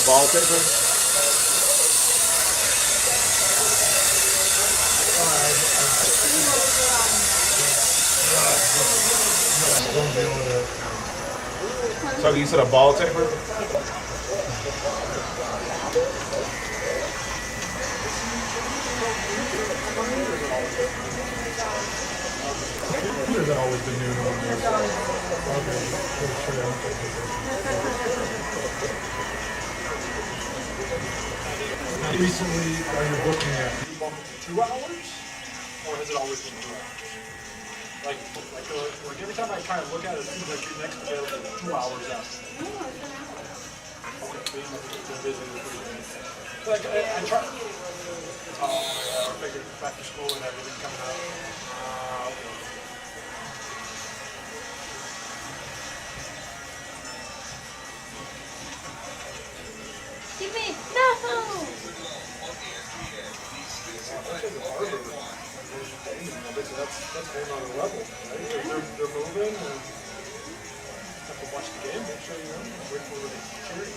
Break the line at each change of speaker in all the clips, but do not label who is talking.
ball taper? So you said a ball taper?
There's always the new one. Recently, are you looking at 2 hours, or has it always been 2 hours? Like every time I try and look at it, it seems like your next available is 2 hours out. Okay, so you must have been busy this weekend. Like I try. I figured back to school and everything coming up.
Give me no.
That's a whole nother level, right? They're moving and have to watch the game, make sure you're wait for the cheering.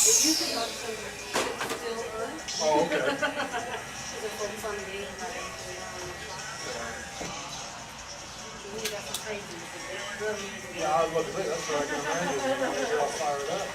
It usually not so it's still on.
Oh, okay.
Because it focus on the game rather than we got some crazy.
Yeah, I was about to say, that's what I can imagine. They're all fired up.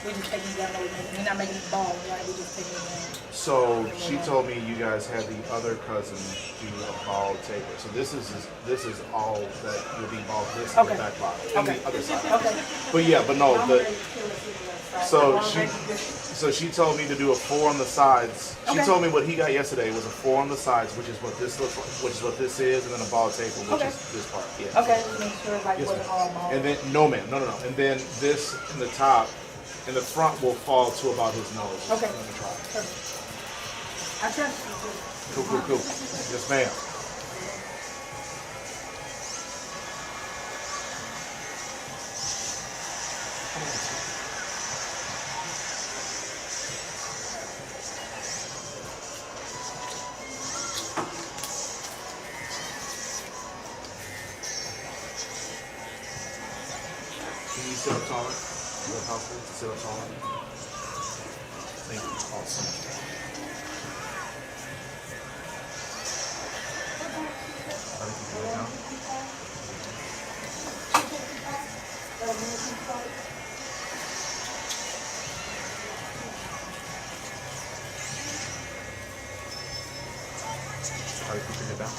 We just taking it down. We're not making it ball, right? We just taking it down.
So she told me you guys had the other cousin do a ball taper. So this is all that will be ball this
Okay.
the back bottom and
Okay.
the other side.
Okay.
But yeah, but no,
I'm
the
ready to kill it to the side.
so
I'm
she
ready to just-
so she told me to do a 4 on the sides. She
Okay.
told me what he got yesterday was a 4 on the sides, which is what this looks like, which is what this is, and then a ball taper, which
Okay.
is this part. Yeah.
Okay, make sure like
Yes,
wasn't
ma'am.
all ball.
And then no ma'am, no. And then this in the top, in the front will fall to about his nose.
Okay.
I'm gonna try.
Perfect. I trust you.
Cool. Yes, ma'am. Can you sit up taller? Is that possible to sit up taller? Thank you. Awesome. I think you can lay down. How do you figure it down?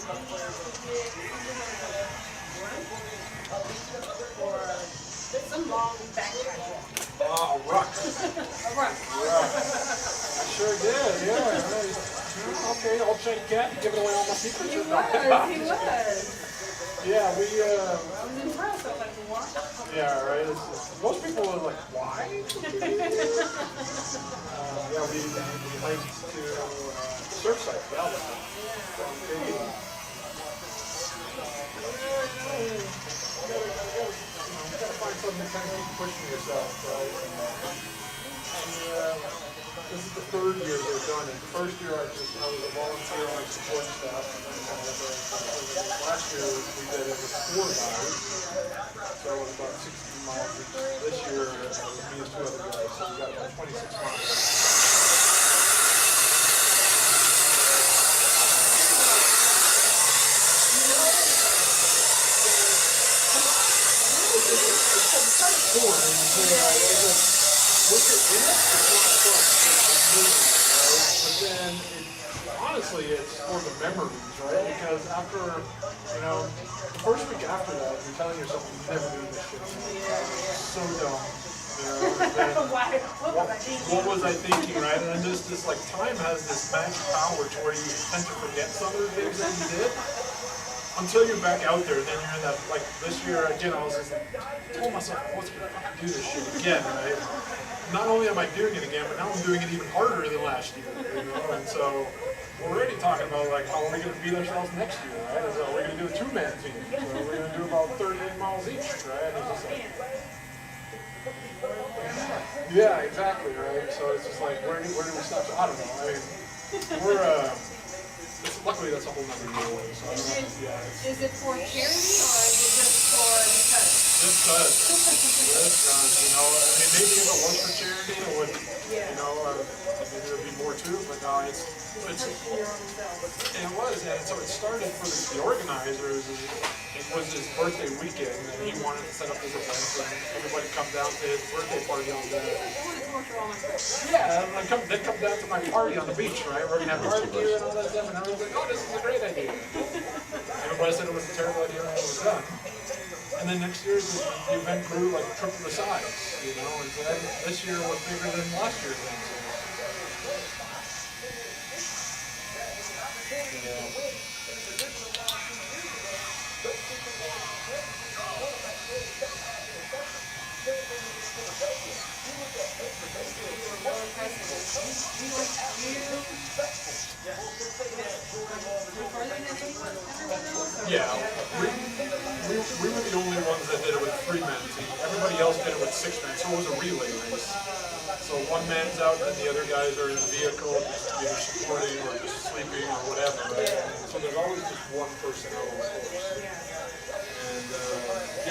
Or some long backpack walk.
A ruck.
A run.
I sure did, yeah. Right. Okay, old shady cat, giving away all my secrets.
He was.
Yeah, we,
I was impressed. I was like, what?
yeah, right. Most people are like, why? Yeah, we hiked to Surfside, Valley. You gotta find something to kind of keep pushing yourself, right? And, this is the third year they've done it. The first year I was a volunteer on support staff. And last year we did it with 4 guys. So it was about 16 miles each. This year it was me and 2 other guys. So we got about 26 miles. Cool. And, once you're in it, it's not fun. It's moving, right? But then, honestly, it's for the memories, right? Because after, the first week after that, you're telling yourself you're never doing this shit. So dumb. What was I thinking, right? And then just this, like, time has this magic power to where you tend to forget some of the things that you did. Until you're back out there, then you're in that, like, this year, again, I was just like, told myself, I wasn't going to fucking do this shit again, right? Not only am I doing it again, but now I'm doing it even harder than last year, And so, we're already talking about, like, how are we going to beat ourselves next year, right? So we're going to do a 2-man team. So we're going to do about 38 miles each, right? And it's just like, yeah, exactly, right? So it's just like, where do we stop? So I don't know. I mean, we're, luckily, that's a whole nother deal. So,
Is it for charity or is it just for because?
Just because. I mean, maybe if it was for charity, it would, maybe there'd be more too, but no, it's and it was, and so it started for the organizers. It was his birthday weekend, and he wanted to set up this event, and everybody come down to his birthday party on the. Yeah, and they come down to my party on the beach, right? We're gonna have barbecue and all that stuff, and everyone's like, "Oh, this is a great idea." Everybody said it was a terrible idea when it was done. And then next year, the event grew like triple the size, and so then this year was bigger than last year's event. Yeah, we were the only ones that did it with 3-man team. Everybody else did it with 6-man, so it was a relay race. So one man's out and the other guys are in the vehicle, either supporting or just sleeping or whatever. Right? So there's always just one person out on the course.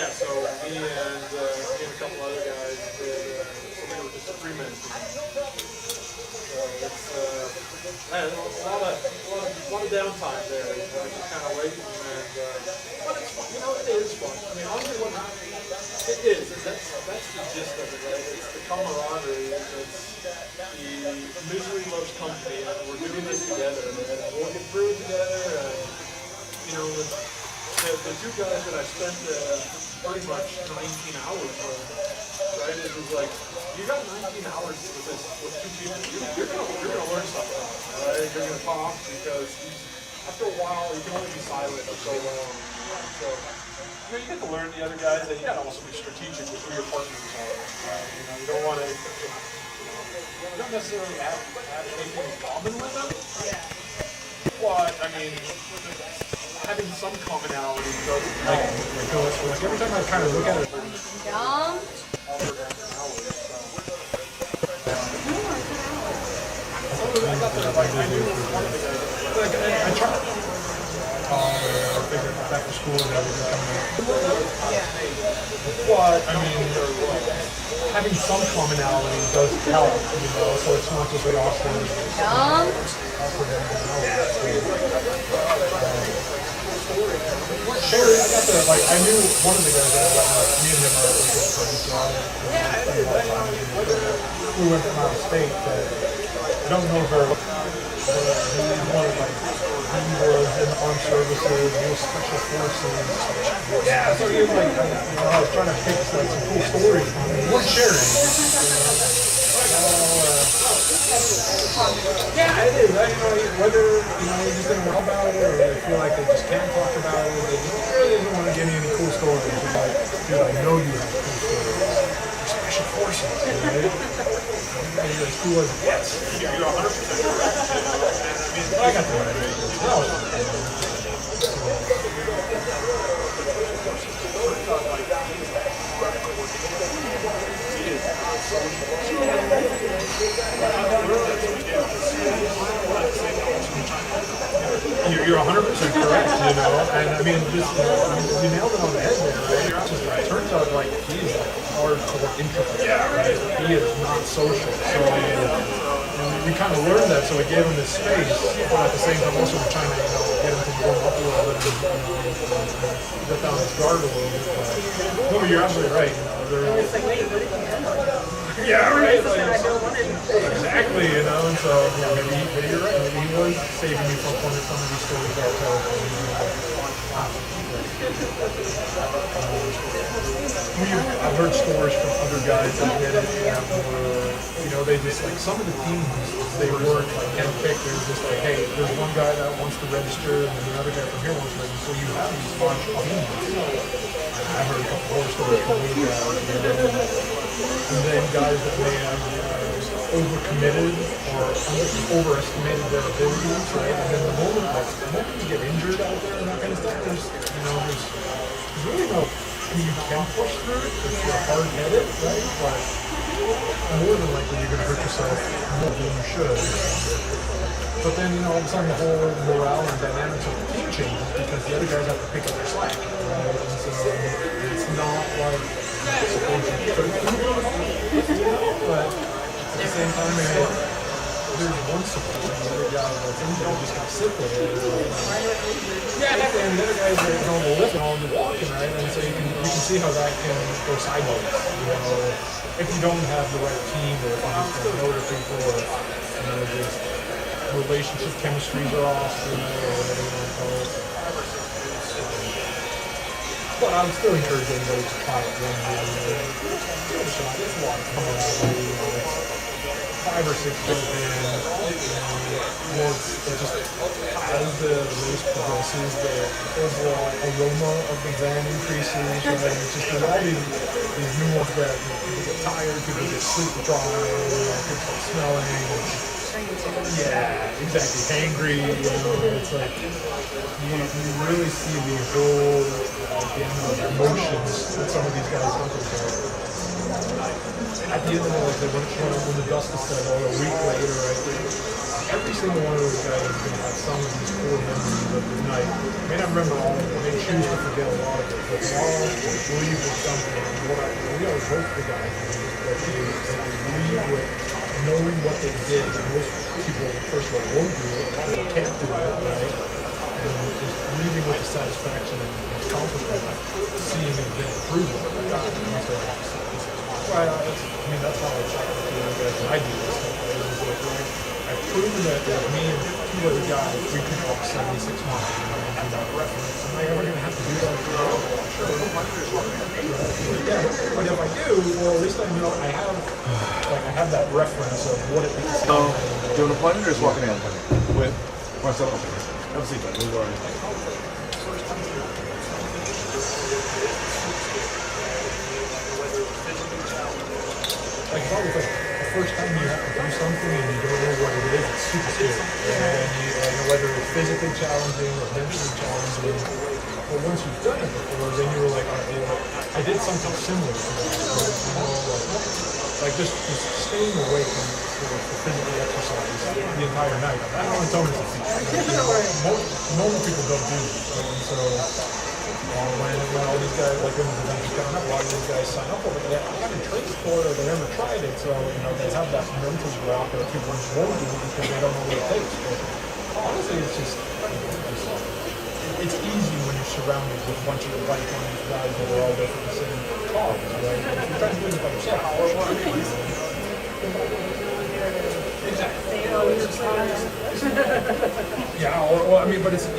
And so me and a couple other guys did, so we were just a 3-man team. So it's a lot of downtime there. Just kind of waiting, but it's fun. It is fun. I mean, honestly, it is. That's the gist of it, right? It's the camaraderie. It's the misery loves company, and we're doing this together, and we'll get through it together. And the 2 guys that I spent pretty much 19 hours with, right? It was like, you got 19 hours with 2 people. You're gonna learn something, right? You're gonna talk because after a while you can only be silent for so long. So you get to learn the other guys, and you gotta also be strategic with who your partners are. You don't want to. You don't necessarily have anything in common with them. But I mean, having some commonality does help. Like every time I kind of look at it.
Yum.
I got the, I knew one of the guys. I tried. Figure back to school and everything coming up. But, I mean, having some commonality does help, so it's not just like Austin.
Yum.
Sherry, I got the, I knew one of the guys that me and him are good friends, so we went from out of state, but I don't know her. He was in the armed services, more special forces. Yeah, so he was like, I was trying to pick like some cool stories. We weren't sharing. Yeah, it is. Whether you just didn't know about it, or they feel like they just can't talk about it, they just really didn't want to give me any cool stories. It's like, dude, I know you have cool stories. You're special forces, right? And you're as cool as it gets. You're 100% correct. I got the right. You're 100% correct, and I mean, just, you nailed it on the head there, right? It turns out, like, he's like hardcore introvert, right? He is not social, so I mean, we kind of learned that, so we gave him this space, but at the same time also we're trying to, get him to warm up a little bit and get down his guard a little bit. No, but you're absolutely right.
It's like, wait, what did you do?
Yeah, right.
Like, I don't want it.
Exactly, and so yeah, maybe you're right. Maybe he was saving me from some of these stories that I tell. I've heard stories from other guys that did it, where, they just like some of the teams they weren't like handpicked. They were just like, hey, there's one guy that wants to register, and then another guy from here wants to register. So you have these large teams. I've heard a couple horror stories from these guys. And then guys that may have overcommitted or overestimated their abilities, right? And then the moment you get injured out there and that kind of stuff, there's really no, you can push through it if you're hard-headed, right? But more than likely you're going to hurt yourself more than you should. But then, all of a sudden the whole morale and dynamics of the team changes because the other guys have to pick up their slack, right? And so it's not like supposed to be but at the same time, there's one support, and the other guy that's in there just kind of sit there. Yeah, and the other guys are on the lift and on the walking, right? And so you can see how that can go sideways. If you don't have the right team, or if you just don't know the people, or just relationship chemistries are off, or whatever you want to call it. But I'm still encouraging those to try it one day. Give it a shot. There's a lot coming out. 5 or 6 days in. It just, as the race progresses, the overall aroma of the van increases. Right? It's just there's all these nuances that people get tired, people get sleep deprived, people start smelling. Yeah, exactly. Hangry, it's like you really see the whole gamut of emotions that some of these guys go through. At the end of it, when the dust is settled, a week later, every single one of those guys is going to have some of these core memories of the night. They may not remember all of it, they choose to forget a lot of it, but they all leave with something. We always hope the guys that they leave with knowing what they did. And most people, first of all, won't do it, they can't do it, right? And just leaving with the satisfaction and accomplishment of seeing it get improvement. That's how I check with you guys when I do this stuff. I've proven that me and 2 other guys, we can walk 76 miles and that reference. Am I ever going to have to do that again? Sure. Yeah, but if I do, well, at least I know I have that reference of what it means.
So, doing a plunge or just walking in with Marcel? Have a seat, buddy. We've already.
Like, it's always like the first time you have to do something and you don't know what it is, it's super scary. And whether it's physically challenging or mentally challenging, but once you've done it before, then you're like, I did something similar to that. Like just staying awake for physical exercise the entire night. That on its own is a feat. Normal people don't do it. And so when all these guys, like when the events coming up, a lot of these guys sign up over it. They haven't trained for it or they never tried it, so they have that mental block that people won't do it because they don't know what it takes. But honestly, it's just it's easy when you're surrounded with a bunch of like-minded guys that are all there for the same cause, right? If you're trying to do it by yourself, exactly. Yeah, but it's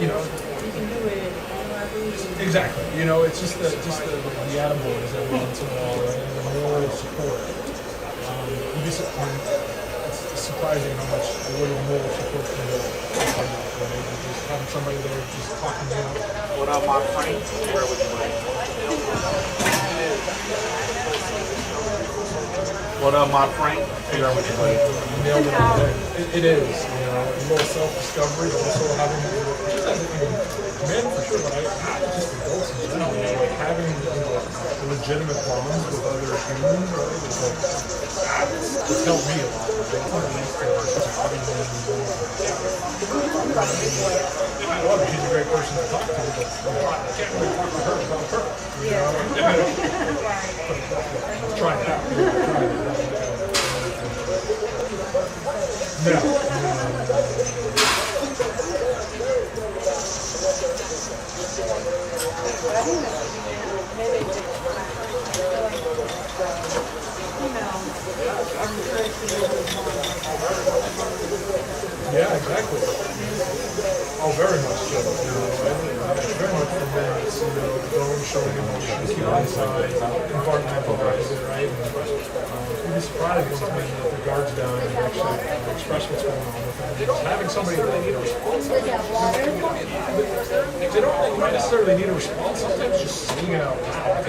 exactly. You know, it's just the attaboys every once in a while, right? And the moral support. You'd be it's surprising how much a little moral support can do. Right? Just having somebody there just talking to you.
What up, my Frank? Where would you like? What up, my Frank? Figure out what you like.
You nailed it on there. It is, you know, a little self-discovery, but also having, just as men for sure, but just adults in general, you know, like having, legitimate bonds with other humans, right? It's like, it's helped me a lot. I love her. She's a great person to talk to, but I can't really talk to her about her. You know? Try it out. Yeah, exactly. Oh, very much so. You know, very much for men, it's, don't showing emotions, keep on side, compartmentalize it, right? You'd be surprised when men let their guards down and actually express what's going on with them. Just having somebody that they don't necessarily need a response. Sometimes just saying it out loud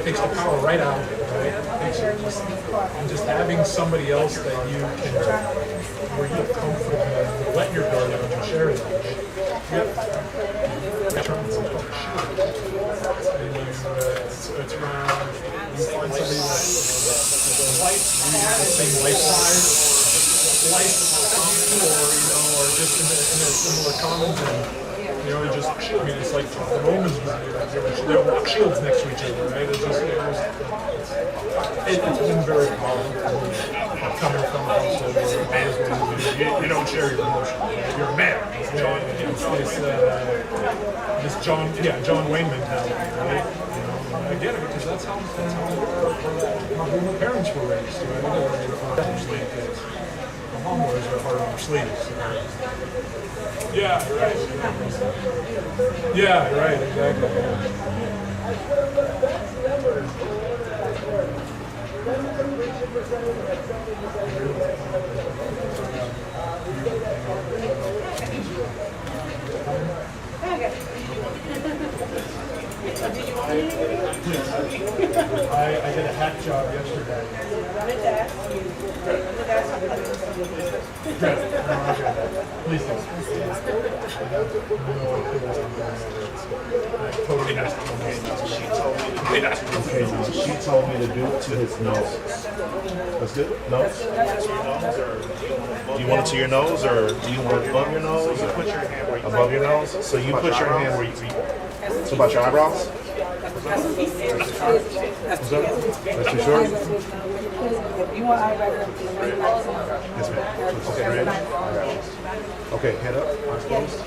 takes the power right out of it, right? And just having somebody else that you can, where you feel comfortable and let your guard down and share that. It's around, you find somebody that we have the same life size, or just in a similar common thing. Just, I mean, it's like the Romans they rock shields next to each other, right? It's been very powerful coming from a household where a man you don't share your emotions. You're a man. This John Wayne mentality, right? I get it because that's how my parents were raised. Right? They were raised on their sleeve kids. My mom wears her heart on her sleeves. Yeah, right. Yeah, right, exactly. I did a hack job yesterday. Please do.
She told me to do it to his nose. That's good? Nose? Do you want it to your nose, or do you want it above your nose? Or put your hand where above your nose? So you put your hand where you so about your eyebrows? That's too short?
You want eyebrows?
Yes, ma'am. Okay, ready? Okay, head up, eyes closed.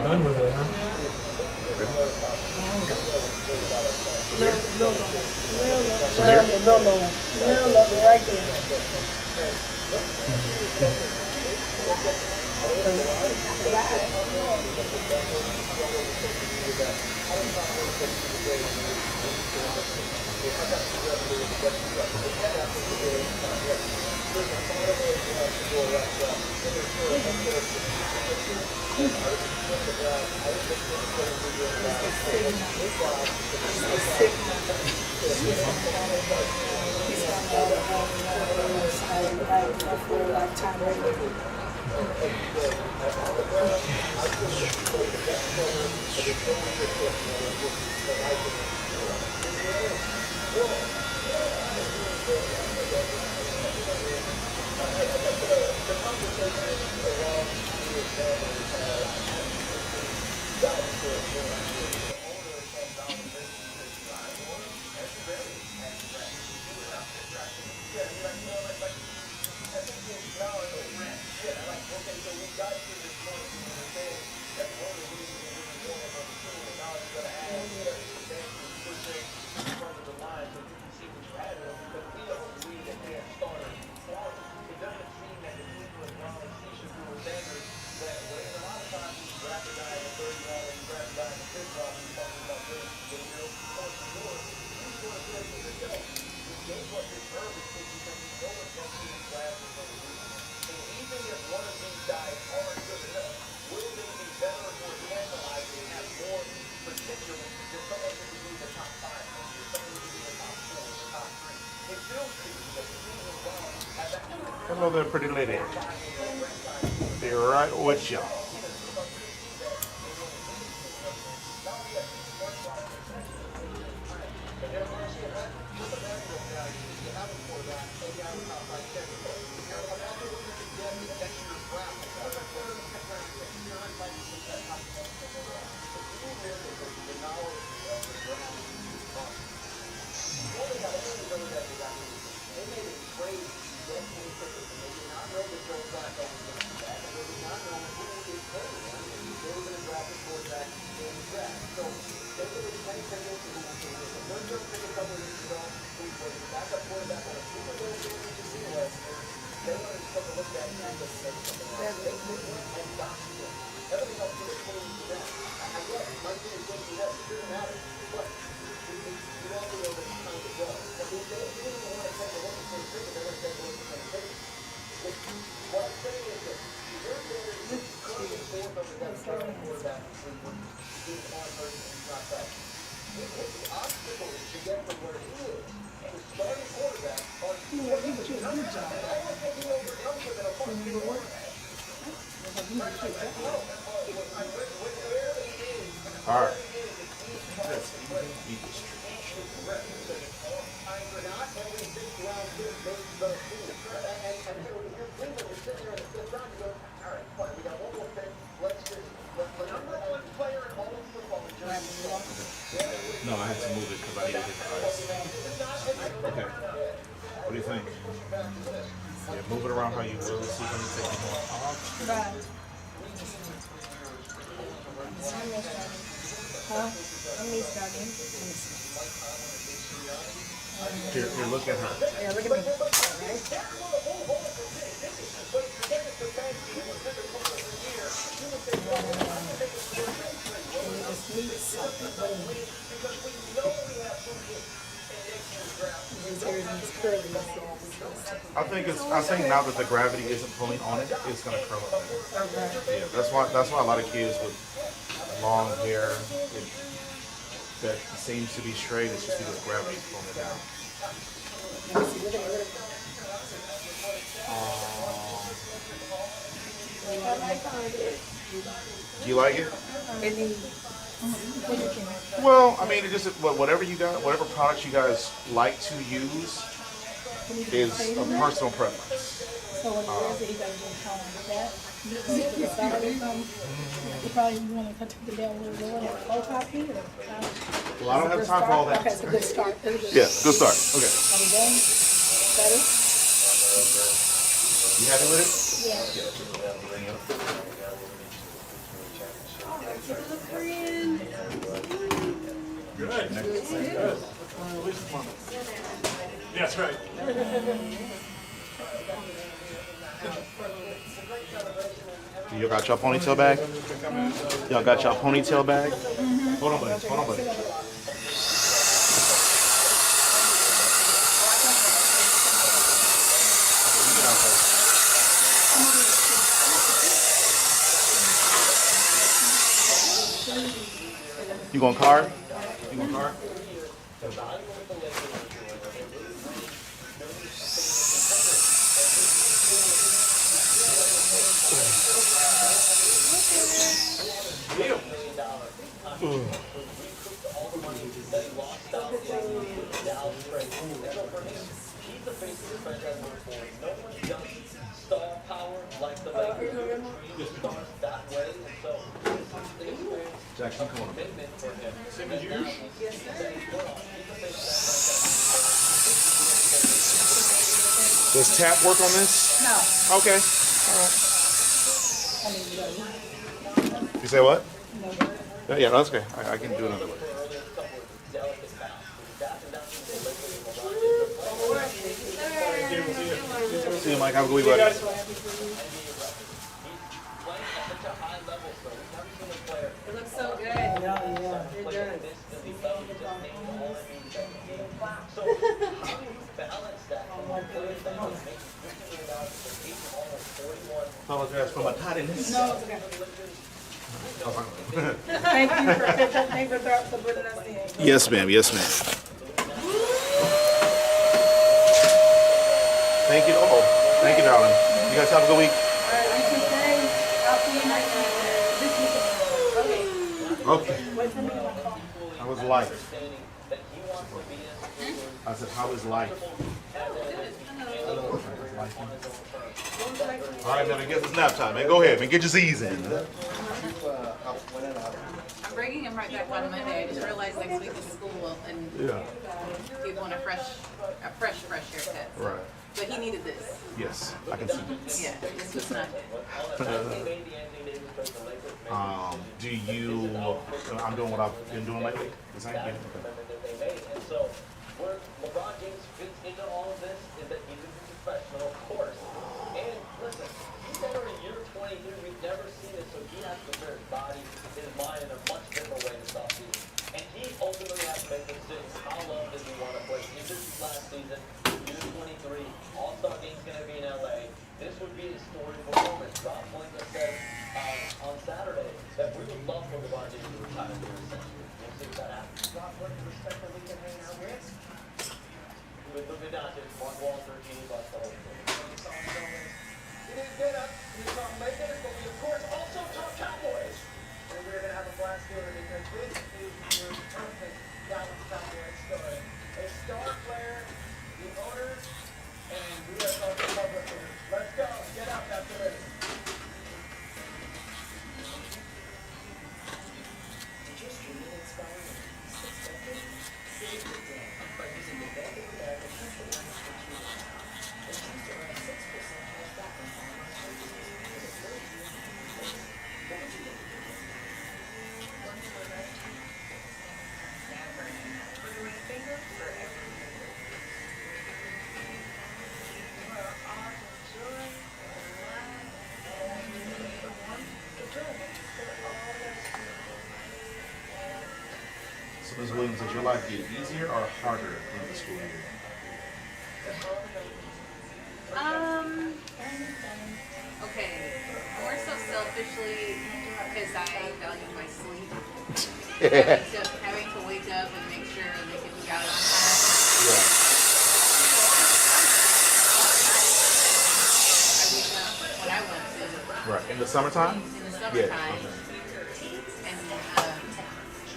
Done with it, huh?
No, right there.
Hello there, pretty lady. Be right with you. All right. That's easy. No, I had to move it because I needed his eyes. Okay. What do you think? Yeah, move it around how you will. See if you take it more off.
Right. Huh? Let me start in.
Here, look at her.
Yeah, look at me. Right?
I think now that the gravity isn't pulling on it, it's gonna curl up better. Yeah, that's why a lot of kids with long hair that seems to be straight, it's just because gravity's pulling it down. Do you like it? Well, I mean, it just whatever you got, whatever products you guys like to use is a personal preference.
So when you raise it, you gotta just count on that. You probably want to take it down a little lower, like low top here.
Well, I don't have time for all that.
Okay, it's a good start.
Yeah, good start. Okay.
Are we done? Better?
You happy with it?
Yeah.
Good. That's right.
You got your ponytail bag? Y'all got your ponytail bag? Hold on, buddy. Hold on, buddy. You going card? You going card? Jackson, come on.
Same as you.
Does tap work on this?
No.
Okay.
I mean,
You say what?
no.
Yeah, that's okay. I can do another way. See you, Mike. Have a good week, buddy.
It looks so good.
Yeah.
It does.
Oh, my goodness.
Apologize for my tardiness.
No, it's okay. Thank you for putting us in.
Yes, ma'am. Yes, ma'am. Thank you. Oh, thank you, darling. You guys have a good week.
All right, you two things. I'll see you next week. This weekend. Okay.
Okay.
Wait for me to call.
How was life? I said, how is life? Hello. All right, man. I guess it's nap time, man. Go ahead, man. Get your Z's in.
I'm bringing him right back on Monday. I just realized next week is school and
Yeah.
he want a fresh haircut.
Right.
But he needed this.
Yes, I can see.
Yeah, this was not it.
Do you? I'm doing what I've been doing lately. The same thing.
So, where LeBron James fits into all of this is that he's a professional, of course. And listen, he's entering year 22. We've never seen it, so he has to prepare his body, his mind in a much different way this offseason. And he ultimately has to make the decision: how long does he want to play? Is this his last season? Year 23, All-Star game's going to be in LA. This would be a historic performance. Rob Pelinka said on Saturday that we would love for LeBron James to retire here in Century. We'll see if that happens. Rob Pelinka, respect that we can hang out with. With Luka Doncic, Mark Walter, Genie Bucks, the whole thing. We didn't get up. We talked Lakers, but we of course also talk Cowboys. And we're going to have a blast doing it because this is your perfect Dallas Cowboys story. A star player, the owners, and we are talking publicly. Let's go. Get up after this. Just dreaming inspiring. Save the day by using the Bank of America Pension Lines for Dreaming. And choose to earn 6% cash back on online purchases with a free dream. What would you do? One for the rest. Never. For the ring finger, for every finger. For all the joy and love and the warmth, the joy for all those
So, Ms. Williams, does your life get easier or harder in the school year?
Okay. More so selfishly because I value my sleep. Having to wake up and make sure they can be out on time.
Yeah.
I wake up when I want to.
Right. In the summertime?
In the
Yeah.
summertime.
Okay.
And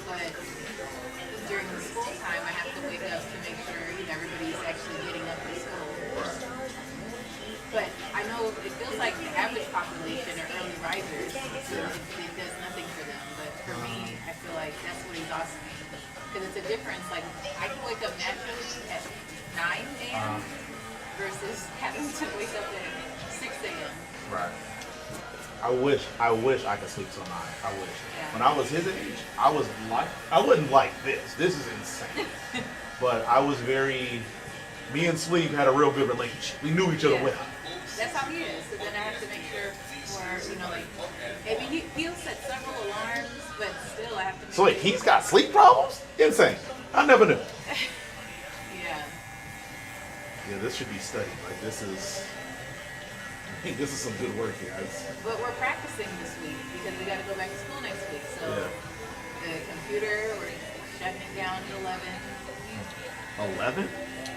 but during the school time, I have to wake up to make sure everybody's actually getting up for school. But I know it feels like the average population are early risers, so it does nothing for them. But for me, I feel like that's what exhausts me because it's a difference. Like I can wake up naturally at 9 a.m. Versus having to wake up at 6 a.m.
Right. I wish I could sleep till 9. I wish.
Yeah.
When I was his age, I wasn't like this. This is insane. But I was me and sleep had a real good relationship. We knew each other well.
That's how he is. So then I have to make sure for, like, I mean, he'll set several alarms, but still I have to make
So wait, he's got sleep problems? Insane. I never knew.
Yeah.
Yeah, this should be studied. Like I think this is some good work here.
But we're practicing this week because we got to go back to school next week. So the computer, we're shutting it down at 11.
11?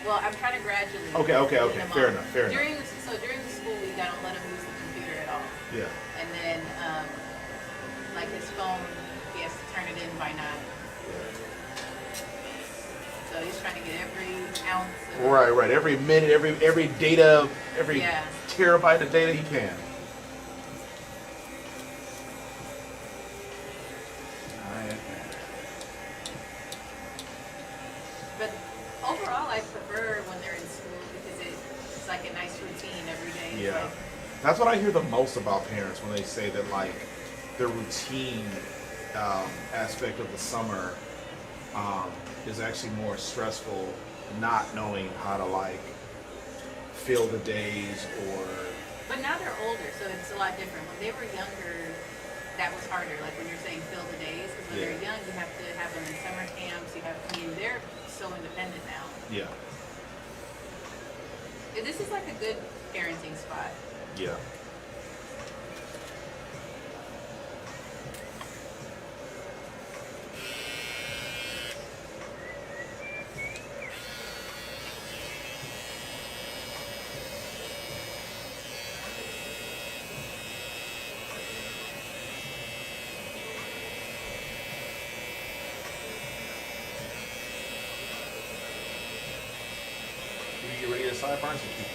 Well, I'm trying to gradually.
Okay.
get them
Fair
on.
enough.
During the school week, I don't let him use the computer at all.
Yeah.
And then, like his phone, he has to turn it in by 9. So he's trying to get every ounce of
Right. Every minute, every data, every
Yeah.
terabyte of data he can.
But overall, I prefer when they're in school because it's like a nice routine every day. It's
Yeah.
like,
That's what I hear the most about parents when they say that like the routine aspect of the summer is actually more stressful, not knowing how to like fill the days or.
but now they're older, so it's a lot different. When they were younger, that was harder. Like when you're saying fill the days, because when they're young, you have to have them in summer camps. They're so independent now.
Yeah.
And this is like a good parenting spot.
Yeah. sideburns and keep it.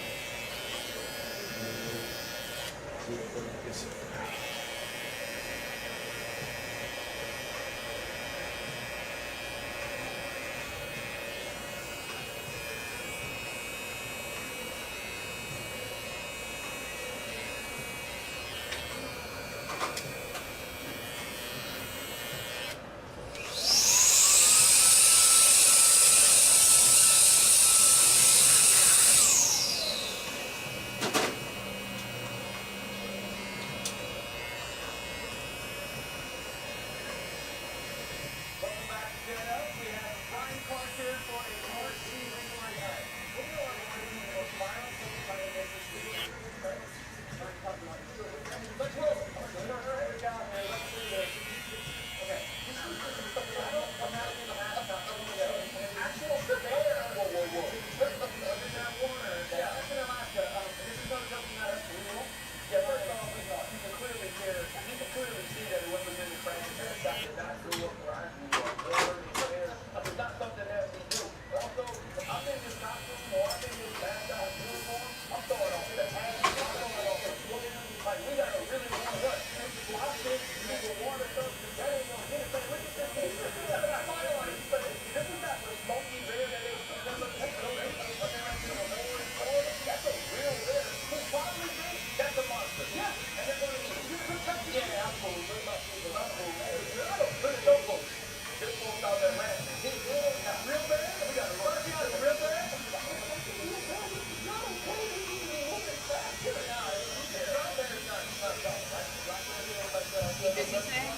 You busy today?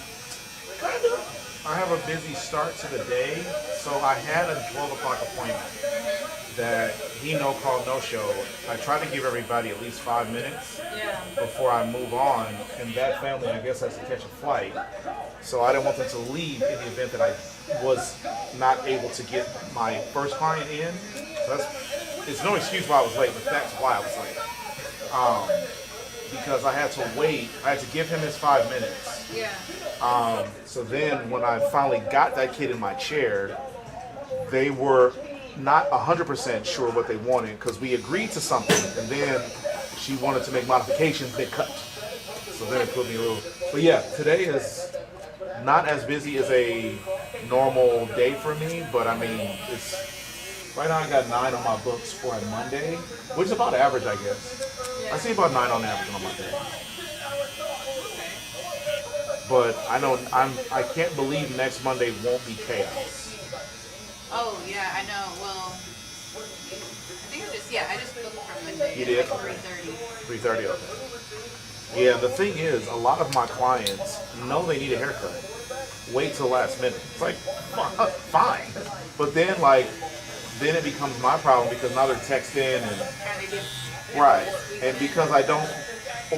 Kind of. I have a busy start to the day, so I had a 12 o'clock appointment that he no call no show. I try to give everybody at least 5 minutes
Yeah.
before I move on, and that family I guess has to catch a flight, so I didn't want them to leave in the event that I was not able to get my first client in. So it's no excuse why I was late, but that's why I was late. Because I had to wait. I had to give him his 5 minutes.
Yeah.
So then when I finally got that kid in my chair, they were not 100% sure what they wanted because we agreed to something and then she wanted to make modifications that cut. So then it put me a little. But yeah, today is not as busy as a normal day for me, but I mean, it's right now I got 9 on my books for a Monday, which is about average, I guess. I see about 9 on average on Monday. But I know I can't believe next Monday won't be chaos.
Oh yeah, I know. Well, I think I just booked for Monday.
You did?
Like 3:30.
3:30, okay. Yeah, the thing is, a lot of my clients know they need a haircut. Wait till last minute. It's like, fine. But then, then it becomes my problem because now they're texting and
Trying to get
right. And because I don't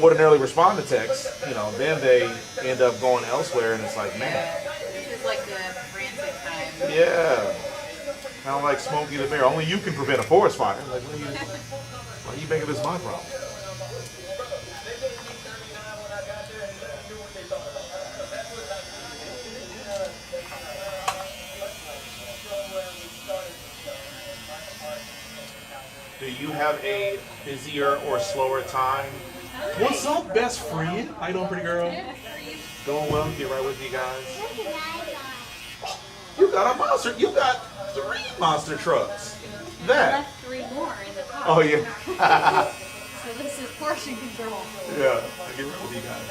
ordinarily respond to texts, then they end up going elsewhere, and it's like, man,
this is like the frantic time.
yeah. Kind of like Smokey the Bear. Only you can prevent a forest fire. Like, why are you making this my problem? Do you have a busier or slower time? What's up, best friend? How you doing, pretty girl? Going well. Get right with you guys. You got a monster. You got 3 monster trucks. That.
Left 3 more in the car.
Oh yeah.
So this is portion control.
Yeah. I get right with you guys.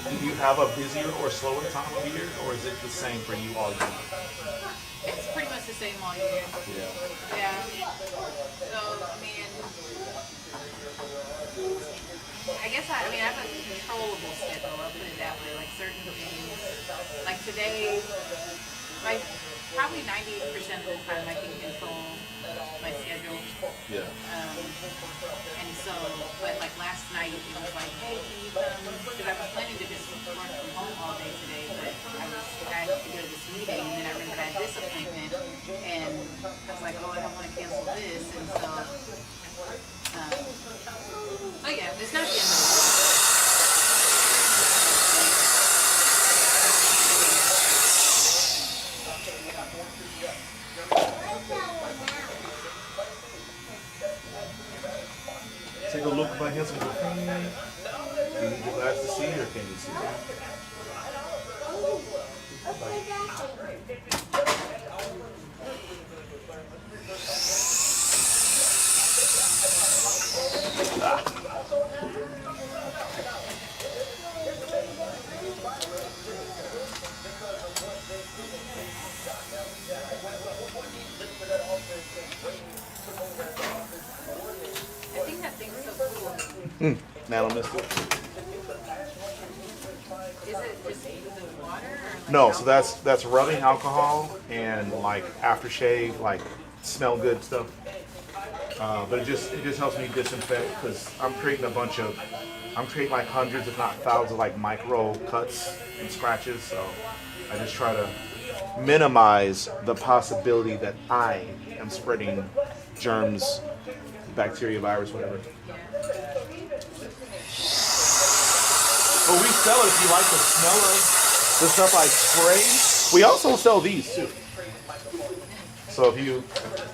Do you have a busier or slower time of year, or is it the same for you all year?
It's pretty much the same all year.
Yeah.
Yeah. So I mean, I have a controllable schedule. I'll put it that way. Like certain things, like today, probably 98% of the time I can control my schedule.
Yeah.
And so, but like last night it was like, hey, can you come? Because I was planning to just work from home all day today, but I had to go to this meeting, and then I remembered I had this appointment, and I was like, oh, I don't want to cancel this, and so, oh yeah, it's not the end of the world.
see or can you see?
I think that thing's so cool.
Nano Mist.
Is it just the water? Or like
No, so that's rubbing alcohol and like aftershave, like smell good stuff. But it just helps me disinfect because I'm creating like hundreds, if not thousands, of like micro cuts and scratches. So I just try to minimize the possibility that I am spreading germs, bacteria, virus, whatever. But we sell it if you like the smell of the stuff I spray. We also sell these too. So if you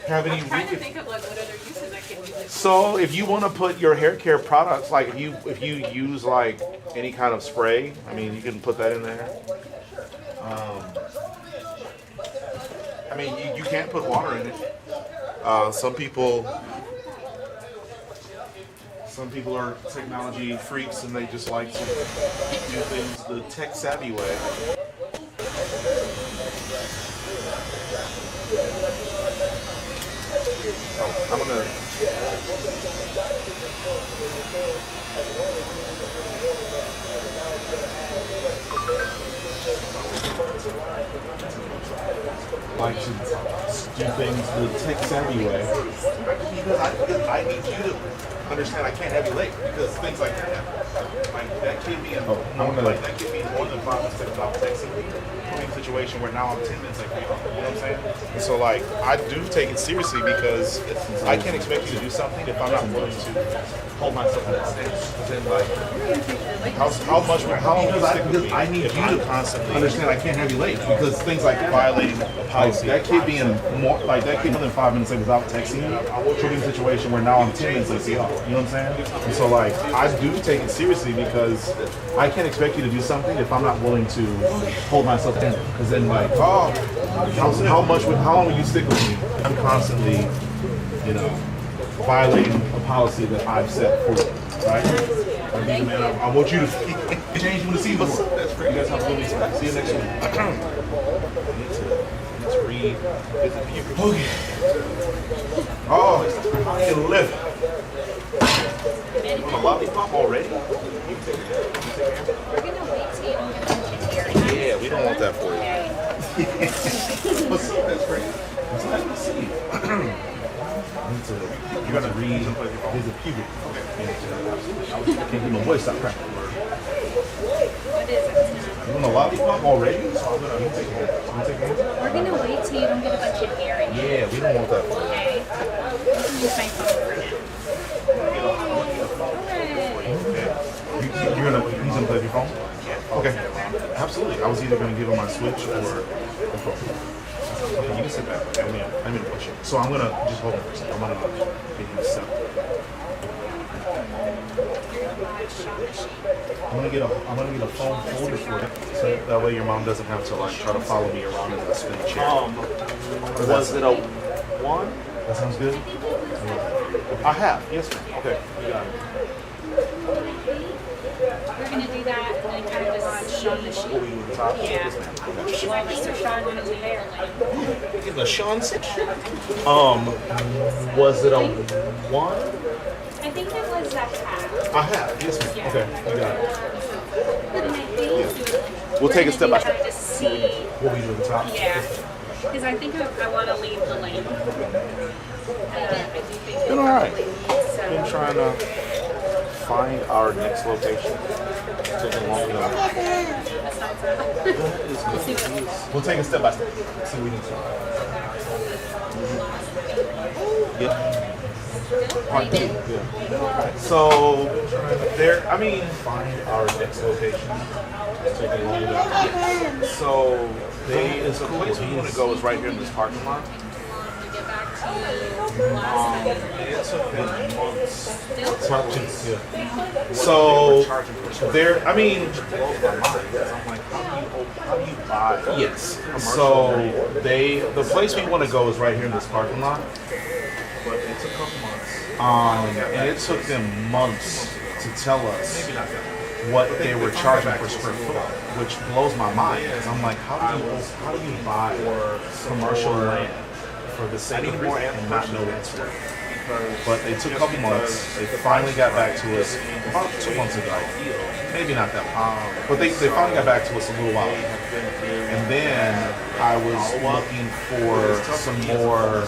have any,
I'm trying to think of like what other uses I can use it.
so if you want to put your hair care products, like if you use like any kind of spray, I mean you can put that in there. I mean you can't put water in it. Some people are technology freaks and they just like to do things the tech savvy way. Oh, I'm gonna. Like to do things the tech savvy way. Because I need you to understand I can't have you late because things like that. Like that kid being that kid being more than 5 minutes without texting me. Put me in a situation where now I'm 10 minutes late. You know what I'm saying? And so like I do take it seriously because I can't expect you to do something if I'm not willing to hold myself to that standard. Because then like how long would you stick with me? I need you to constantly understand I can't have you late because things like violating a policy. That kid being more than 5 minutes late without texting me, put me in a situation where now I'm 10 minutes late. You know what I'm saying? And so like I do take it seriously because I can't expect you to do something if I'm not willing to hold myself in. Because then like, how long will you stick with me? I'm constantly, violating a policy that I've set for you, right? Man, I want you to change when the season. That's great. You guys have a good week. See you next week. Let's read. Okay. Oh, it's 11. You want a lollipop already?
We're gonna wait till you don't get the cherry.
Yeah, we don't want that for you. What's up? That's great. It's nice to see you. You're gonna read his puberty. Can't get my voice stop cracking.
What is it?
You want a lollipop already? You take it.
We're gonna wait till you don't get a bunch of earrings.
Yeah, we don't want that for you.
Okay. You can use my phone for now.
You're gonna play with your phone? Okay. Absolutely. I was either gonna give him my Switch or the phone. Okay, you can sit back. I'm gonna push it. So I'm gonna just hold it for a second. I'm gonna get him set. I'm gonna get a phone folder for it, so that way your mom doesn't have to like try to follow me around as I spin the chair. Was it a one? That sounds good. I have. Yes, ma'am. Okay, you got it.
We're gonna do that and then kind of just show the sheet.
What we do at the top?
Yeah.
Yes, ma'am. Okay.
Well, Mr. Shawn was there. Like,
Getting a Shawn sitch. Was it a one?
I think it was a half.
I have. Yes, ma'am.
Yeah.
Okay, you got it.
And I think
We'll take it step by step.
try to see.
What we do at the top?
Yeah. Because I think I want to leave the lane. I do think
Been all right.
So.
Been trying to find our next location. Taking long enough. We'll take it step by step. See what we need to. Yep. Part 2. Yeah. So find our next location. Taking long enough. So the place we want to go is right here in this parking lot. It took them months.
Still?
Yeah. So there, I mean, it blows my mind. I'm like, how do you buy? Yes. So the place we want to go is right here in this parking lot. But it took a couple months. And it took them months to tell us what they were charging per square foot, which blows my mind. Because I'm like, how do you buy commercial land for the sake of it and not know the answer? But it took a couple months. They finally got back to us about 2 months ago. Maybe not that long. But they finally got back to us a little while ago. And then I was looking for some more.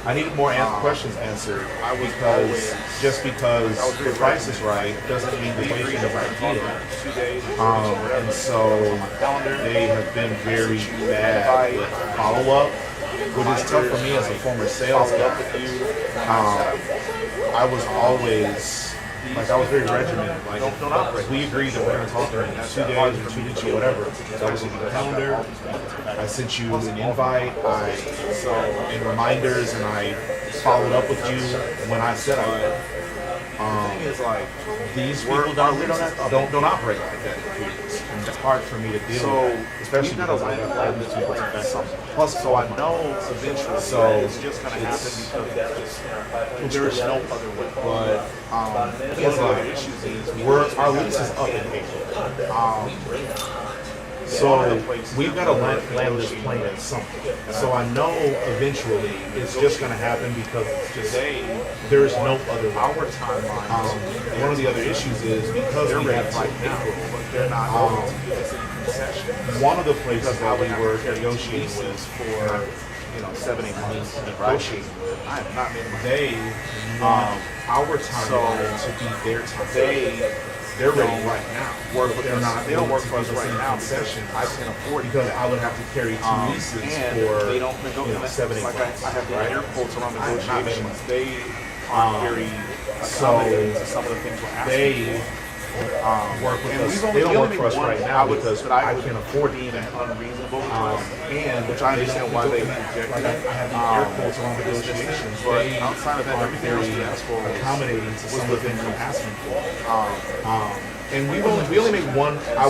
I needed more questions answered because just because the price is right doesn't mean the waging is ideal. And so they have been very bad with follow-up, which is tough for me as a former sales guy. I was always, like, I was very regimented. Like, we agreed that we're going to talk in 2 days or 2 weeks or whatever. So I was on the calendar. I sent you an invite, and reminders, and I followed up with you when I said I would. These people don't operate like that. And it's hard for me to deal with, especially because I have these people to invest something. Plus, so I know eventually, so it's just going to happen because there is no other way. But it's like our lease is up in April. So we've got to land this plane at something. So I know eventually it's just going to happen because it's just there is no other our timeline. One of the other issues is because they're ready right now, but they're not going to give us any concession. One of the places that we were negotiating with for 7-8 months negotiating with, I have not made they our timeline to be their time. They're ready right now. They don't work for us right now. Concession I can afford because I would have to carry 2 leases for they don't 7-8 months. I have the air quotes around negotiations. They are very accommodating to some of the things we're asking. They work with us. They don't work for us right now because I can't afford to even unreasonable. And which I understand why they rejected. I have the air quotes around negotiations, but outside of that, everything else we asked for accommodating to some of the things we're asking for. And we only made one that I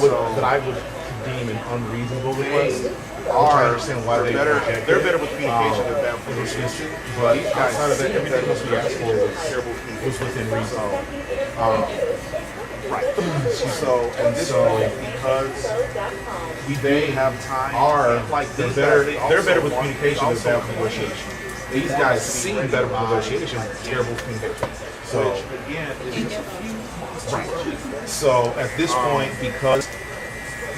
would deem an unreasonable request. I understand why they're better with communication than bad with negotiation. But outside of that, everything else we asked for was within reason. Right. So because they have time, they're better with communication than bad with negotiation. These guys seem better with negotiation, terrible communication. So again, it's just a few months. Right. So at this point, because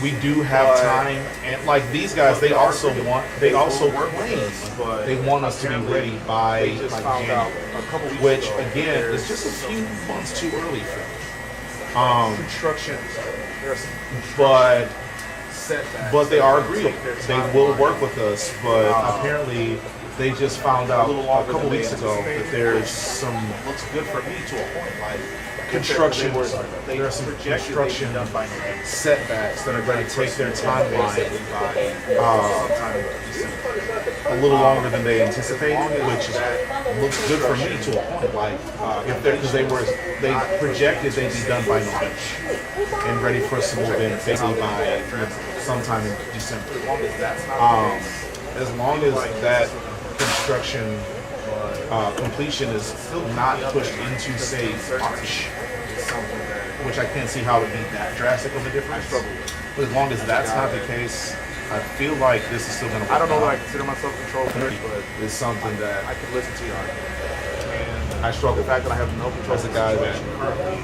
we do have time, and like these guys, they also work planes. They want us to be ready by like January, which again is just a few months too early for them. Construction, but they are agreeable. They will work with us, but apparently they just found out a couple weeks ago that there's some looks good for me to a point. Like construction, there are some construction setbacks that are going to take their timeline a little longer than they anticipated, which looks good for me to a point. Like if because they projected they'd be done by November and ready for us to move in basically by sometime in December. As long as that construction completion is still not pushed into say March, which I can't see how it would be that drastic of a difference. But as long as that's not the case, I feel like this is still going to work. I don't know that I consider myself control freak, but it's something that I can listen to your argument. And I struggle with the fact that I have no control as a guy that currently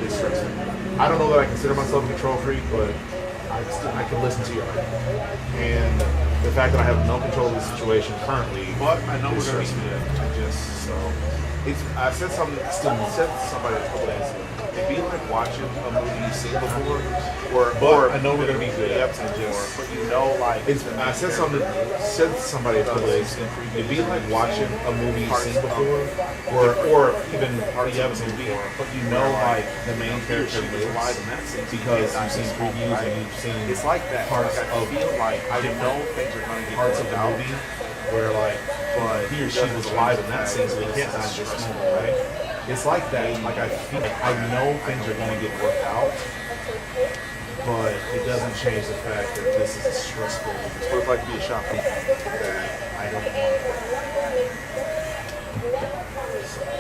is stressing. I don't know that I consider myself a control freak, but I can listen to your argument. And the fact that I have no control of the situation currently, but I know we're going to be I said something to somebody a couple days ago. It'd be like watching a movie you've seen before, or I know we're gonna be good at but like I said something to somebody a couple days ago. It'd be like watching a movie you've seen before, or even you haven't seen before, but like the main character lives because you've seen previews and you've seen parts of I know things are gonna get parts of the movie. where like, but he or she was alive in that scene, so they can't die in this moment, right? It's like that. Like I feel, like I know things are gonna get worked out, but it doesn't change the fact that this is a stressful. It's what it's like to be a shop that I don't want.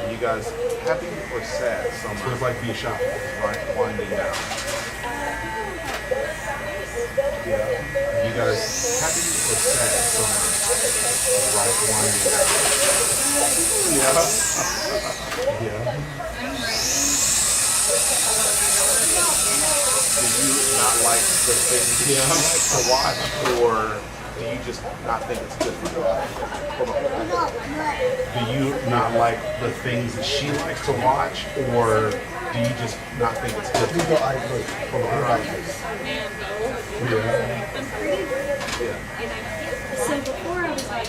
Are you guys happy or sad? So what it's like to be a shop, right? Winding down. Yeah. Are you guys happy or sad? So right, winding down. Yeah. Yeah. Do you not like the things to watch, or do you just not think it's good for you? Hold on. Do you not like the things that she likes to watch, or do you just not think it's good for you? Hold on. Yeah.
I'm pretty
Yeah.
So before I was like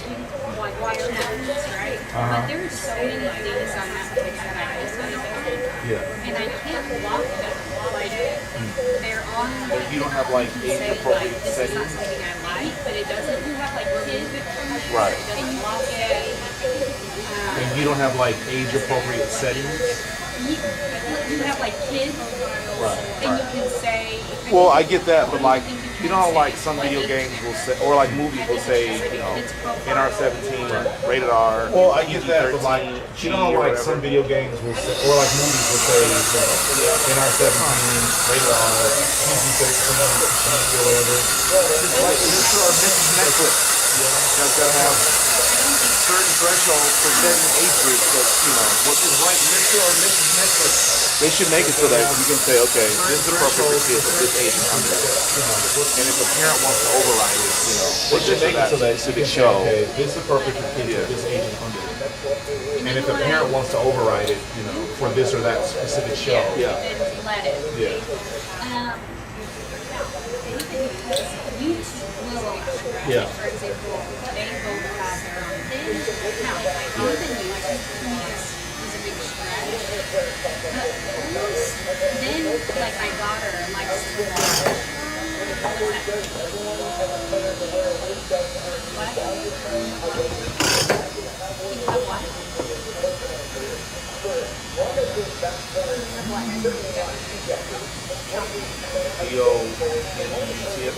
watch Netflix, right? But there are so many things on Netflix that I just understand.
Yeah.
And I can't block them. Like they're on.
But you don't have like
Say
age
like
appropriate
this is not
settings.
something I like, but it doesn't. You have like kids,
Right.
It doesn't block it.
And you don't have like age appropriate settings.
You have like kids,
Right.
and you can say.
Well, I get that, but like, you know how like some video games will say, or like movies will say, you know, NR-17, rated R. Well, I get that, but like, you know how like some video games will say, or like movies will say, NR-17, rated R, PG-13, or whatever. It's like Mr. or Mrs. Netflix. You guys gotta have certain thresholds for certain age groups that, you know, what is like Mr. or Mrs. Netflix. They should make it so that you can say, okay, this is appropriate for kids of this age and under. And if a parent wants to override it, you know, they should make it so that specific show. Okay, this is appropriate for kids of this age and under. And if the parent wants to override it, you know, for this or that specific show. Yeah.
Then let it.
Yeah.
YouTube will allow it.
Yeah.
For example, they both have their own thing. Now, like even YouTube is a big stretch. But almost then, like my daughter likes to watch. What was that? What? You have what?
Leo and UTF.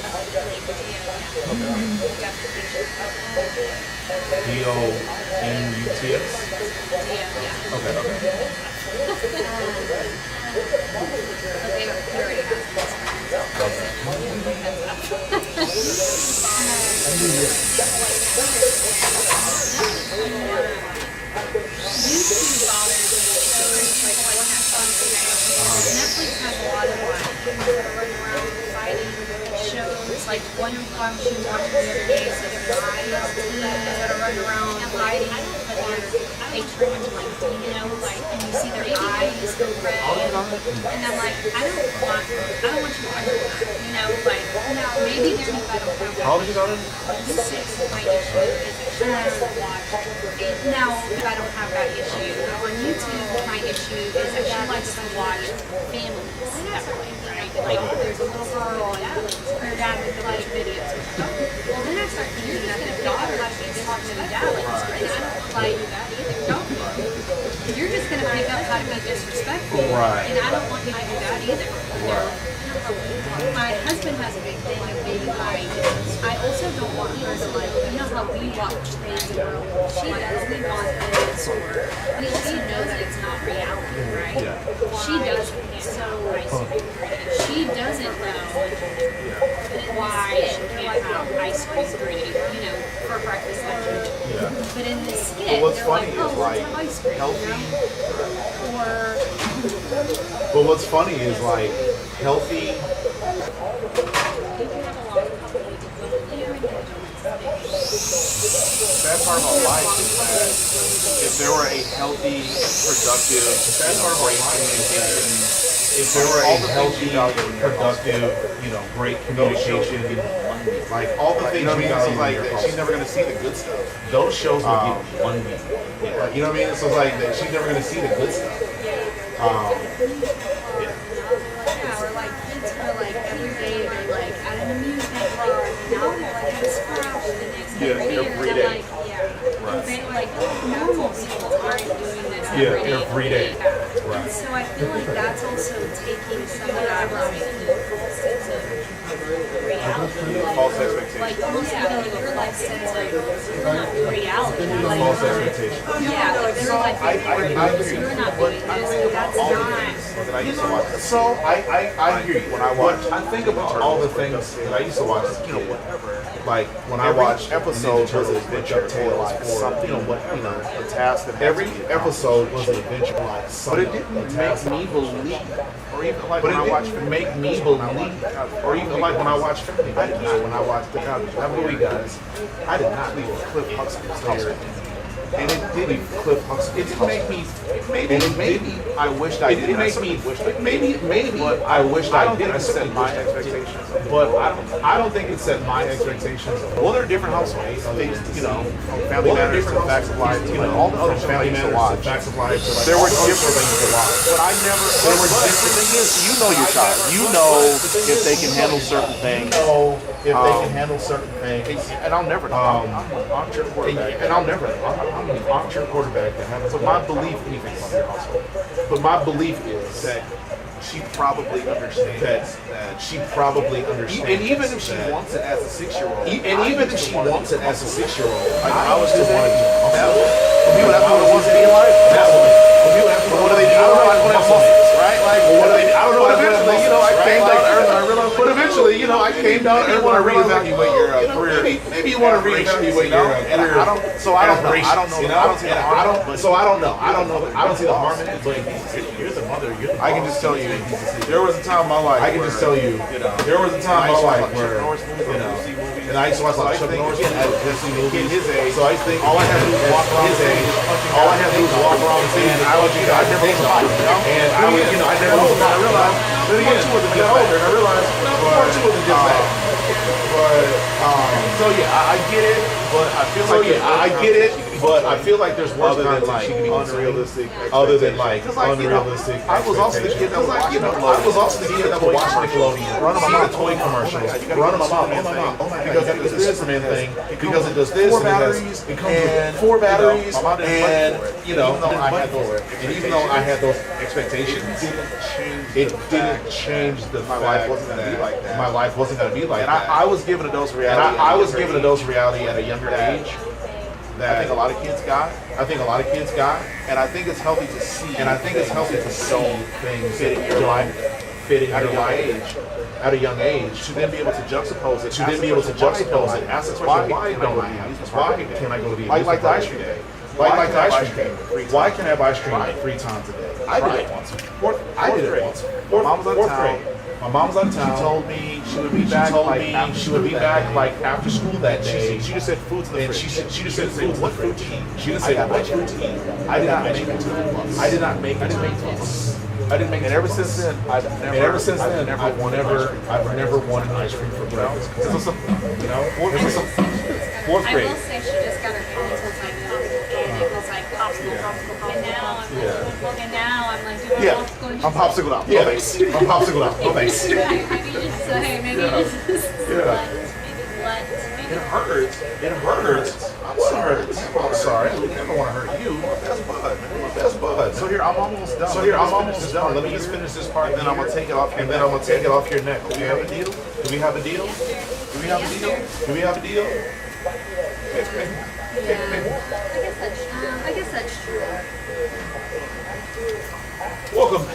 Leo and UTF. Okay, okay.
YouTube bothers me so like I want to have fun today. Netflix has a lot of like run around fighting shows. Like one of them she was watching the other day, so there's teens that are running around fighting, but they turn into like demons, like and you see their eyes go red. And I'm like, I don't want you watching that. You know, like maybe there's if I don't have that.
How old is your daughter?
6. My issue is that she has to watch. Now, if I don't have that issue on YouTube, my issue is that she likes to watch families that way, right? Like there's a little girl and her dad would watch videos. Well, then I start thinking that the daughter has to be talking to the dad like this, and I don't like that either. Don't. You're just gonna pick up how to be disrespectful,
Right.
and I don't want you to do that either. You know? My husband has a big thing of being like, I also don't want her to like, you know how we watch things and we're like, she does, we want this, or we also know that it's not reality, right?
Yeah.
She doesn't, so she doesn't know why she can't have ice cream gritty, you know, for breakfast, lunch, and dinner.
Yeah.
But in this skit,
But what's
they're
funny
like, oh,
is
let's
like
have ice cream,
healthy.
you know? Or
But what's funny is like healthy. Sad part about life is that if there were a healthy, productive, great communication, if there were a healthy, productive, great communication, like all the things we got like that, she's never gonna see the good stuff. Those shows would get 1 week. Like, you know what I mean? So it's like that she's never gonna see the good stuff.
yeah, or like kids are like every day they're like at an amusement park, now they're like at a scratch the next day.
Yeah, every day.
Like, yeah. like normal people aren't doing this every day. And so I feel like that's also taking some of that like sense of reality.
False expectations.
Like almost like your life sense of reality. Like,
False expectations.
yeah, like they're like, you're not doing this, that's not.
That I used to watch. So I hear you when I watch. I think about all the things that I used to watch as a kid. Like when I watched episodes was an adventure or like something, a task that every episode was an adventure like something. But it didn't make me believe, or even like when I watched make me believe, or even like when I watched Family Guy. When I watched the that movie, guys, I did not leave Cliff Huxtable's house. And it didn't Cliff Huxtable. It didn't make me. Maybe I wished I did. It make me. Maybe I wished I did. I set my expectations. But I don't think it set my expectations. Well, they're different households. Family Matters, Facts of Life, all the other Family Matters, Facts of Life. There were different things to watch. But I never. There were different. The thing is, you know your child. You know if they can handle certain things. If they can handle certain things. And I'll never know. I'm an armchair quarterback. And I'll never know. I'm an armchair quarterback that happens. But my belief, anything about your household. But my belief is that she probably understands that she probably understands. And even if she wants it as a 6-year-old. And even if she wants it as a 6-year-old. I was just wanting to. People have to want to be alive. What do they do? I don't know. I don't have muscles, right? Like, what do they do? I don't know. Eventually, I came down to earth and I realized. But eventually, I came down to earth and I realized reevaluate your career. Maybe you want to reevaluate your career. So I don't know. I don't know. I don't see the harm. So I don't know. I don't see the harm in it. But you're the mother. I can just tell you. There was a time in my life. I can just tell you. There was a time in my life where and I used to watch a lot of Chuck Norris movies. His age. So I think all I had to do was walk around his age. All I had to do was walk around and say, and I would, I never was and I would, I never was. I realized. Then again, I got older and I realized part two wasn't just that. So yeah, I get it, but I feel like I get it, but I feel like there's worse kind of like unrealistic, other than like unrealistic. I was also the kid that was watching I was also the kid that would watch Nickelodeon, run see the toy commercials, run them about because it does this and thing, because it does this and it comes with 4 batteries, and and even though I had those expectations, it didn't change the fact that my life wasn't going to be like that. I was given a dose of reality. And I was given a dose of reality at a younger age that I think a lot of kids got. And I think it's healthy to see. And I think it's healthy to see things fitting your life, at a young age, to then be able to juxtapose it. Ask the question, why don't I have this? Why can't I go to the like the ice cream day? Like the ice cream day. Why can't I have ice cream 3 times a day? I did it once. I did it once. Mom was out of town. My mom was out of town. She told me she would be back like after school that day. She just said food's in the fridge. She just said food. What food to eat? She just said what food to eat. I did not make it to it once. I didn't make it. And ever since then, I've never wanted ice cream for breakfast. It was fourth
I
grade.
will say she just got her pencils like and it was like popsicle. And now I'm like, do I popsicle?
I'm popsicle out. Yeah, thanks. I'm popsicle out. No thanks.
Maybe just say, maybe just let.
It hurts. I'm sorry. I never want to hurt you. That's bud. So here, I'm almost done. Let me just finish this part, and then I'm gonna take it off. Your neck. Do we have a deal? Do we have a deal?
Yeah. I guess that's true.
Welcome.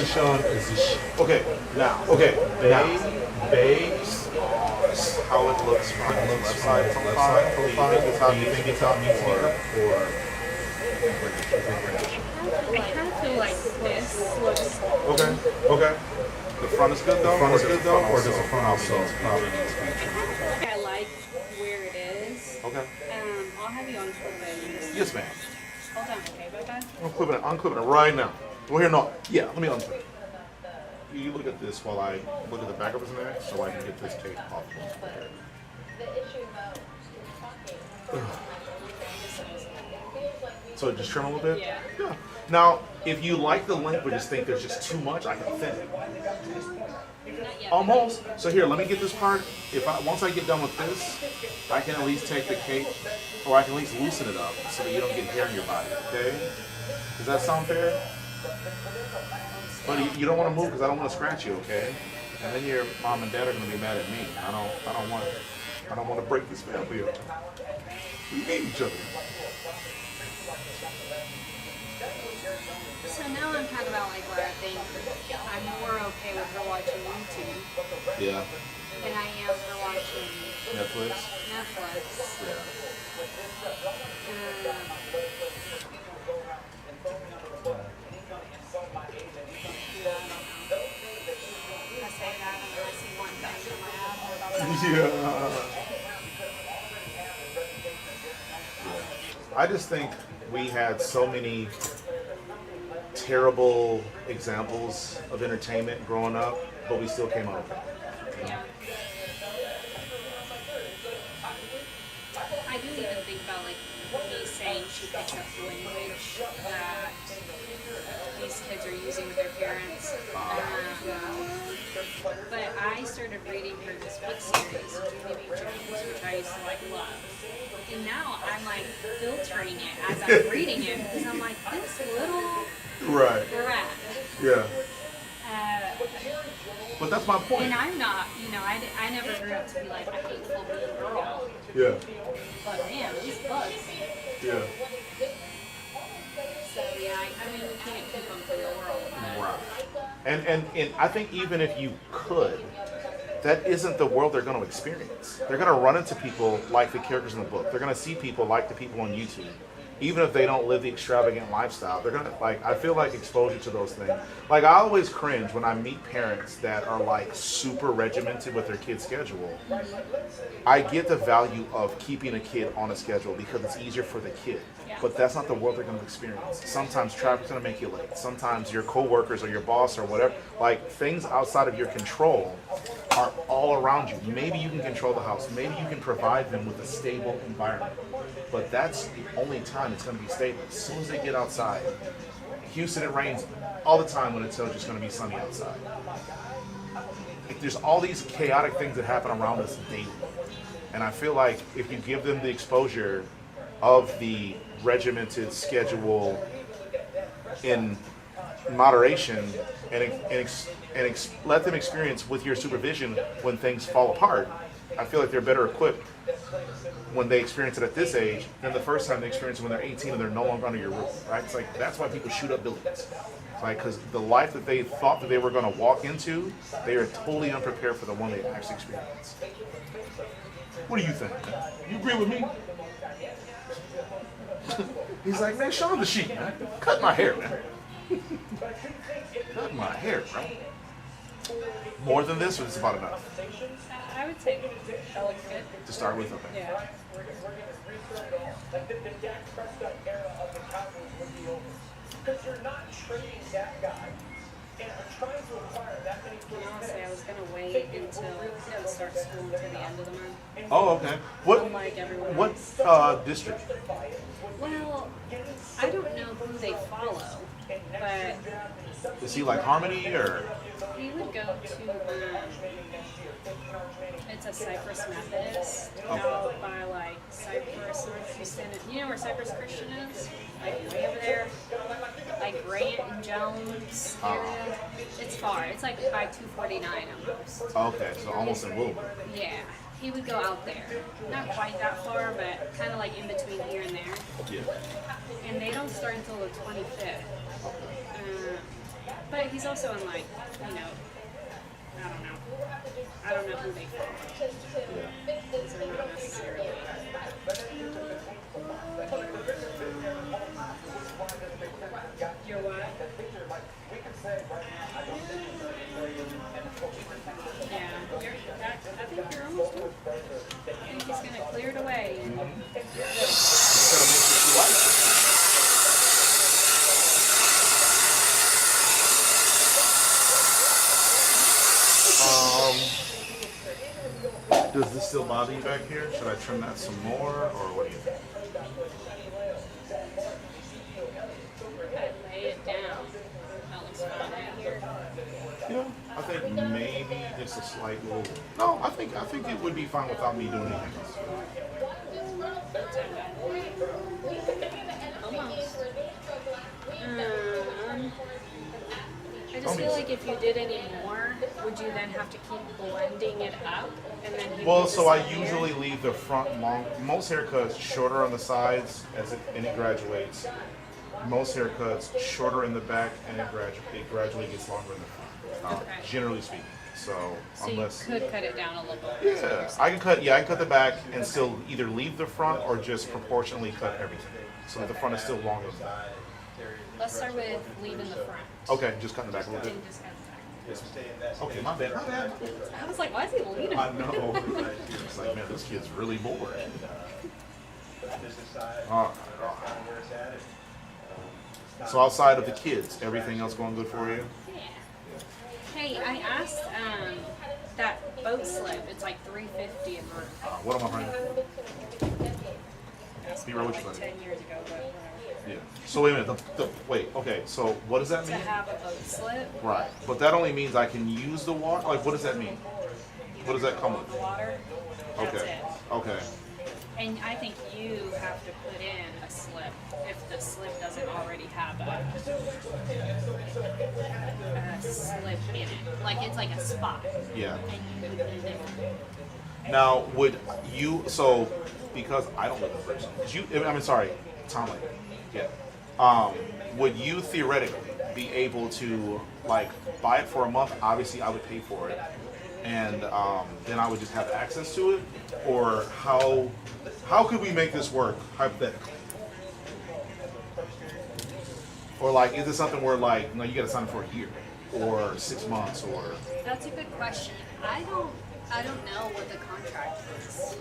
Shawn is okay. Now, base. How it looks from the left side profile. Do you think it's how it needs to be, or
I kind of feel like this looks.
Okay. The front is good though. Or does the front also probably need to be?
I like where it is.
Okay.
I'll have you unclip it.
Yes, ma'am.
Hold on, okay, bye-bye.
I'm clipping it right now. Well, here, no. Yeah, let me unclip it. You look at this while I look at the back of his neck, so I can get this tape off. So just trim a little bit?
Yeah.
Yeah. Now, if you like the length but just think there's just too much, I can thin it.
Not yet.
Almost. So here, let me get this part. Once I get done with this, I can at least take the cake, or I can at least loosen it up so that you don't get hair in your body. Okay? Does that sound fair? But you don't want to move because I don't want to scratch you. Okay? And then your mom and dad are going to be mad at me. I don't want to break this family up. We hate each other.
So now I'm talking about like where I think I'm more okay with her watching YouTube
Yeah.
than I am her watching
Netflix.
Netflix.
Yeah.
I say that and then I see one thing in my app about that.
Yeah. I just think we had so many terrible examples of entertainment growing up, but we still came out okay.
Yeah. I do even think about like me saying she picks up language that these kids are using with their parents. But I started reading her this book series, Judy Jones, which I used to like love. And now I'm like filtering it as I'm reading it because I'm like, this little
Right.
brat.
Yeah.
But
that's my point.
And I'm not, I never grew up to be like a hateful mean girl.
Yeah.
But man, these books.
Yeah.
So yeah, I mean, we can't keep them for the world.
Right. And I think even if you could, that isn't the world they're going to experience. They're going to run into people like the characters in the book. They're going to see people like the people on YouTube. Even if they don't live the extravagant lifestyle, they're going to, I feel like exposure to those things. Like, I always cringe when I meet parents that are, super regimented with their kid's schedule. I get the value of keeping a kid on a schedule because it's easier for the kid. But that's not the world they're going to experience. Sometimes traffic's going to make you late. Sometimes your coworkers or your boss or whatever, things outside of your control are all around you. Maybe you can control the house. Maybe you can provide them with a stable environment. But that's the only time it's going to be stable. As soon as they get outside, Houston, it rains all the time when it tells you it's going to be sunny outside. There's all these chaotic things that happen around us daily. And I feel like if you give them the exposure of the regimented schedule in moderation and let them experience with your supervision when things fall apart, I feel like they're better equipped when they experience it at this age than the first time they experience it when they're 18 and they're no longer under your roof, right? It's that's why people shoot up buildings. Because the life that they thought that they were going to walk into, they are totally unprepared for the one they actually experienced. What do you think? You agree with me? He's like, man, Shawn the sheep, man. Cut my hair, man. Cut my hair, bro. More than this, or is this about enough?
I would say that looks good.
To start with, okay.
Yeah.
Because you're not trading that guy and trying to acquire that many players.
Honestly, I was gonna wait until he doesn't start school until the end of the month.
Oh, okay.
Unlike everyone
What
else.
district?
Well, I don't know who they follow, but
Is he like Harmony or?
he would go to it's a Cypress Methodist out by Cypress, North Houston. You know where Cypress Christian is? Way over there, Grant and Jones area. It's far. It's by 249 almost.
Okay, so almost in Wilbur.
Yeah, he would go out there. Not quite that far, but kind of in between here and there.
Yeah.
And they don't start until the 25th. But he's also in I don't know who they follow.
Yeah.
Those are not necessarily. You're what? Yeah, I think you're almost done. I think he's going to clear it away. And
Does this still bother you back here? Should I trim that some more, or what do you think?
lay it down. That looks fine right here.
Yeah, I think maybe just a slight little. No, I think it would be fine without me doing anything else.
Almost. I just feel like if you did any more, would you then have to keep blending it up and then you
Well,
would
so I
disappear?
usually leave the front long. Most haircuts shorter on the sides as it graduates. Most haircuts shorter in the back and it gradually gets longer in the front.
Okay.
Generally speaking. So
So
unless
you could cut it down a little bit.
yeah, I can cut the back and still either leave the front or just proportionally cut everything. So that the front is still longer than the back.
Let's start with leaving the front.
Okay, just cutting the back a little bit.
And just cut the back.
Yes. Okay, my bad.
I was like, why is he leaning?
I know. It's like, man, this kid's really bored. All right. So outside of the kids, everything else going good for you?
Yeah. Hey, I asked that boat slip. It's like $350 a month.
What am I trying? Be real with you,
Like
buddy.
10 years ago, but whatever.
Yeah. So wait a minute. Wait. Okay. So what does that
To
mean?
have a boat slip,
Right. But that only means I can use the water. Like, what does that mean? What does that come with?
the water, that's
Okay.
it.
Okay.
And I think you have to put in a slip if the slip doesn't already have a slip in it. Like it's like a spot.
Yeah.
And you put it in.
Now, would you? So, because I don't live in prison. Sorry, Tom. Yeah. Would you theoretically be able to like buy it for a month? Obviously, I would pay for it, and then I would just have access to it. Or how could we make this work hypothetically? Or like, is it something where like, no, you got to sign up for a year or 6 months or?
That's a good question. I don't know what the contract is.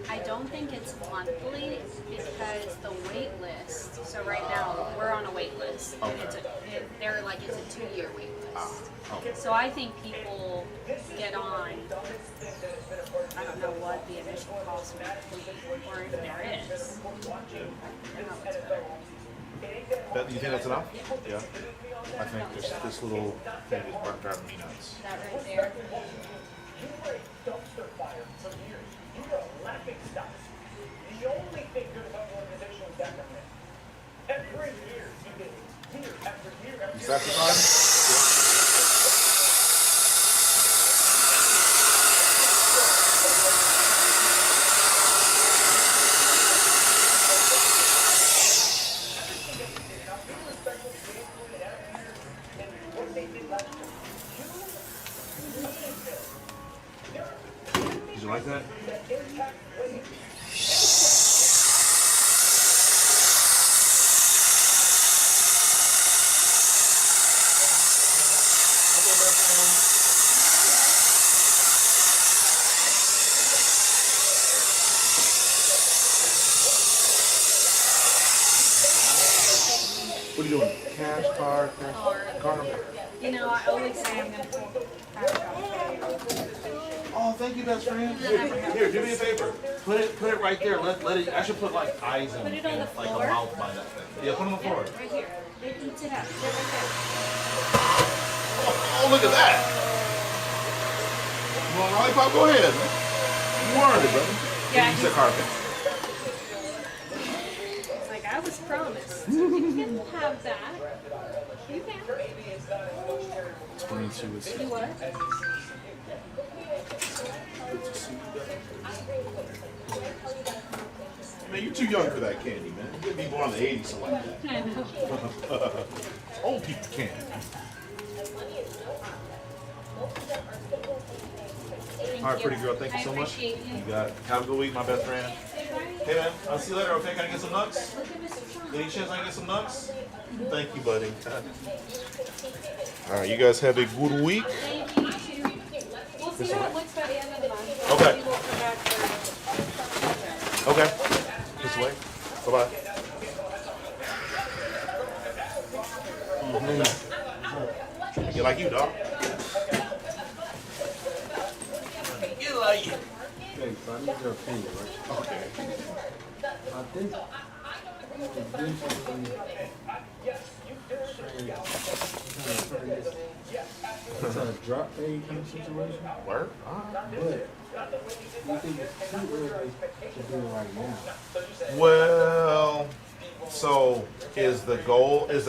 I don't think it's monthly because the wait list. So right now we're on a wait list. And
Okay.
it's a 2-year wait list.
Okay.
So I think people get on. I don't know what the initial cost would be, or if there is. I don't know what's better.
You think that's enough? Yeah. I think this little thing is driving me nuts.
That right there.
You satisfied? Did you like that? What are you doing? Cash, card, card?
You know, I always say I'm going to pull
Oh, thank you, best friend. Here, do me a favor. Put it right there. Let it. I should put like eyes and,
Put it on the
like
floor?
a mouth by that thing. Yeah, put it on the floor.
right here. It eats it up. Sit right there.
Oh, look at that. You want a lollipop? Go ahead. You earned it, brother.
Yeah,
Use the carpet.
It's like I was promised. You can have that. You can.
22 is.
You what?
Man, you're too young for that candy, man. You could be born in the 80s or like that.
I know.
Old people candy. All right, pretty girl, thank you so much.
appreciate you.
You got it. Have a good week, my best friend. Hey, man, I'll see you later, okay? Can I get some nuts? Any chance I can get some nuts? Thank you, buddy. All right, you guys have a good week.
Thank you, you too. We'll see how it looks by the end of the month.
Okay.
Maybe we'll come back for.
Okay. This way. Bye-bye. You like you, dog. You like you.
Thanks, I need your opinion, right?
Okay.
I think It's a drop fade kind of situation.
Word?
But you think it's too early to do it right now?
Well, so is the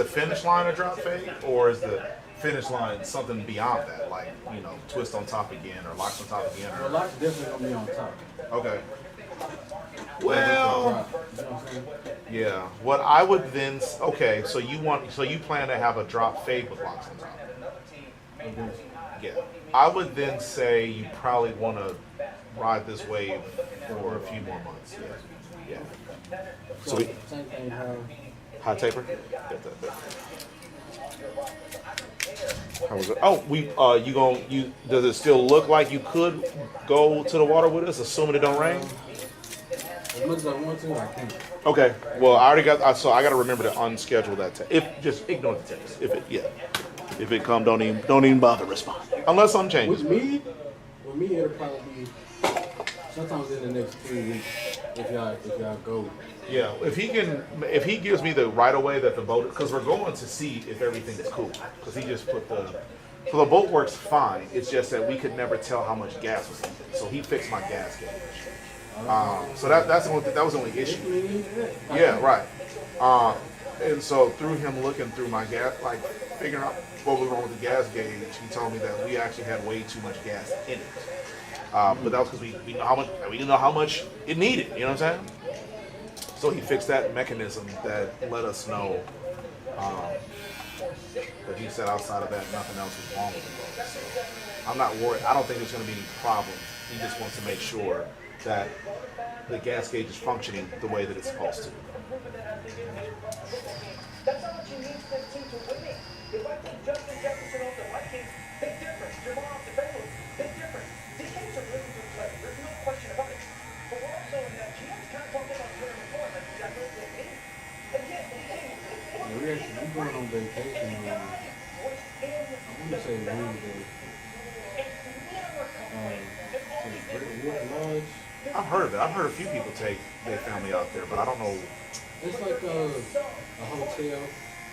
finish line a drop fade, or is the finish line something beyond that, like, twist on top again or locks on top again?
Well, lock's definitely gonna be on top.
Okay.
Drop,
Well,
you know what I'm saying?
yeah. What I would then, okay, so you plan to have a drop fade with locks on top?
Okay.
Yeah. I would then say you probably want to ride this wave for a few more months. Yeah. Yeah.
So,
we,
same thing how
hot taper? Get that. How was it? Oh, does it still look like you could go to the water with us, assuming it don't rain?
as much as I want to, I can't.
Okay. Well, I already got. So I got to remember to unschedule that. Just ignore the text. If it come, don't even bother responding unless something changes.
With me, it'll probably be sometimes in the next 3 weeks if y'all go.
Yeah. If he gives me the right of way that the boat, because we're going to see if everything is cool. Because he just put so the boat works fine. It's just that we could never tell how much gas was in it. So he fixed my gas gauge. So that was the only issue. Yeah, right. And so through him looking through my gas, like figuring out what was wrong with the gas gauge, he told me that we actually had way too much gas in it. But that was because we didn't know how much it needed. You know what I'm saying? So he fixed that mechanism that let us know. But he said outside of that, nothing else was wrong with the boat. So I'm not worried. I don't think there's going to be any problems. He just wants to make sure that the gas gauge is functioning the way that it's supposed to.
That's how much you need 15 to win it. If I take Justin Jefferson off the Vikings, big difference. Jamal off the Bengals, big difference. These games are really good players. There's no question about it. But we're also in that GM's kind of talking about Twitter before, like he's got no game. And yet,
We going on vacation on I want to say Wednesday. Lodge.
I've heard of it. I've heard a few people take their family out there, but I don't know.
It's like a hotel,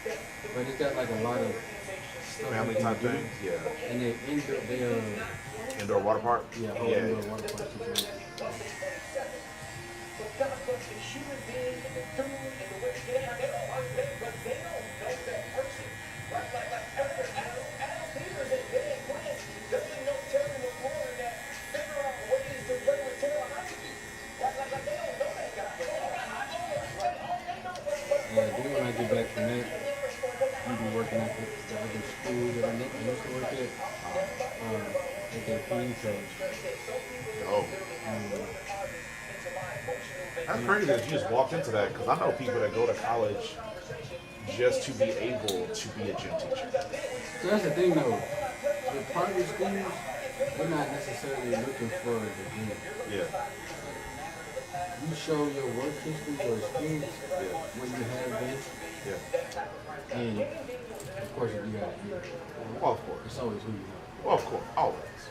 but it's got like a lot of stuff
Family
you can
type
do.
things? Yeah.
And they
Indoor water park?
yeah, whole
Yeah.
indoor water park situation. Then when I get back from that, we be working at the other school that I used to work at that PE coach.
Oh. That's crazy that you just walked into that, because I know people that go to college just to be able to be a gym teacher.
So that's the thing though, the private schools, they're not necessarily looking for a degree.
Yeah.
You show your work history or experience when you have been,
Yeah.
and of course if you got a year,
Well, of course.
it's always who you know.
Well, of course. Always.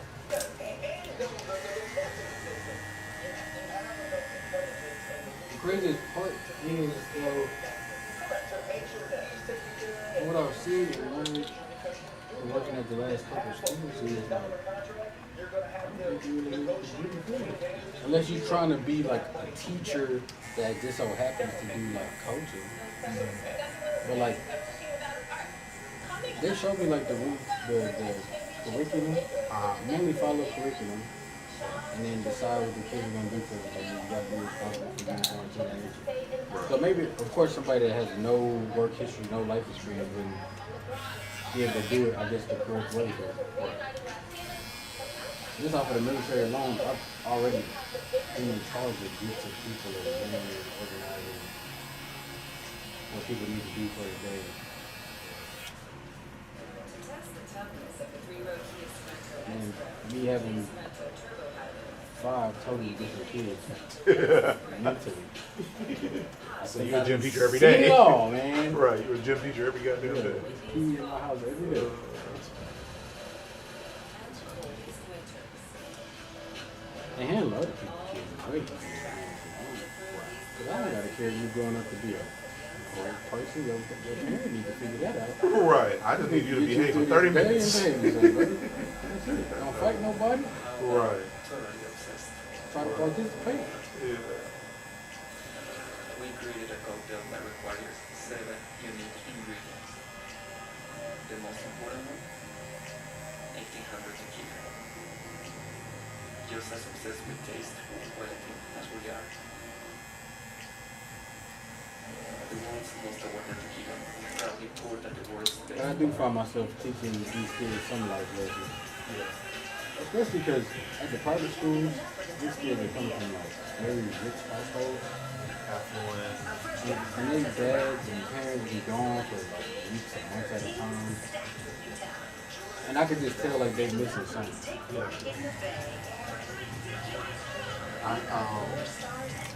The craziest part is though, what I've seen and learned from working at the last couple of schools is like, I don't think you really need to do anything. Unless you're trying to be like a teacher that just so happens to do like coaching. But like, they showed me like the curriculum, mainly follow curriculum, and then decide what the kids are gonna do for it. Like, you gotta be responsible for uniform and that nature. So maybe, of course, somebody that has no work history, no life experience wouldn't be able to do it, I guess, the correct way. But just off of the military alone, I've already been in charge of groups of people that are running and organizing what people need to do for the day. And me having 5 totally different kids mentally.
So you're a gym teacher every day.
No, man.
Right, you're a gym teacher every goddamn day.
Pee in my house every day. And handle other people's kids is great. Because I don't got to care if you're growing up to be a person, your parent need to figure that out.
Right. I just need you to behave for 30 minutes.
That's it. Don't fight nobody.
Right.
Try to participate.
Yeah.
We created a cocktail that requires 7 unique ingredients. The most important one, 1800 tequila. Just as obsessed with taste and quality as we are. The world's most awarded tequila is proudly poured at the world's
But I
best.
do find myself teaching these kids some life lessons. Especially because at the private schools, these kids are coming from like very rich households.
Affluent.
And their dads and parents be gone for like weeks or months at a time. And I could just tell like they're missing something.
Yeah.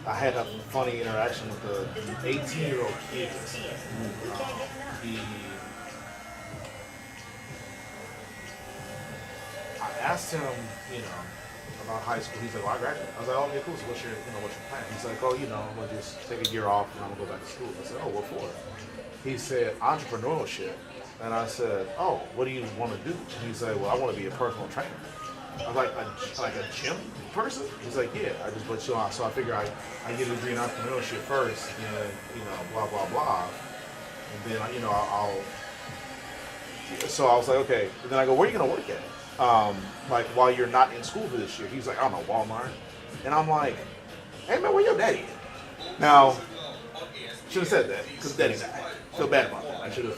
I had a funny interaction with the 18-year-old kid. I asked him, about high school. He's like, well, I graduated. I was like, oh, okay, cool. So what's your plan? He's like, oh, I'm gonna just take a year off and I'm gonna go back to school. I said, oh, what for? He said, entrepreneurship. And I said, oh, what do you want to do? And he said, well, I want to be a personal trainer. I was like a gym person? He's like, yeah, I just put you on. So I figure I get a degree in entrepreneurship first, and blah, blah, blah. And then, I'll so I was like, okay. And then I go, where are you going to work at? Like, while you're not in school for this year. He's like, I don't know, Walmart. And I'm like, hey, man, where your daddy at? Now, should have said that, because daddy died. Feel bad about that. I should have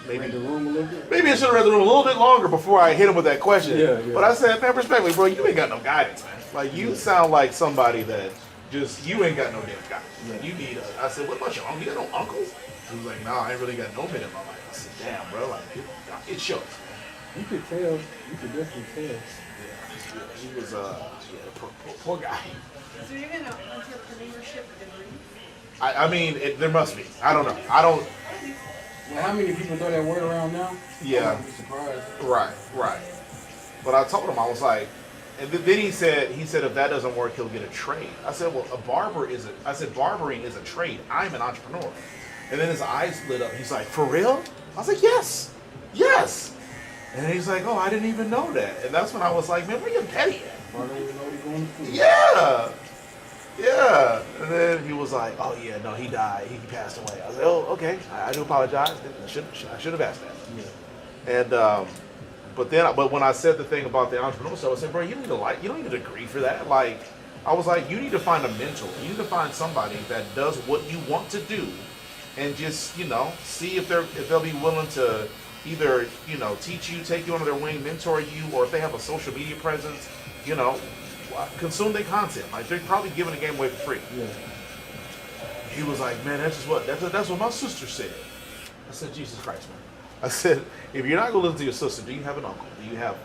Read the room a little bit.
maybe I should have read the room a little bit longer before I hit him with that question.
Yeah.
But I said, man, respectfully, bro, you ain't got no guidance, man. Like, you sound like somebody that you ain't got no damn guidance.
Yeah.
You need I said, what about your uncle? You got no uncles? He was like, no, I ain't really got no men in my life. I said, damn, bro, like, it shows.
You could tell. You could definitely tell.
Yeah, he was, poor guy.
So you're gonna entrepreneurship degree?
I mean, there must be. I don't know.
Well, how many people throw that word around now?
Yeah.
I'd be surprised.
Right. But I told him, I was like, and then he said if that doesn't work, he'll get a trade. I said, well, barbering is a trade. I'm an entrepreneur. And then his eyes lit up. He's like, for real? I was like, yes. And he's like, oh, I didn't even know that. And that's when I was like, man, where your daddy at?
I don't even know he's going to school.
Yeah. And then he was like, oh yeah, no, he died. He passed away. I was like, oh, okay. I do apologize. I should have asked that.
Yeah.
And but when I said the thing about the entrepreneurial stuff, I said, bro, you don't need a degree for that. Like, I was like, you need to find a mentor. You need to find somebody that does what you want to do, and just see if they'll be willing to either teach you, take you under their wing, mentor you, or if they have a social media presence, consume their content. Like, they're probably giving the game away for free.
Yeah.
He was like, man, that's what my sister said. I said, Jesus Christ, man. I said, if you're not gonna listen to your sister, do you have an uncle? Do you have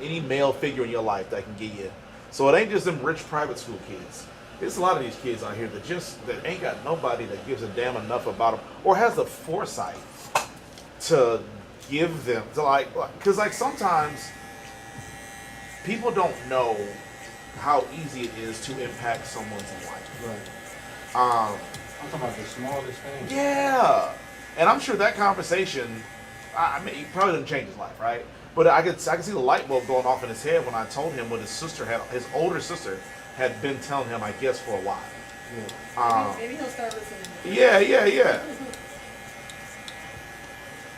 any male figure in your life that can get you? So it ain't just them rich private school kids. There's a lot of these kids out here that ain't got nobody that gives a damn enough about them, or has the foresight to give them because sometimes people don't know how easy it is to impact someone's life.
Right. I'm talking about the smallest thing.
Yeah, and I'm sure that conversation, I mean, it probably didn't change his life, right? But I could see the light bulb going off in his head when I told him what his older sister had been telling him, I guess, for a while.
Yeah.
Maybe he'll start listening.
Yeah.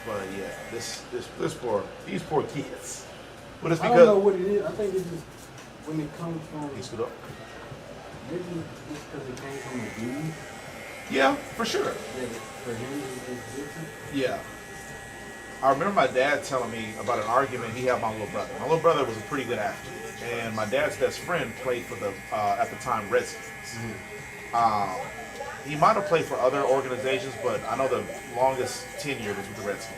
But yeah, these poor kids. But it's
I don't know
because
what it is. I think it's just when it comes from.
he stood up.
Maybe it's because it came from a dude.
Yeah, for sure.
That for him it's different.
Yeah. I remember my dad telling me about an argument he had with my little brother. My little brother was a pretty good athlete, and my dad's best friend played for the at the time Redskins. He might have played for other organizations, but I know the longest tenure was with the Redskins.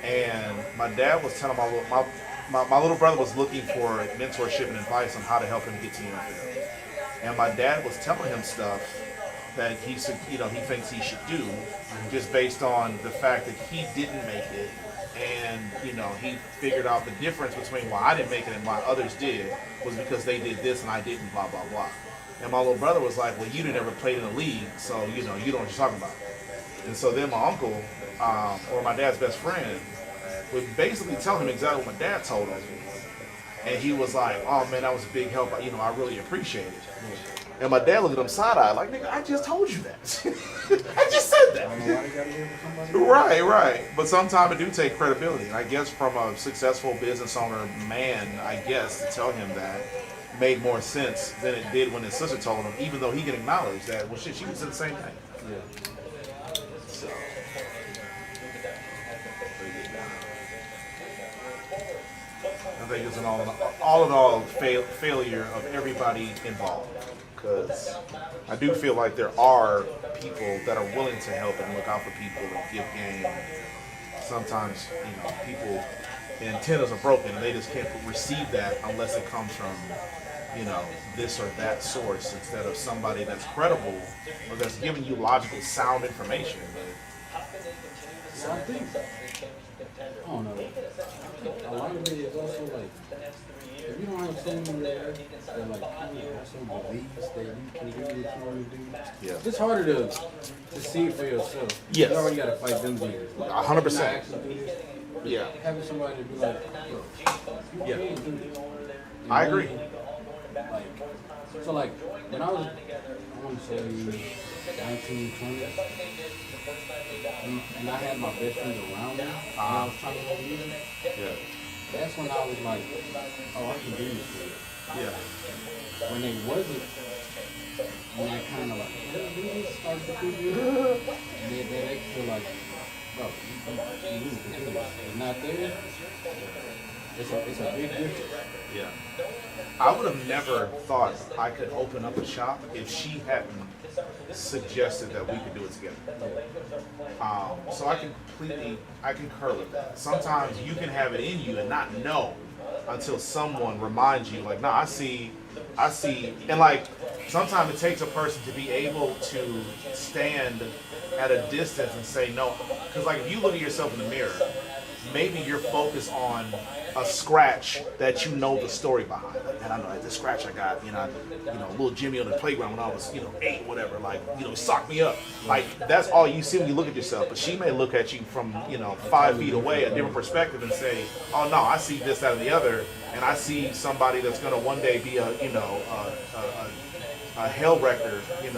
And my dad was telling my little brother was looking for mentorship and advice on how to help him get to the NFL. And my dad was telling him stuff that he thinks he should do, just based on the fact that he didn't make it, and he figured out the difference between why I didn't make it and why others did was because they did this and I didn't, blah blah blah. And my little brother was like, well, you didn't ever play in the league, so you know what you're talking about. And so then my uncle, or my dad's best friend, would basically tell him exactly what my dad told him. And he was like, oh man, that was a big help. You know, I really appreciate it. And my dad looked at him side-eyed like, nigga, I just told you that. I just said that.
I don't know why they gotta hear from somebody.
Right, right. But sometimes it do take credibility. And I guess from a successful business owner man, I guess, to tell him that made more sense than it did when his sister told him, even though he can acknowledge that, well, shit, she was in the same thing.
Yeah.
So. I think it's an all failure of everybody involved. Because I do feel like there are people that are willing to help and look out for people and give game. Sometimes, you know, people, the antennas are broken and they just can't receive that unless it comes from, you know, this or that source instead of somebody that's credible or that's giving you logical, sound information.
Yeah, I think, I don't know. A lot of it is also like, if you don't have someone in your life that like also believes that you can do what you want to do,
Yeah.
it's harder to see it for yourself.
Yes.
You already got to fight them demons. Like,
100%.
can I actually do this?
Yeah.
Having somebody to be like, yo, you
Yeah.
can do this. And
I agree.
Like, so like, when I was, I want to say 19, 20, and I had my best friends around me, and I was trying to go music,
Yeah.
that's when I was like, oh, I can do this shit.
Yeah.
When it wasn't, and I kind of like, hey, do this, start to do this, and they feel like, bro, you need to do this. It's not there, it's a big difference.
Yeah. I would have never thought I could open up a shop if she hadn't suggested that we could do it together. So I concur with that. Sometimes you can have it in you and not know until someone reminds you, like, nah, I see, and like, sometimes it takes a person to be able to stand at a distance and say no, because like if you look at yourself in the mirror, maybe you're focused on a scratch that you know the story behind. Like, man, I know that this scratch I got, little Jimmy on the playground when I was, 8, whatever, like, sock me up. Like, that's all you see when you look at yourself. But she may look at you from, 5 feet away, a different perspective, and say, oh no, I see this, that, and the other, and I see somebody that's gonna one day be a hell wrecker, in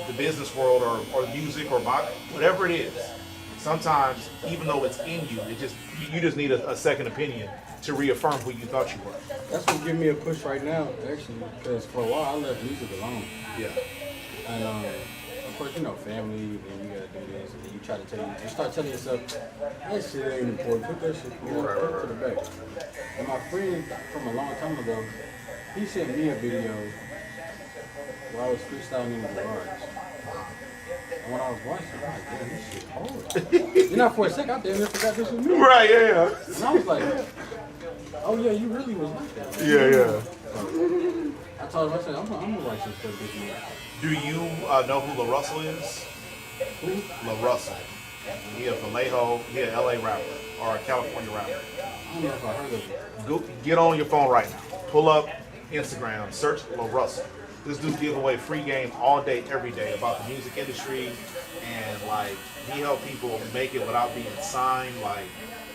the business world or music or whatever it is. Sometimes, even though it's in you, you just need a second opinion to reaffirm who you thought you were.
That's what giving me a push right now, actually, because for a while I left music alone.
Yeah.
And of course, family, and you gotta do this, and then you try to you start telling yourself, that shit ain't important, put that shit put it to the back. And my friend from a long time ago, he sent me a video where I was freestyling in the garage. And when I was watching, I was like, damn, this shit hard. For a second, I damn near forgot this was me.
Right, yeah.
And I was like, oh yeah, you really was like that.
Yeah.
So, I told him, I said, I'm gonna write some stuff this month.
Do you know who La Russell is?
Who?
La Russell. He a Vallejo, he a LA rapper or a California rapper.
I don't know if I heard of it.
Go get on your phone right now. Pull up Instagram, search La Russell. This dude give away free game all day, every day about the music industry, and like he helped people make it without being signed. Like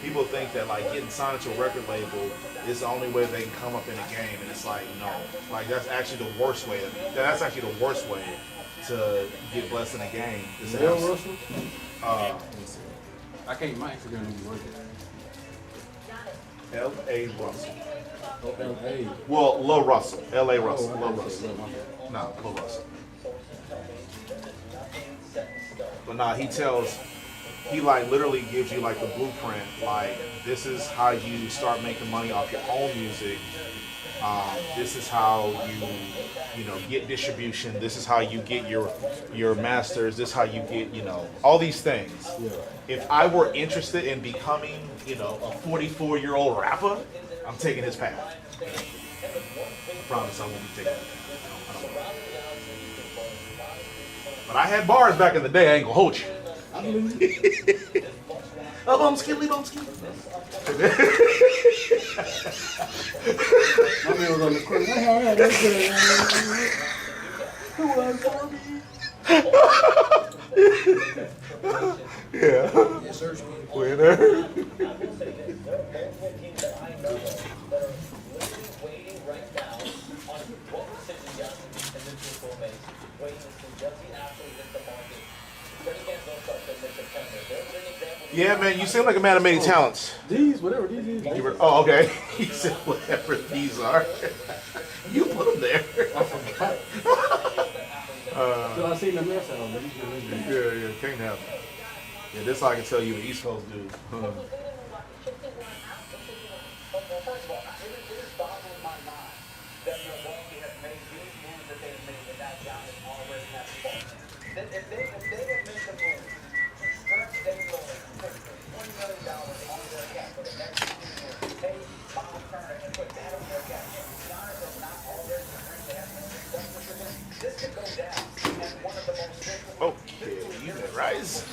people think that like getting signed to a record label is the only way they can come up in a game, and it's like no, like that's actually the worst way. That's actually the worst way to get blessed in a game.
Bill Russell?
Let me see.
I can't. My Instagram didn't work.
L.A. Russell.
L.A.
Well, La Russell. L.A. Russell.
Oh,
La
okay.
Russell. No, La Russell. But nah, he like literally gives you like the blueprint. Like this is how you start making money off your own music. This is how you get distribution. This is how you get your masters. This is how you get all these things.
Yeah.
If I were interested in becoming a 44-year-old rapper, I'm taking his path. I promise I won't be taking it. But I had bars back in the day. I ain't gonna hold you.
I believe it.
Bum skilly.
My man was on the corner. Who was for me?
Yeah.
Yes, sir. Steve.
Winner.
I will say this, there are multiple teams that I know of that are literally waiting right now on what was Sidney Johnson and Mitchell Gomez, waiting to see does he actually hit the market. Then again, those stuff in September. There's an example.
Yeah, man, you seem like a man of many talents.
These, whatever these is.
Oh, okay. He said whatever these are. You put them there.
I forgot. So I seen the mess out of them.
Yeah, can't have it. Yeah, this I can tell you an East Coast dude.
First of all, it is boggling my mind that Milwaukee has made these moves that they've made without Giannis already having fun. If they had made the move to stretch Dame Lillard for $20 million on their cap for the next 2 years, pay Miles Turner and put that on their cap, Giannis has not already agreed to have this could go down as one of the most
Okay, you can rise.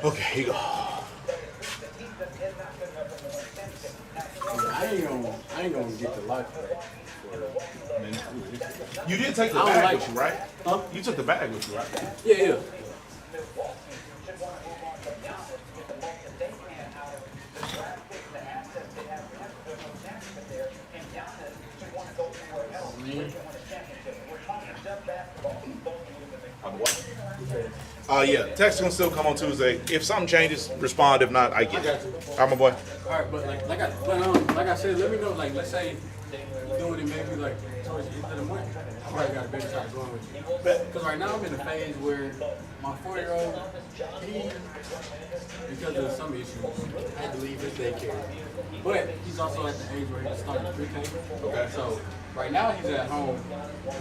Okay, here you go.
I ain't gonna get the life back.
You did take the
I don't
bag
like
with you, right?
Huh?
You took the bag with you, right?
Yeah.
Yeah, text gonna still come on Tuesday. If something changes, respond. If not, I get it. All right, my boy.
All right, but like I said, let me know. Like, let's say you're doing it maybe like towards the end of the month. I probably got a better shot going with you. Because right now I'm in a phase where my 4-year-old, he, because of some issues, had to leave his daycare. But he's also at the age where he's starting pre-K. Okay. So right now he's at home.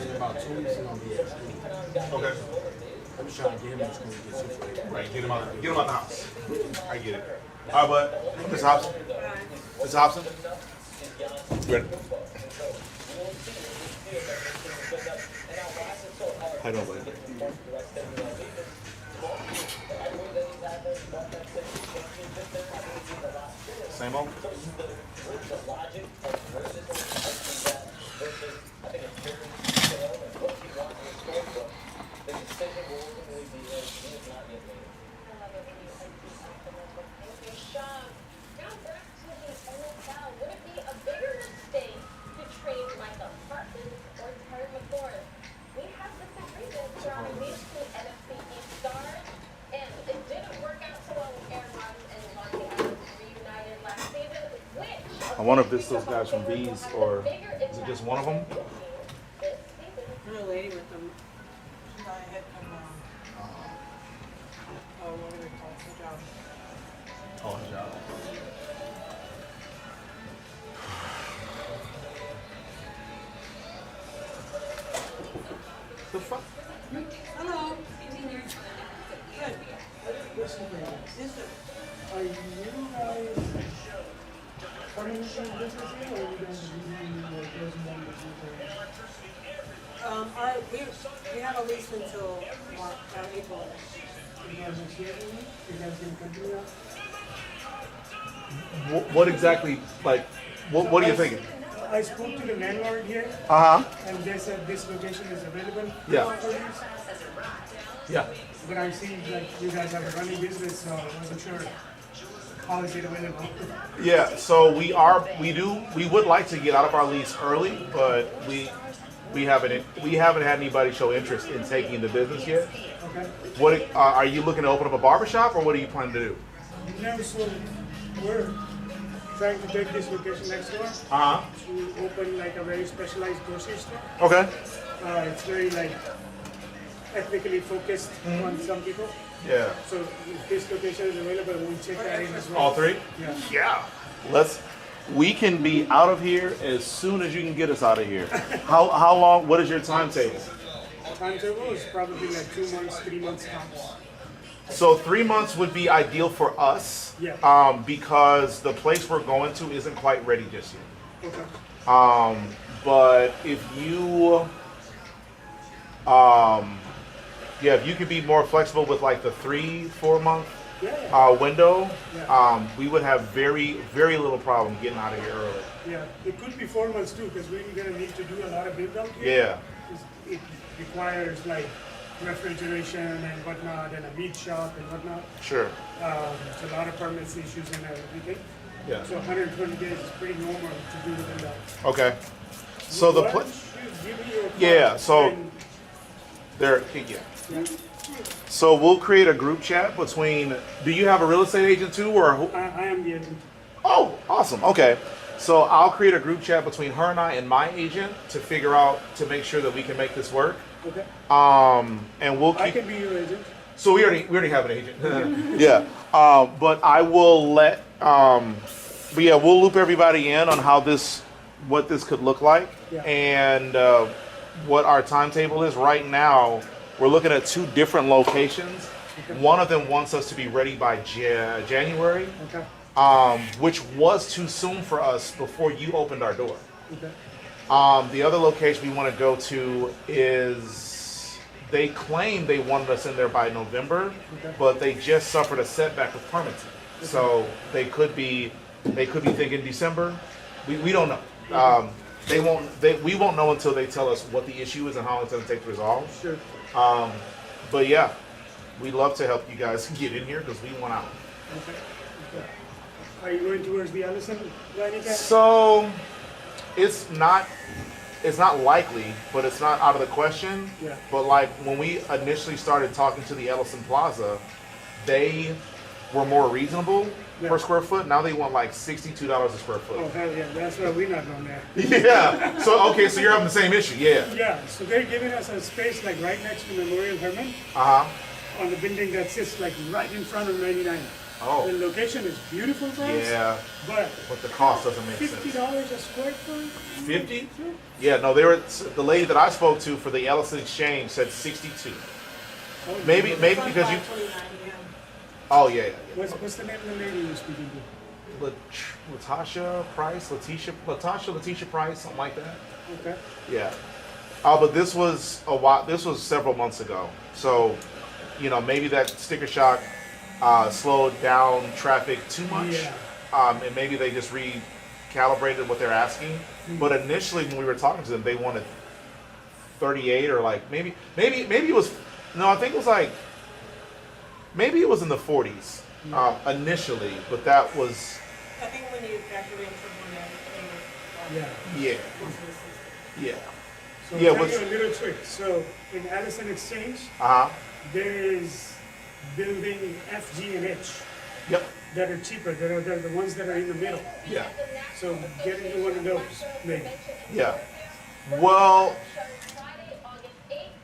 In about 2 weeks he's gonna be at school.
Okay.
I'm just trying to get him to school and get situated.
Right, get him out the house. I get it. All right, bud. Mr. Hobson. Mr. Hobson. You ready? How you doing, buddy? Same old?
Shawn, now back to the NFL. Would it be a bigger mistake to trade Micah Parsons or Terry McLaurin? We have disagreements surrounding these two NFC East stars, and it didn't work out so well with Aaron Rodgers and Devontae Adams reunited last season. Which
I wonder if this is those guys from V's or is it just one of them?
this season?
I'm a lady with them. I had come what do they call it? Good job.
Oh, his job. The fuck?
Hello. Good. Are you guys coming into business here, or are you guys using closing down the business? We have a lease until April. You guys next year, you guys gonna continue that?
What exactly, like, what are you thinking?
I spoke to the landlord here,
Uh-huh.
and they said this location is available.
Yeah.
For use.
Yeah.
But I see like you guys have a running business, so I wasn't sure how is it available.
Yeah, so we would like to get out of our lease early, but we haven't had anybody show interest in taking the business yet.
Okay.
What are you looking to open up a barbershop, or what are you planning to do?
No, so we're trying to take this location next door
Uh-huh.
to open like a very specialized grocery store.
Okay.
It's very like ethnically focused on some people.
Yeah.
So if this location is available, we'll check that in as well.
All three?
Yeah.
Yeah. We can be out of here as soon as you can get us out of here. How long, what is your timetable?
Timetable is probably like 2 months, 3 months tops.
So 3 months would be ideal for us,
Yeah.
because the place we're going to isn't quite ready just yet.
Okay.
But if you, yeah, if you could be more flexible with like the 3-4 month
Yeah.
window,
Yeah.
we would have very little problem getting out of here early.
Yeah. It could be 4 months too, because we're gonna need to do a lot of build out here.
Yeah,
It requires like refrigeration and whatnot, and a meat shop and whatnot.
sure.
It's a lot of permits issues and everything.
Yeah.
So 120 days is pretty normal to do the build out.
Okay. So the
Why
pla-
don't you give me your
Yeah,
card
so-
and-
there, yeah.
yeah.
So we'll create a group chat between. Do you have a real estate agent too, or who?
I am the agent.
Oh, awesome. Okay. So I'll create a group chat between her and I and my agent to figure out to make sure that we can make this work.
Okay.
And we'll
I
keep.
can be your agent.
So we already have an agent. Yeah. But I will let. But yeah, we'll loop everybody in on what this could look like,
Yeah.
and what our timetable is. Right now, we're looking at 2 different locations.
Okay.
One of them wants us to be ready by January,
Okay.
which was too soon for us before you opened our door.
Okay.
The other location we want to go to is, they claim they wanted us in there by November,
Okay.
but they just suffered a setback with permitting. So they could be thinking December. We don't know. We won't know until they tell us what the issue is and how long it's going to take to resolve.
Sure.
But yeah, we'd love to help you guys get in here because we want out.
Okay. Okay. Are you going towards the Allison by any chance?
So it's not likely, but it's not out of the question.
Yeah.
But like when we initially started talking to the Ellison Plaza, they were more reasonable
Yeah.
per square foot. Now they want like $62 a square
Oh,
foot.
hell yeah. That's why we're not going there.
Yeah. So okay, so you're having the same issue. Yeah.
Yeah. So they're giving us a space like right next to Memorial Herman
Uh huh.
on the building that sits like right in front of 99. The
Oh.
location is beautiful for us.
Yeah.
But
But the cost doesn't make sense.
$50 a square foot?
50? Yeah. No, they were the lady that I spoke to for the Ellison Exchange said 62.
Oh,
Maybe because you.
529, yeah.
Oh yeah.
What's the name of the lady you're speaking to?
Letitia Price, something like that.
Okay.
Yeah. But this was This was several months ago. So, maybe that sticker shock slowed down traffic too much.
Yeah.
And maybe they just recalibrated what they're asking. But initially, when we were talking to them, they wanted 38 or like maybe it was. No, I think it was like. Maybe it was in the 40s initially, but that was.
I think when you graduate from
Yeah.
Yeah. Yeah.
So
Yeah,
I'll tell
what's-
you a little trick. So in Allison Exchange,
Uh huh.
there is building F, G, and H
Yep.
that are cheaper. They're the ones that are in the middle.
Yeah.
So get into one of those, maybe.
Yeah. Well,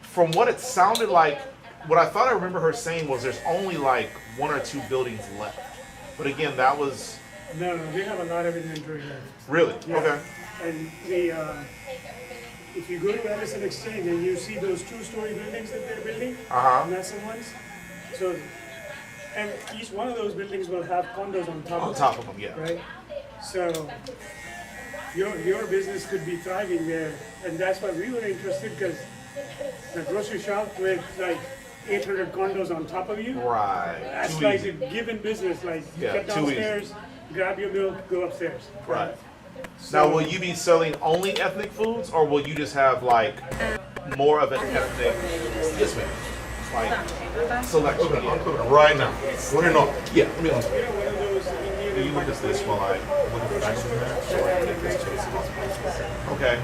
from what it sounded like, what I thought I remember her saying was there's only like 1 or 2 buildings left. But again, that was
No, they have a lot of inventory there.
really
Yeah.
okay.
And if you go to Allison Exchange and you see those 2-story buildings that they're building,
Uh-huh.
massive ones. So, and each one of those buildings will have condos on top
On
of it.
top of them, yeah.
Right? So your business could be thriving there, and that's why we were interested, because the grocery shop with like 800 condos on top of you,
Right.
that's
Too
like
easy.
a given business. Like
Yeah,
get
too easy.
downstairs, grab your milk, go upstairs.
Right.
So,
Now, will you be selling only ethnic foods, or will you just have like more of an ethnic? Yes, ma'am. Like selection.
I'm cooking right now. What do you know?
Yeah. Let me.
one of those Indian
Will you look at this while I look at the back of that? So I take this to okay.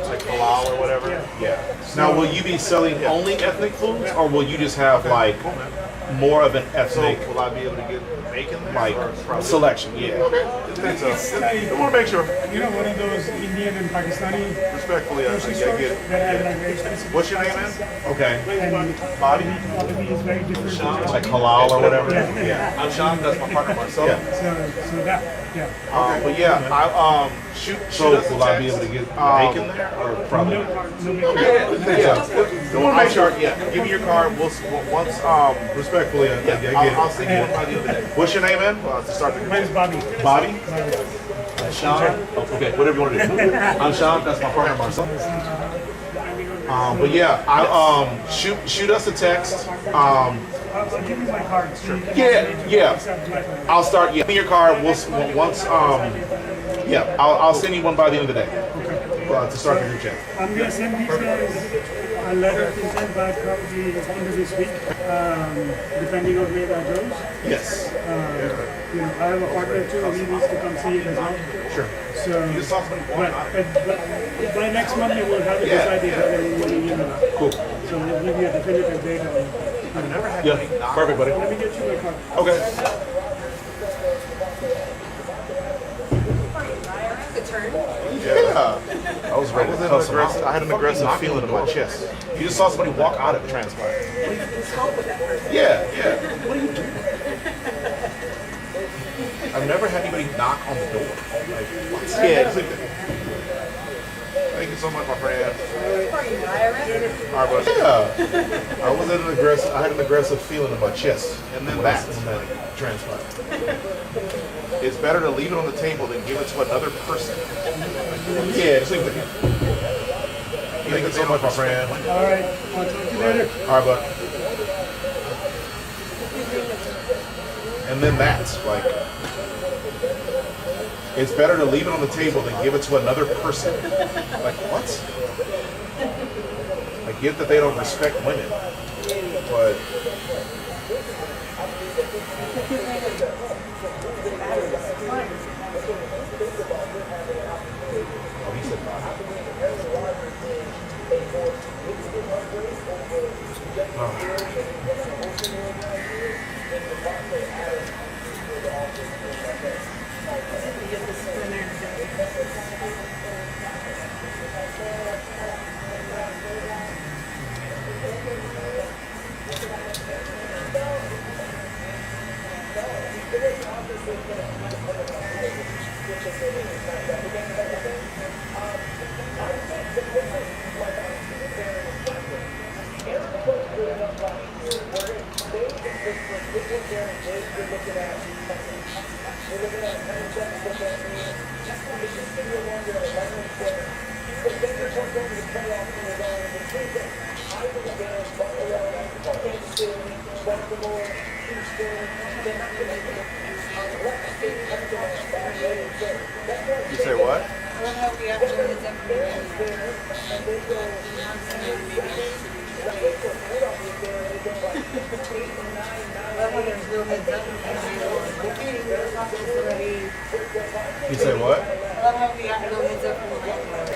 Like halal or whatever. Yeah. Now, will you be selling only ethnic foods, or will you just have like more of an ethnic?
Will I be able to get bacon there?
Like
Or
selection? Yeah. I want to make sure.
You know, one of those Indian and Pakistani
Respectfully, I
grocery
get
stores
it.
that have like very expensive.
What's your name, man? Okay.
And
Bobby?
quality is very different.
Shawn?
Like halal or whatever.
Yeah.
Yeah.
I'm Shawn, that's my partner Marcelo.
Yeah.
So that, yeah.
But yeah, I shoot.
So
shoot us a
will I be
text.
able to get bacon there? Or probably not?
No,
Yeah. I'll start. Yeah, give me your card. Once
Respectfully, I get it.
I'll send you one by the end of the day. What's your name, man? To start the group.
My name's Bobby.
Bobby. Shawn. Oh, okay, whatever you want to do. I'm Shawn. That's my partner, Marcel. But yeah, shoot us a text.
I'll give you my card.
Yeah. I'll start. Yeah, give me your card. Once. I'll send you one by the end of the day. To start the group chat.
I'm gonna send these guys a letter to send back probably at the end of this week, depending on where that goes.
Yes.
You know, I have a partner too. He needs to come see it as well.
Sure.
So,
You just saw somebody walk on it.
but by next Monday we'll have it decided whether we want to, you know.
Cool.
So we'll give you a definitive date on it.
I've never had. Yeah. Perfect, buddy.
Let me get you my card.
Okay. Yeah. I was ready to cuss him out. I had an aggressive feeling in my chest. You just saw somebody walk out of it transpire. Yeah. What are you doing? I've never had anybody knock on the door. Like, what? Yeah, just like that. Thank you so much, my friend. Alright, but yeah. I had an aggressive feeling in my chest. And then that's when that transpired. It's better to leave it on the table than give it to another person. Yeah, just leave it there. Thank you so much, my friend.
All right. I'll talk to you later.
All right, bud. And then that's like, it's better to leave it on the table than give it to another person. Like, what? I get that they don't respect women, but oh, he said bye. You say what? You say what?
I love how we got no heads up from the landlord.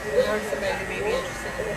We heard somebody may be interested in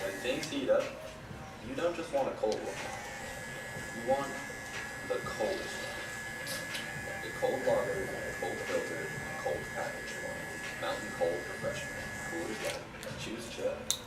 When things heat up, you don't just want a cold one. You want the coldest one. The cold lager, cold filter, cold package one. Mountain cold refreshment. Cool as that. Choose Chug.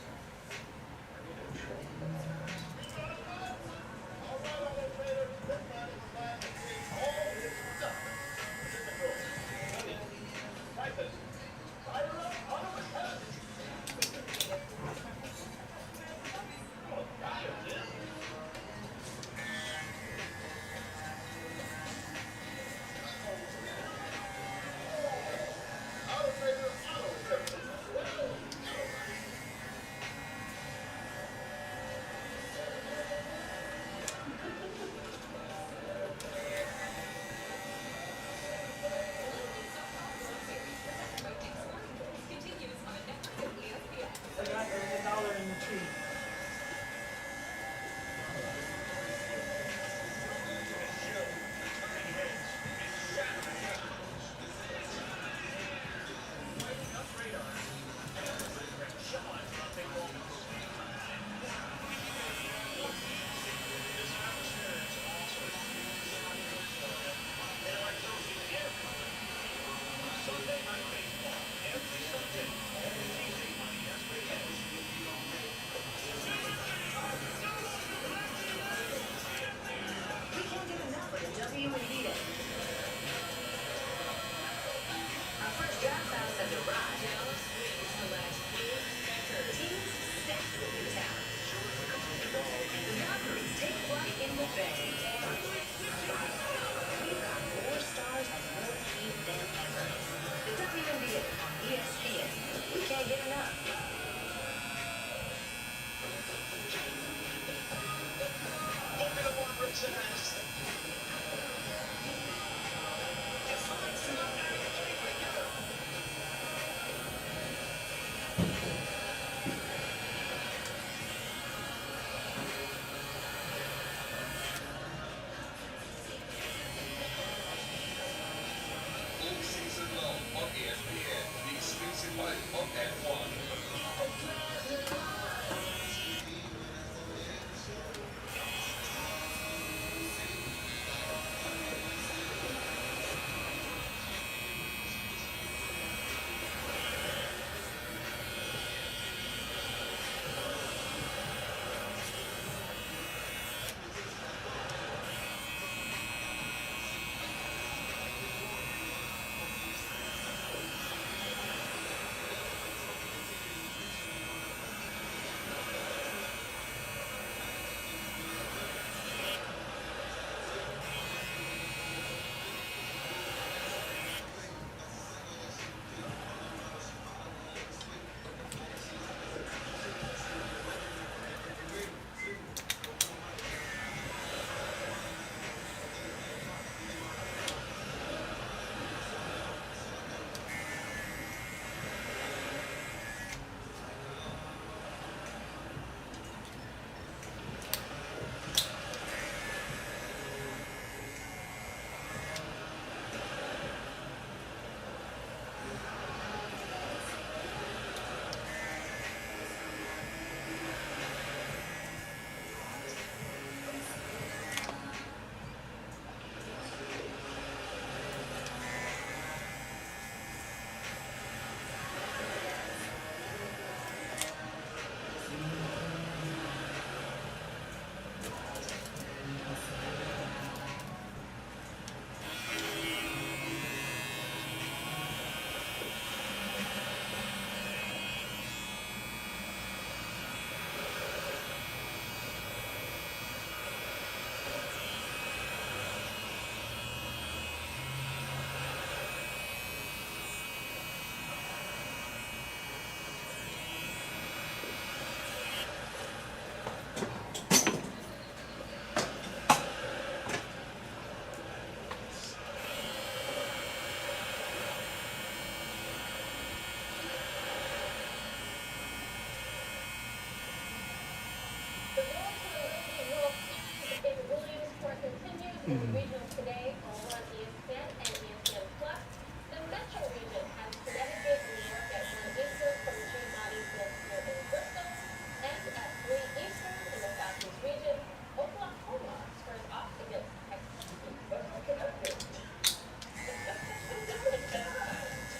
Regional today over on ESPN and ESPN Plus. The Metro region has Connecticut and New York at 1 Eastern from G-Body Field here in Bristol. And at 3 Eastern in the Southeast region, Oklahoma squares off against Texas. But Connecticut.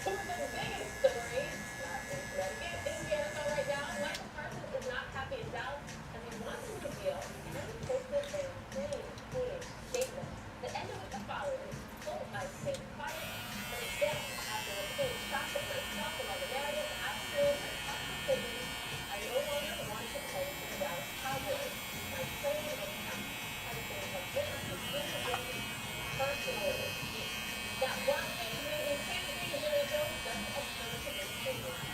Two of the biggest stories in Connecticut is the NFL right now. Michael Parsons is not happy in Dallas as he wants a new deal and posted a clean statement that ended with the following: "Quote, I stayed quiet, but again, after the team shocked at myself and all the narrative, I've made a tough decision. I no longer want to play for the Dallas Cowboys. My training and camp has been completely personally. That one thing made me can't be Jerry Jones just absurd to me to me."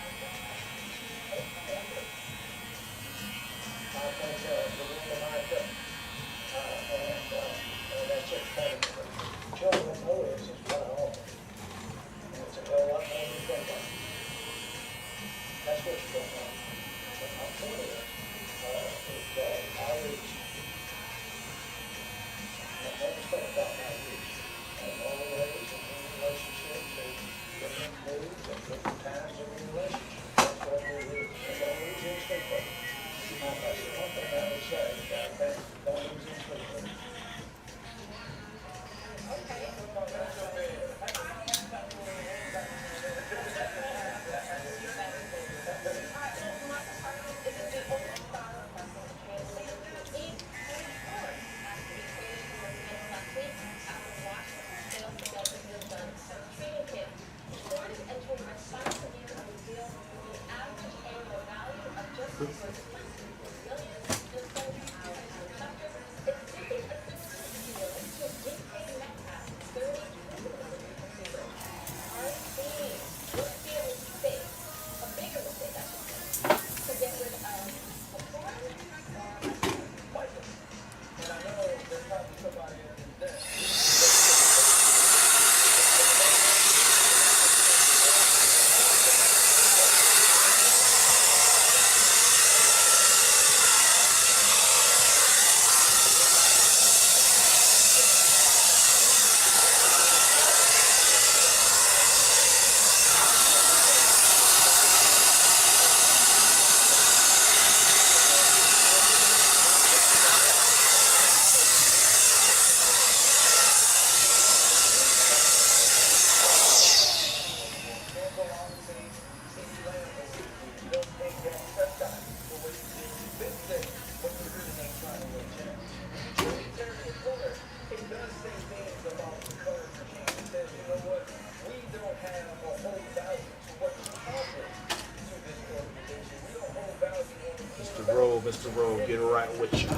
Mr. Rowe, get right with you.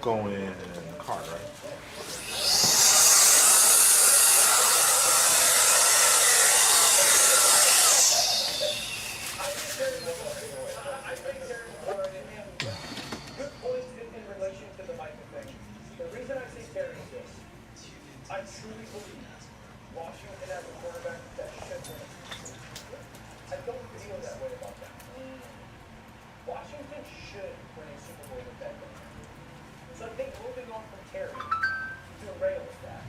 Going in the car, right?
Good points in relation to the Mike infection. The reason I say Terry is this: I truly believe Washington as a quarterback that should win. I don't feel that way about that. Washington should win a Super Bowl with that game. So I think moving on from Terry derails that.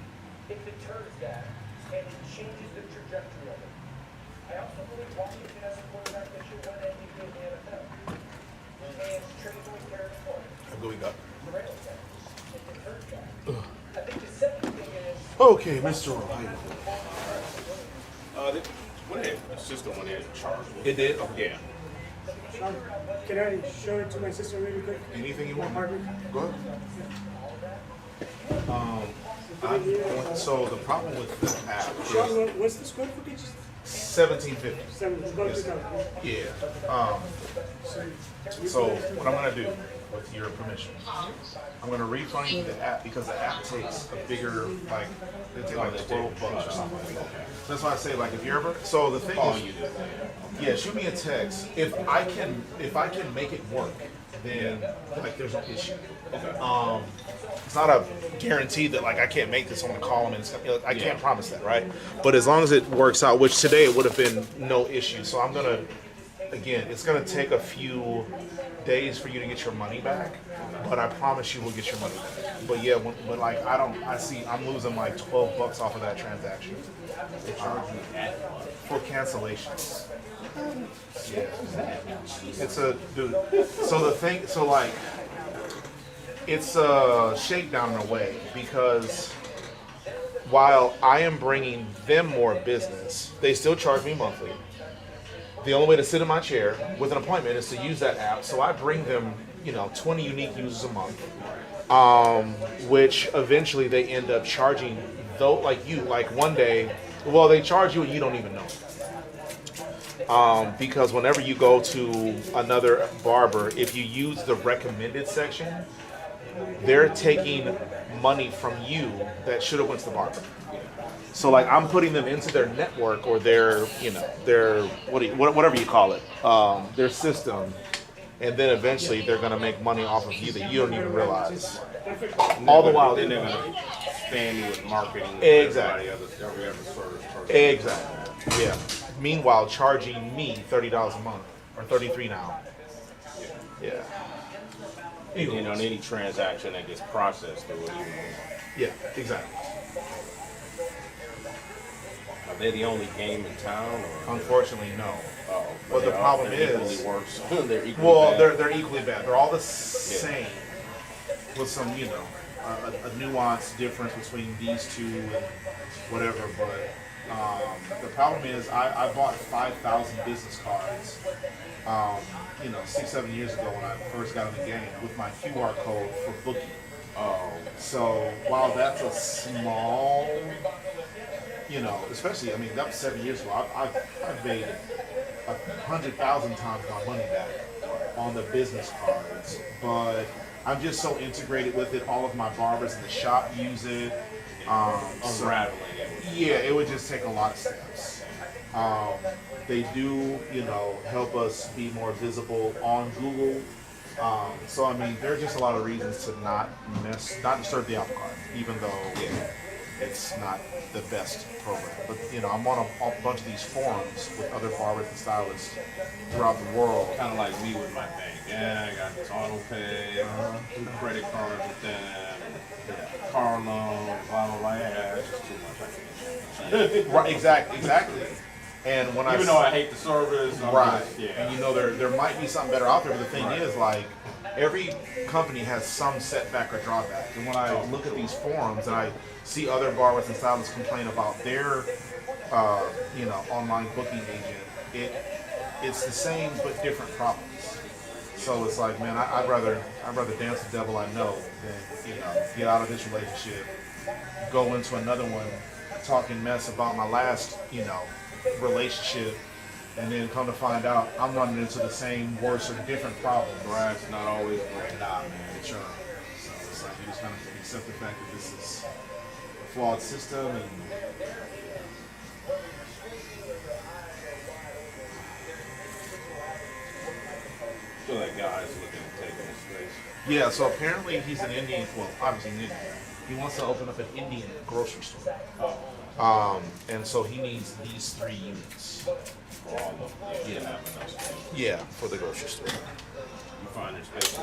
It deters that, and it changes the trajectory of it. I also believe Washington as a quarterback that should win MVP in the NFL. And trading with Terry McLaurin
I'm going up.
derails that. It deters that. I think the second thing is,
Okay, Mr. Rowe. How you doing?
Went ahead. It's just going in and charged.
It did? Oh,
Yeah.
Can I show it to my sister really quick?
Anything you
My
want?
partner?
Go ahead. So the problem with the app
Shawn,
is
what's the square footage
1750.
About
Yes.
2,000.
Yeah. So what I'm gonna do, with your permission, I'm gonna refund you the app because the app takes a bigger, like, they take like $12 or something like that. That's why I say, like, if you're ever, so the thing is, yeah, shoot me a text. If I can make it work, then like there's no issue. It's not a guarantee that like I can't make this. I'm gonna call them and stuff. I can't promise that, right? But as long as it works out, which today it would have been no issue. So I'm gonna, again, it's gonna take a few days for you to get your money back, but I promise you we'll get your money back. But yeah, but like I'm losing like $12 off of that transaction. They charge me for cancellations. Yeah, it's a dude. So the thing, so like, it's a shakedown in a way because while I am bringing them more business, they still charge me monthly. The only way to sit in my chair with an appointment is to use that app. So I bring them, 20 unique users a month, which eventually they end up charging. Though, like one day, well, they charge you and you don't even know. Because whenever you go to another barber, if you use the recommended section, they're taking money from you that should have went to the barber. So like I'm putting them into their network or their whatever you call it, their system, and then eventually they're gonna make money off of you that you don't even realize. All the while
then they're gonna spam you with marketing.
Exactly.
Every other service.
Exactly. Yeah. Meanwhile, charging me $30 a month or $33 now. Yeah.
And on any transaction that gets processed, it would even.
Yeah. Exactly.
Are they the only game in town? Or
Unfortunately, no.
Oh,
But the problem
they're
is,
equally worse. They're equally
well,
bad.
they're equally bad. They're all the same, with some, a nuanced difference between these two and whatever. But the problem is, I bought 5,000 business cards, 6-7 years ago when I first got in the game with my QR code for booking.
Oh,
So while that's a small, especially, that was 7 years ago. I've made 100,000 times my money back on the business cards, but I'm just so integrated with it. All of my barbers in the shop use it.
unraveling it.
Yeah, it would just take a lot of steps. They do, help us be more visible on Google. So there are just a lot of reasons to not disturb the apple cart, even though it's not the best program. But I'm on a bunch of these forums with other barbers and stylists throughout the world.
Kind of like me with my bank. Yeah, I got this auto pay, credit cards with them, car loan, blah blah blah. Yeah, it's just too much. I can't.
Right, exactly. And when
Even though I hate the service,
right,
yeah.
and there might be something better out there, but the thing is, like, every company has some setback or drawback. And when I look at these forums and I see other barbers and stylists complain about their, online booking agent, it's the same but different problems. So it's like, man, I'd rather dance the devil I know than get out of this relationship, go into another one, talking mess about my last relationship, and then come to find out I'm running into the same, worse, or different problems.
Right, it's not always
Nah, man, it's sure. So it's like you just kind of accept the fact that this is a flawed system, and
I feel like guys looking to take his space.
yeah. So apparently he's an Indian. Well, obviously an Indian. He wants to open up an Indian grocery store. And so he needs these 3 units.
For all of them. Yeah, have enough space.
Yeah, for the grocery store.
You find your space.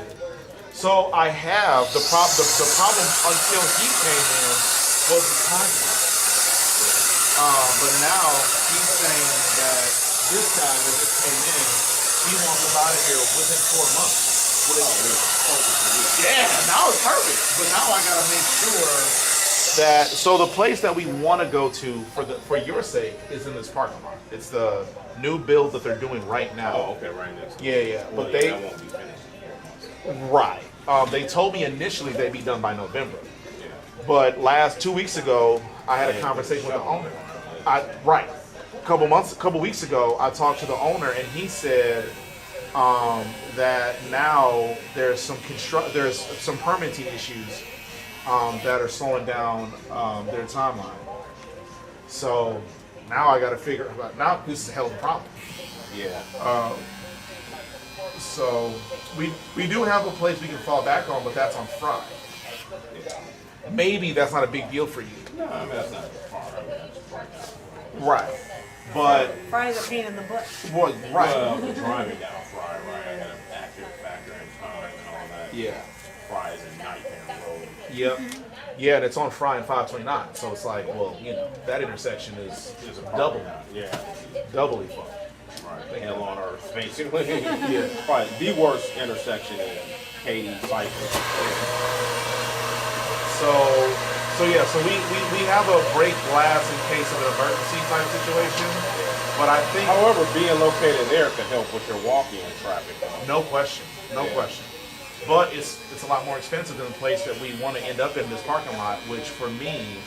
So I have the problem. The problem until he came in was the timeline. But now he's saying that this guy that just came in, he wants us out of here within 4 months. Yeah, now it's perfect. But now I gotta make sure that the place that we want to go to for your sake is in this parking lot. It's the new build that they're doing right now.
Oh, okay, right next to
Yeah.
Well,
But
that won't be finished in 4 months.
right. They told me initially they'd be done by November.
Yeah.
But 2 weeks ago, I had a conversation with the owner. Right. couple weeks ago, I talked to the owner, and he said that now there's some permitting issues that are slowing down their timeline. So now I got to figure out. Now this is a hell of a problem.
Yeah.
So we do have a place we can fall back on, but that's on Fry. Maybe that's not a big deal for you.
No, I mean, that's not far. I mean, that's right now.
Right. But
Fry's a pain in the butt.
well, right.
Well, the driving down Fry, right? I got an active factor in time and all that.
Yeah.
Fry is a nightmare road.
Yep. Yeah, and it's on Fry and 529, so it's like, well, that intersection is
It's a
double,
Yeah.
doubly fun.
Right. Hell on earth, basically.
Yeah.
Probably the worst intersection in Katy, Cypress.
So we have a break glass in case of an emergency type situation, but I think
However, being located there can help with your walking traffic.
no question. But it's a lot more expensive than the place that we want to end up in this parking lot, which for me,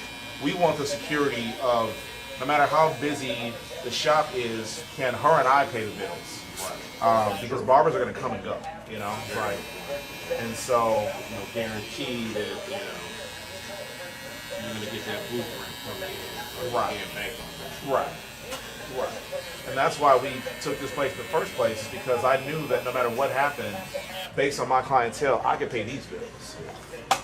we want the security of no matter how busy the shop is, can her and I pay the bills? Because barbers are going to come and go, right? And so,
No guarantee that, you're going to get that blueprint coming in.
Right.
You can't bank on that.
right. And that's why we took this place in the first place, is because I knew that no matter what happened, based on my clientele, I could pay these bills.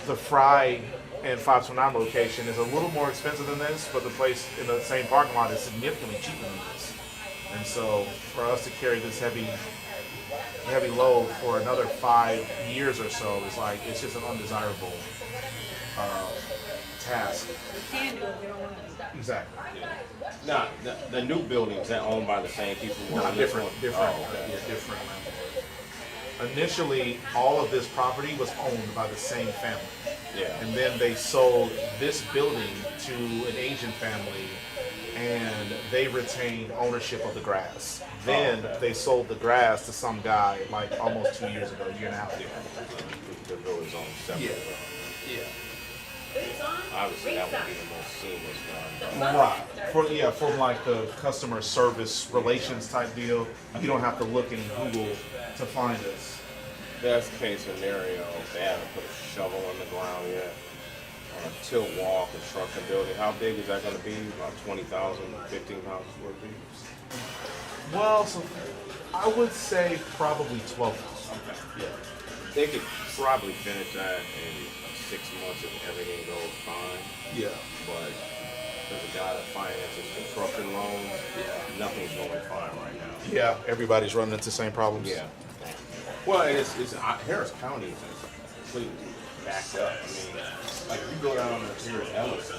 The Fry and 529 location is a little more expensive than this, but the place in the same parking lot is significantly cheaper than this. And so for us to carry this heavy load for another 5 years or so is like, it's just an undesirable task.
We can do it, we don't want to.
Exactly.
Now, the new buildings that owned by the same people.
No, different.
Oh, okay.
Yeah, different. Initially, all of this property was owned by the same family.
Yeah.
And then they sold this building to an Asian family, and they retained ownership of the grass. Then they sold the grass to some guy like almost 2 years ago, a year and a half ago.
The village owned separate.
Yeah.
Obviously, that would be the most seamless one.
Right. From like the customer service relations type deal, you don't have to look in Google to find us.
Best case scenario, they haven't put a shovel in the ground yet. On a tilt wall construction building, how big is that going to be? About 20,000, 15,000 square feet?
Well, so I would say probably 12.
Yeah. They could probably finish that in 6 months if everything goes fine.
Yeah.
But there's a guy that finances construction loans. Nothing's going fine right now.
Yeah, everybody's running into the same problems.
Yeah. Well, it's Harris County is completely backed up. I mean, like if you go down here at Ellison,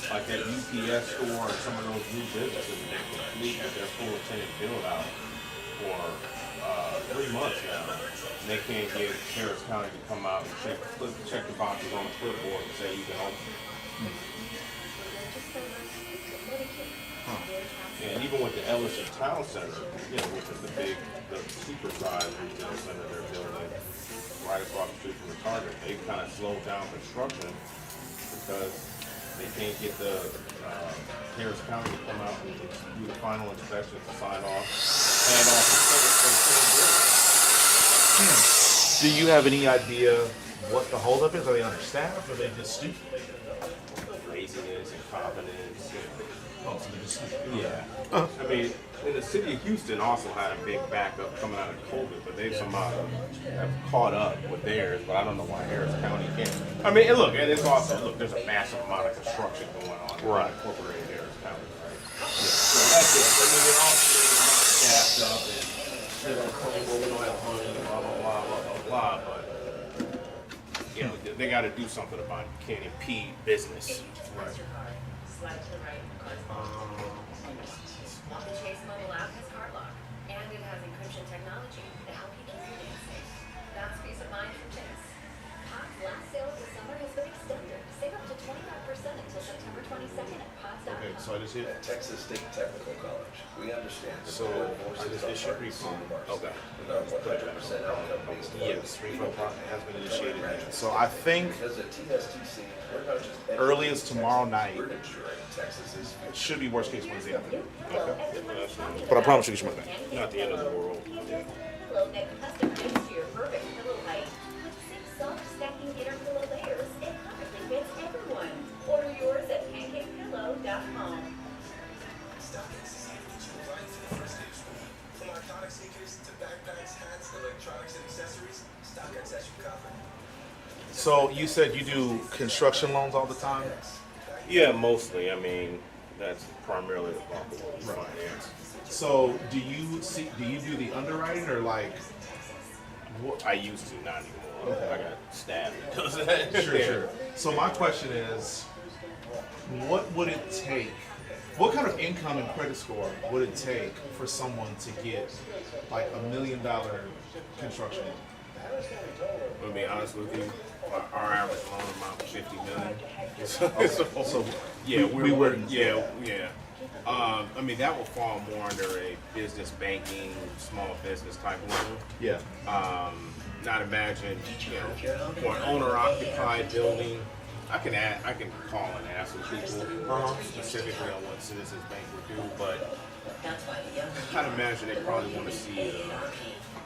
like that UPS store and some of those new businesses, they're complete with their full tenant build out for 3 months now. And they can't get Harris County to come out and check the boxes on the clipboard and say you can open. And even with the Ellison Town Center, which is the super-sized retail center they're building right across the street from the Target, they kind of slowed down construction because they can't get the Harris County to come out and do the final inspection to sign off, and off the building.
Do you have any idea what the holdup is? Are they understaffed or are they just stupid?
Laziness, incompetence.
Oh, so they're just stupid.
Yeah. I mean, in the city of Houston also had a big backup coming out of COVID, but they somehow have caught up with theirs, but I don't know why Harris County can't. I mean, and look, and it's also, there's a massive amount of construction going on
Right.
in incorporated Harris County, right? Yeah. So that's it. I mean, they're all not staffed up and they're going to claim, well, we don't have money, blah, blah, blah, blah, blah, blah, but, they got to do something about it. You can't impede business. Right.
The Chase mobile app has card lock, and it has encryption technology to help you keep your data safe. That's peace of mind from Chase. Pod's last sale of the summer has been extended. Save up to 25% until September 22nd at pods.com.
So I just hit.
At Texas State Technical College, we understand that
So
the board
I
forces
just
our
issued
parties
refund.
to the
Okay.
With our 100% outcome based on
Yes, refund has been initiated.
graduates.
So I think
Because at TSTC, we're not just
early as
educating
tomorrow
Texans,
night.
we're ensuring Texas's future.
it should be worst case Wednesday afternoon.
Okay.
But I promise you, get your money back.
Not the end of the world.
Pillow that custom fits to your perfect pillow height with 6 soft stacking inner pillow layers. It perfectly fits everyone. Order yours at pancakepillow.com.
From iconic sneakers to backpacks, hats, electronics, and accessories, StockX has you covered.
So you said you do construction loans all the time?
Yeah, mostly. I mean, that's primarily the bulk of what we finance.
So do you do the underwriting or like what?
I used to, not anymore.
Okay.
I got staff that does that.
Sure, sure. So my question is, what would it take? What kind of income and credit score would it take for someone to get like $1 million construction loan?
To be honest with you, our average loan amount was $50 million.
So
yeah,
we wouldn't.
Yeah. I mean, that will fall more under a business banking, small business type loan.
Yeah.
Not imagine, for an owner-occupied building. I can call and ask some people specifically on what Citizens Bank would do, but I'd imagine they probably want to see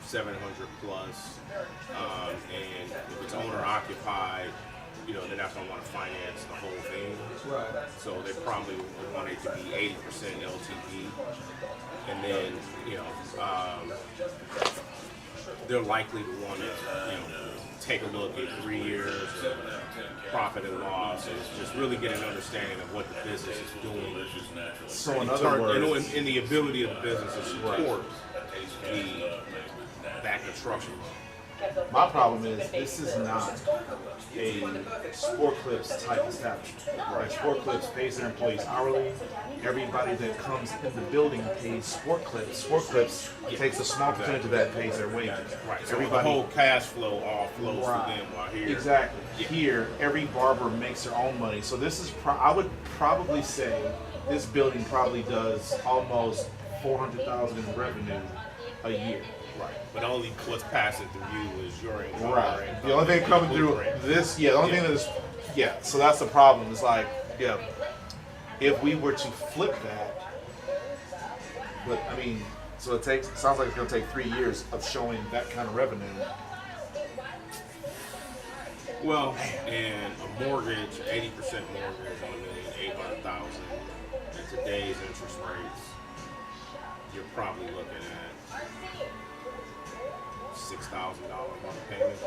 700 plus, and if it's owner-occupied, they're not going to want to finance the whole thing.
Right.
So they probably would want it to be 80% LTV, and then they're likely to want to take a look at 3 years of profit and loss, and just really get an understanding of what the business is doing.
So in other words,
in the ability of the business to support that construction loan.
my problem is this is not a Sport Clips type establishment. Right? Sport Clips pays their employees hourly. Everybody that comes in the building pays Sport Clips. Sport Clips takes a small percentage of that and pays their wages.
Right. So
Everybody,
the whole cash flow all flows
Right.
through them while here.
Exactly.
Yeah.
Here, every barber makes their own money. So this is, I would probably say this building probably does almost $400,000 in revenue a year.
Right. But only what's passing through you is your income.
Right. The only thing coming through
Blueprint.
this, the only thing that is, so that's the problem. It's like, if we were to flip that, but I mean, so sounds like it's going to take 3 years of showing that kind of revenue.
Well, and a mortgage, 80% mortgage on $1,800,000 at today's interest rates, you're probably looking at $6,000 month payment.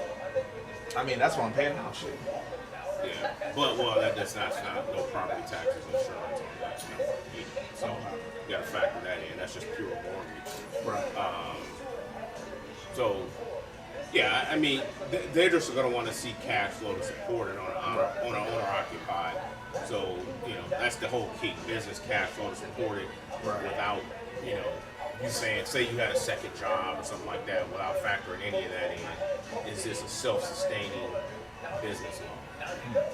I mean, that's what I'm paying now, shit.
Yeah, but that's not no property taxes, insurance on that number either. So you got to factor that in. That's just pure mortgage.
Right.
So yeah, I mean, they're just going to want to see cash flow to support it on an owner-occupied. So that's the whole key: business cash flow to support it without you say you had a second job or something like that without factoring any of that in. Is this a self-sustaining business loan?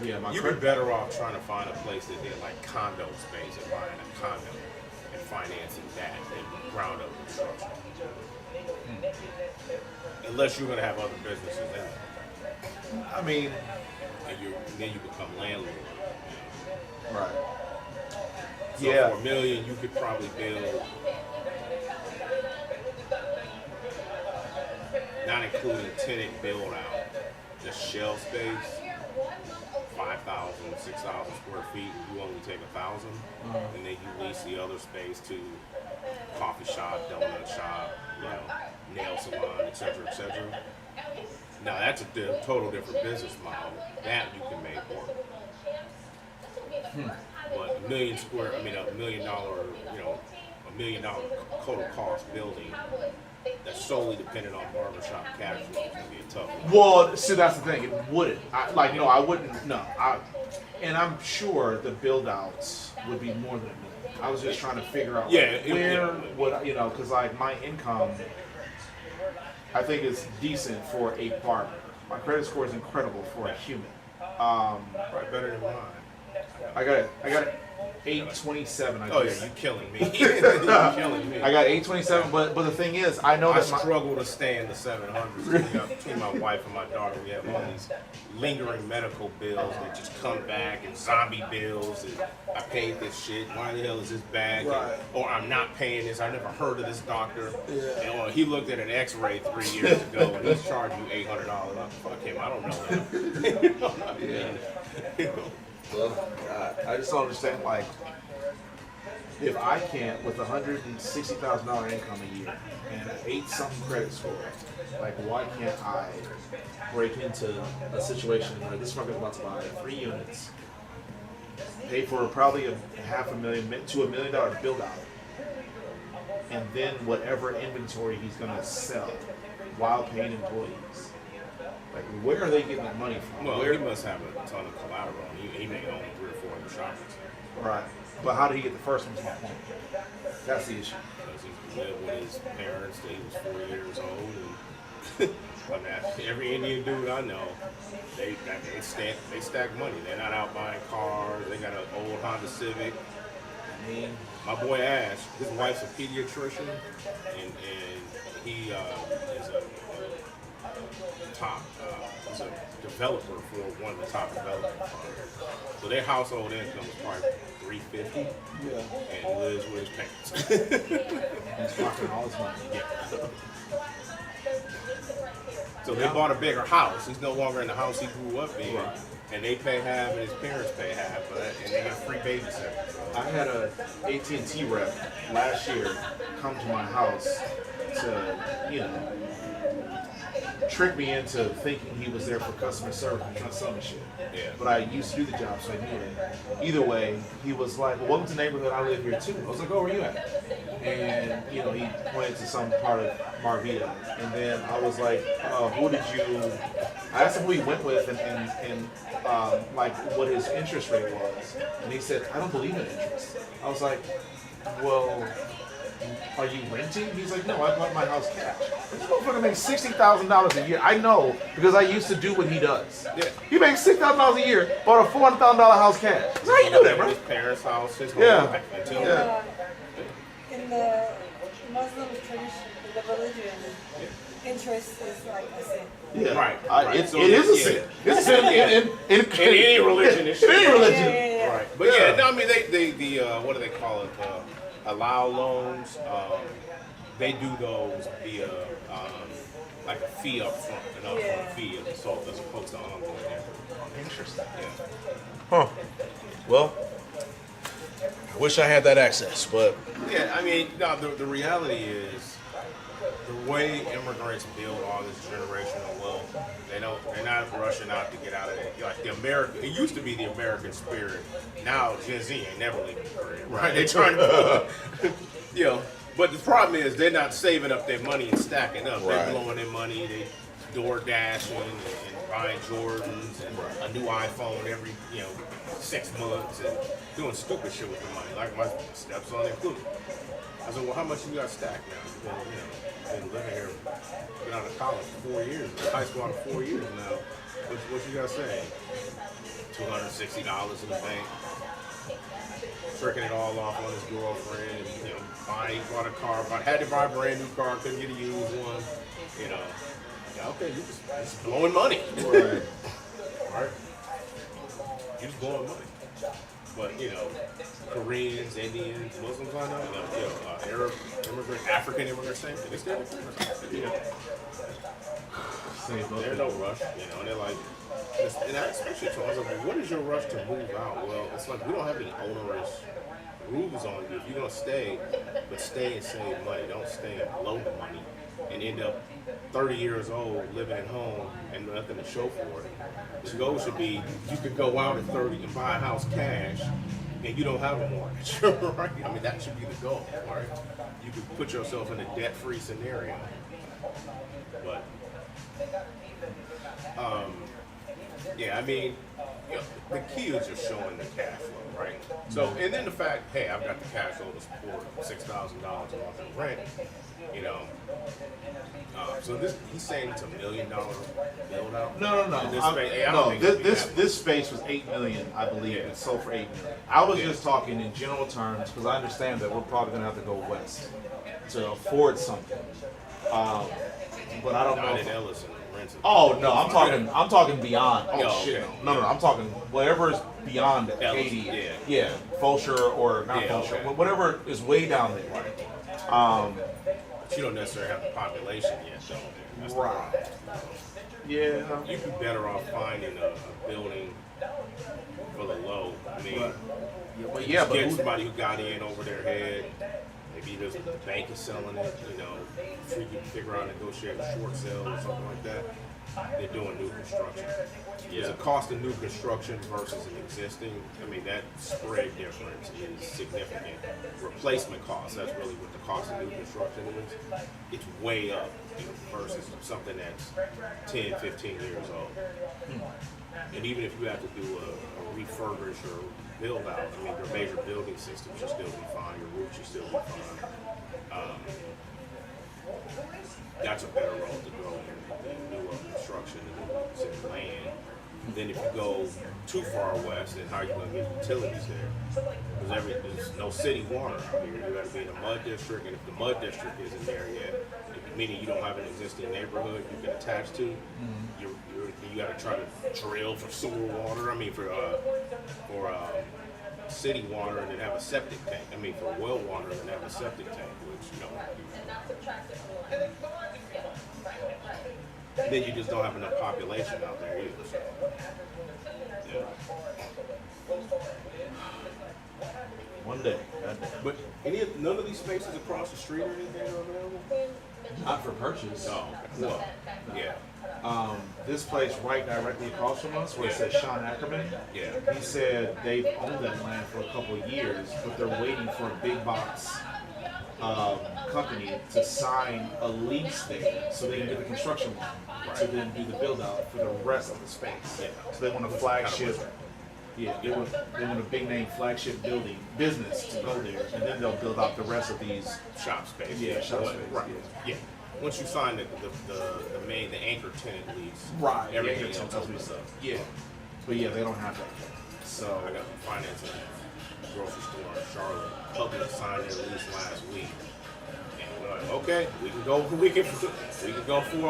Yeah,
You'd be better off trying to find a place that did like condo space and buying a condo and financing that than ground up construction. Unless you're going to have other businesses in it.
I mean,
And then you become landlord.
right.
So
Yeah.
for $1 million, you could probably build, not including tenant build out, just shell space, 5,000, 6,000 square feet. You only take 1,000, and then you lease the other space to coffee shop, donut shop, nail salon, etc., etc. Now that's a total different business model. That you can make work. But $1 million, $1 million total cost building that's solely dependent on barbershop cash flow is going to be a tough one.
Well, see, that's the thing. It wouldn't. I wouldn't. No. And I'm sure the build outs would be more than $1 million. I was just trying to figure out because my income, I think is decent for a barber. My credit score is incredible for a human.
Right, better than mine.
I got 827.
Oh yeah, you killing me. You're killing me.
I got 827, but the thing is, I know
I
that
struggle to stay in the 700s. Between my wife and my daughter, we have all these lingering medical bills that just come back, and zombie bills. And I paid this shit. Why the hell is this back?
Right.
Or I'm not paying this. I never heard of this doctor.
Yeah.
And, or he looked at an X-ray 3 years ago and he's charging you $800. Fuck him. I don't know him.
Well, I just don't understand, like, if I can't, with $160,000 income a year and an 8-something credit score, like, why can't I break into a situation where this fucker's about to buy 3 units, pay for probably a $500,000 to $1 million build out, and then whatever inventory he's gonna sell while paying employees? Like, where are they getting that money from?
Well,
Where,
he must have a ton of collateral. He may own 3 or 4 other shoppers.
right. But how did he get the first one? To my point. That's the issue.
Because he lived with his parents till he was 4 years old. And but every Indian dude I know, they stack money. They're not out buying cars. They got an old Honda Civic. I mean, my boy Ash, his wife's a pediatrician, and he is a top, he's a developer for one of the top development firms. So their household income is probably $350, and he lives with his parents.
He's rocking all his money.
Yeah. So they bought a bigger house. He's no longer in the house he grew up in, and they pay half, and his parents pay half, and they got free babysitter. So.
I had a AT&T rep last year come to my house to, you know, trick me into thinking he was there for customer service and trying to sell me shit.
Yeah.
But I used to do the job, so I knew it. Either way, he was like, well, welcome to the neighborhood, I live here too. I was like, oh, where you at? And, you know, he pointed to some part of Marvita. And then I was like, who did you, I asked him who he went with and like what his interest rate was. And he said, I don't believe in interest. I was like, well, are you renting? He's like, no, I bought my house cash. This motherfucker makes $60,000 a year. I know because I used to do what he does.
Yeah.
He makes $6,000 a year, bought a $400,000 house cash. How you do that, bro?
His parents' house, his whole
Yeah.
life. Until
Yeah.
In the Muslim tradition, in the religion, interest is like a sin.
Yeah.
Right.
It
So
is a
yeah.
sin. It's a sin in
any religion. It should
any
be.
religion.
Yeah.
Right. But yeah, no, I mean, they what do they call it? Allow loans. They do those via like a fee up front, an upfront fee as opposed to ongoing interest.
Interesting.
Yeah.
Huh. Well, I wish I had that access, but
Yeah, I mean, no, the reality is the way immigrants build all this generational wealth, they're not rushing out to get out of it. Like the American, it used to be the American spirit. Now Gen Z ain't never leaving the crib, right? They're trying to, you know. But the problem is they're not saving up their money and stacking up.
Right.
They're blowing their money. They door dashing and buying Jordans and a new iPhone every 6 months and doing stupid shit with the money. Like my stepson included. I said, well, how much you got stacked now? Well, been living here, been out of college for 4 years, high school out of 4 years now. What you got to say? $260 in the bank. Tricking it all off on his girlfriend, and, bought a car, had to buy a brand new car, couldn't get a used one, okay, you just blowing money.
Right.
Right? You just blowing money. But, Koreans, Indians, Muslims, I know, Arab immigrants, African immigrants, same thing. It's their There's no rush, and they're like, and I especially told I was like, what is your rush to move out? Well, it's like we don't have any onerous rules on you. If you're gonna stay, but stay and save money. Don't stay and blow the money and end up 30 years old living at home and nothing to show for it. The goal should be you could go out at 30 and buy a house cash and you don't have a mortgage, right? I mean, that should be the goal, right? You could put yourself in a debt-free scenario. But yeah, I mean, you know, the key is just showing the cash flow, right? So, and then the fact, hey, I've got the cash flow to support $6,000 a month in rent, you know. So this, he's saying it's $1 million build out.
No.
This
I'm-
space, hey, I don't
no,
think it'd be
this
that
this space was 8 million, I believe.
Yeah.
It sold for 8 million. I was
Yeah.
just talking in general terms because I understand that we're probably gonna have to go west to afford something. But I don't know.
Not
if-
in Ellison. Rents it.
Oh no, I'm talking beyond. Oh
Oh,
shit,
okay.
no, I'm talking whatever is beyond
Ellison,
80.
yeah.
Fulshire or not
Yeah,
Fulshire,
okay.
but whatever is way down there.
But you don't necessarily have the population yet, though. That's the
Right.
problem.
Yeah.
You'd be better off finding a building for the low. I mean,
But
get
who-
somebody who got in over their head. Maybe the bank is selling it, you know, if you can figure out negotiate a short sale or something like that. They're doing new construction. There's a cost of new construction versus an existing. I mean, that spread difference is significant. Replacement cost, that's really what the cost of new construction is. It's way up, you know, versus something that's 10, 15 years old. And even if you have to do a refurbish or build out, I mean, your major building systems should still be fine, your roof should still be fine. That's a better road to go than new construction and new land. Then if you go too far west, then how are you going to get utilities there? Because there's no city water out here. You got to be in a mud district, and if the mud district isn't there yet, meaning you don't have an existing neighborhood you can attach to, you got to try to drill for sewer water. I mean, for city water, and then have a septic tank. I mean, for well water, and then have a septic tank, which you know. Then you just don't have enough population out there either. So, yeah.
One day.
But none of these spaces across the street or anything are available?
Not for purchase.
Oh, well, yeah.
This place right directly across from us, where it says Shawn Ackerman.
Yeah.
He said they've owned that land for a couple of years, but they're waiting for a big box company to sign a lease there, so they can get the construction loan to then do the build out for the rest of the space.
Yeah.
So they want a flagship. Yeah, they want a big name flagship business to go there, and then they'll build out the rest of these
Shop space.
Yeah, shop space.
Right. Yeah. Once you sign the anchor tenant lease,
Right.
everything
Yeah,
else opens up.
Yeah. But yeah, they don't have that. So
I got financing at a grocery store in Charlotte. Public signed their lease last week. And we're like, okay, we can go forward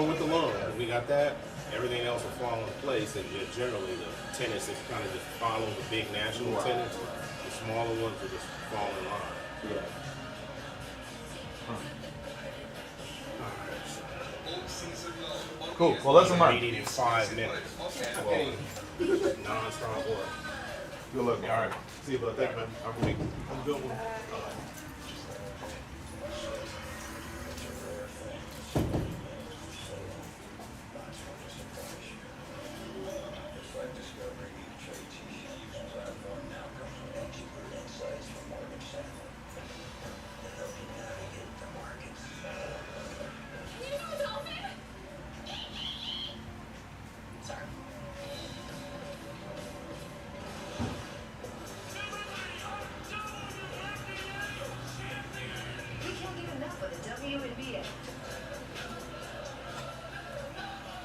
with the loan. We got that. Everything else will fall into place, and then generally the tenants that kind of just follow the big national tenants. The smaller ones will just fall in line.
yeah. Cool. Well, lesson learned.
Meeting in 5 minutes. Well, non-stop work.
Good luck. All right. See you, bud. Thank you, man. Have a week.
Have a good one.
We can't get enough of the WNBA.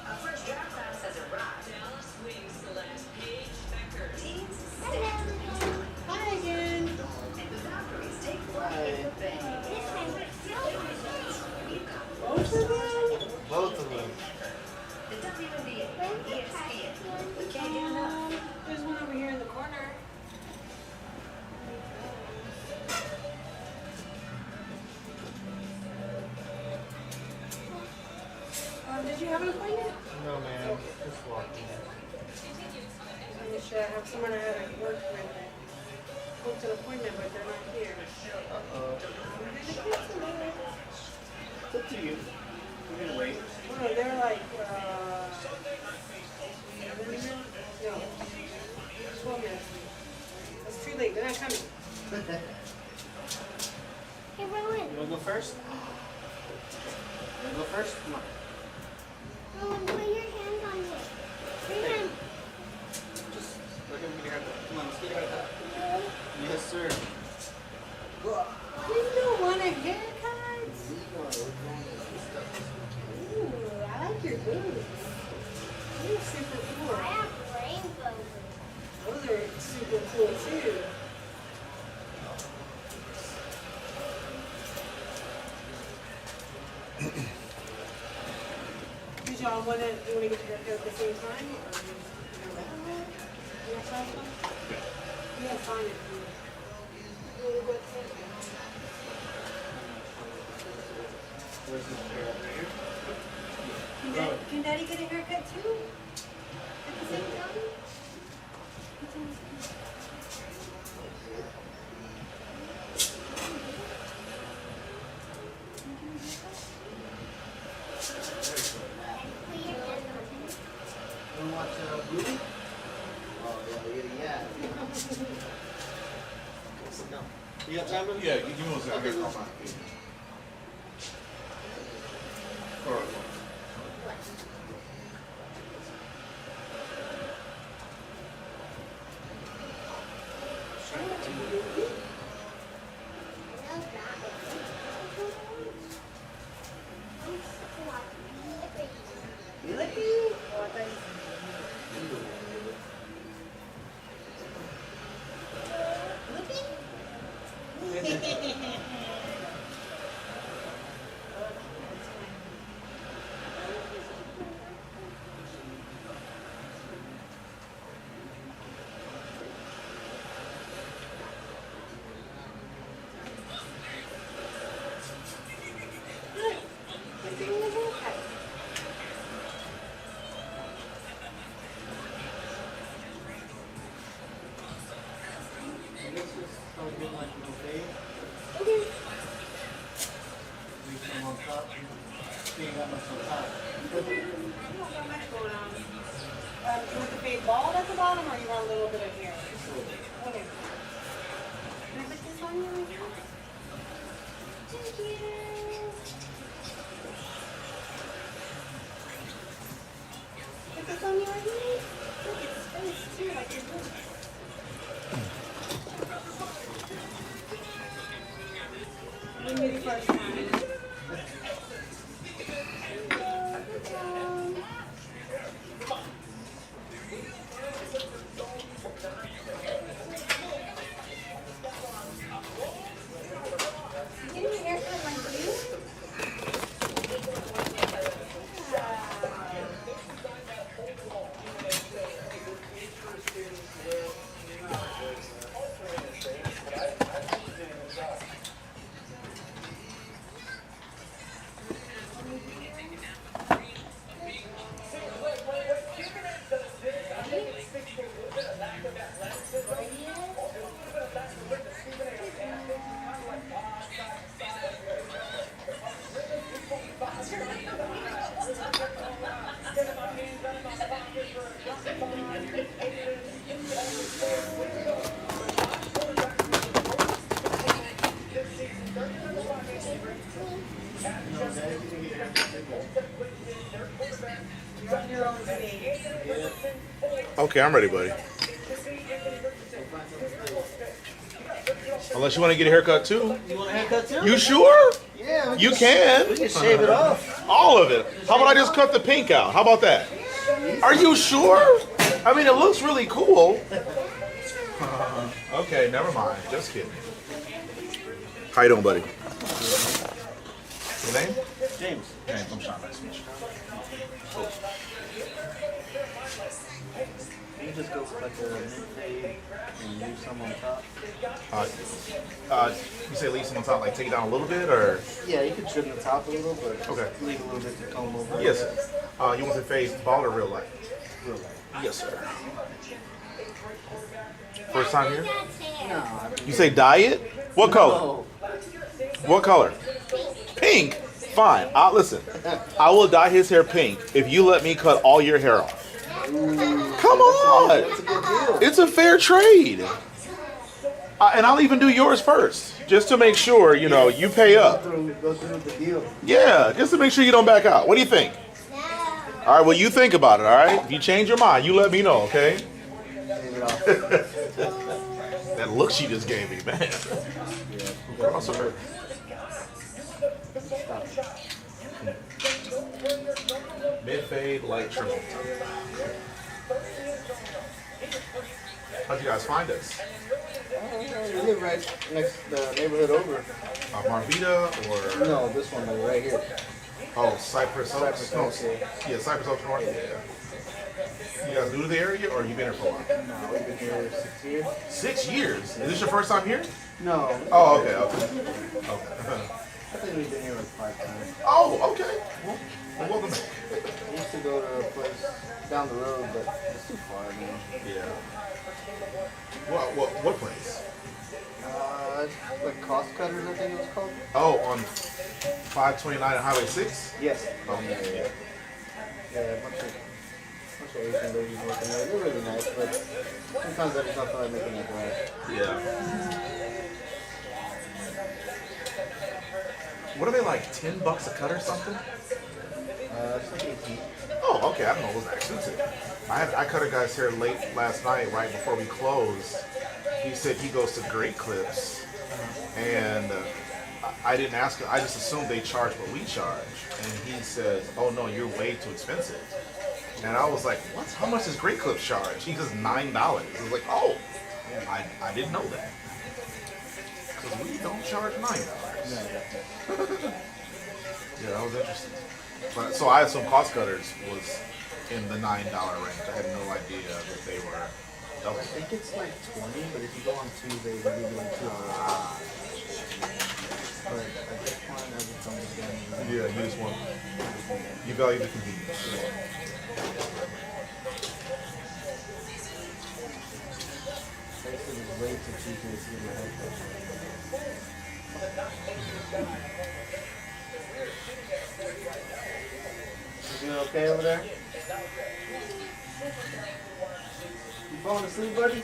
A fresh draft class has arrived.
Dallas Wings select Paige Becker.
Teams stand to be taken.
Hi again.
And the Valkyries take flight in the bay. We've got
Both of them?
Both of them.
the WNBA, ESPN. We can't get enough.
There's one over here in the corner. Did you have an appointment?
No, man. Just walking.
I wish I have someone I had at work with. Booked an appointment, but they're not here.
It's up to you. You can wait.
Oh, no, they're like, 11 minutes? No. 12 minutes. That's too late. They're not coming.
You wanna go first? You wanna go first? Come on.
Put your hand on it. Your hand.
Just
Shawn wanna, you wanna get your haircut at the same time? Or you want Shawn? Yeah, fine. Can Daddy get a haircut too? At the same time?
You got time?
Yeah, give me one second.
Okay.
I'll call mine. All right.
You want the fade bald at the bottom, or you want a little bit of hair? Okay. Can I put this on you right now? Thank you. Put this on you right here. Look, it's face too, like you're doing. When you first time.
Okay, I'm ready, buddy. Unless you want to get a haircut too.
You want a haircut too?
You sure?
Yeah.
You can.
We can shave it off.
All of it. How about I just cut the pink out? How about that? Are you sure? I mean, it looks really cool. Okay, never mind. Just kidding. How you doing, buddy? Your name?
James.
James, I'm Shawn. Nice to meet you.
You just go for like a mid-fade and leave some on top.
You say leave some on top, like take it down a little bit, or?
Yeah, you can trim the top a little, but just
Okay.
leave a little bit to comb over.
Yes, sir. You want the face bald or real light?
Real light.
Yes, sir. First time here?
No.
You say dye it? What color?
No.
What color? Pink? Fine. Listen, I will dye his hair pink if you let me cut all your hair off. Come on.
That's a good deal.
It's a fair trade. And I'll even do yours first, just to make sure, you know, you pay up.
Go through the deal.
Yeah, just to make sure you don't back out. What do you think? All right, well, you think about it, all right? If you change your mind, you let me know, okay? That look she just gave me, man. Cross her. Mid-fade, light trim. How'd you guys find us?
We live right next the neighborhood over.
Marvita or?
No, this one like right here.
Oh, Cypress Oaks.
Cypress
No,
Oaks, yeah.
yeah, Cypress Oaks North. Yeah. You guys new to the area, or you been here for a while?
No, we've been here 6 years.
6 years. Is this your first time here?
No.
Oh, okay, okay.
I think we've been here like 5 times.
Oh, okay. Well, welcome back.
We used to go to a place down the road, but it's too far, man.
Yeah. What place?
It's like Cost Cutters, I think it was called.
Oh, on 529 and Highway 6?
Yes.
Oh, yeah.
Yeah, a bunch of Asian ladies working there. They're really nice, but sometimes I just don't feel like making that drive.
Yeah. What are they like? $10 a cut or something?
It's like 18.
Oh, okay. I don't know. It was that expensive. I cut a guy's hair late last night, right before we closed. He said he goes to Great Clips, and I didn't ask him. I just assumed they charge what we charge, and he says, "Oh no, you're way too expensive." And I was like, "What? How much does Great Clips charge?" He says $9. I was like, "Oh, I didn't know that because we don't charge $9." Yeah, that was interesting. But, so I assumed Cost Cutters was in the $9 range. I had no idea that they were double.
I think it's like 20, but if you go on Tuesday, they'll give you like $2. But at this point, I just don't understand.
Yeah, you just want, you value the convenience.
Basically, it's way too cheap to get my haircut. You doing okay over there? You falling asleep, buddy?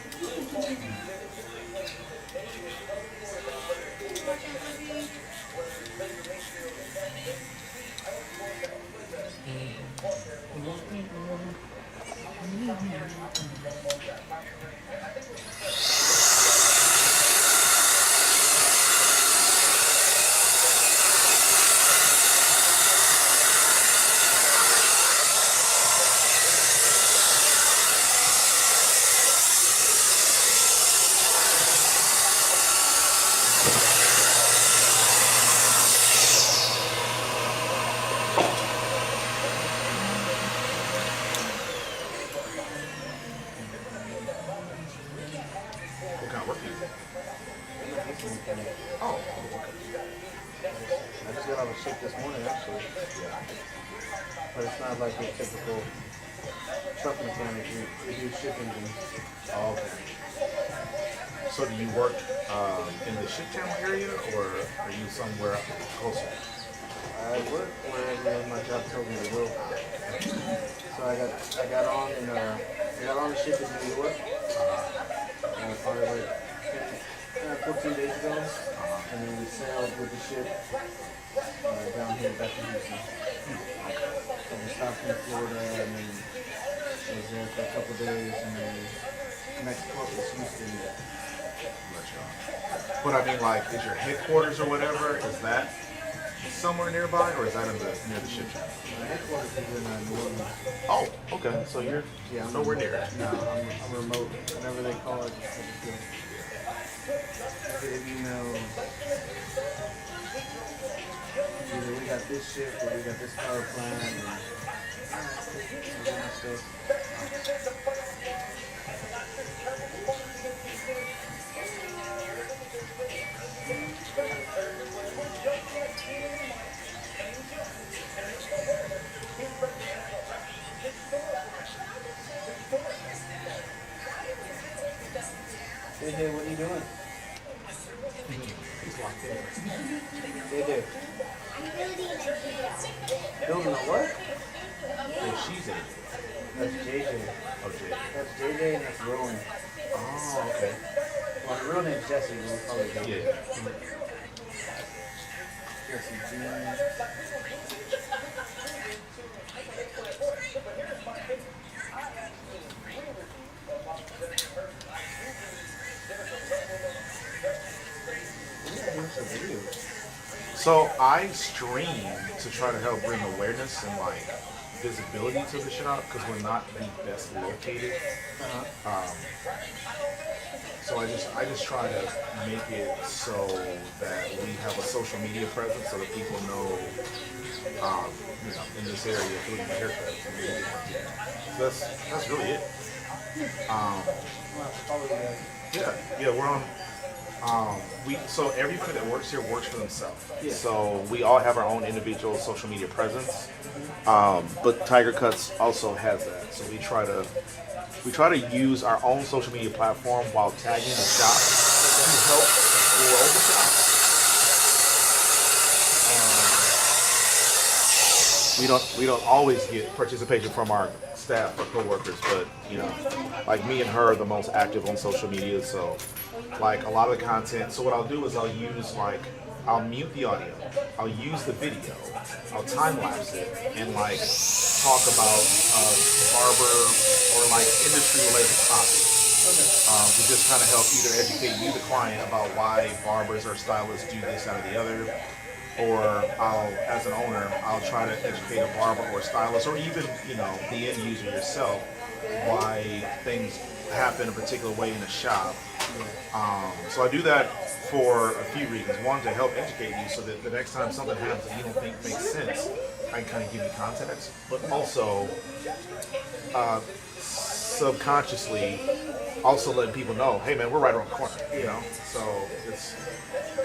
What kind of work do you do? Oh, okay.
I just got off a shift this morning, actually. But it's not like a typical truck mechanic. We do ship engines.
Oh, okay. So do you work in the ship channel area, or are you somewhere closer?
I work wherever my job tells me to go. So I got on the ship in New York. Probably like 14 days ago, and then we sailed with the ship down here back to Houston. So we stopped in Florida, and then was there for a couple days, and then next port was Houston.
But I mean, like, is your headquarters or whatever, is that somewhere nearby, or is that near the ship channel?
My headquarters is in New Orleans.
Oh, okay. So you're nowhere near it.
No, I'm remote. Whenever they call, I just go. I get emails. Either we got this ship or we got this power plant. And all that stuff. Hey, what are you doing?
He's locked in.
Hey, building a what?
Oh, she's in it.
That's JJ.
Oh, Jay.
That's JJ and that's Rowan.
Oh, okay.
Well, the real name's Jesse. We'll probably go.
Yeah.
Jesse Jean.
So I stream to try to help bring awareness and like visibility to the shop because we're not the best located. So I just try to make it so that we have a social media presence so that people know, in this area, if you're looking for haircuts. So that's really it. Yeah, we're on. So everybody that works here works for themselves.
Yeah.
So we all have our own individual social media presence. But Tiger Cuts also has that. So we try to use our own social media platform while tagging the shop to help grow the shop. We don't always get participation from our staff or coworkers, but like me and her are the most active on social media. So like a lot of the content. So what I'll do is I'll mute the audio, I'll use the video, I'll time lapse it, and like talk about barber or like industry related topics. To just kind of help either educate you, the client, about why barbers or stylists do this, that, or the other, or as an owner, I'll try to educate a barber or a stylist, or even the end user yourself, why things happen a particular way in a shop. So I do that for a few reasons. One, to help educate you, so that the next time something happens that you don't think makes sense, I can kind of give you context. But also, subconsciously, also letting people know, hey man, we're right around the corner. So it's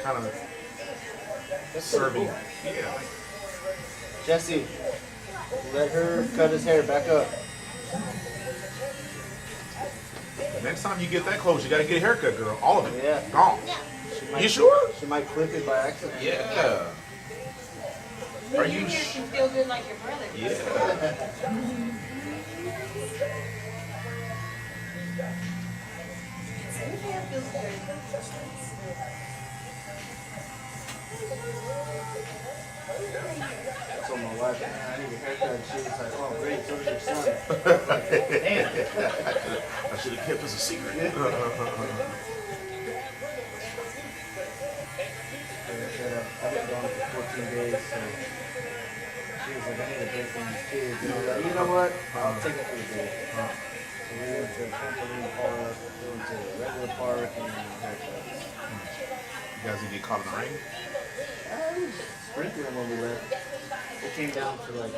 kind of serving.
Cool.
Yeah.
Jesse, let her cut his hair back up.
Next time you get that close, you got to get a haircut, girl. All of it.
Yeah.
Gone. You sure?
She might clip it by accident.
Yeah. Are you?
You can feel good like your brother.
Yeah.
I told my wife, man, I need a haircut. She was like, oh, great, so does your son. Damn.
I should have kept this a secret.
I've been gone for 14 days, so she was like, I need a break from these kids. And I was like, you know what? I'll take it for the day. So we went to a trampoline park, we went to a regular park, and haircuts.
You guys didn't get caught in the rain?
I was sprinkling when we left. It came down to like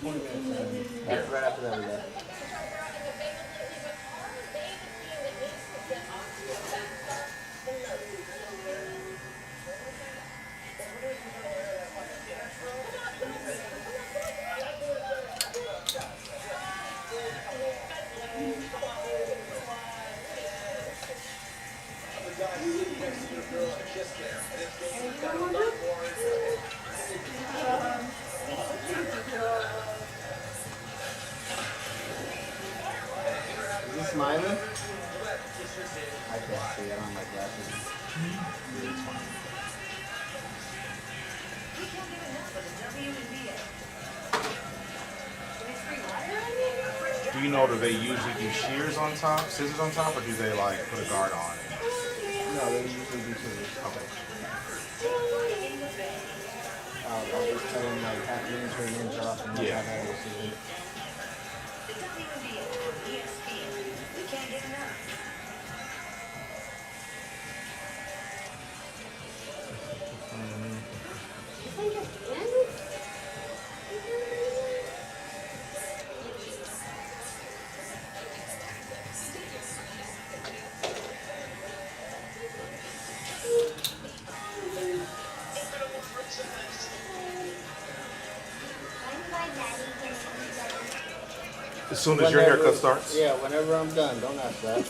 20 minutes, and right after that we left. Is he smiling? I can't see. I don't like glasses. It's fine.
Do you know, do they usually do shears on top, scissors on top, or do they like put a guard on it?
No, they usually do scissors.
Okay.
I'll just tell them like half an inch or an inch off, and
Yeah.
have that with scissors.
As soon as your haircut starts?
Yeah, whenever I'm done. Don't ask that.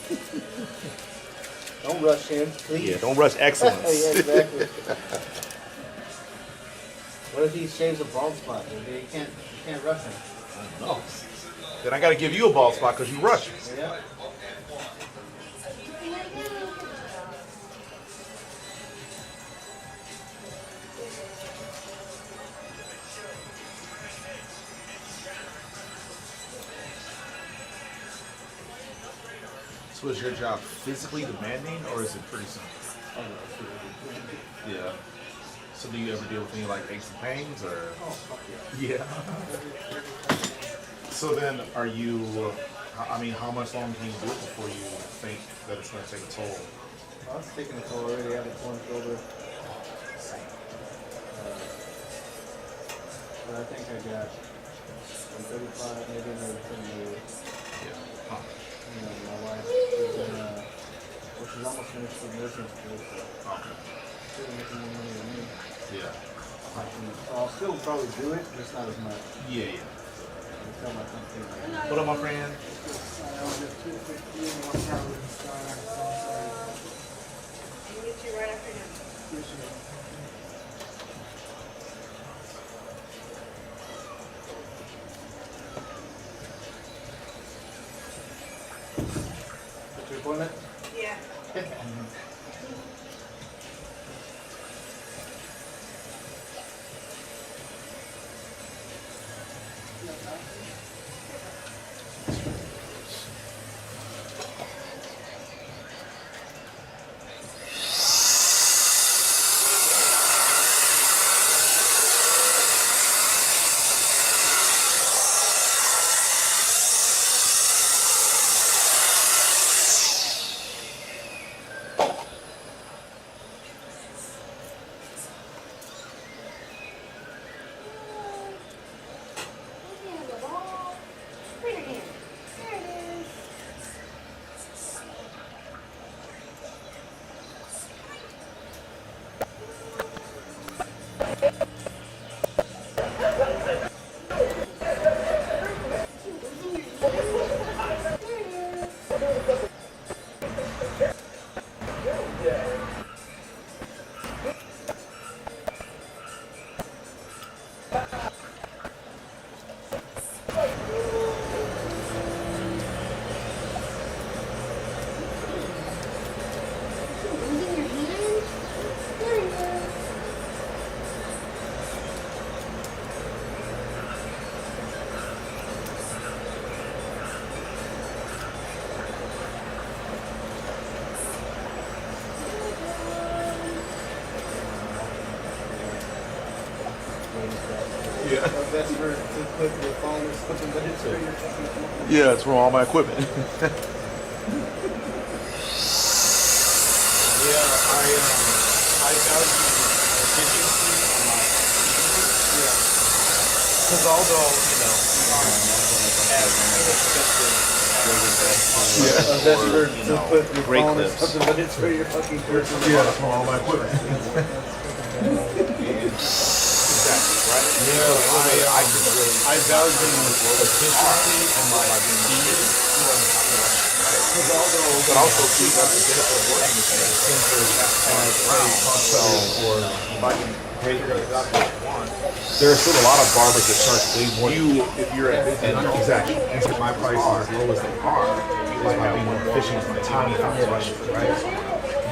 Don't rush him, please.
Yeah, don't rush excellence.
Yeah, exactly. What if he shaves a bald spot? You can't rush him.
No. Then I got to give you a bald spot because you rush.
Yeah.
So is your job physically demanding, or is it pretty simple? Yeah. So do you ever deal with any like aches and pains, or?
Oh, fuck yeah.
Yeah. So then, are you? I mean, how much longer can you do it before you think that it's gonna take a toll.
I was taking a toll already. I have a torn shoulder. But I think I got 35, maybe another 10 years.
Yeah. Huh.
You know, my wife is in, well, she's almost finished with nursing school, so
Okay.
she's making more money than me.
Yeah.
So I'll still probably do it, just not as much.
Yeah, yeah.
I'll tell my company. Like,
What up, my friend?
And get you right after dinner.
What's your appointment?
Yeah.
Yeah.
That's for to put your phone or something, but it's for your fucking phone.
Yeah, it's from all my equipment.
Yeah, I value efficiency on my because although as inexpensive
That's for to put your
brake
phone or
clips.
something, but it's for your fucking person.
Yeah, that's from all my equipment. Exactly, right? Yeah, I value efficiency and my speed. But also too, that's the benefit of working with me. Since there's that around, so or if I can break it up what you want. There are still a lot of barbers that charge way more. If you're at exactly, and so my price is as low as they are, because by being more efficient with my time without rushing, right?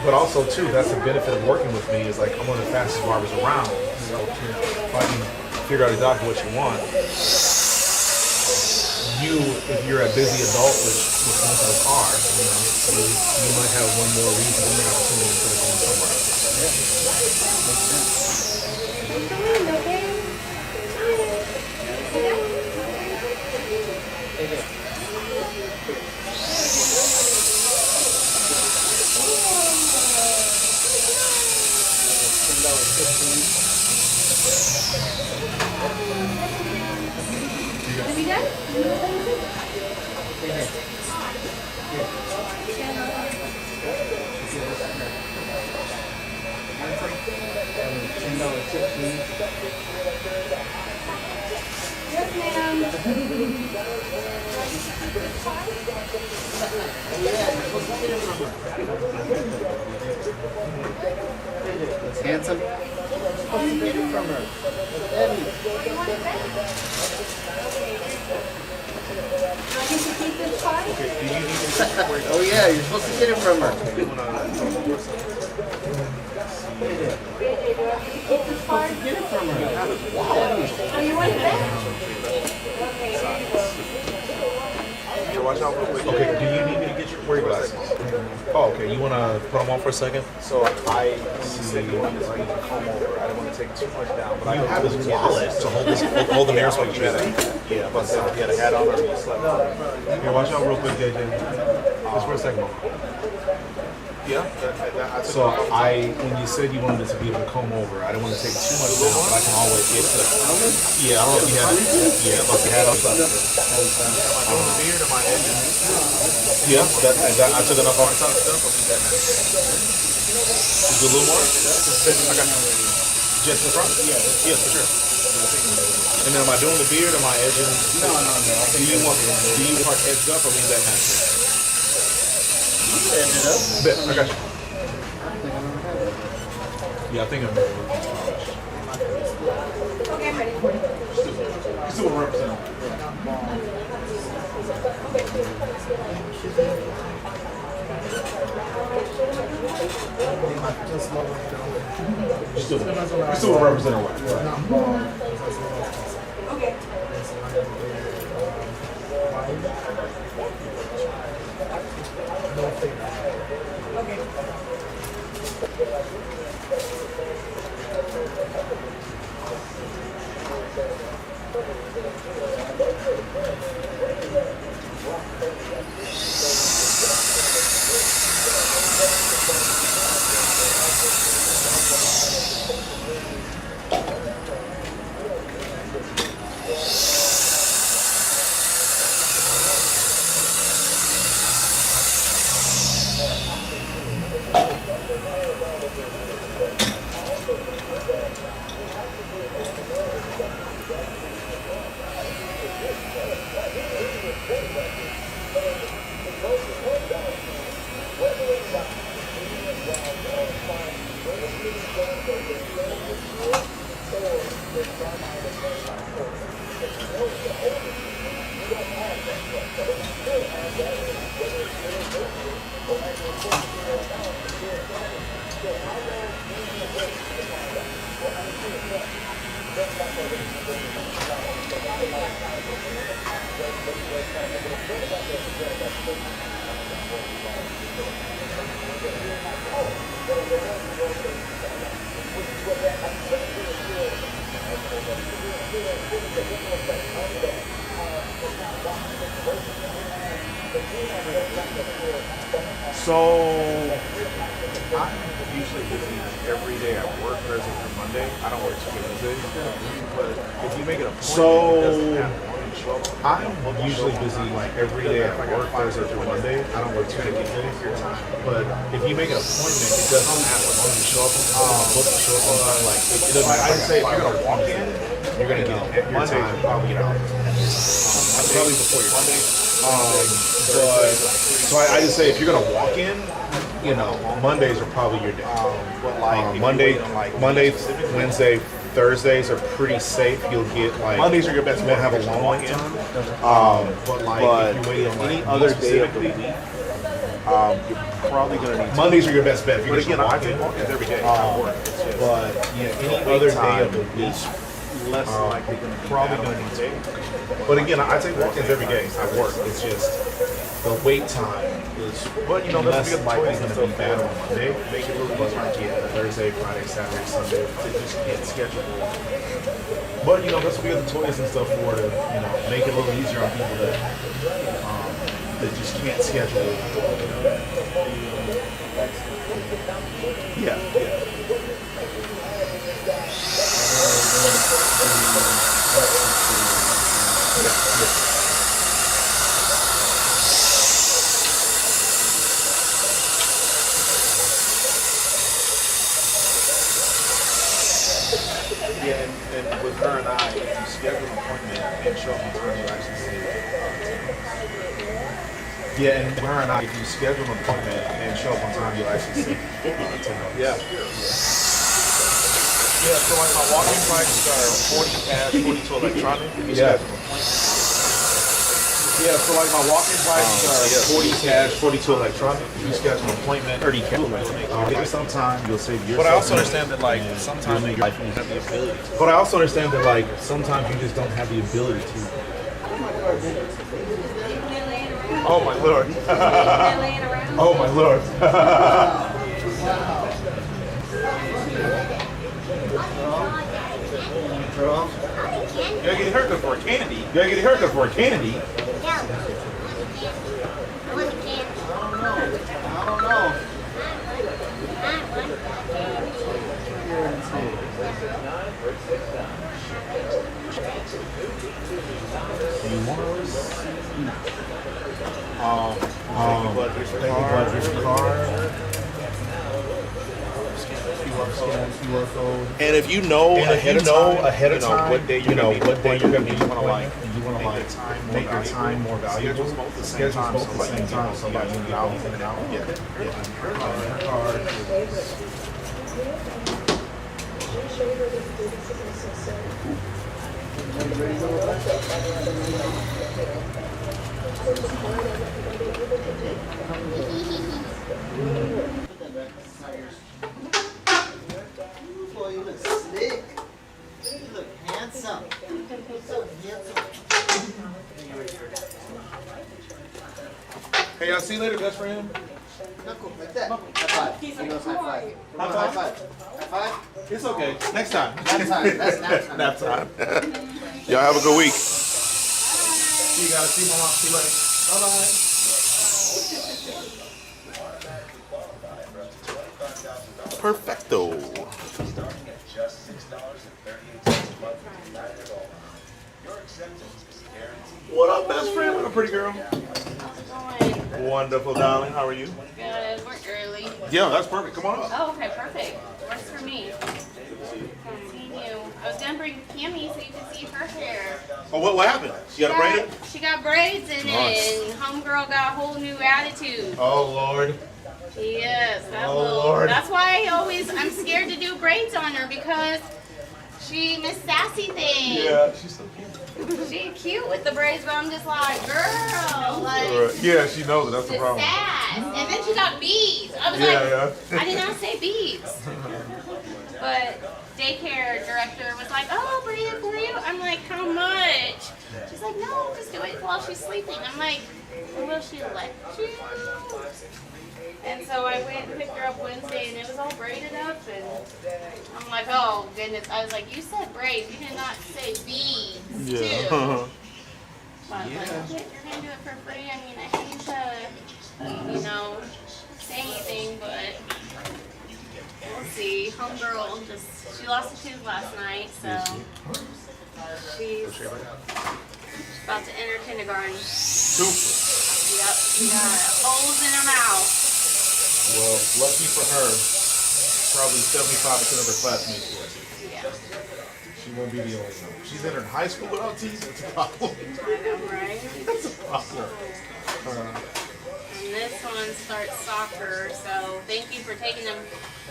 But also too, that's the benefit of working with me is like I'm one of the fastest barbers around. So if I can figure out exactly what you want, if you're a busy adult, which most of us are, you might have one more reason, one more opportunity instead of going somewhere else.
Are we done?
It's handsome. Supposed to get it from her. Eddie. Oh yeah, you're supposed to get it from her. Supposed to get it from her.
Oh, you want it back?
So watch out real quick. Okay, do you need me to get your wear glasses? Oh, okay. You want to put them on for a second? So I said you wanted to come over. I didn't want to take too much down, but I have his wallet to hold the mirror so you can. Yeah, but I had a hat on or you slept. Here, watch out real quick, JJ.
That's for a second.
Yeah.
So when you said you wanted it to be able to comb over, I don't want to take too much down, but I can always get to. Yeah, I don't know if you had. Yeah, look, you had all stuff.
My beard or my edges?
Yeah, I took enough off.
Top stuff. I'll leave that natural.
Do a little more.
I got
Just in front.
Yeah, for sure.
And then am I doing the beard or my edges? No. Do you want edged up or leave that natural? Bet, I got you. Yeah, I think I'm ready.
Okay, I'm ready.
Still represent. Still represent
Okay. Okay.
So I'm usually busy every day at work, Thursday through Monday. I don't work Tuesday, but if you make it a point, it doesn't have morning show.
I'm usually busy like every day at work, Thursday through Monday. I don't work Tuesday. But if you make an appointment, it doesn't have to only show up. Book to show up on time. Like it doesn't matter.
I'd say if you're gonna walk in,
you're gonna get your
Monday
time.
probably get out.
Probably before your
Monday.
But so I just say if you're gonna walk in, you know, Mondays are probably your day.
But like if
Monday,
you wait on, like,
Monday, Wednesday, Thursdays are pretty safe. You'll get like
Mondays are your best
You
bet.
have a long
Walk
wait
in.
time. But like if you wait on like
any other day of the
specifically,
week, you're probably gonna need.
Mondays are your best bet. If you're
But again, I
walk
take
in.
walk-ins every day. I work. It's just
But yeah, any
wait
other day
time
of the week.
is less likely going to be
probably
bad on
gonna need
Monday. But again, I take walk-ins every day. I work. It's just
The wait time is
But you know, that's
less
the
likely
toys and
going to be
stuff
bad
there.
on Monday.
Make it a little
But
easier.
like yeah, Thursday, Friday, Saturday, Sunday,
They just can't schedule. But you know, that's what we got the toys and stuff for to, you know, make it a little easier on people that just can't schedule. Yeah, yeah. Yeah, and with her and I, if you schedule an appointment and show up on time, you actually see Yeah, and with her and I, if you schedule an appointment and show up on time, you'll actually see Yeah. Yeah, so like my walk-in prices are 40 cash, 42 electronic. If you schedule an appointment. Yeah, so like my walk-in prices are 40 cash, 42 electronic. If you schedule an appointment, 30 cash. Sometime you'll save yourself.
But I also understand that like sometimes
make your life easier. The ability.
But I also understand that like sometimes you just don't have the ability to.
Oh my lord.
Oh my lord.
You gotta get a haircut for a candy. You gotta get a haircut for a candy.
I want a candy.
Thank you, bud. Here's your card.
Here's your card. QR code.
And if you know ahead of time,
you know
what day you're gonna be, you wanna like
make your time more valuable.
Schedules both the same
Schedules
time,
both
so
the
like
same time, so like you can get out in and out.
Yeah.
Card.
Boy, you look slick. You look handsome. So handsome.
Hey, y'all see you later, best friend.
Knuckle, like that. High five. He goes high five.
High five?
High five.
It's okay. Next time.
Nap time. That's nap time.
Nap time. Y'all have a good week. See you guys. See you, mama. See you later. Bye-bye. Perfecto.
Starting at just $6.38 a month, not at all. Your acceptance is guaranteed.
What up, best friend? What up, pretty girl? Wonderful, darling. How are you?
Good. We're early.
Yeah, that's perfect. Come on up.
Oh, okay, perfect. Works for me. Seeing you. I was gonna bring Cammy so you could see her hair.
Oh, what happened? She got a braid?
She got braids in
Nice.
it, and homegirl got a whole new attitude.
Oh, Lord.
Yes, that
Oh,
little.
Lord.
That's why I'm scared to do braids on her because she Miss Sassy thing.
Yeah, she's so cute.
She cute with the braids, but I'm just like, girl, like.
Yeah, she knows it. That's the
The
problem.
sass. And then she got beads. I was
Yeah.
I did not say beads. But daycare director was like, oh, bring it for you. I'm like, how much? She's like, no, just do it while she's sleeping. I'm like, will she let you? And so I went and picked her up Wednesday, and it was all braided up, and I'm like, oh, goodness. I was like, you said braids. You did not say beads, too. So I was like, okay, if you're going to do it for free, I mean, I hate to, say anything, but we'll see. Homegirl she lost a tooth last night, so she's about to enter kindergarten.
Super.
Yep, she got holes in her mouth.
Well, lucky for her, probably 75% of her classmates will too.
Yeah.
She won't be the only one. She's entered high school without teeth. It's a problem.
I know, right?
That's a problem.
And this one starts soccer, so thank you for taking them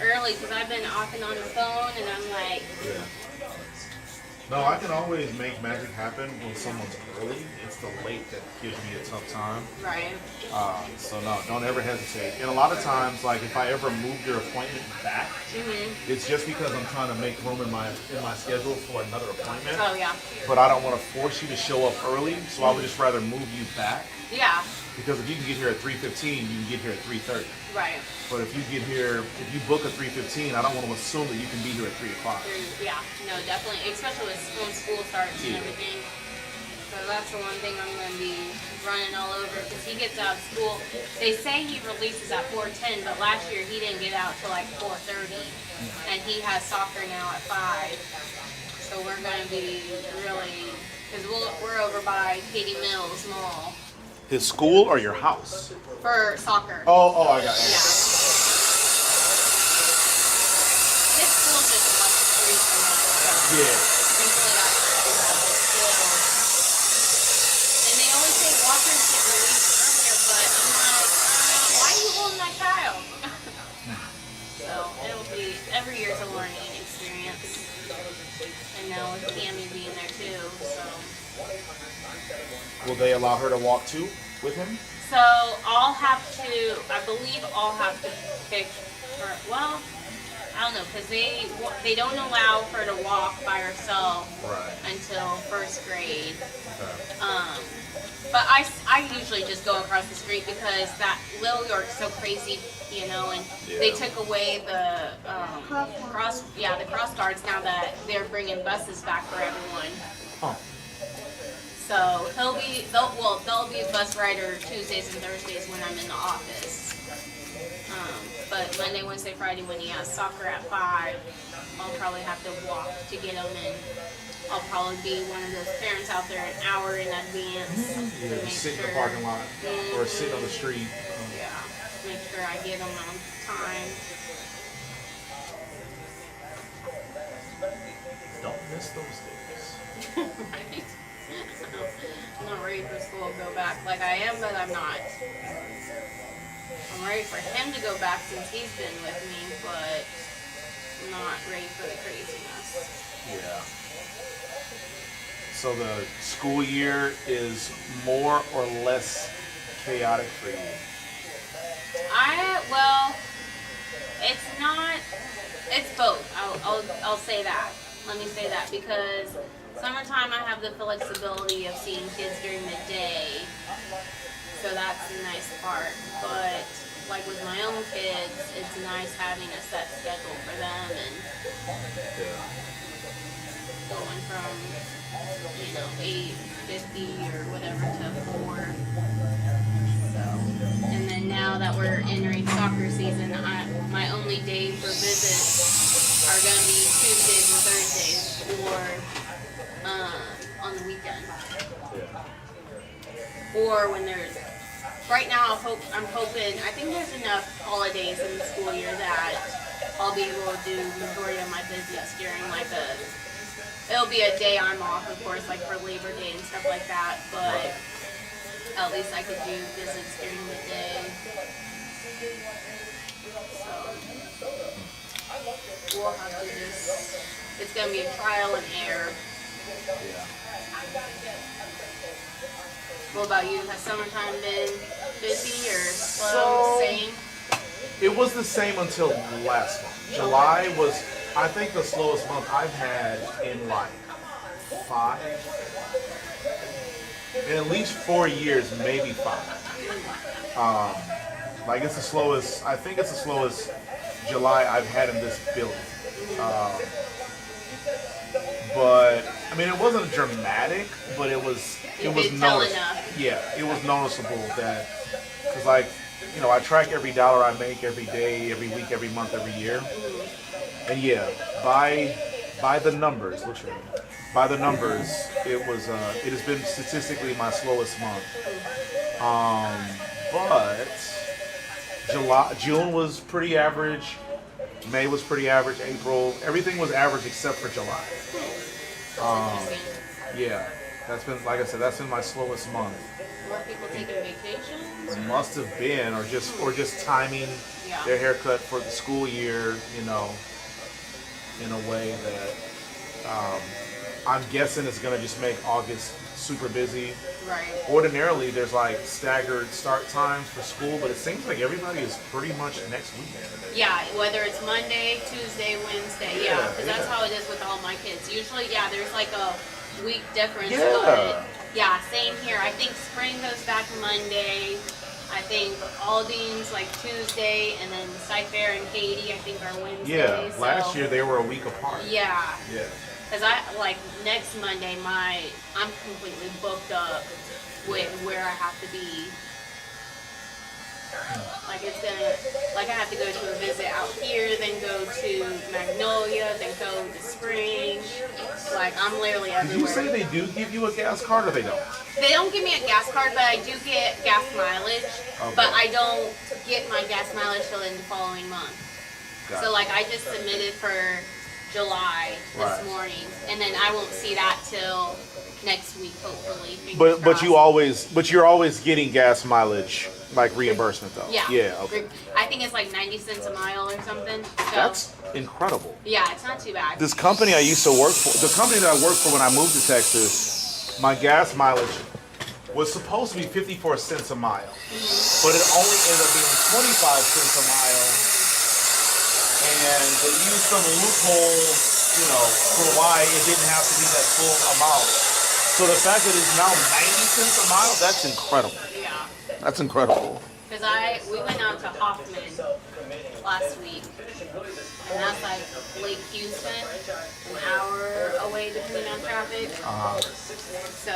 early because I've been off and on the phone, and I'm like,
Yeah. No, I can always make magic happen when someone's early. It's the late that gives me a tough time.
right.
So no, don't ever hesitate. And a lot of times, like if I ever move your appointment back, it's just because I'm trying to make room in my schedule for another appointment.
Oh, yeah.
But I don't want to force you to show up early, so I would just rather move you back.
Yeah,
Because if you can get here at 3:15, you can get here at 3:30.
right.
But if you book at 3:15, I don't want to assume that you can be here at 3 o'clock.
Yeah, no, definitely, especially when school starts and everything. So that's the one thing I'm going to be running all over because he gets out of school. They say he releases at 4:10, but last year he didn't get out till like 4:30, and he has soccer now at 5. So we're going to be really, because we're over by Katie Mills Mall
His school or your house?
for soccer.
Oh, I got it.
Yeah. His school's just across the street from us. So
Yeah.
thankfully I but still. And they always say walkers get released earlier, but I'm like, why are you holding my child? So it'll be, every year's a learning experience. And now with Cammy being there too, so.
Will they allow her to walk too with him?
So I'll have to, I believe I'll have to pick her, well, I don't know, because they don't allow her to walk by herself until first grade. But I usually just go across the street because that Little York's so crazy, and they took away the the cross guards now that they're bringing buses back for everyone.
Oh.
So they'll be a bus rider Tuesdays and Thursdays when I'm in the office. But But Monday, Wednesday, Friday, when he has soccer at 5, I'll probably have to walk to get him, and I'll probably be one of those parents out there an hour in advance to
Yeah,
make
sit in
sure.
the parking lot or sit on the street.
Yeah, make sure I get him on time.
Don't miss those days.
Right? I'm not ready for school to go back like I am, but I'm not. I'm ready for him to go back since he's been with me, but I'm not ready for the craziness.
Yeah. So the school year is more or less chaotic for you?
Well, it's not, it's both. I'll say that. Let me say that, because summertime I have the flexibility of seeing kids during the day, so that's the nice part. But like with my own kids, it's nice having a set schedule for them and going from 8:50 or whatever to 4. So, and then now that we're entering soccer season, my only day for visits are going to be Tuesdays or Thursdays, or on the weekend. Or when there's, right now I'm hoping, I think there's enough holidays in the school year that I'll be able to do majority of my visits during it'll be a day I'm off, of course, like for Labor Day and stuff like that, but at least I could do visits during the day. So, we'll have to it's going to be a trial and error.
Yeah.
What about you? Has summertime been busy or slow? Same?
It was the same until last month. July was, I think, the slowest month I've had in like 5, in at least 4 years, maybe 5. Like it's the slowest, I think it's the slowest July I've had in this building. But I mean, it wasn't dramatic, but it was noticeable. Yeah, it was noticeable that, because like, I track every dollar I make every day, every week, every month, every year, and yeah, by the numbers, look at me. By the numbers, it has been statistically my slowest month. But June was pretty average. May was pretty average. April, everything was average except for July. Yeah, that's been, like I said, that's been my slowest month.
More people taking vacations?
Must have been, or just timing their haircut for the school year, in a way that I'm guessing it's gonna just make August super busy.
Right.
Ordinarily, there's like staggered start times for school, but it seems like everybody is pretty much next weekend.
Yeah, whether it's Monday, Tuesday, Wednesday. Yeah, because that's how it is with all my kids. Usually, there's like a week difference.
Yeah.
But same here. I think spring goes back Monday. I think Aldine's like Tuesday, and then Cypher and Katie, I think, are Wednesday.
Yeah,
so.
last year they were a week apart.
Yeah.
Yeah.
Because next Monday, I'm completely booked up with where I have to be. Like I have to go to a visit out here, then go to Magnolia, then go to Spring. Like, I'm literally everywhere.
Did you say they do give you a gas card or they don't?
They don't give me a gas card, but I do get gas mileage.
Okay.
But I don't get my gas mileage till in the following month.
Got
So
it.
I just submitted for July this morning, and then I won't see that till next week, hopefully.
But you're always getting gas mileage, like reimbursement though.
Yeah.
Yeah. Okay.
I think it's like 90 cents a mile or something. So,
That's incredible.
yeah, it's not too bad.
This company I used to work for, the company that I worked for when I moved to Texas, my gas mileage was supposed to be 54 cents a mile, but it only ended up being 25 cents a mile. And they used some loophole, for why it didn't have to be that full amount. So the fact that it's now 90 cents a mile, that's incredible.
Yeah.
That's incredible.
Because we went out to Hoffman last week, and that's like Lake Houston, an hour away depending on traffic. So,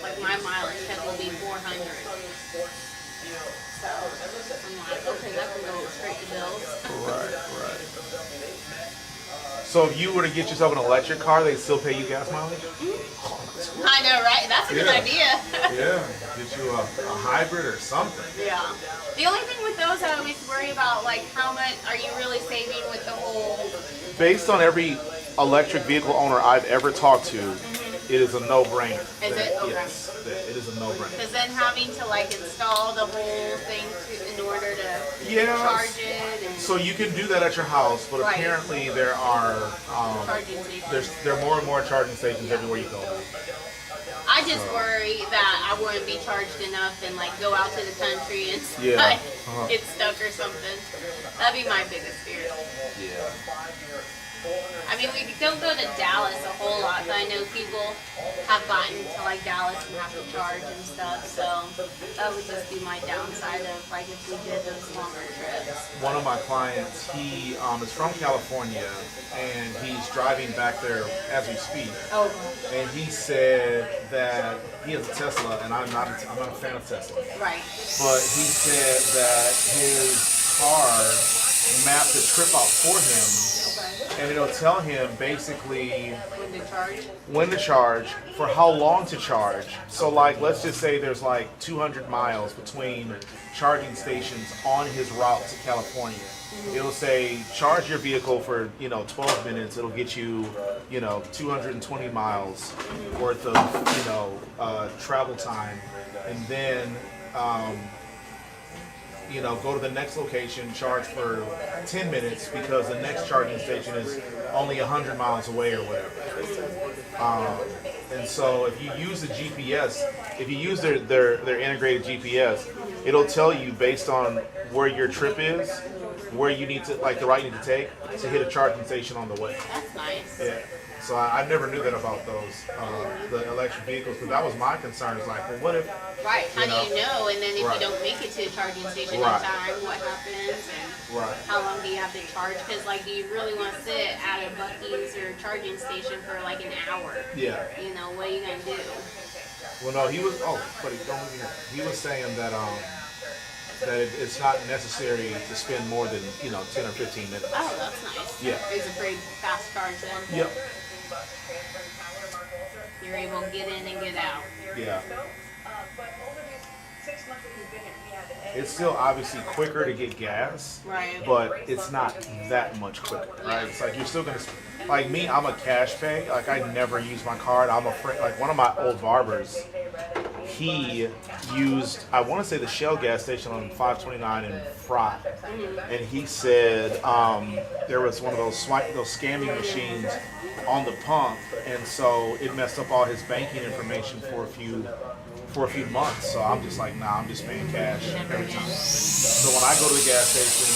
like, my mileage check will be 400. So, I'm like, okay, that can go straight to bills.
So if you were to get yourself an electric car, they'd still pay you gas mileage?
I know, right? That's a good
Yeah.
idea.
Yeah, get you a hybrid or something.
Yeah. The only thing with those, I always worry about, like, how much are you really saving with the whole?
Based on every electric vehicle owner I've ever talked to, it is a no-brainer.
Is it? Okay.
Yes, that it is a no-brainer.
Because then having to like install the whole thing in order to
Yeah.
charge it. And
So you can do that at your house, but
Right.
apparently there are
Charging stations.
there are more and more charging stations everywhere you go.
I just worry that I wouldn't be charged enough and like go out to the country and
Yeah.
like,
Uh-huh.
get stuck or something. That'd be my biggest fear.
Yeah.
I mean, we don't go to Dallas a whole lot, but I know people have gotten to like Dallas and have to charge and stuff. So that would just be my downside of like if we did those longer trips.
One of my clients, he is from California, and he's driving back there as we speak.
Oh.
And he said that he has a Tesla, and I'm not a fan of Tesla.
Right.
But he said that his car mapped the trip out for him, and it'll tell him basically when to charge, for how long to charge. So like, let's just say there's like 200 miles between charging stations on his route to California. It'll say charge your vehicle for 12 minutes. It'll get you 220 miles worth of travel time, and then go to the next location, charge for 10 minutes because the next charging station is only 100 miles away or whatever. And so if you use the GPS, if you use their integrated GPS, it'll tell you based on where your trip is, where you need to, like the route you need to take to hit a charging station on the way.
That's nice.
Yeah. So I never knew that about those, the electric vehicles, because that was my concern. It's like, well, what if...
Right. How do you know? And then if
Right.
you don't make it to the charging station
Right.
in time, what happens? And
Right.
how long do you have to charge? Because like, do you really want to sit at a Buc-ee's or charging station for like an hour?
Yeah.
What are you gonna do?
Well, no, he was... Oh, buddy, don't leave me. He was saying that it's not necessary to spend more than 10 or 15 minutes.
Oh, that's nice.
Yeah.
It's a pretty fast charge then.
Yep.
You're able to get in and get out.
Yeah. It's still obviously quicker to get gas,
Right.
but it's not that much quicker, right? It's like you're still gonna, like me, I'm a cash pay. Like I never use my card. I'm afraid. Like one of my old barbers, he used, I want to say the Shell gas station on 529 in Fry, and he said there was one of those scamming machines on the pump, and so it messed up all his banking information for a few months. So I'm just like, nah, I'm just paying cash every time. So when I go to the gas station,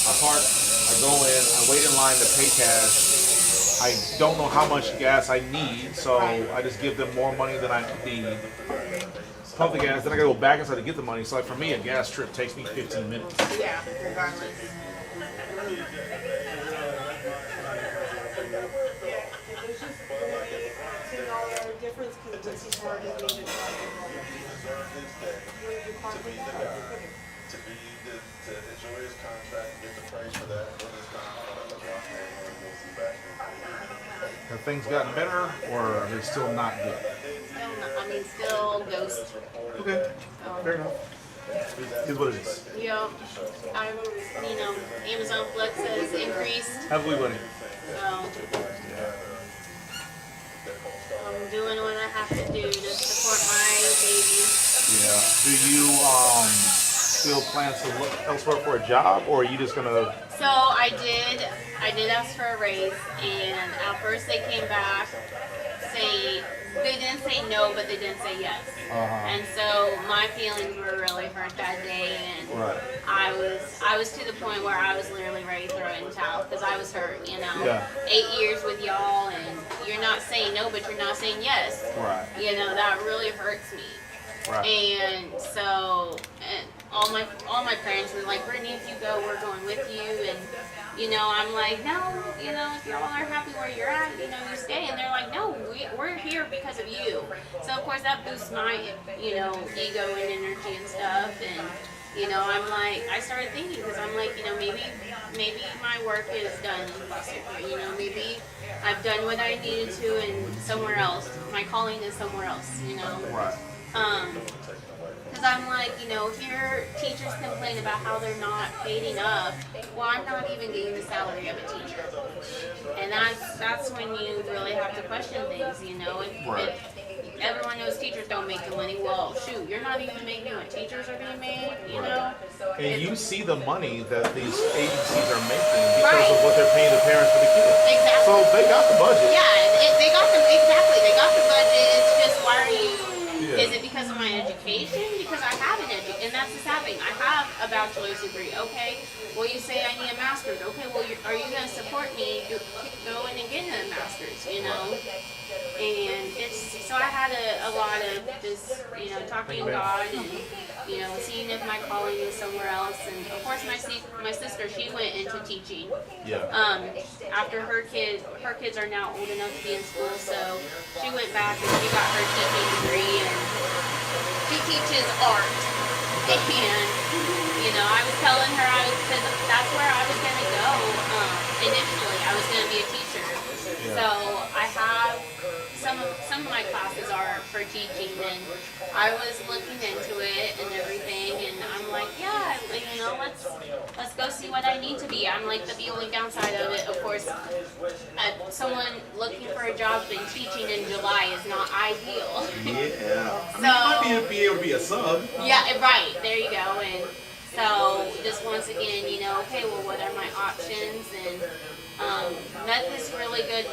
I park, I go in, I wait in line to pay cash. I don't know how much gas I need, so I just give them more money than I need. Pump the gas, then I gotta go back inside to get the money. So like for me, a gas trip takes me 15 minutes.
Yeah, regardless.
Difference because this is hard to be
To enjoy his contract, get the praise for that, when it's gone,
Have things gotten better, or are they still not good?
Still ghost.
Okay, fair enough. Is what it is.
Yeah, Amazon Flex has increased.
Have we, buddy?
So I'm doing what I have to do to support my baby.
Yeah. Do you still plan to look elsewhere for a job, or are you just gonna?
So I did ask for a raise, and at first they came back they didn't say no, but they didn't say yes. And so my feelings were really hurt that day, and
Right.
I was to the point where I was literally ready to throw in the towel because I was hurt.
Yeah.
8 years with y'all, and you're not saying no, but you're not saying yes.
Right.
That really hurts me.
Right.
And so, and all my parents were like, Brittany, if you go, we're going with you. And I'm like, no, if y'all are happy where you're at, you stay. And they're like, no, we're here because of you. So of course that boosts my, ego and energy and stuff. And You know, I'm like, I started thinking because I'm like, you know, maybe my work is done in foster care. You know, maybe I've done what I needed to, and somewhere else, my calling is somewhere else. You know,
Right.
because I'm like, you know, here teachers complain about how they're not paid enough. Well, I'm not even getting the salary of a teacher, and that's when you really have to question things. You know,
Right.
if everyone knows teachers don't make the money. Well, shoot, you're not even making what teachers are being made. You know.
And you see the money that these agencies are making because
Right.
of what they're paying the parents for the kids.
Exactly.
So they got the budget.
Yeah, they got the exactly. They got the budget. It's just why are you?
Yeah.
Is it because of my education? Because I have an education, and that's the sad thing. I have a bachelor's degree. Okay. Well, you say I need a master's. Okay. Well, are you going to support me going and getting a master's? You know. And it's so I had a lot of just talking to God and seeing if my calling is somewhere else. And of course my sister, she went into teaching.
Yeah.
After her kids are now old enough to be in school, so she went back and she got her teaching degree and she teaches art. And I was telling her because that's where I was gonna go initially. I was gonna be a teacher.
Yeah.
So I have some of my classes are for teaching, and I was looking into it and everything, and I'm like, yeah, let's go see what I need to be. I'm like, the only downside of it, of course, someone looking for a job in teaching in July is not ideal.
Yeah.
So,
you might be able to be a sub.
Yeah, right. There you go. And so just once again, okay, well, what are my options? And met this really good,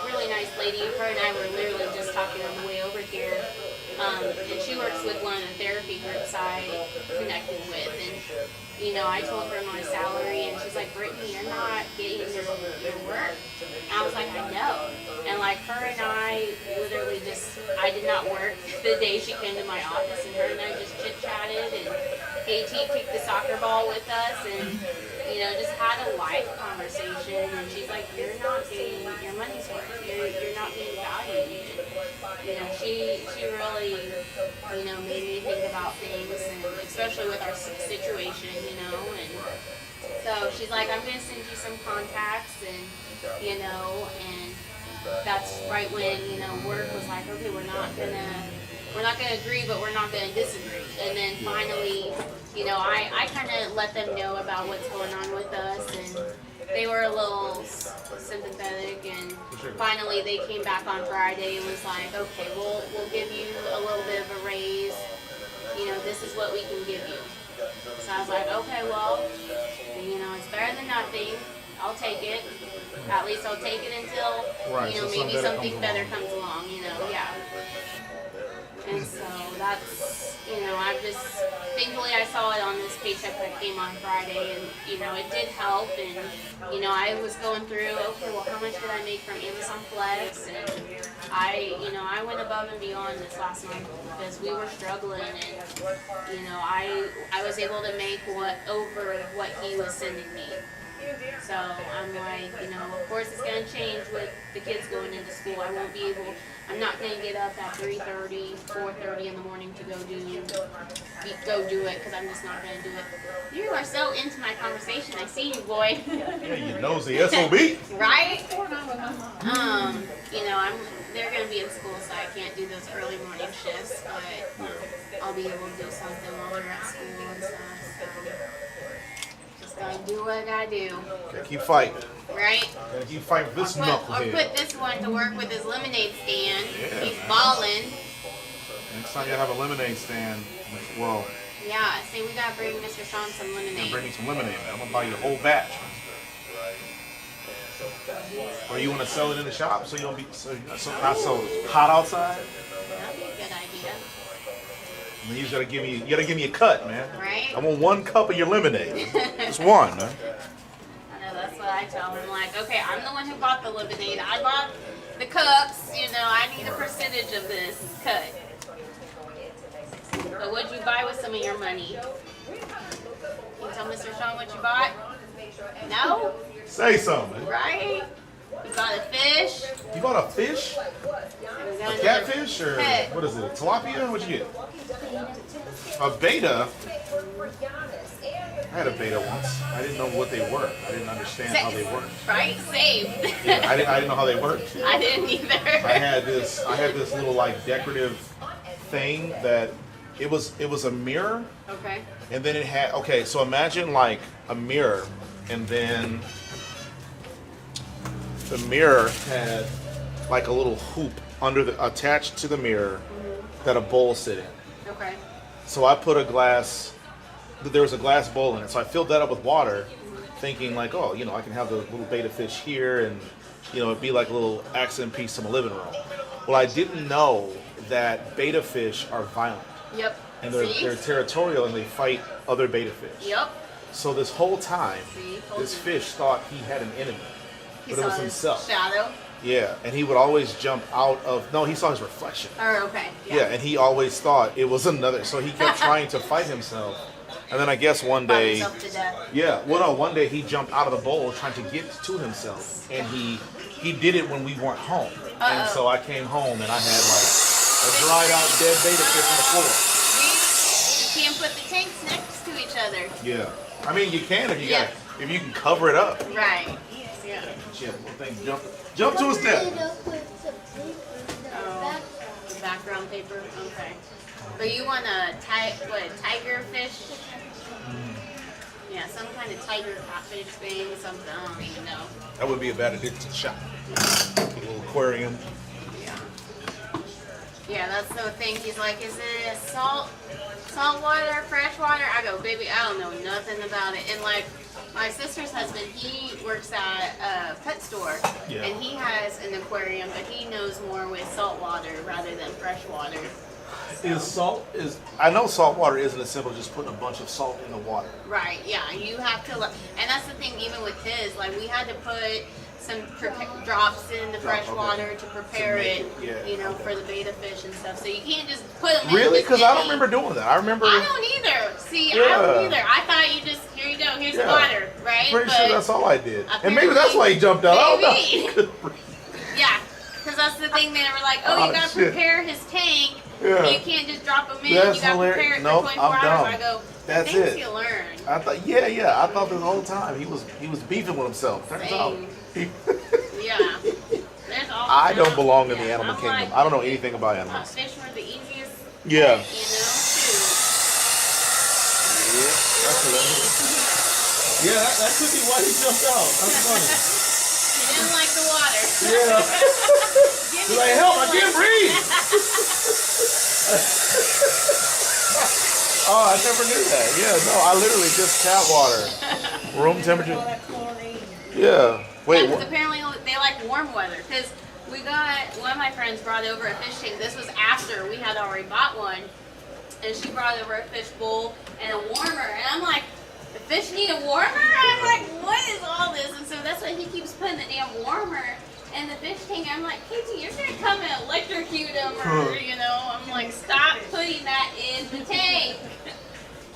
really nice lady. Her and I were literally just talking on the way over here. And she works with one of the therapy groups I connected with. And, I told her my salary, and she's like, Brittany, you're not getting your work. And I was like, I know. And like her and I literally I did not work the day she came to my office, and her and I just chit-chatted, and KT kicked the soccer ball with us, and just had a life conversation. And she's like, you're not getting your money's worth. You're not being valued. She really, made me think about things, and especially with our situation, and so she's like, I'm going to send you some contacts, and that's right when, work was like, okay, we're not gonna agree, but we're not gonna disagree. And then finally, I kind of let them know about what's going on with us, and they were a little sympathetic. And finally, they came back on Friday and was like, okay, we'll give you a little bit of a raise. This is what we can give you. So I was like, okay, well, it's better than nothing. I'll take it. At least I'll take it until, maybe something better comes along, yeah. And so that's, thankfully I saw it on this paycheck that came on Friday, and, it did help. And, I was going through, okay, well, how much did I make from Amazon Flex? And I went above and beyond this last month because we were struggling, and, I was able to make over what he was sending me. So I'm like, of course it's going to change with the kids going into school. I'm not going to get up at 3:30, 4:30 in the morning to go do it, because I'm just not going to do it. You are so into my conversation. I see you, boy.
Yeah, you nosy SOB.
Right? They're going to be in school, so I can't do those early morning shifts, but I'll be able to do something while they're at school and stuff. So gotta do what I gotta do.
Gotta keep fighting.
Right?
Gotta keep fighting this knucklehead.
Or put this one to work with his lemonade stand.
Yeah,
He's
man.
balling.
Next time you have a lemonade stand, well,
Yeah, say we gotta bring Mr. Shawn some
you
lemonade.
bring me some lemonade, man. I'm gonna buy you a whole batch. Or you wanna sell it in the shop so you don't be not so hot outside?
That'd be a good idea.
I mean, you gotta give me a cut, man.
Right?
I want one cup of your lemonade. Just one, man.
I know, that's what I tell him. Like, okay, I'm the one who bought the lemonade. I bought the cups. I need a percentage of this cut. But what'd you buy with some of your money? Can you tell Mr. Shawn what you bought? No?
Say something.
Right? Got a fish.
You bought a fish?
We got
A
another
catfish or
pet.
what is it? Tilapia? What'd you get? A beta? I had a beta once. I didn't know what they were. I didn't understand how they worked.
Right? Same.
Yeah, I didn't know how they worked.
I didn't either.
I had this little like decorative thing that it was a mirror,
Okay.
and then it had, okay, so imagine like a mirror, and then the mirror had like a little hoop attached to the mirror that a bowl sit in.
Okay.
So I put there was a glass bowl in it. So I filled that up with water, thinking like, oh, I can have the little beta fish here, and it'd be like a little accent piece to my living room. Well, I didn't know that beta fish are violent.
Yep.
And they're territorial, and they fight other beta fish.
Yep.
So this whole time,
Told
this
you.
fish thought he had an enemy,
He
but it
saw
was
his
himself.
shadow.
Yeah, and he would always jump out of. No, he saw his reflection.
Or okay.
Yeah, and he always thought it was another. So he kept trying to fight himself. And then I guess one
Fought
day,
himself to death.
yeah, well, no, one day he jumped out of the bowl trying to get to himself, and he did it when we weren't home. And so I came home and I had like a dried out dead beta fish on the floor.
You can't put the tanks next to each other.
Yeah, I mean you can if you can cover it up.
Right. Yeah.
Shit, little thing jump to his death.
Oh, the background paper. Okay. But you want a tiger fish? Yeah, some kind of tiger catfish thing, something. I don't even know.
That would be a bad addiction shot. A little aquarium.
Yeah, that's the thing. He's like, is it salt water, fresh water? I go, baby, I don't know nothing about it. And like my sister's husband, he works at a pet store,
Yeah.
and he has an aquarium, but he knows more with salt water rather than fresh water.
I know salt water isn't as simple as just putting a bunch of salt in the water.
Right, yeah, you have to, and that's the thing, even with his, like we had to put some drops in the fresh water to prepare it, for the beta fish and stuff. So you can't just put them in.
Really? Because I don't remember doing that. I remember.
I don't either. See, I don't either. I thought you just, here you go, here's the water, right?
Pretty sure that's all I did. And maybe that's why he jumped out. I don't know.
Yeah, because that's the thing. They were like, oh, you got to prepare his tank.
Yeah.
You can't just drop them in.
That's
You got to prepare it
hilarious.
for 24
Nope, I'm
hours.
dumb.
I go,
That's
things
it.
you learn.
I thought, I thought the whole time he was beefing with himself. Turns out,
Yeah. There's all
I don't belong in the
yeah,
animal
I'm
kingdom.
like,
I don't know anything about animals.
Fish were the easiest.
Yeah.
Too.
Yeah, that could be why he jumped out. That's funny.
He didn't like the water.
Yeah. He's like, help, I can't breathe.
Oh, I never knew that. Yeah, no, I literally just tap water, room temperature. Yeah. Wait.
Because apparently they like warm weather. Because one of my friends brought over a fish tank. This was after we had already bought one, and she brought over a fish bowl and a warmer. And I'm like, the fish need a warmer? I'm like, what is all this? And so that's why he keeps putting the damn warmer in the fish tank. I'm like, Katie, you're gonna come and electrocute him, or I'm like, stop putting that in the tank.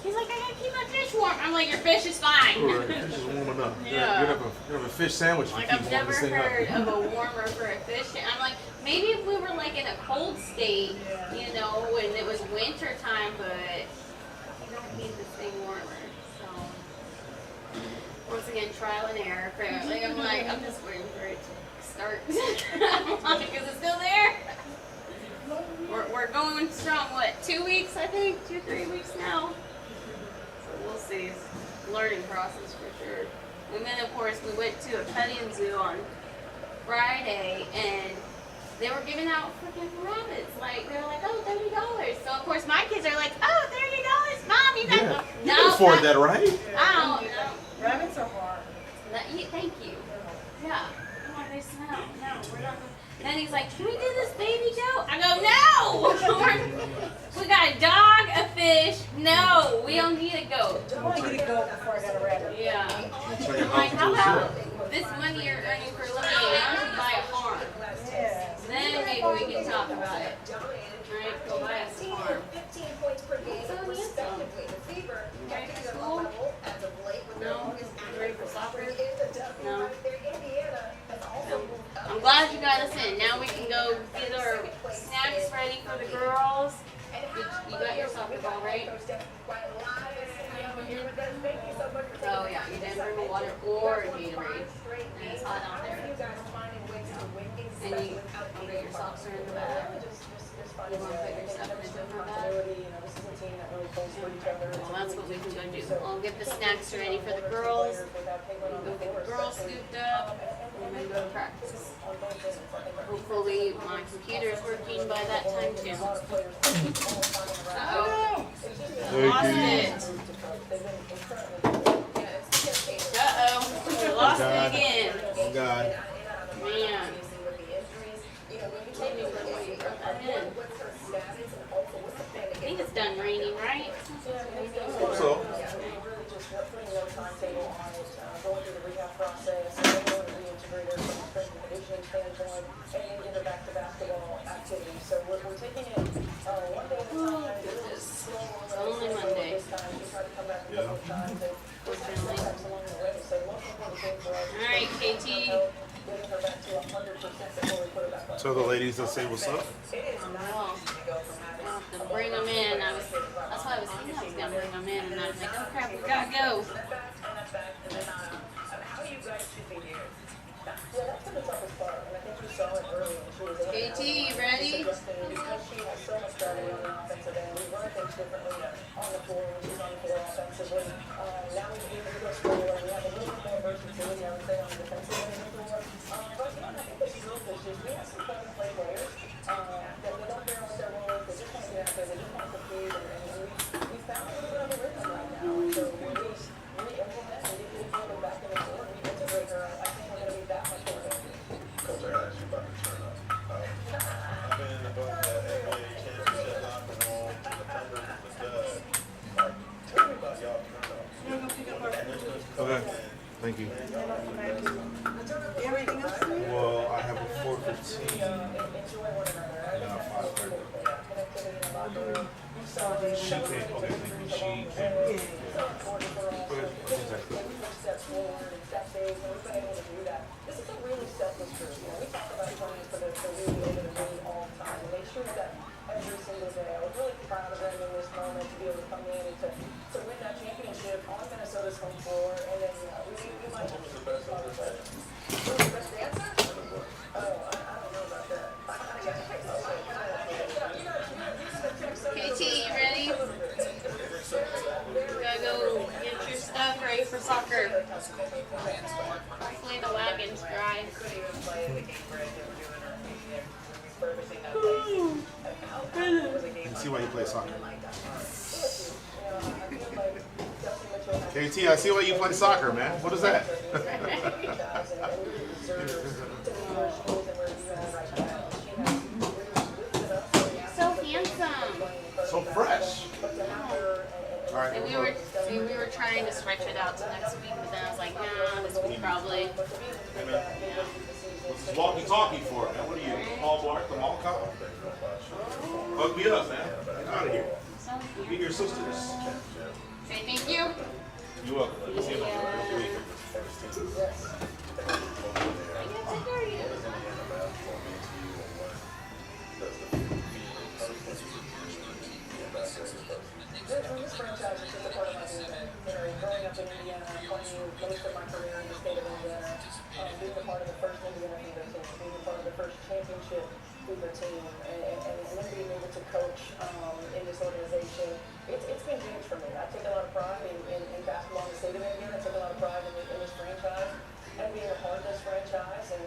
He's like, I gotta keep my fish warm. I'm like, your fish is fine.
Right, fish is warm enough.
Yeah.
You have a fish sandwich.
Like,
keep
I've
warming
never
this thing up.
heard of a warmer for a fish tank. I'm like, maybe if we were like in a cold state, when it was winter time, but you don't need this thing warmer. So, once again, trial and error, apparently. I'm like, I'm just waiting for it to start. Because it's still there. We're going strong, 2 weeks, I think? 2-3 weeks now. So we'll see. It's a learning process for sure. And then, of course, we went to a petting zoo on Friday, and they were giving out freaking rabbits. Like, they were like, oh, $30. So, of course, my kids are like, oh, $30? Mom, you got
Yeah.
them.
You can afford that, right?
I don't know.
Rabbits are hard.
Thank you. Yeah. I'm like, they smell. No, we're not. Then he's like, can we do this baby goat? I go, no! We got a dog, a fish. No, we don't need a goat.
I need a goat before I got a rabbit.
Yeah. I'm like, how about this money you're earning for a living, why don't you buy a farm?
Yeah.
Then maybe we can talk about it. Alright, go buy us a farm.
15 points per game,
So,
respectively. The Fever
Okay,
at a
school?
level as of late with their
No.
longest
You ready for soccer?
in the W.
No.
Their Indiana has also moved
glad you got us in. Now we can go get our snacks ready for the girls. You got your soccer ball, right? Oh yeah, you didn't bring a water or a Gatorade. And it's hot out there. And I'll get your socks are in the bag. You want to put your stuff in a different bag? Well, that's what we can go do. I'll get the snacks ready for the girls. We'll go get the girls scooped up. And then go to practice. Hopefully my computer is working by that time too. Uh-oh. Lost it. Uh-oh. We lost it again.
Oh God.
Man. I think it's done raining, right?
Hope so.
It's only Monday.
Yeah.
Alright, KT.
So the ladies that say what's up.
I'll have to bring them in. That's why I was thinking I was going to bring them in. And I was like, oh crap, we gotta go. KT, you ready?
Okay. Thank you. Well, I have a 4:15 and a 5:30. She came. Okay, thank you. She came. Yeah. Okay. Exactly.
This is a really selfless group. We talk about playing for the really over the moon all the time. And they show that every single day. I was really proud of them in this moment to be able to come in and to win that championship on Minnesota's home floor. And then we might have the best dancer. Oh, I don't know about that.
KT, you ready? You gotta go get your stuff ready for soccer. Hopefully the wagon's dry.
You see why you play soccer. KT, I see why you play soccer, man. What is that?
So handsome.
So fresh. All right.
And we were trying to stretch it out to next week, but then I was like, nah, this week probably.
What's this walkie-talkie for, man? What are you, Paul Blart, the mall cop? Hook me up, man. Get out of here. Meet your sisters.
Say thank you.
You're welcome. Let me see you next week.
This franchise is just a part of my DNA. Growing up in Indiana, playing most of my career in the state of Indiana, being a part of the first Indiana Fever team, being a part of the first championship Fever team, and then being able to coach in this organization, it's been huge for me. I take a lot of pride in basketball in the state of Indiana. I take a lot of pride in this franchise and being a part of this franchise. And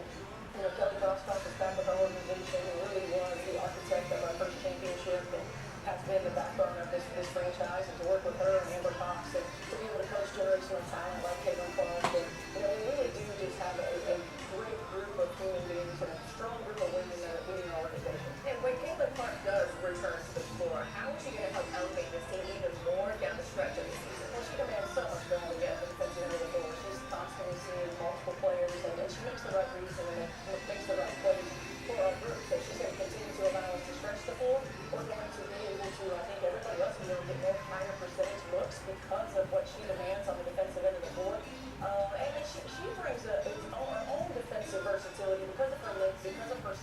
Kelly Crosstock is back with our organization. He really was the architect of our first championship and has been the backbone of this franchise. And to work with her and Amber Cox and to be able to coach generational talent like Caitlin Clark. And we really do just have a great group of human beings and a strong group of women that are leading our organization.
And when Caitlin Clark does return to the floor, how is she going to help elevate this team even more down the stretch of the season?
Well, she demands so much more to get the defensive end of the floor. She's constantly seeing multiple players, and she makes the right reads and makes the right plays for our group. So she's going to continue to allow us to stretch the floor. We're going to be able to, I think everybody else will be able to get more higher percentage looks because of what she demands on the defensive end of the floor. And she brings her own defensive versatility because of her length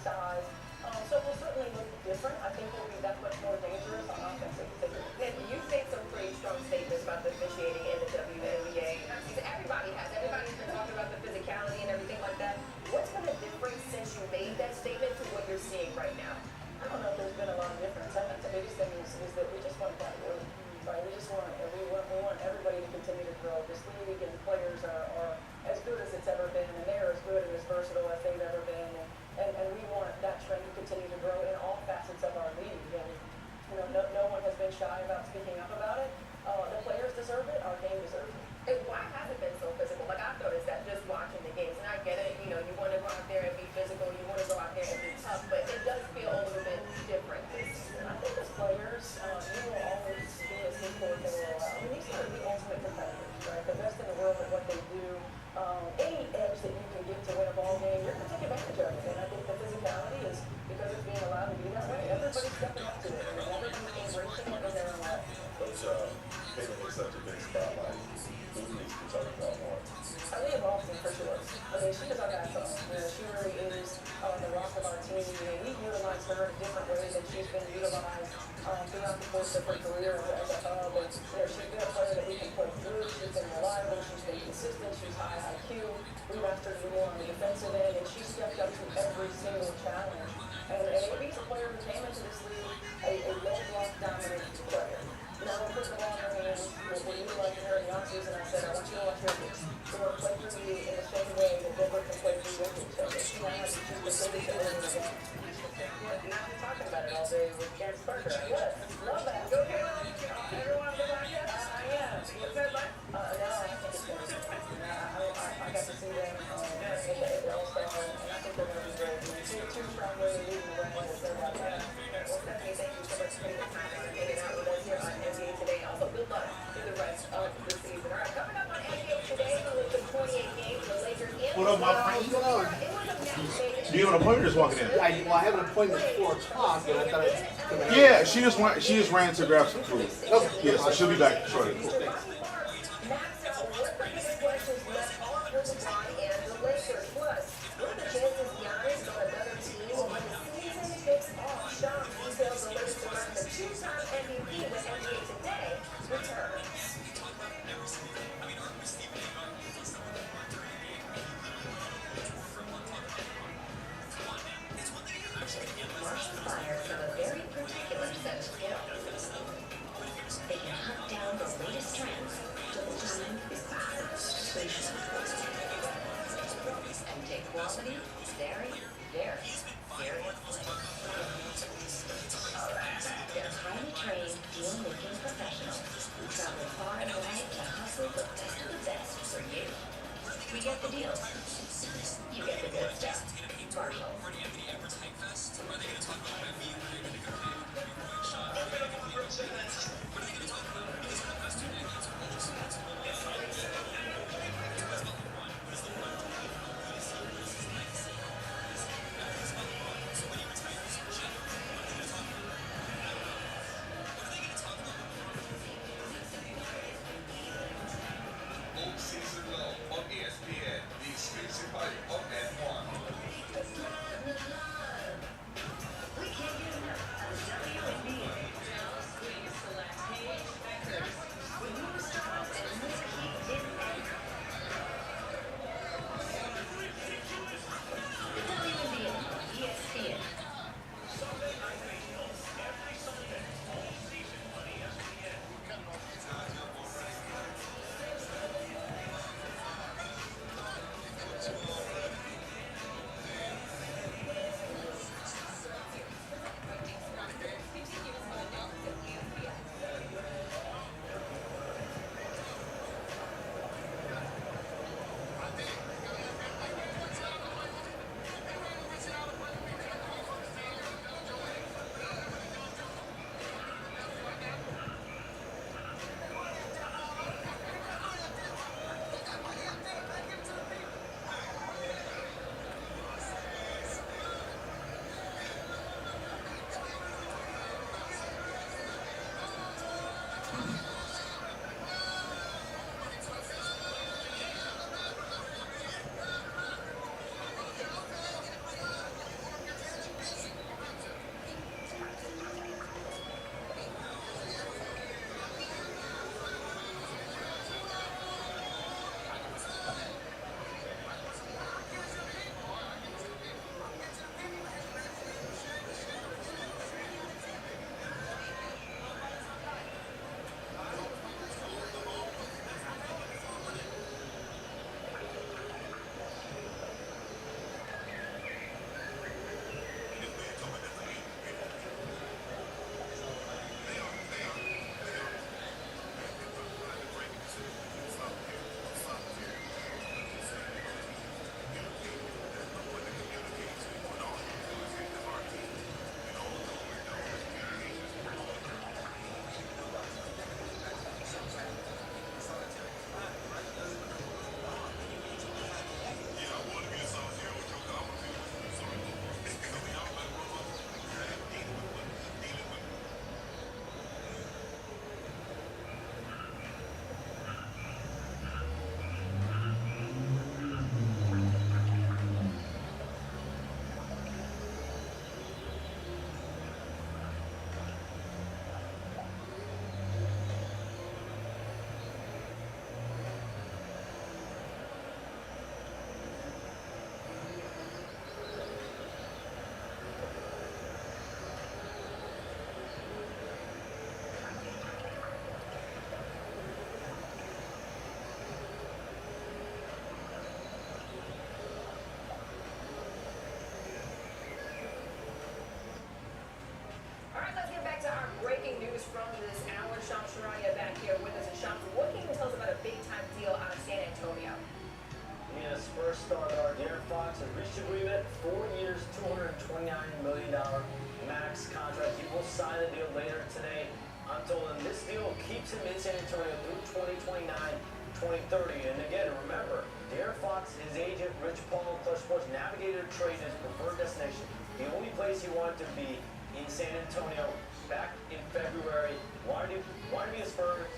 size. So we'll certainly look different. I think we'll be that much more dangerous on offense in particular.
And you've made some pretty strong statements about the officiating in the WNBA. Everybody has. Everybody's been talking about the physicality and everything like that. What's been the difference since you made that statement to what you're seeing right now?
I don't know if there's been a lot of difference. I think the biggest thing is that we just want accountability. Right? We want everybody to continue to grow. This league and players are as good as it's ever been, and they're as good and as versatile as they've ever been. And we want that trend to continue to grow in all facets of our league. And no one has been shy about speaking up about it. The players deserve it. Our game deserves it.
And why has it been so physical? Like, I've noticed that just watching the games, and I get it, you want to go out there and be physical, you want to go out there and be tough, but it does feel a little bit different.
And I think as players, you will always be as equal as they will allow. I mean, these are the ultimate competitors, right? The best in the world at what they do. Any edge that you can get to win a ball game, you're going to take advantage of it. And I think the physicality is because it's being allowed to be that way. Everybody's stepping up to it, and everybody's embracing it in their own way.
Coach, Caitlin is such a big spotlight. Who needs to talk about more?
I live Boston for sure. I mean, she is our backbone. She really is the rock of our team. We utilize her in different ways than she's been utilized throughout the course of her career as a hub. And she's been a player that we can play through. She's been reliable. She's been consistent. She's high IQ. We asked her to do more on the defensive end, and she stepped up to every single challenge. And he's a player who came into this league a low-block dominant player. Now, we're putting the ball in her hands. We're utilizing her in the offseason. I said, I want you to watch her. So we're play through you in the same way that Denver can play through with each other. She has to completely get in the game.
Now we're talking about it all day with Gary Parker.
Yes, love that.
Go Taylor. Everyone on the podcast?
I am.
What's that like?
No, I think it's going to be great. I got to see them at the All-Star, and I think they're going to be great. Two strong women leading the way that they're out there.
Well, Stephanie, thank you so much for taking the time out and hanging out with us here on NBA Today. Also, good luck through the rest of the season. All right, coming up on NBA Today, with the 28 games, the Lakers in
What up, my friend?
It was a match.
Do you have an appointment or just walking in?
I have an appointment at 4 o'clock, and I thought I'd
Yeah, she just ran to grab some food.
Okay.
Yeah, so she'll be back shortly.
Maxwell, what the biggest questions left off for LeBron and the Lakers? Plus, what are the chances Giannis on another team when the season kicks off? Shawn details the latest around the two-time MVP when NBA Today returns. Marsh suppliers have a very particular set of skills. They can hunt down the latest trends and take quality very, very seriously. They're highly trained deal-making professionals who travel far and wide to hustle the best of the best for you. We get the deals. You get the good stuff. Marshall.
All season long on ESPN, the exclusive home of F1.
We can't get enough of the WNBA.
reached agreement, 4 years, $229 million max contract. He will sign the deal later today. I'm told him this deal keeps him in San Antonio through 2029, 2030. And again, remember, De'Aaron Fox, his agent, Rich Paul, Clutch Sports, navigated a trade his preferred destination. The only place he wanted to be in San Antonio back in February. Wanted to be a Spurs,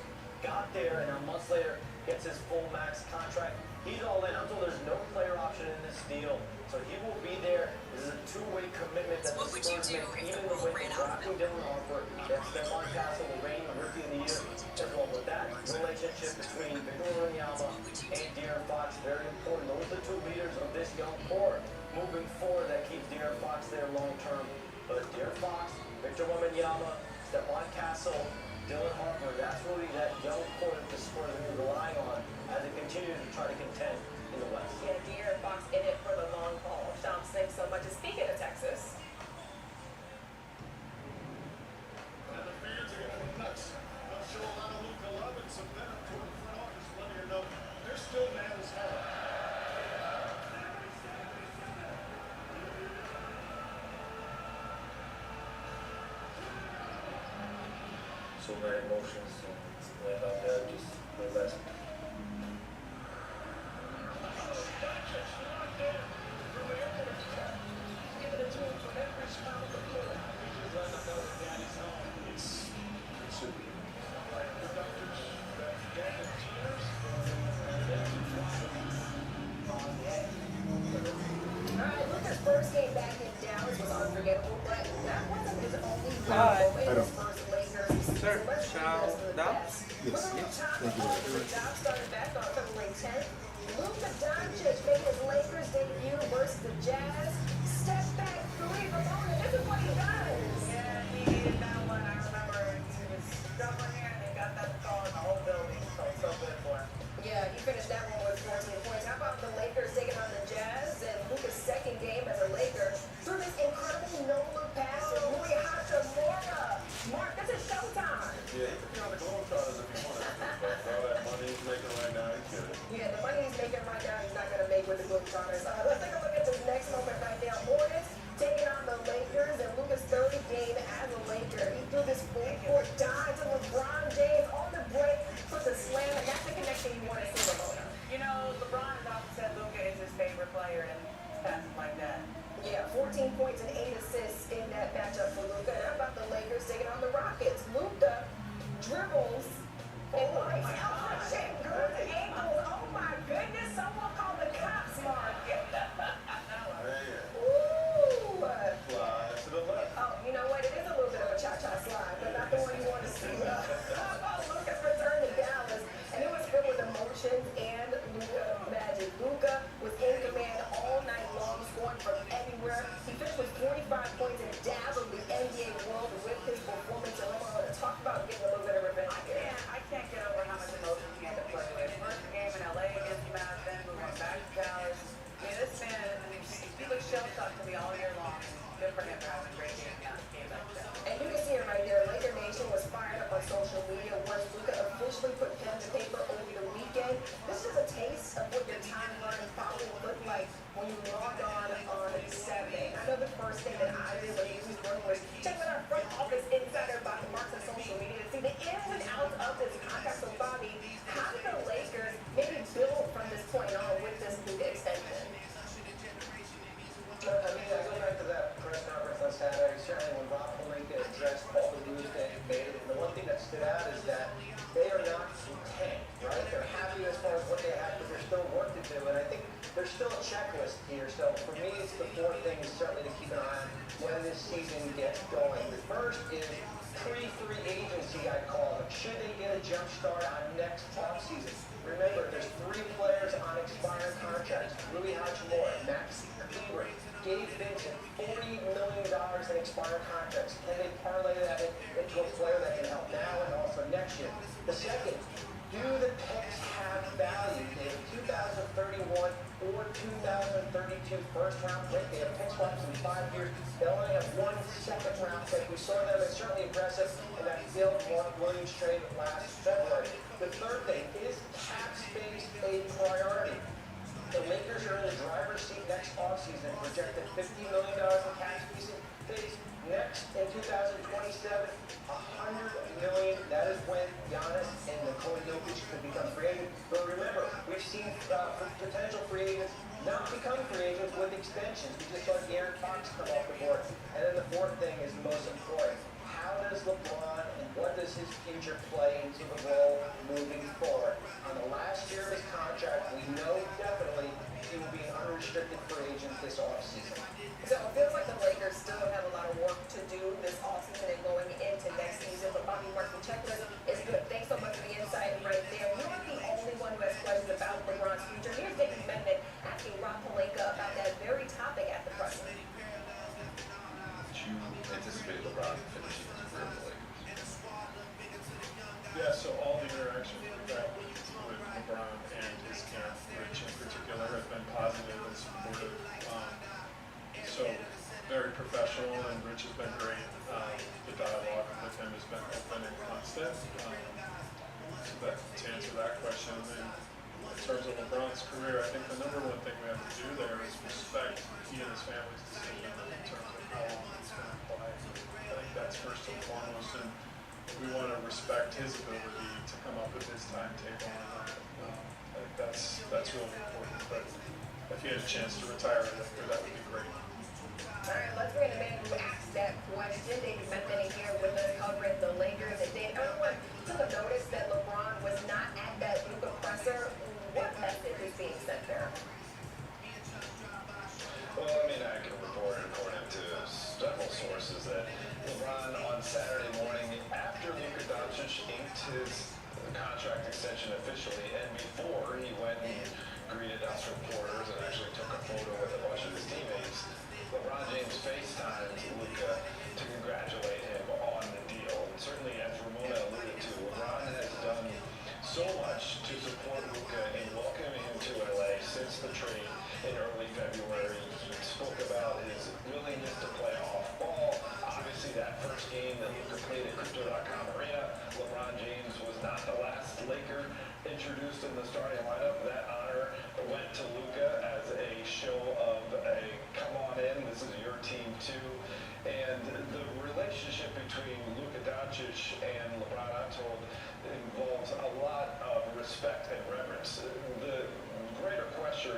got there, and now months later gets his full max contract. He's all in. I'm told there's no player option in this deal, so he will be there. This is a two-way commitment that the Spurs make, even with drafting Dylan Harper. That Stephon Castle will reign Rookie of the Year as well. But that relationship between Victor Wembanyama and De'Aaron Fox, very important. Those are the two leaders of this young core moving forward that keeps De'Aaron Fox there long-term. But De'Aaron Fox, Victor Wembanyama, Stephon Castle, Dylan Harper, that's really that young core that the Spurs are relying on as they continue to try to contend in the West.
Yeah, De'Aaron Fox in it for the long haul. Shawn, thanks so much. And speaking of Texas,
And the fans are going nuts. They'll show a lot of Luka love and some venom to the front office, letting her know they're still mad as hell.
So many emotions and out there just the best.
Alright, Luka's first game back in Dallas was unforgettable, but that wasn't his only role in his first Lakers season.
Sir,
Let's do
Shawn,
this for the
down?
best.
Yes,
With a
yes.
time
Thank you
off,
very
the
much.
job started back on February 10th. Luka Doncic made his Lakers debut versus the Jazz. Step back three from Mona. This is what he does.
yeah, he needed that one. I remember he was struggling here, and they got that call in the whole building. Felt so good for him.
Yeah, he finished that one with 14 points. How about the Lakers taking on the Jazz and Luka's second game as a Laker through this incredible no-look pass to Rui Hachimura. Mark, this is showtime.
Yeah, he could be on the Globetrotters if he wanted to, but all that money he's making right now, he could.
Yeah, the money he's making right now, he's not going to make with the Globetrotters. Let's take a look at this next moment right there. Hornets taking on the Lakers and Luka's third game as a Laker. He threw this full-court dive to LeBron James on the break, puts a slam, and that's the connection you want to see with Mona.
You know, LeBron has often said Luka is his favorite player, and passes like that.
Yeah, 14 points and 8 assists in that matchup for Luka. And how about the Lakers taking on the Rockets? Luka dribbles and likes Alfred Schengen's ankles. Oh my goodness, someone called the cops, Mark. Ooh.
Fly to the left.
Oh, you know what? It is a little bit of a cha-cha slide, but not the one you want to see. Luka's return to Dallas, and it was filled with emotions and Luka magic. Luka was in command all night long, scoring from everywhere. He finished with 45 points and dazzled the NBA world with his performance. And I'm going to talk about getting a little bit of revenge here.
I can't get over how much emotion he had to play with. First game in LA against Madison, moving back to Dallas. I mean, this man, he looks shell-shocked to me all year long. Good for him for having a great game back there.
And you can see it right there. Laker Nation was fired up on social media once Luka officially put pen to paper over the weekend. This is a taste of what your timeline probably looked like when you logged on Saturday. I know the first thing that I did when he was working was check with our front office insider Bobby Marks on social media to see the ins and outs of this contract. So Bobby, how did the Lakers maybe build from this point on with this Luka extension?
I mean, I go back to that press conference on Saturday, certainly when Rob Pelinka addressed all the moves that he made, and the one thing that stood out is that they are not content, right? They're happy as far as what they have, but there's still work to do, and I think there's still a checklist here. So for me, it's the four things certainly to keep an eye on when this season gets going. The first is pre-free agency, I call it. Should they get a jump start on next offseason? Remember, there's 3 players on expired contracts. Rui Hachimura, Max Kleber, Gabe Vincent, $40 million in expired contracts. Can they parlay that into a player that can help now and also next year? The second, do the picks have value? They have 2031 or 2032 first round pick. They have pick swaps in 5 years. They only have 1 second round pick. We saw them as certainly aggressive in that Bill Mark Williams trade last February. The third thing, is cap space a priority? The Lakers are in the driver's seat next offseason projected $50 million in cap space. Next, in 2027, $100 million. That is when Giannis and Nikola Jokic could become free agents. But remember, we've seen potential free agents not become free agents with extensions. We just saw Aaron Fox come off the board. And then the fourth thing is the most important. How does LeBron and what does his future play into the role moving forward? On the last year of his contract, we know definitely he will be an unrestricted free agent this offseason.
So it feels like the Lakers still have a lot of work to do this offseason and going into next season. But Bobby Martin checklist is good. Thanks so much for the insight right there. You're not the only one who has questions about LeBron's future. Here's David Beckman asking Rob Pelinka about that very topic at the present.
Did you anticipate LeBron finishing his career with the Lakers?
Yeah, so all the interactions we've had with LeBron and his camp, Rich in particular, have been positive and supportive. So very professional, and Rich has been great. The dialogue with him has been open and constant. So to answer that question, and in terms of LeBron's career, I think the number one thing we have to do there is respect he and his family's decision in terms of how long he's going to play. I think that's first and foremost, and we want to respect his ability to come up with his timetable. I think that's really important. But if he had a chance to retire after, that would be great.
All right, let's bring in the man who asked that question. David Beckman here with us covering the Lakers. And Dave, everyone took a notice that LeBron was not at that Luka presser. What message is being sent there?
Well, I mean, I can report, according to several sources, that LeBron on Saturday morning, after Luka Doncic inked his contract extension officially, and before he went and greeted us reporters and actually took a photo with a bunch of his teammates, LeBron James FaceTimed Luka to congratulate him on the deal. And certainly, as Ramona alluded to, LeBron has done so much to support Luka in welcoming him to LA since the trade in early February. He spoke about his willingness to play off ball. Obviously, that first game that Luka played at Crypto.com Arena, LeBron James was not the last Laker introduced in the starting lineup. That honor went to Luka as a show of a come on in, this is your team too. And the relationship between Luka Doncic and LeBron, I'm told, involves a lot of respect and reverence. The greater question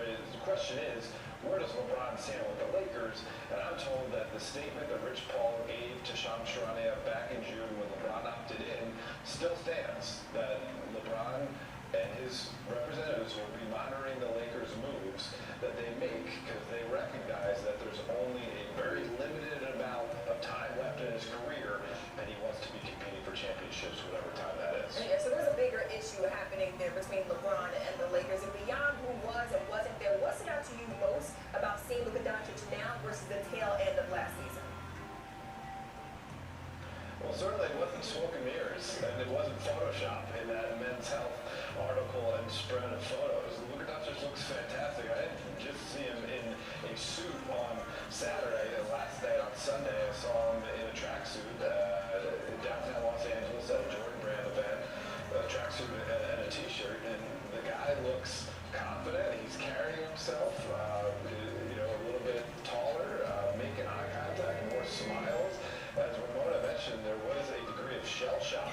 is, where does LeBron stand with the Lakers? And I'm told that the statement that Rich Paul gave to Shawn back in June when LeBron opted in still stands, that LeBron and his representatives will be monitoring the Lakers' moves that they make because they recognize that there's only a very limited amount of time left in his career and he wants to be competing for championships whatever time that is.
Yeah, so there's a bigger issue happening there between LeBron and the Lakers. And beyond who was and wasn't there, what stood out to you most about seeing Luka Doncic now versus the tail end of last season?
Well, certainly it wasn't smoke and mirrors, and it wasn't Photoshop in that Men's Health article and spread of photos. Luka Doncic looks fantastic. I didn't just see him in a suit on Saturday, and last night on Sunday I saw him in a tracksuit in downtown Los Angeles at a Jordan Brand event, a tracksuit and a t-shirt, and the guy looks confident. He's carrying himself, a little bit taller, making eye contact, more smiles. As Ramona mentioned, there was a degree of shell-shock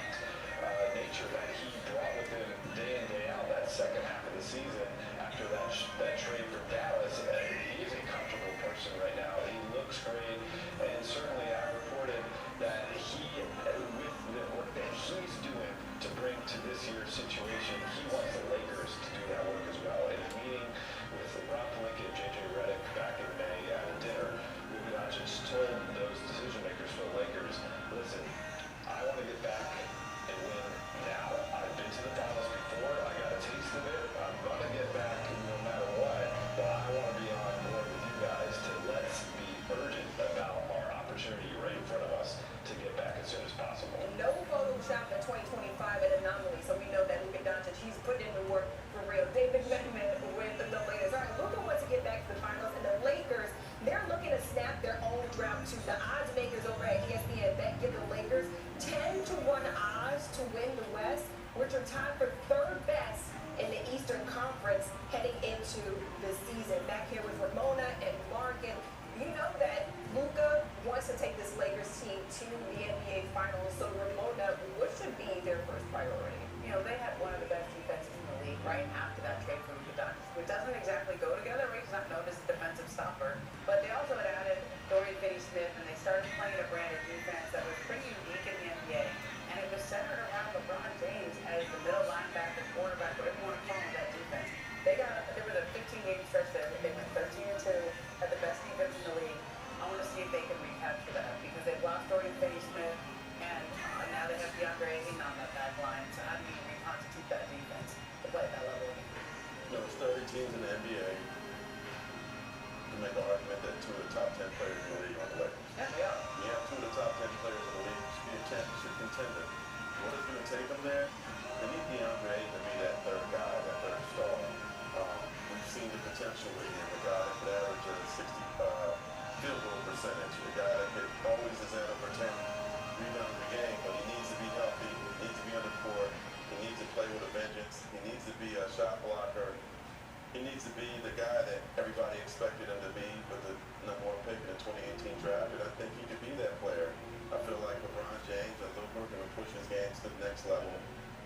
nature that he brought with him day in, day out that second half of the season after that trade for Dallas. And he is a comfortable person right now. He looks great, and certainly I reported that with the work that he's doing to bring to this year's situation, he wants the Lakers to do that work as well. In a meeting with Rob Pelinka and J.J. Redick back in May at a dinner, Luka Doncic told those decision makers for the Lakers, listen, I want to get back and win now. I've been to the finals before. I got a taste of it. I'm going to get back no matter what. But I want to be on board with you guys to let's be urgent about our opportunity right in front of us to get back as soon as possible.
No Photoshop in 2025 an anomaly, so we know that Luka Doncic, he's put in the work for real. David Beckman with the Lakers. All right, Luka wants to get back to the finals, and the Lakers, they're looking to snap their own drought too. The odds makers over at ESPN bet give the Lakers 10-1 odds to win the West, which are tied for third best in the Eastern Conference heading into the season. Back here with Ramona and Mark, and take this Lakers team to the NBA Finals. So Ramona, what should be their first priority? You know, they had one of the best defenses in the league right after that trade for Luka Doncic, which doesn't exactly go together. Right? He's not known as a defensive stopper, but they also had added Dorian Finney-Smith, and they started playing a brand of defense that was pretty unique in the NBA, and it was centered around LeBron James as the middle linebacker, quarterback, whatever you want to call him, that defense. There was a 15-game stretch there that they went 13-2, had the best defense in the league. I want to see if they can recapture that because they've lost Dorian Finney-Smith, and now they have DeAndre Ayton on that back line. So how do you reconstitute that defense to play at that level?
You know, there's 30 teams in the NBA. You can make an argument that 2 of the top 10 players in the league are the Lakers.
Yeah, they are.
You have 2 of the top 10 players in the league to be a championship contender. What is going to take them there? They need DeAndre Ayton to be that third guy, that third star. We've seen the potential in him, a guy that could average a 60 field goal percentage, a guy that could always is at over 10 rebounds a game, but he needs to be healthy, he needs to be on the court, he needs to play with a vengeance, he needs to be a shot blocker, he needs to be the guy that everybody expected him to be with the #1 pick in the 2018 draft, and I think he could be that player. I feel like LeBron James and Luka are going to push his games to the next level,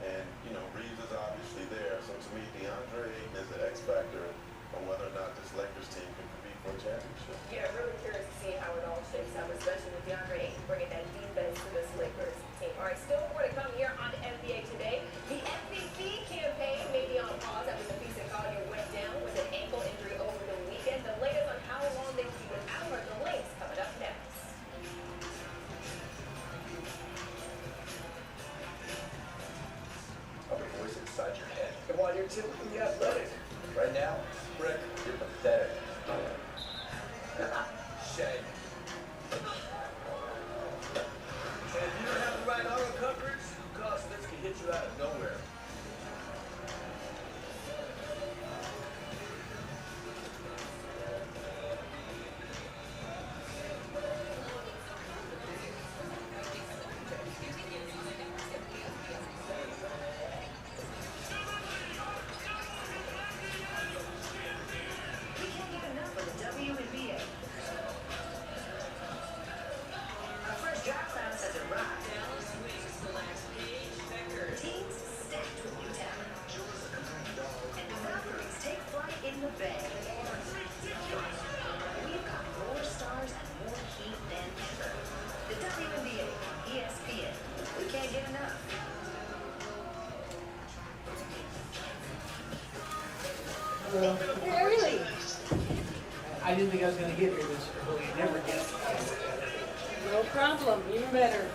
and, you know, Reeves is obviously there, so to me, DeAndre Ayton is the X factor on whether or not this Lakers team can compete for a championship.
Yeah, I'm really curious to see how it all shakes out, especially with DeAndre Ayton bringing that defense to this Lakers team. All right, still more to come here on NBA Today. The MVP campaign may be on pause after the piece of Collier went down with an ankle injury over the weekend. The latest on how long they will be without her, the links coming up next.
I'm a voice inside your head. Come on, you're typically athletic. Right now, Rick, you're pathetic. Shame. And if you don't have the right auto coverage, Carl Smith can hit you out of nowhere.
We can't get enough of the WNBA. A fresh draft class has arrived.
Dallas Wings selects Paige Becker.
Teams stacked with new talent. And the Valkyries take flight in the Bay. We've got more stars and more heat than ever. The WNBA on ESPN. We can't get enough.
Really?
I didn't think I was going to get here this early. I never get.
No problem, even better.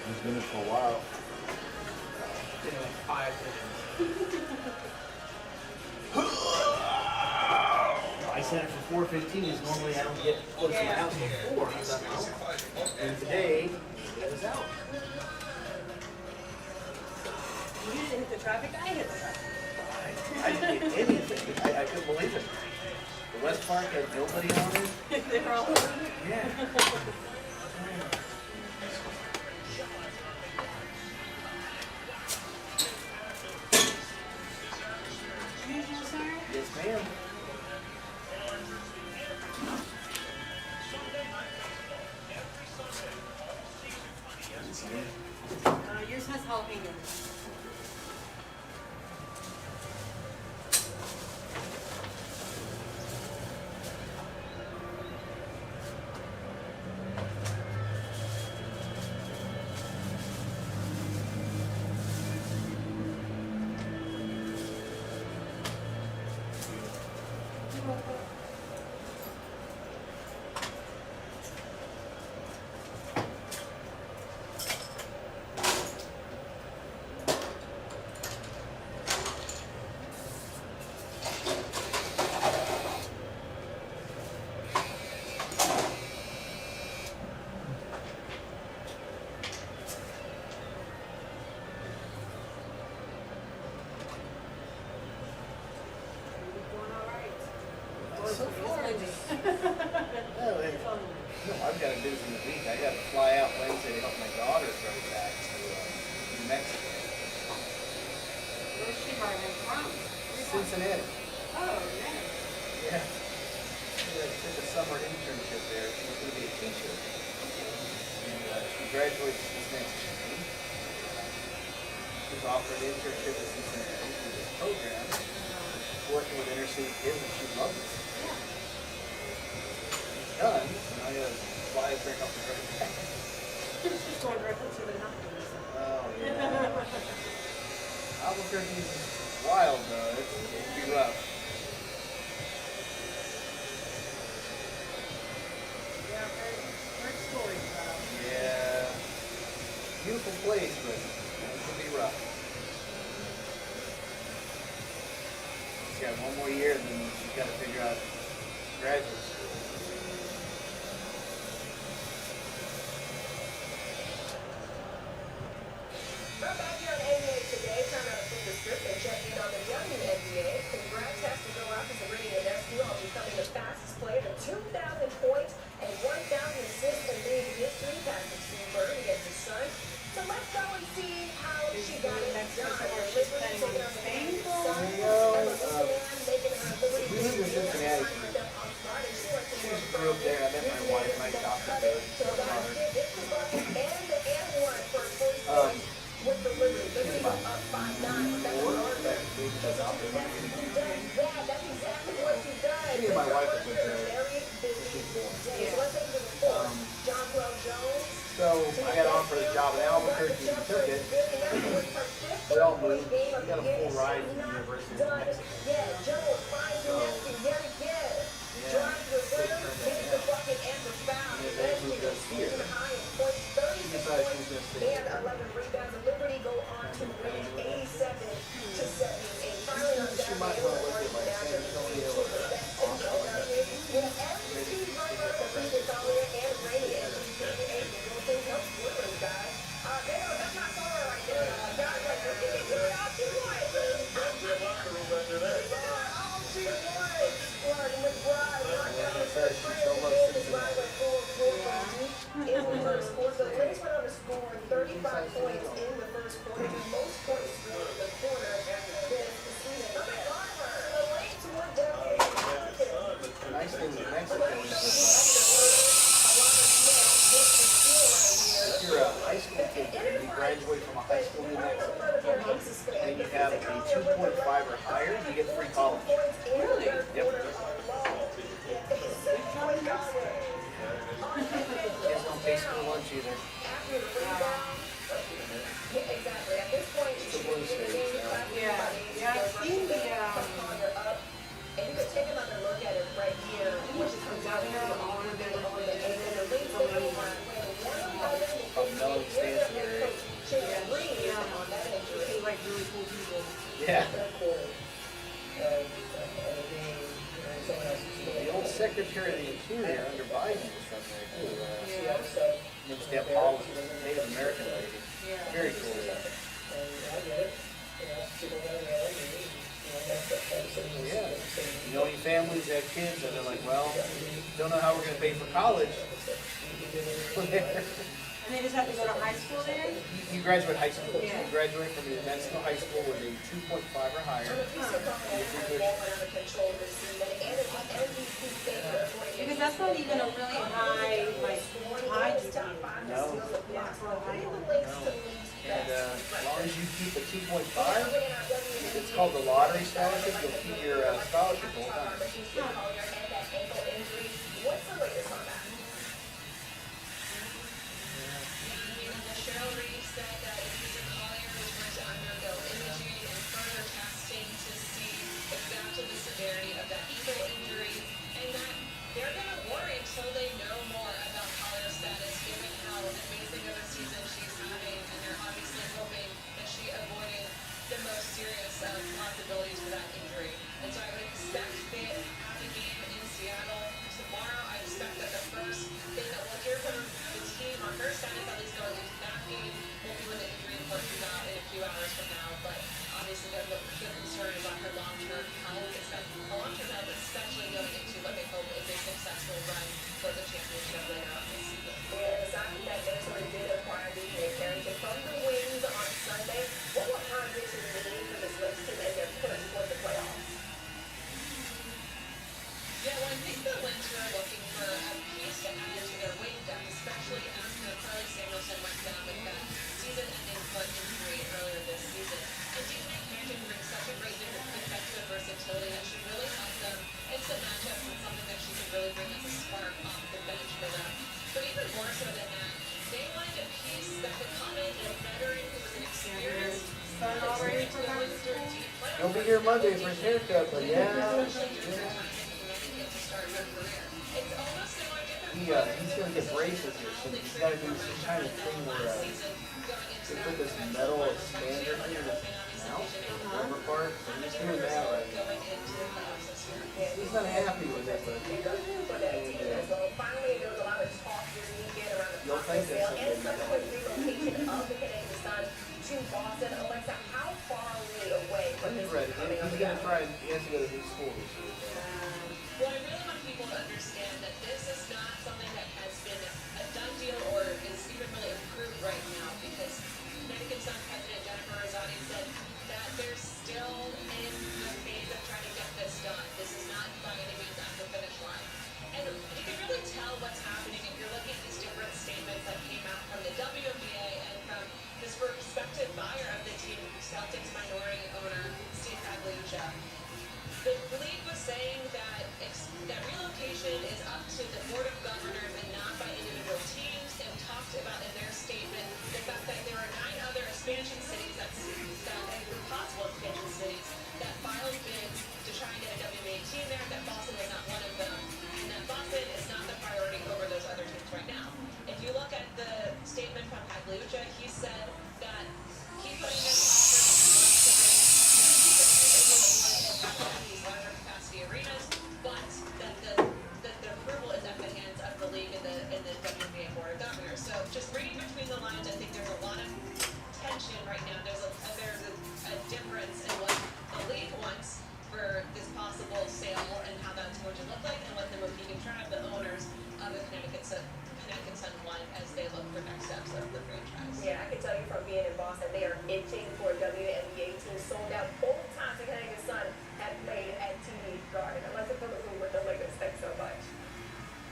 He's been in for a while.
Been like 5 minutes. I set it for 4:15. Is normally I don't get close to my house before. I was like, and today I was out.
You didn't hit the traffic, I hit the traffic.
I didn't get anything. I couldn't believe it. The West Park had nobody on it.
They're all
Yeah. Yes, ma'am.
Yours has jalapeno.
So far, I've got a busy week. I got to fly out Wednesday to help my daughter go back to New Mexico.
Where's she driving from?
Cincinnati.
Oh, nice.
Yeah. took a summer internship there. She was going to be a teacher. And she graduates this next June. She was offered an internship at Cincinnati through this program, working with inner city kids, and she loves it. She's done, so now you fly her back up to her.
She's going directly to the mountains.
Oh, yeah. Albuquerque's wild, though. It can be rough.
Yeah, heard stories about it.
Yeah. Beautiful place, but it can be rough. She's got one more year, and then she's got to figure out graduate school.
We're back here on NBA Today. Time out to flip the script and check in on the WNBA. Congrats has to go out to Serena Ionescu on becoming the fastest player to 2,000 points and 1,000 assists in league history, passing Steve Bird against his son. So let's go and see how she got it done.
She's planning on staying for a while.
We lived in Cincinnati. She just grew up there. I met my wife and I adopted her. Me and my wife have been there. So I got offered a job in Albuquerque and took it. We all moved. We got a full ride to the University of New Mexico. So, yeah, they turned that down. And they moved us here. She decided she was going to stay here.
And 11 rebounds and Liberty go on to win 87-78. Finally on
She might
Saturday,
want to look at like San Antonio or Austin.
In the first quarter, the Kings went on to score 35 points in the first quarter, the most points scored in the quarter this season. The Kings were down.
The nice thing with Mexico is that if you're a high school kid there, you graduate from a high school in Mexico, and you have a 2.5 or higher, you get free college.
Really?
Yep. Kids don't pay school lunch either.
Exactly. At this point,
It's a blue state.
Yeah, I've seen the,
and you can take another look at it right here. Which is from Governor on the links that we want.
From Melody stands there.
Seems like really cool people.
Yeah. The old Secretary of the Interior under Biden was from there too. Named Deb Hall, Native American lady. Very cool. Yeah. You know any families that have kids and they're like, well, don't know how we're going to pay for college.
And they just have to go to high school there?
You graduate high school.
Yeah.
You graduate from New Mexico High School with a 2.5 or higher.
Because that's not even a really high, like, high GPA.
No.
Yeah, it's not high.
And as long as you keep a 2.5, it's called the lottery scholarship. You'll keep your scholarship the whole time.
Cheryl Reed said that Mr. Collier was going to undergo imaging and further testing to see exactly the severity of that ankle injury, and that they're going to worry until they know more about Collier's status, given how amazing of a season she's having, and they're obviously hoping that she avoided the most serious possibilities for that injury. And so I would expect they have a game in Seattle tomorrow. I expect that the first thing that we'll hear from the team on her status, at least going into that game, will be when the injury report comes out in a few hours from now. But obviously, they're concerned about her long-term health, especially going into what they hope is a successful run for the championship later on this season.
And aside that Minnesota did acquire DJ Carrington from the Wings on Sunday. What will competition mean for this Lynx team and their push for the playoffs?
Yeah, well, I think the Lynx were looking
He'll be here Monday for his haircut, but yeah. He's gonna get braces here, so he's gotta do some kind of thing where they put this metal expander in his mouth, upper part, and he's doing that right now. He's not happy with it, but
Finally, there was a lot of talk this weekend around the
you'll think
sale
that's
and subsequent relocation of the Canadian Sun to Boston. Alexa, how far are we away from this
he's ready.
coming
He's gonna try and he has to go to new school this year.
Well, I really want people to understand that this is not something that has been a done deal or is even really approved right now because Connecticut Sun President Jennifer Rosati said that they're still in the phase of trying to get this done. This is not by any means at the finish line. And you can really tell what's happening if you're looking at these different statements that came out from the WNBA and from this prospective buyer of the team, Celtics minority owner, Steve Pagliuca. The league was saying that that relocation is up to the board of governors and not by individual teams, and talked about in their statement the fact that there are 9 other expansion cities that possible expansion cities that filed bids to try and get a WNBA team there, that Boston was not one of them, and that Boston is not the priority over those other teams right now. If you look at the statement from Pagliuca, he said that he put in his offer to these larger capacity arenas, but that the approval is at the hands of the league and the WNBA board of governors. So just reading between the lines, I think there's a lot of tension right now. There's a difference in what the league wants for this possible sale and how that's going to look like, and what the Mohegan Tribe, the owners of the Connecticut Sun want as they look for next steps of the franchise.
Yeah, I can tell you from being in Boston, they are itching for a WNBA team. Sold out both times the Connecticut Sun have played at TD Garden. Unless it's with the Lakers. Thanks so much.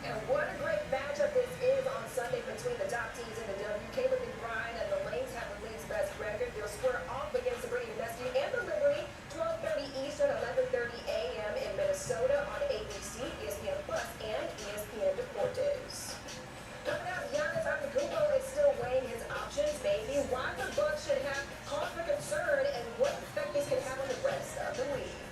And what a great matchup this is on Sunday between the top teams in the W. Caleb McBride and the Lanes have the league's best record. They'll square off against the Brady Messi and the Liberty, 12:30 Eastern, 11:30 a.m. in Minnesota on ABC, ESPN Plus, and ESPN Deportes. Coming out, Giannis Antetokounmpo is still weighing his options, maybe why the Bucks should have cause for concern and what effect this can have on the rest of the league.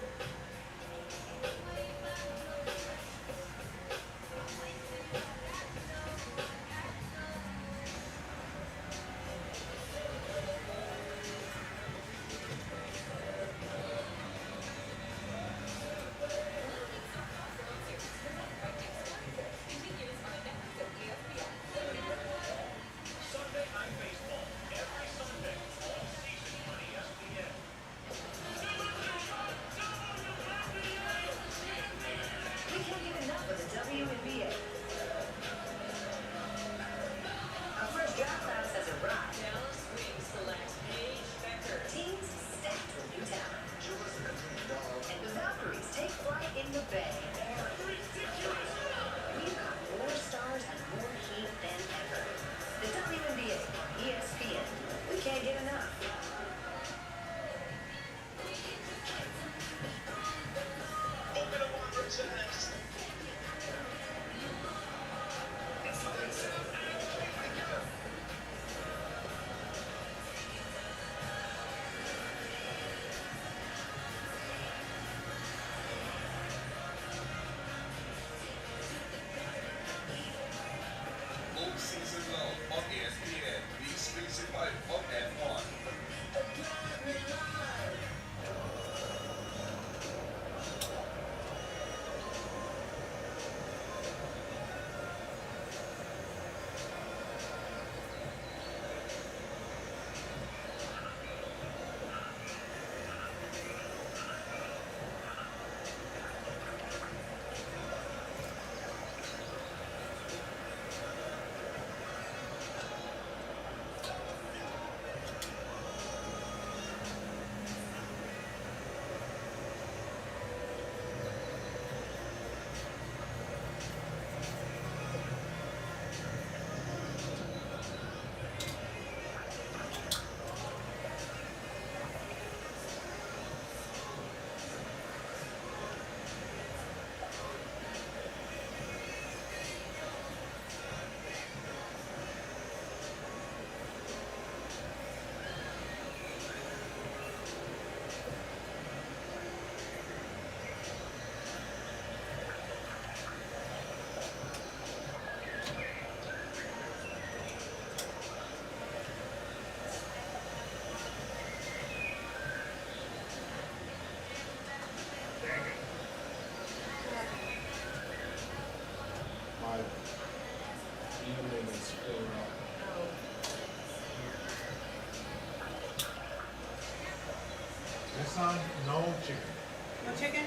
chicken?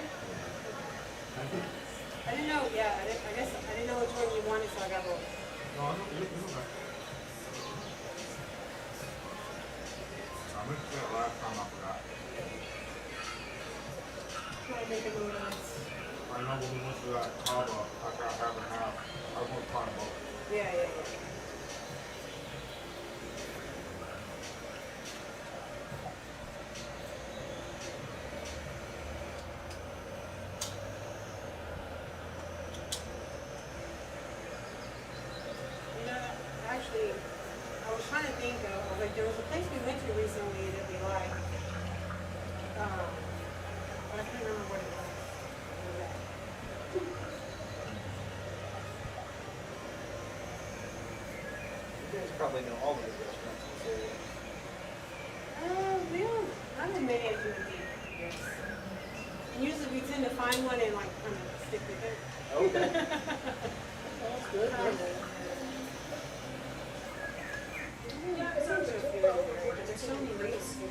I didn't know, yeah, I guess I didn't know which one you wanted, so I got both.
No, I don't, it's okay. I meant to say it last time, I forgot.
Try to make it a little nice.
I know when we went to that Cabo, I got half and half. I was going to try both.
Yeah, yeah, yeah. You know, actually, I was trying to think of, like, there was a place we went to recently that we liked. But I can't remember what it was. What was that?
You guys probably know all of the restaurants in this area.
We don't, not as many as you would think, I guess. And usually we tend to find one and like kind of stick with it.
Okay. That's good.
Yeah, it's on Super Bowl. There's so many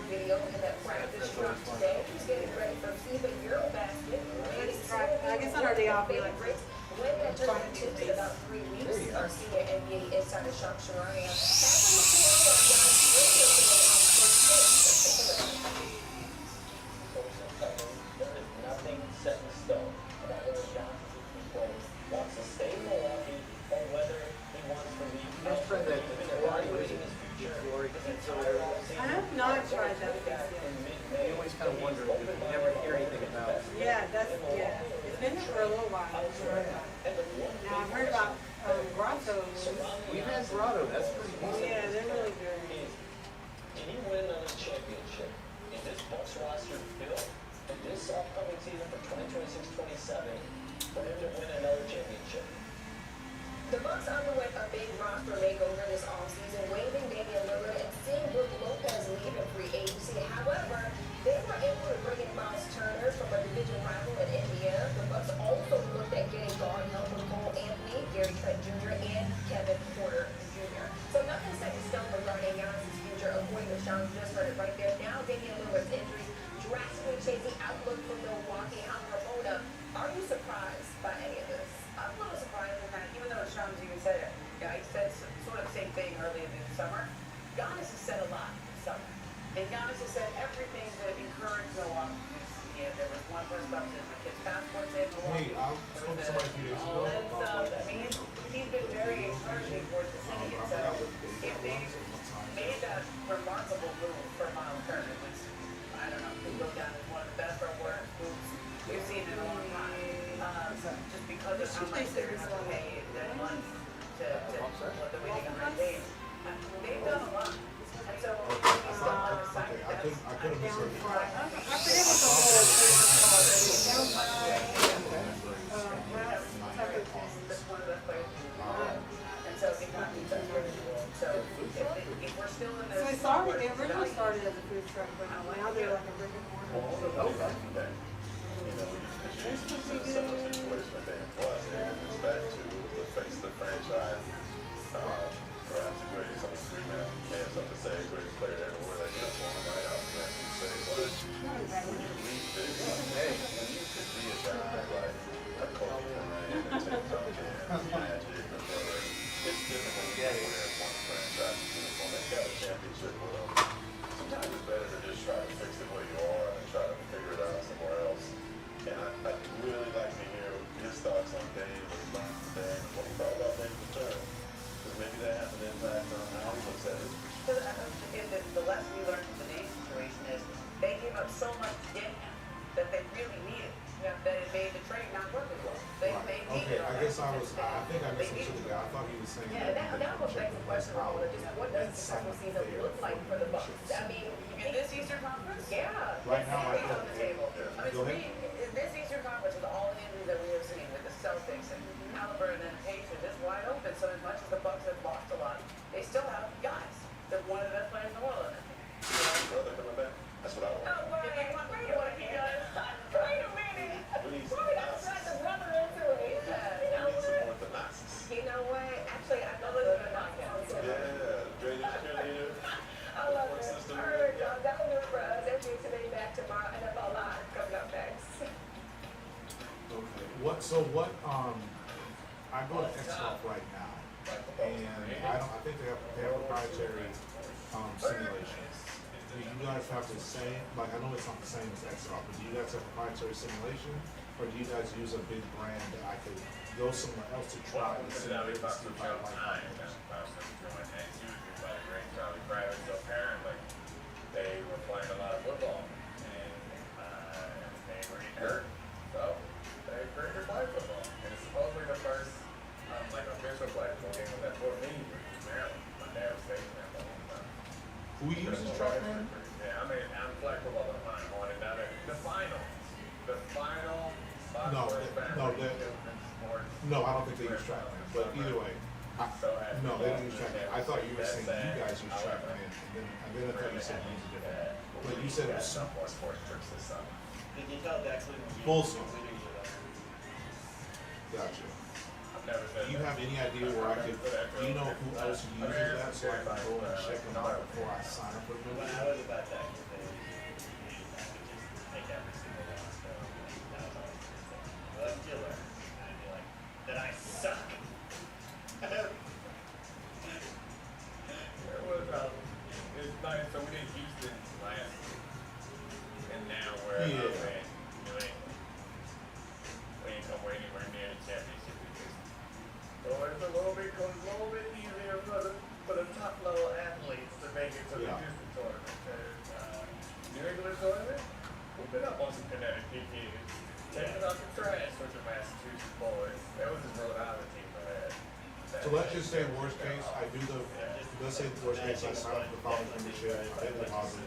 video in that practice room today. He's getting ready for FIBA Eurobasket.
I guess on our day off we like
When that tournament tips in about 3 weeks, our senior NBA insider Shawn has
There is nothing set in stone about whether Johnson's play wants to stay in Milwaukee or whether he wants to leave.
You guys tried that
Evaluating his future.
I have not tried that place yet.
You always kind of wonder, but you never hear anything about it.
Yeah, it's been there for a little while. Now I've heard about grottos.
We've had grotto, that's pretty decent.
Yeah, they're really good.
Can he win another championship? Is this Bucks roster built for this upcoming season for 2026-27 for him to win another championship?
The Bucks underwent a big roster makeover this offseason, waiving Damian Lillard and seeing Brook Lopez leave in free agency. However, they were able to bring in Miles Turner from a division rival in Indiana. The Bucks also looked at getting guard help with Cole Anthony, Gary Trent Jr., and Kevin Porter Jr. So nothing set in stone regarding Giannis' future, according to Shawn. Just heard it right there. Now Damian Lillard's injury drastically changed the outlook for Milwaukee. How Ramona, are you surprised by any of this?
I'm a little surprised in that, even though Shawn's even said it, yeah, he said sort of the same thing earlier this summer. Giannis has said a lot this summer. And Giannis has said everything to encourage Milwaukee. Yeah, there was one press conference that my kid's passports in Milwaukee.
Hey, I spoke to somebody a few days ago about
I mean, he's been very encouraging towards the city. And so if they made that remarkable move for Miles Turner, which I don't know, could go down as one of the best or worst moves we've seen in a long time. Just because of how much they're going to pay that money to what the winning on team. They've done a lot. And so he's still on the side.
I could have misheard you.
I forget what the whole thing is called. Down by
That's one of the best players. And so if not, he's done really well. So if we're still in this.
So it originally started as a food truck, but now they're like a brick and mortar.
It's a similar situation that they employ. It's back to the face of the franchise. Perhaps the greatest on the street now. May have something to say, greatest player ever wear that uniform, right? I was going to say, but when you reach this, hey, when you could be a guy like a Kobe Bryant and Tim Duncan, Magic, LeBron, it's difficult to wear one franchise's uniform. They got a championship with them. Sometimes it's better to just try to fix it where you are and try to figure it out somewhere else. And I'd really like to hear his thoughts on Dame, what he likes today, and what he thought about Dame's return. Because maybe that has an impact on how he looks at it.
The lesson we learned from the Dame situation is they gave up so much to get him that they really needed. That it made the trade not work as well. They
Okay, I guess I think I misunderstood the guy. I thought he was saying
Yeah, that will beg the question, just what does the second season look like for the Bucks? I mean,
in this Eastern Conference?
Yeah.
Right now, I
on the table. I mean,
Go
to
ahead.
me, in this Eastern Conference with all the injuries that we have seen with the Celtics and Halliburton and Pacers, it's wide open. So as much as the Bucks have lost a lot, they still have guys. They're one of the best players in the world in it.
Brother coming back? That's what I want.
Oh, wait a minute.
Wait a minute.
We need
Why
some
would I drag the brother into it?
We need some more Thanasis.
You know what? Actually, I know this is a knockout.
Yeah, greatest cheerleader.
I love it. All right, y'all. That'll do it for us. Every today back tomorrow. NFL Live coming up next.
I go to X-Golf right now, and I think they have proprietary simulations. Do you guys have the same, like, I know it's not the same as X-Golf, but do you guys have proprietary simulation? Or do you guys use a big brand that I could go somewhere else to try and simulate and see if I like it?
They were playing a lot of football, and they were getting hurt, so they agreed to play football. And it's supposedly the first, official play football game was at Fort Meade, Maryland. My dad was stationed there for a long time.
Who uses TrackMan?
Yeah, I'm flag football on mine. I wanted that. The final.
No, I don't think they use TrackMan, but either way. No, they don't use TrackMan. I thought you were saying you guys use TrackMan, and then I thought you said you use a different. But you said it was
sports trips this summer.
Did you tell Dexter?
full swing. Gotcha. Do you have any idea where I could, do you know who else uses that so I can go and check them out before I sign up for a
When
membership?
I was about that, I could just take every single one. So that was always the thing. Well, that's killer. And I'd be like, that I suck.
It was, it's nice. So we did Houston last week, and now we're in New England. We ain't come anywhere near the championship. So it's a little bit easier for the top level athletes to make it to the Houston tournament. New England tournament, we've been up on some Connecticut kids, taking out the trash with the Massachusetts boys. That was just Rhode Island team I had.
So let's just say worst case, let's say the worst case, I sign up for the college membership, I pay the deposit,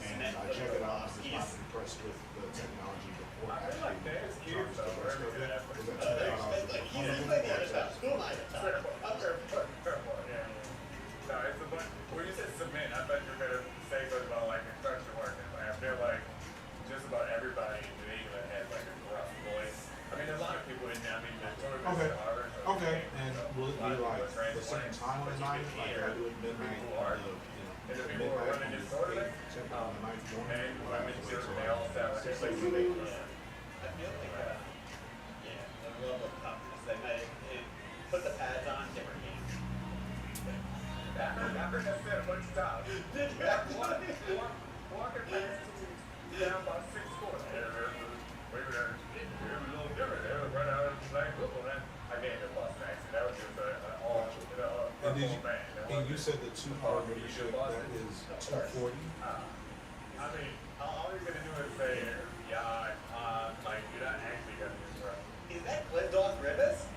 and I check it out, I'm just not impressed with the technology before I actually charge the rest of it. Is that
No, it's a bunch. When you said cement, I thought you were gonna say something about like construction workers. I feel like just about everybody in New England has like a rough voice. I mean, there's a lot of people in there. I mean, the tournament at Harvard.
Okay, and will it be like the same time on the night, like I do at midnight, or
And the people who are running this tournament, men, women, children, they all sound like it's like
I feel like, the level of toughness. They might put the pads on, different games.
I heard that said a bunch of times. Walking past down by 6 scores. We were a little different. They would run out of flag football. I gave it lost an accident. That was just
and you said the 2-hour membership, that is $240?
I mean, all you're gonna do is say, yeah, like you're not actually gonna do it.
Is that Glendon Rivers?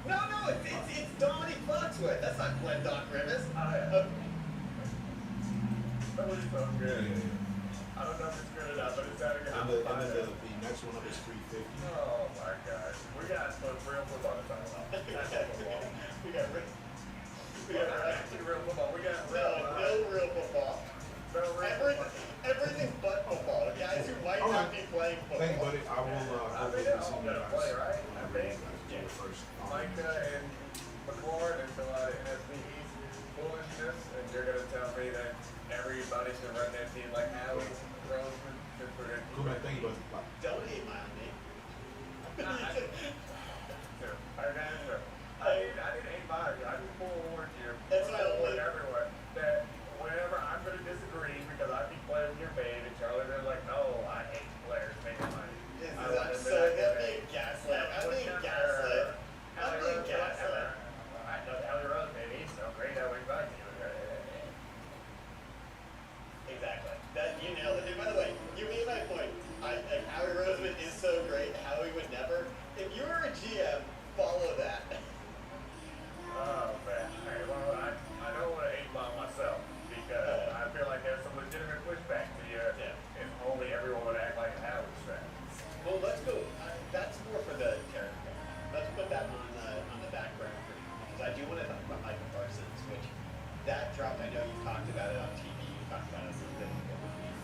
No, it's Dominique Foxworth. That's not Glendon Rivers.
That was so good. I don't know if it's good or not, but it's sounding good.
And then the next one up is $350.
Oh my gosh. We got some real football to talk about.
We got
actually real football. We got
no real football.
No real
Everything but football. The guys who might not be playing football.
Thank you, buddy. I will hopefully
they're
see
all
you
gonna
guys.
play, right? I think.
First.
Micah and McLaurin and a lot of NFC East foolishness, and you're gonna tell me that everybody should run that team like Howie Roseman?
Cool, man. Thank you, buddy. Bye.
Don't hate my own name.
I didn't 8-5. I just forewarned you.
That's what I
warned everyone that whenever I'm going to disagree because I think players get paid, and Charlie, they're like, no, I hate players making money.
I'm being gaslit. I'm being gaslit.
I know Ellie Rose, maybe. So great that way back to you.
Exactly. That you nailed it. And by the way, you made my point. Howie Roseman is so great. Howie would never. If you were a GM, follow that.
Oh man. Hey, well, I don't want to 8-ball myself because I feel like there's some legitimate pushback to you if only everyone would act like Howard said.
Well, let's go. That's more for the character. Let's put that on the back burner for you because I do want to talk about Michael Parsons, which that drop. I know you talked about it on TV. You talked about it a little bit in the movie.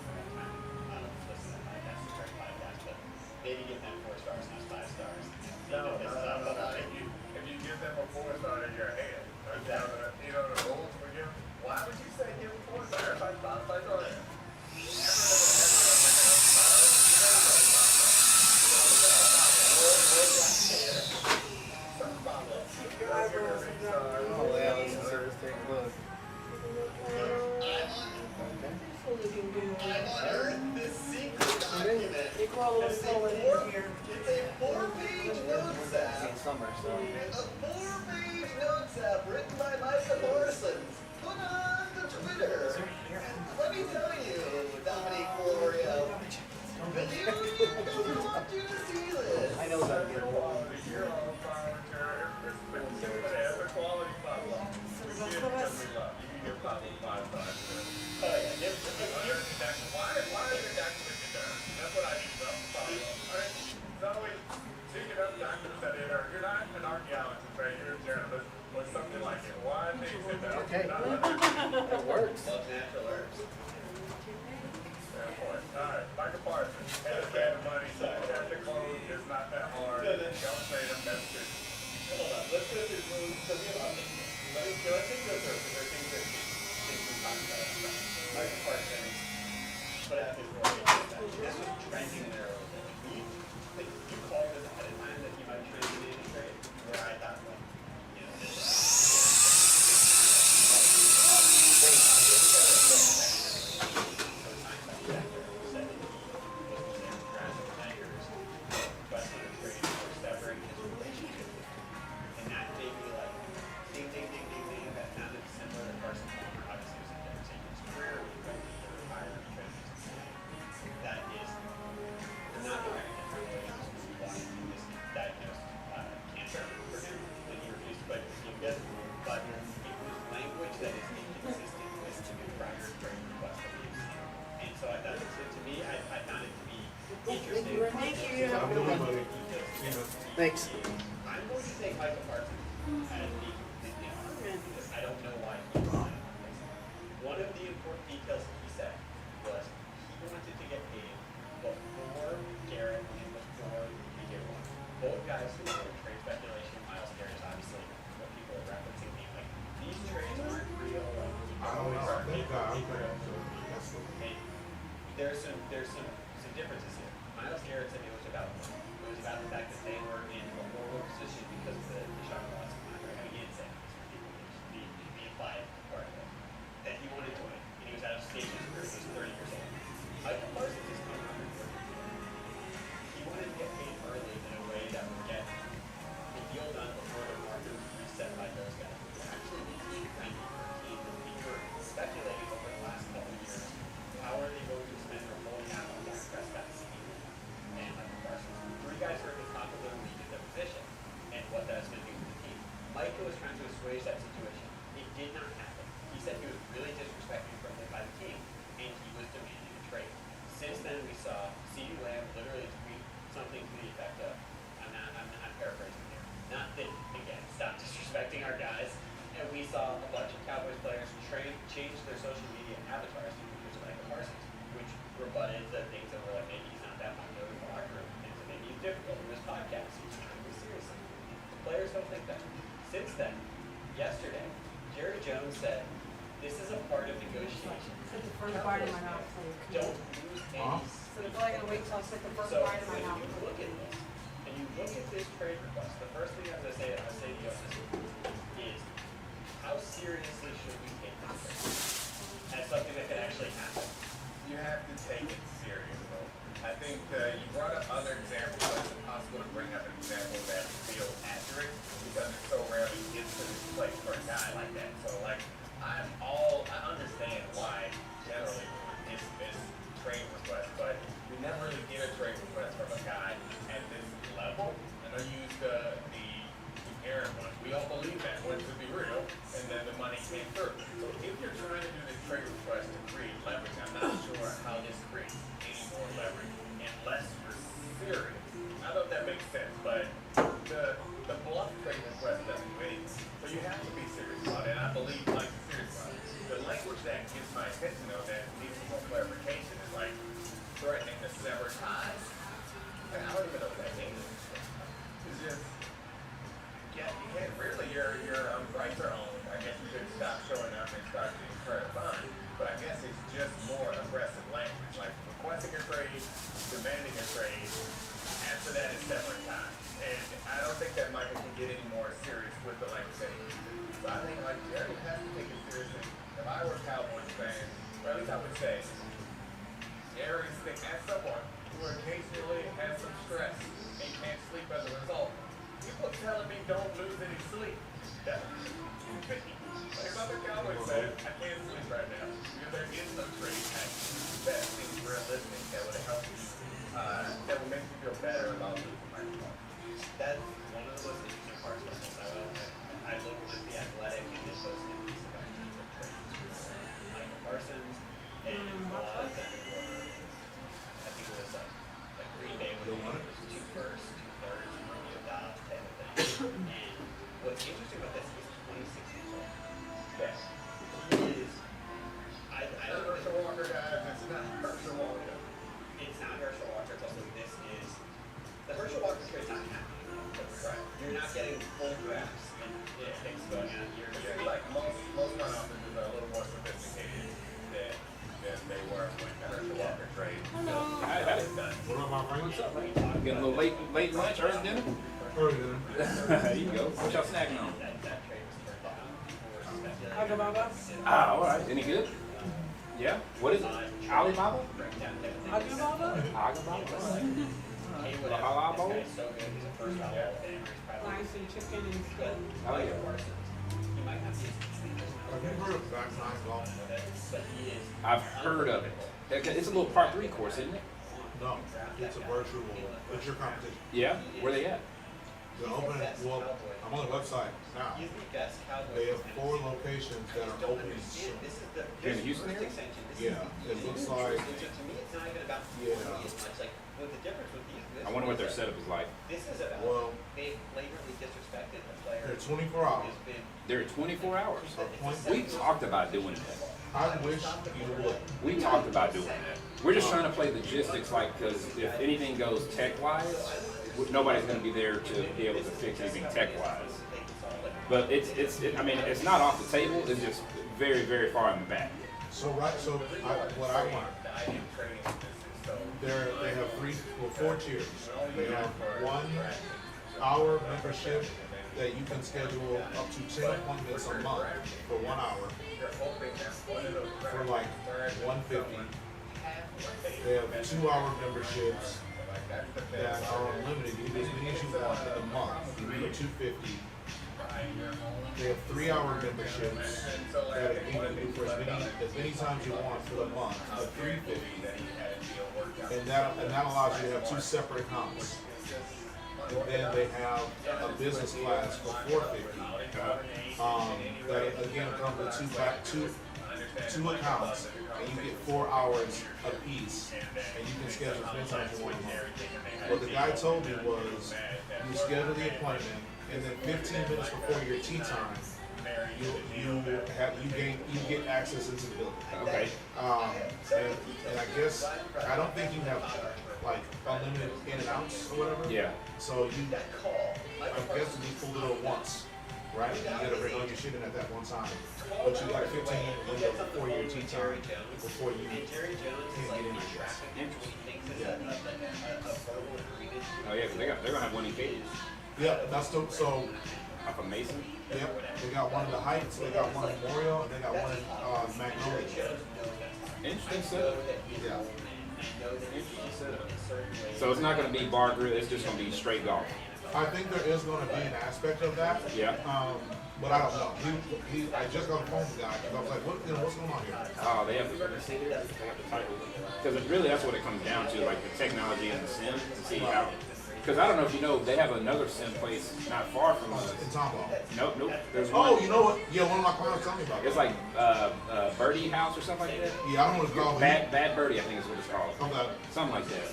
I don't listen to podcasts, it's a great podcast, but maybe give them 4 stars, not 5 stars.
No. If you give them a 4-star, then you're ahead.
Exactly.
You know the rules we give. Why would you say give them 4 stars? Like 5 stars.
Oh, yeah, let's take a look.
Equal a little soul in here.
It's a 4-page notes app.
Summer, so.
A 4-page notes app written by Micah Parsons. Put on the Twitter. Let me tell you, Dominique Florio, the you don't want you to see this.
I know that.
You're all volunteer. It's a quality follow. We get it because we love you. You get follow 5 times. Why are your documents there? That's what I need to know. Alright? It's always digging up documents that you're not an archaeologist, but you're a journalist or something like it. Why they sit down?
Okay. It works.
Love natural herbs.
Fair point. Alright, Michael Parsons. Has bad money, so have to close. It's not that hard. Don't say them messages.
Hold on, let's go through moves. So we have let's just go through because there are things that we talked about. Michael Parsons put out his role. This was trending there a little bit. You called this ahead of time that he might trade in the trade, where I thought, like, you know, this and that made me like ding ding ding ding ding. That sounded similar to Carson Palmer. Obviously, was in taking his career, was ready to retire and transition. That is not the right this diagnosed cancer for him when he refused to play for the team again. But it was language that is inconsistent with the prior trade request that we've seen. And so I thought, to me, I found it to be interesting.
Thank you. Thanks.
I'm going to take Michael Parsons as the because I don't know why he wanted it. One of the important details he said was he wanted to get paid before Garrett and before PJ won. Both guys who were in trade speculation. Miles Garrett is obviously what people are referencing. Being like, these trades aren't real. Like, there's some differences here. Miles Garrett said it was about the fact that they were in a horrible position because of the Shawn Watson contract. I mean, he didn't say it. The implied part of it. That he wanted to win. And he was out of stage his career. He was 30 years old. Michael Parsons is coming up in 30. He wanted to get paid early in a way that would get the deal done before the market was reset by those guys. It was actually really friendly for a team that we were speculating over the last couple of years. How are they going to spend their whole half on Dak Prescott and Michael Parsons? 3 guys who are at the top of the league at their position, and what that's going to do for the team. Michael was trying to assuage that situation. It did not happen. He said he was really disrespected by the team, and he was demanding a trade. Since then, we saw CeeDee Lamb literally tweet something to the effect of, I'm paraphrasing here, not that, again, stop disrespecting our guys. And we saw a bunch of Cowboys players change their social media avatars to pictures of Michael Parsons, which rebutted the things that were like, maybe he's not that popular in the locker room, and maybe he's difficult in this podcast. He's trying to be serious. The players don't think that. Since then, yesterday, Jerry Jones said, this is a part of negotiations.
Put the first bite in my mouth, please.
Don't lose any.
So they're probably gonna wait till I stick the first
So
bite in my
when
mouth.
you look at this, and you look at this trade request, the first thing I'm going to say to you on this is, how seriously should we take this as something that can actually happen?
You have to take it serious, bro. I think you brought up other examples, but it's impossible to bring up an example that feels accurate because it so rarely gets to this place for a guy like that. So, like, I understand why generally this trade request, but we never really get a trade request from a guy at this level. And I use the Aaron one. We all believe that one to be real, and then the money came through. So if you're trying to do this trade request to create leverage, I'm not sure how this creates any more leverage unless you're serious. I don't know if that makes sense, but the bluff trade request doesn't do anything. So you have to be serious about it, and I believe Mike's serious about it. The language that gets my attention, though, that needs some more clarification is like threatening to sever ties. And I don't even know what that means. It's just, yeah, you can't really, your rights are owned. I guess you could stop showing up and start to incur a fine. But I guess it's just more aggressive language, like requesting a trade, demanding a trade. After that is separate time. And I don't think that Michael can get any more serious with the language that he as a result, people are telling me don't lose any sleep. That's 250. Like other Cowboys fans, I can't sleep right now because there is no trade package that seems realistic that would help you, that would make you feel better about losing Michael Parsons.
That's one of the most interesting parts about this. I look at the Athletic and just those things about Michael Parsons and Laws and I think it was like Green Bay was two first, 2/3, rookie adopt type of thing. And what's interesting about this is 26 years old.
Yes.
He is, I don't know.
Herschel Walker, guys, it's not Herschel Walker.
It's not Herschel Walker, it's also this is, the Herschel Walker trade's not happening. Right. You're not getting full drafts and things going on here.
It seems like most front offices are a little more sophisticated than they were when the Herschel Walker trade.
Hi,
done.
What about my friend?
What's up, man? Getting a little late lunch, early dinner?
Early dinner.
There you go. What y'all snacking on?
That trade was turned down.
Agababa?
Ah, all right. Any good? Yeah. What is it? Alibaba?
Agababa?
Agababa. The halal bowl?
So good, he's a first round Hall of Famer. He's probably
Nice and chicken and steak.
Oh, yeah.
he might not be
Have you heard of Back Nine Golf?
but he is
I've heard of it. It's a little par 3 course, isn't it?
No, it's a virtual. It's your competition.
Yeah. Where they at?
They're opening. Well, I'm on the website now.
he's the best Cowboys.
They have 4 locations that are opening soon.
This is the
Here in the Houston area?
extension.
Yeah, it looks like.
So to me, it's not even about
Yeah.
as much. Like with the difference with these.
I wonder what their setup is like.
This is about.
Well,
They flagrantly disrespected the player.
they're 24 hours.
Who's been
They're at 24 hours.
Appointment.
We talked about doing that.
I wish you would.
We talked about doing that. We're just trying to play logistics, like, because if anything goes tech-wise, nobody's going to be there to be able to fix anything tech-wise. But I mean, it's not off the table. It's just very, very far in the back.
So what I want. They have 4 tiers. They have 1 hour membership that you can schedule up to 10 appointments a month for 1 hour for like $150. They have 2 hour memberships that are unlimited. You can do as many as you want in a month. You do $250. They have 3 hour memberships that you can do for as many times you want for the month for $350. And that allows you to have 2 separate accounts. And then they have a business class for $450. That again comes with two accounts, and you get 4 hours a piece, and you can schedule as many times as you want. What the guy told me was, you schedule the appointment, and then 15 minutes before your tea time, you get access into the building.
Okay.
And I guess I don't think you have like unlimited in and outs or whatever.
Yeah.
So I'm guessing you pulled it over once, right? You gotta bring all your shit in at that one time. But you got a 15-minute window before your tea time before you can't get in. Yeah.
Oh yeah, 'cause they're gonna have one in Katy.
Yeah, that's so.
Up in Mason.
Yep, they got one in the Heights, they got one in Memorial, and they got one in Magnolia.
Interesting setup.
Yeah.
Interesting setup. So it's not going to be bar grill. It's just going to be straight golf.
I think there is going to be an aspect of that.
Yeah.
But I don't know. I just got a phone with the guy because I was like, what's going on here?
Oh, they have the title. Because really, that's what it comes down to, like the technology and the sim to see how. Because I don't know if you know, they have another sim place not far from us.
In Tomball.
Nope. There's one.
Oh, you know what? Yeah, one of my clients told me about it.
It's like Birdie House or something like that.
Yeah, I don't know what it's called.
Bad Birdie, I think is what it's called.
Okay.
Something like that.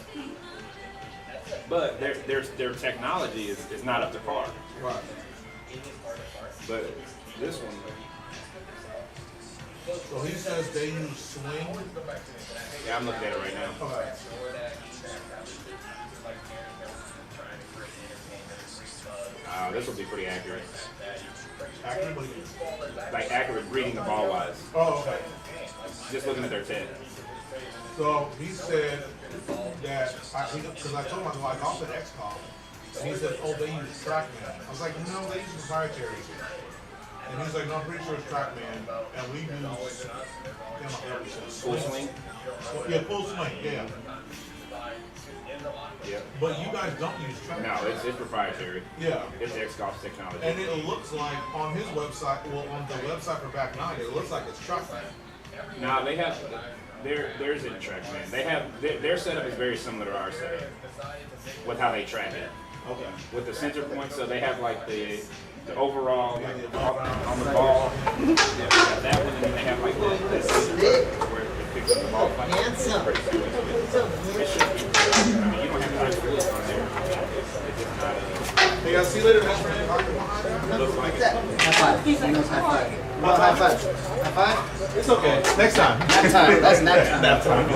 But their technology is not up to par.
Right.
But this one.
So he says they use swing.
Yeah, I'm looking at it right now.
Okay.
This will be pretty accurate.
Accurate? What do you mean?
Like accurate reading the ball wise.
Oh, okay.
Just looking at their tech.
So he said that, because I told him, I golf at XCOM, and he said, oh, they use TrackMan. I was like, no, they use proprietary. And he's like, no, I'm pretty sure it's TrackMan, and we use,
Full swing?
Yeah, full swing, yeah.
Yeah.
But you guys don't use track.
No, it's proprietary.
Yeah.
It's X-Golf technology.
And it looks like on his website, well, on the website for Back 9, it looks like it's TrackMan.
No, they have theirs isn't TrackMan. They have their setup is very similar to our setup with how they track it.
Okay.
With the center point, so they have like the overall like, on the ball. Yeah, they have that one, and then they have like the center point where it picks up the ball. Like,
Handsome.
it should be. I mean, you don't have to touch the wood on there. It's just not.
Hey guys, see you later, man.
It looks like it.
High five. He knows high five. Well, high five. High five?
It's okay. Next time.
Nap time. That's nap time.
Nap time.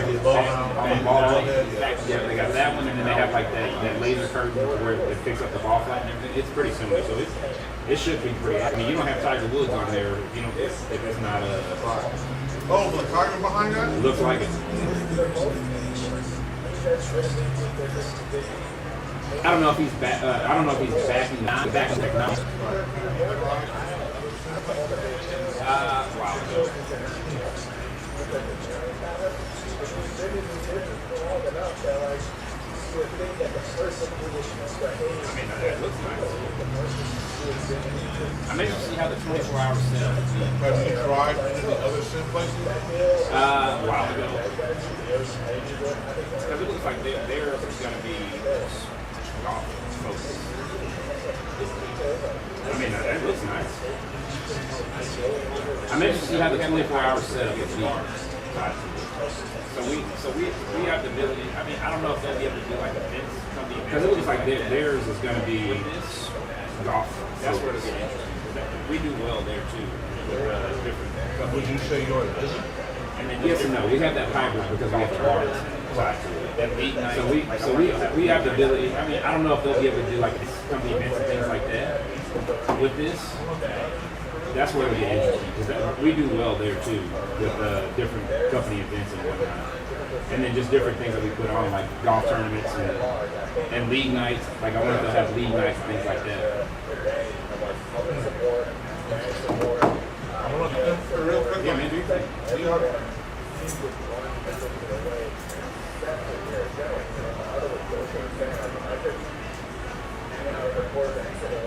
On the ball, yeah, they got that one, and then they have like that laser curtain where it picks up the ball flight and everything. It's pretty similar, so it should be pretty. I mean, you don't have Tiger Woods on there, you know, if it's not a.
Oh, the carbon behind that?
It looks like it. I don't know if he's back. I don't know if he's backing technology. Wow. I mean, that looks nice. I mean, see how the 24-hour set.
Have you tried the other sim places?
A while ago. Because it looks like theirs is going to be golf focused. I mean, that looks nice. I'm interested to see how the 24-hour setup is being. So we have the ability. I mean, I don't know if they'll be able to do like events because it looks like theirs is going to be golf. That's where it'll get interesting. We do well there too with different.
Would you say yours isn't?
And then yes and no. We have that hybrid because we have the bars side to it. So we have the ability. I mean, I don't know if they'll be able to do like company events and things like that with this. That's where we get interesting because we do well there too with different company events and whatnot, and then just different things that we put on like golf tournaments and league nights. Like I want to have league nights and things like that.
I want to real quick.
Yeah, man, do your thing.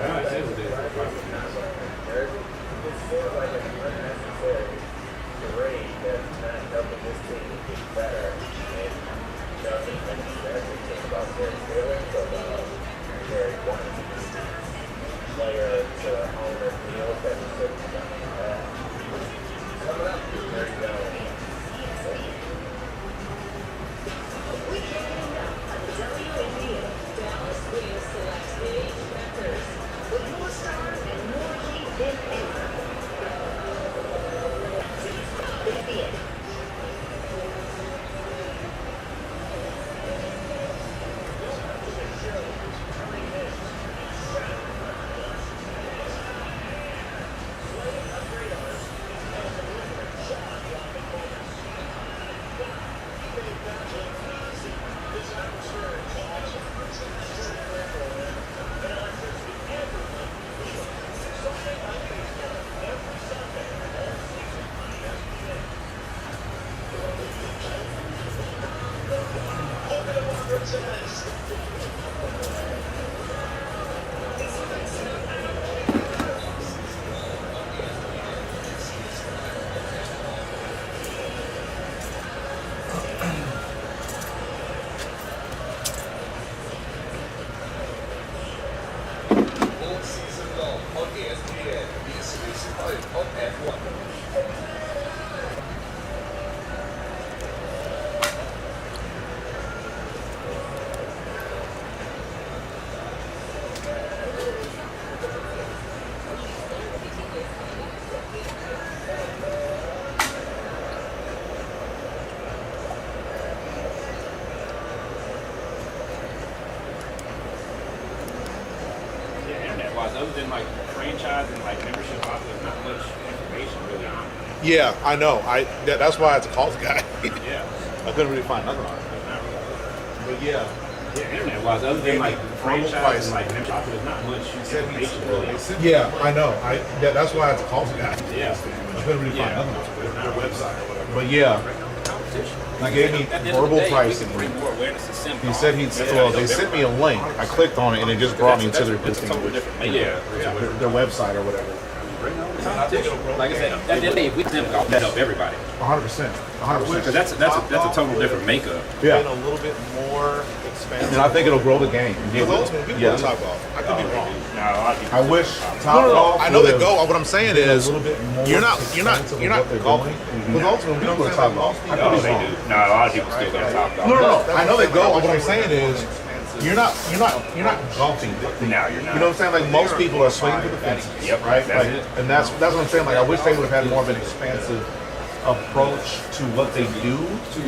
It says it is.
It's more like an unnecessary charade that's not helping this team get better and doesn't necessarily think about their feelings about their one player to owner deals that is certain something like that. Coming up, there you go.
WNBA, Dallas Wings selects Age Records with more stars and more heat than ever.
Other than like franchise and like membership offers, there's not much information really on it.
Yeah, I know. That's why I had to call the guy.
Yeah.
I couldn't really find nothing on it. But yeah.
Yeah, internet-wise, other than like franchise and like membership offers, there's not much information really.
Yeah, I know. That's why I had to call the guy.
Yeah.
I couldn't really find nothing on it.
There's not a website or whatever.
But yeah.
Competition.
He gave me verbal pricing.
Bring more awareness to Simcom.
He said they sent me a link. I clicked on it and it just brought me to their listing, their website or whatever.
Like I said, at the end of the day, if we Simcom, that help everybody.
100%. 100%.
Because that's a total different makeup.
Yeah.
A little bit more expensive.
And I think it'll grow the game.
Because ultimately, we go to Top Golf. I could be wrong.
No,
I wish Top Golf.
I know that go. What I'm saying is,
a little bit more
you're not golfing.
But ultimately, we go to Top Golf. I could be wrong.
No, a lot of people still go to Top Golf.
No. I know that go. What I'm saying is, you're not golfing.
No, you're not.
You know what I'm saying? Like most people are swinging for the fences.
Yep,
right.
that's
Like,
it.
and that's what I'm saying. Like I wish they would have had more of an expansive approach to what they do,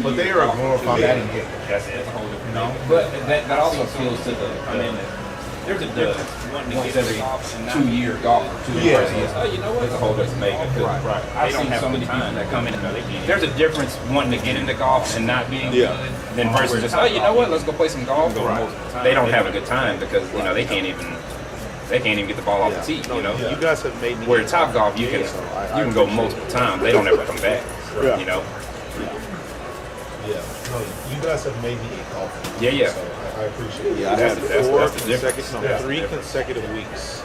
but they are a glorified batting game.
That's it.
You know.
But that also appeals to the. I mean, there's a difference. One to get every 2-year golfer.
Yeah.
Oh, you know what? It's a whole different makeup.
Right.
I've seen so many people that come in. There's a difference wanting to get into golf and not being good than versus just, oh, you know what? Let's go play some golf. They don't have a good time because they can't even get the ball off the tee. You know.
You guys have made me.
Where at Top Golf you can go multiple times. They don't ever come back.
Yeah.
You know.
Yeah. No, you guys have made me a golfer.
Yeah.
So I appreciate it.
Yeah, I had
three consecutive weeks.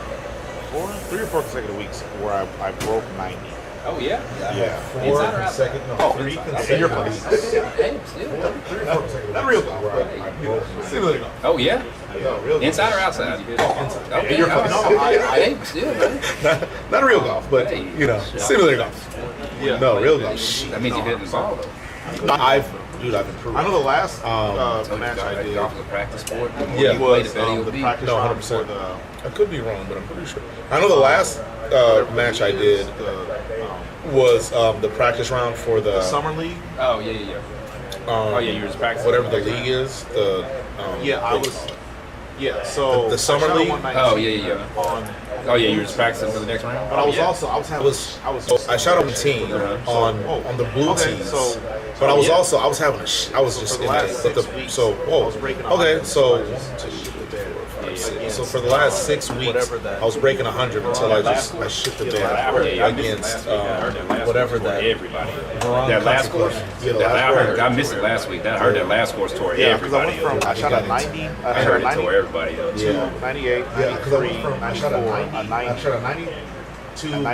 3 or 4 consecutive weeks where I broke 90.
Oh yeah.
Yeah.
4 consecutive.
No, 3 consecutive weeks. 3 or 4 consecutive. Not real golf. Simulator golf.
Oh yeah.
No, real
Inside or outside?
Okay.
You're fine.
Hey, still, man.
Not real golf, but simulator golf.
Yeah.
No, real golf.
That means you hit the ball though.
I've improved.
I know the last match I did.
Golf is a practice sport.
Yeah.
Was the practice round for the.
I could be wrong, but I'm pretty sure. I know the last match I did was the practice round for the
Summer League.
Oh yeah. Oh yeah, you were just practicing.
whatever the league is. The
I was. Yeah, so
the summer league.
Oh yeah. Oh yeah, you were just practicing for the next round.
But I was also
I shot on the team on the blue teams. But I was also I was just in it. But okay, so for the last 6 weeks I was breaking 100 until I shit the bed against whatever that
everybody. That last course. I missed it last week. I heard that last course tore everybody.
I shot a 90.
I heard it tore everybody up.
Yeah.
98,
Yeah, because I
93,
went from I shot a 90,
94,
I shot a 92,
96,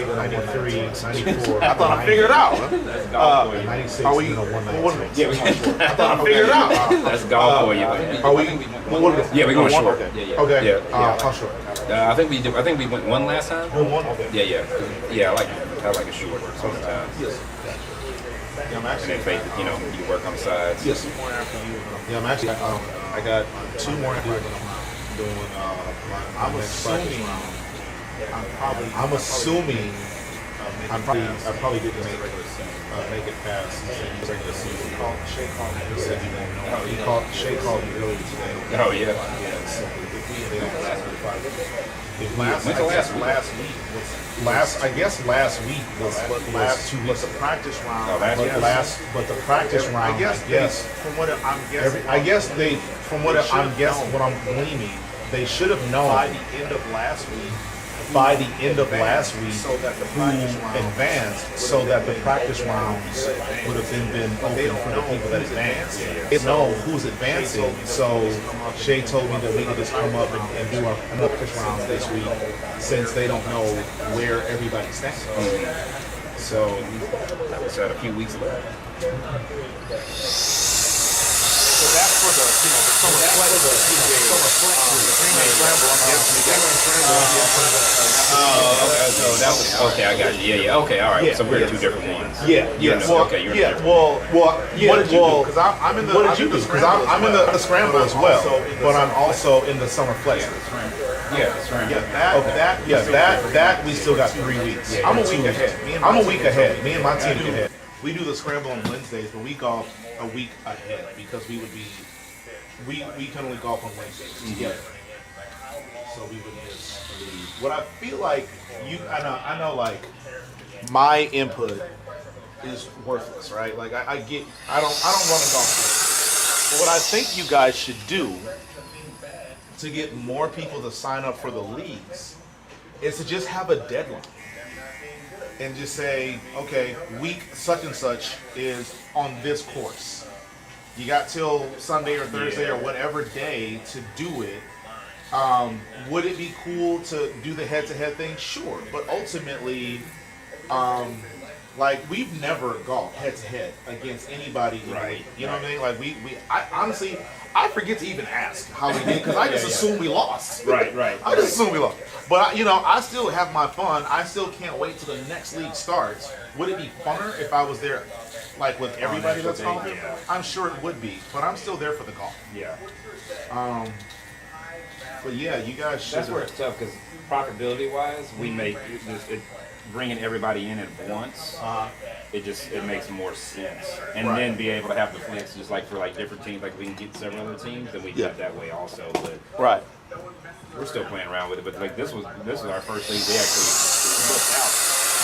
98, 93, 94.
I thought I figured it out.
96,
Are we?
and then a 193.
Yeah, we going short. I thought I figured it out.
That's golf for you.
Are we?
Yeah, we're going short.
Okay.
Yeah.
How short?
I think we went one last time.
One. Okay.
Yeah. I like it short sometimes.
Yes. Yeah, I'm
And
actually.
then fake, you work on the sides.
Yes. Yeah, I'm actually. I got 2 more to do. Doing. I'm assuming. I'm assuming. I probably didn't make it past the regular season. Shay called me. He said he won't know. Shay called me earlier today.
Oh yeah.
So I guess last week was last 2 weeks. But the practice round. But the practice round. I guess from what I'm guessing. I guess they from what I'm guessing. What I'm gleaning, they should have known by the end of last week. Who advanced, so that the practice rounds would have been open for the people that advanced. They know who's advancing, so Shay told me that we could just come up and do our practice rounds this week, since they don't know where everybody stands. So
It's a few weeks left.
So that's for the summer flex.
So that was okay. I got you. Yeah. Okay. All right. So we're 2 different ones.
Yeah.
Okay. You're different.
What did you do? Because I'm in the. What did you do? Because I'm in the scramble as well, but I'm also in the summer flex.
Yeah.
That we still got 3 weeks. I'm a week ahead. I'm a week ahead. Me and my team ahead. We do the scramble on Wednesdays, but we golf a week ahead because we can only golf on Wednesdays together. So we would miss what I feel like I know like my input is worthless, right? Like I don't run a golf course. But what I think you guys should do to get more people to sign up for the leagues is to just have a deadline. and just say, okay, week such and such is on this course. You got till Sunday or Thursday or whatever day to do it. Would it be cool to do the head-to-head thing? Sure, but ultimately, like we've never golfed head-to-head against anybody in the league. You know what I mean? Like I honestly, I forget to even ask how we did because I just assume we lost.
Right.
I just assume we lost. But I still have my fun. I still can't wait till the next league starts. Would it be funner if I was there, like with everybody that's golfing?
Yeah.
I'm sure it would be, but I'm still there for the golf.
Yeah.
But yeah, you guys should.
That's where it's tough because profitability-wise, we make bringing everybody in at once. It makes more sense, and then be able to have the flex just like for like different teams, like we can get several other teams, then we do it that way also. But we're still playing around with it. But like this was our first league we actually booked out.